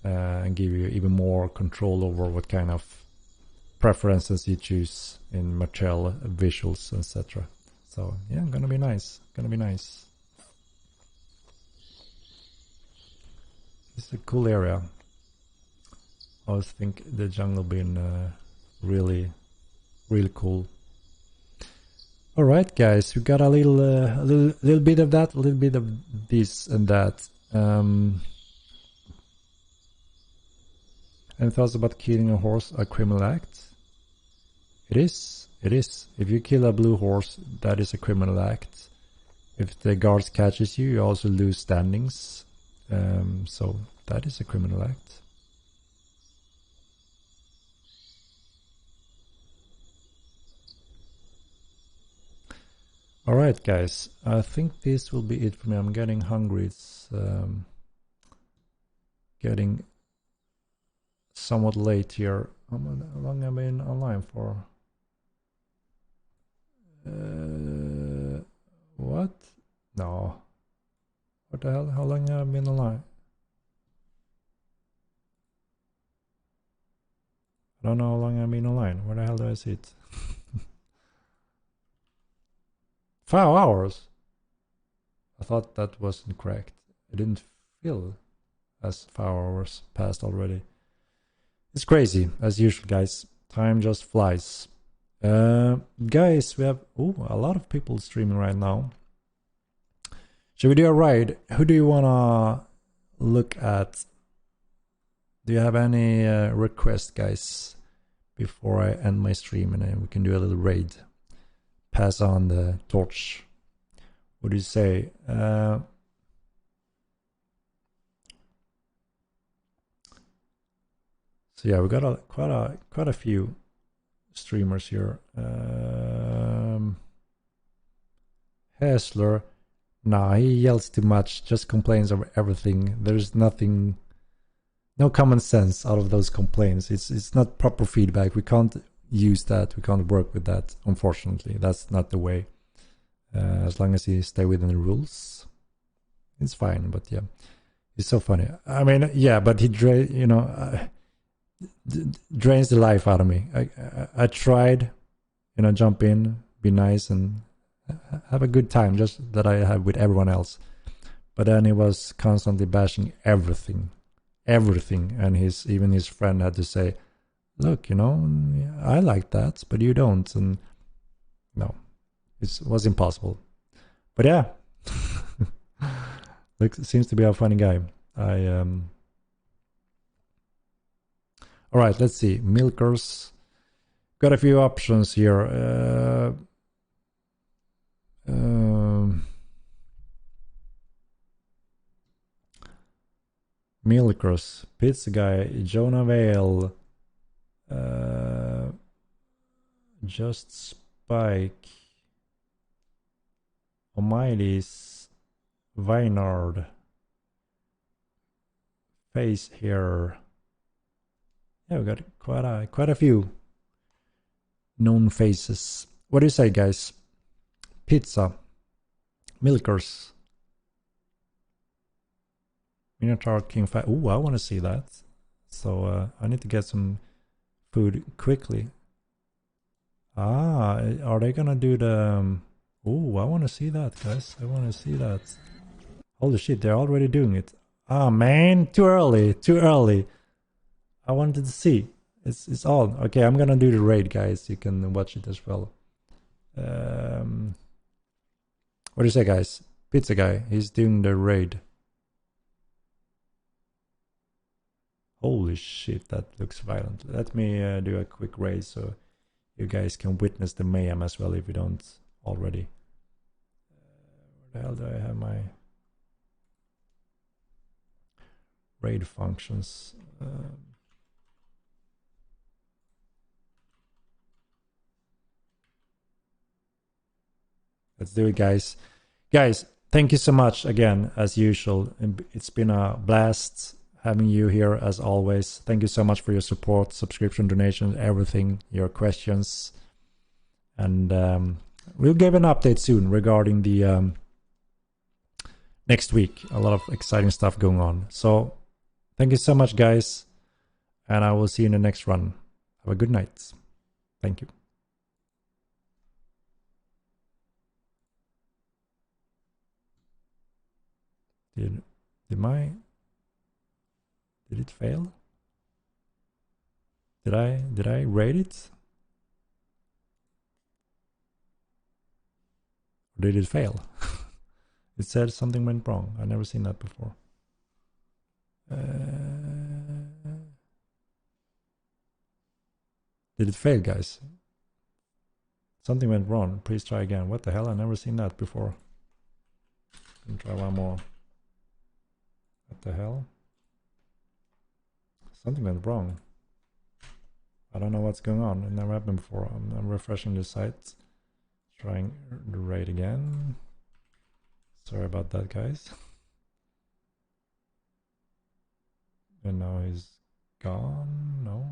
and give you even more control over what kind of preferences you choose in material, visuals, etc. So yeah, gonna be nice. It's a cool area. I always think the jungle been really cool. All right, guys, we got a little bit of that, a little bit of this and that. Any thoughts about killing a horse a criminal act? It is. If you kill a blue horse, that is a criminal act. If the guards catches you, you also lose standings. So that is a criminal act. Alright guys, I think this will be it for me. I'm getting hungry. It's getting somewhat late here. How long have I been online for? What? No. What the hell? How long have I been online? I don't know how long I've been online. Where the hell do I see it? 5 hours? I thought that wasn't correct. It didn't feel as 5 hours passed already. It's crazy, as usual, guys. Time just flies. Guys, we have a lot of people streaming right now. Should we do a raid? Who do you wanna look at? Do you have any requests, guys, before I end my stream, and then we can do a little raid? Pass on the torch. What do you say? So yeah, we got quite a few streamers here. Hessler, nah, he yells too much, just complains over everything. There's nothing, no common sense out of those complaints. It's not proper feedback. We can't use that. We can't work with that. Unfortunately, that's not the way. As long as you stay within the rules, it's fine. But yeah, he's so funny. I mean, yeah, but he drains the life out of me. I tried, jump in, be nice, and have a good time, just that I have with everyone else. But then he was constantly bashing everything, and even his friend had to say, "Look, I like that, but you don't." And no, it was impossible. But yeah, seems to be a funny guy. All right, let's see. Milkers. Got a few options here. Milkers. Pizza Guy. Jonah Vale. Just Spike. O'Malley's. Vinard. Face here. Yeah, we got quite a few known faces. What do you say, guys? Pizza, Milkers, Minotaur King 5. Oh, I want to see that. So I need to get some food quickly. Are they gonna do the? Oh, I want to see that, guys. I want to see that. Holy shit, they're already doing it. Ah, man, too early. I wanted to see. It's on. Okay, I'm gonna do the raid, guys. You can watch it as well. What do you say, guys? Pizza Guy, he's doing the raid. Holy shit, that looks violent. Let me do a quick raid so you guys can witness the mayhem as well if you don't already. Where the hell do I have my raid functions? Let's do it, guys. Guys, thank you so much again, as usual. It's been a blast having you here, as always. Thank you so much for your support, subscription, donations, everything, your questions. And we'll give an update soon regarding the next week. A lot of exciting stuff going on. So thank you so much, guys. And I will see you in the next run. Have a good night. Thank you. Did it fail? Did I rate it? Or did it fail? It said something went wrong. I've never seen that before. Did it fail, guys? Something went wrong. Please try again. What the hell? I've never seen that before. Let me try one more. What the hell? Something went wrong. I don't know what's going on. It never happened before. I'm refreshing the site. Trying the raid again. Sorry about that, guys. And now he's gone. No.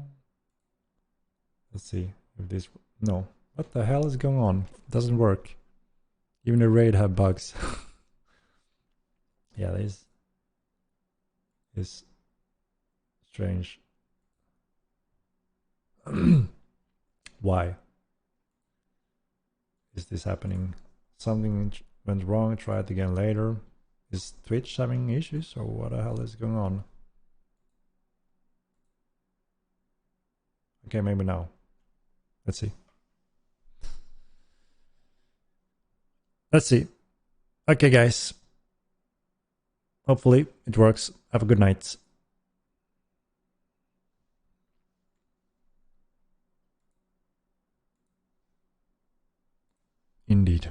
Let's see if this. No. What the hell is going on? It doesn't work. Even the raid have bugs. Yeah, this is strange. Why is this happening something went wrong, try it again later. Is Twitch having issues or what the hell is going on? Okay, maybe now. Let's see. Let's see. Okay, guys. Hopefully it works. Have a good night. Indeed.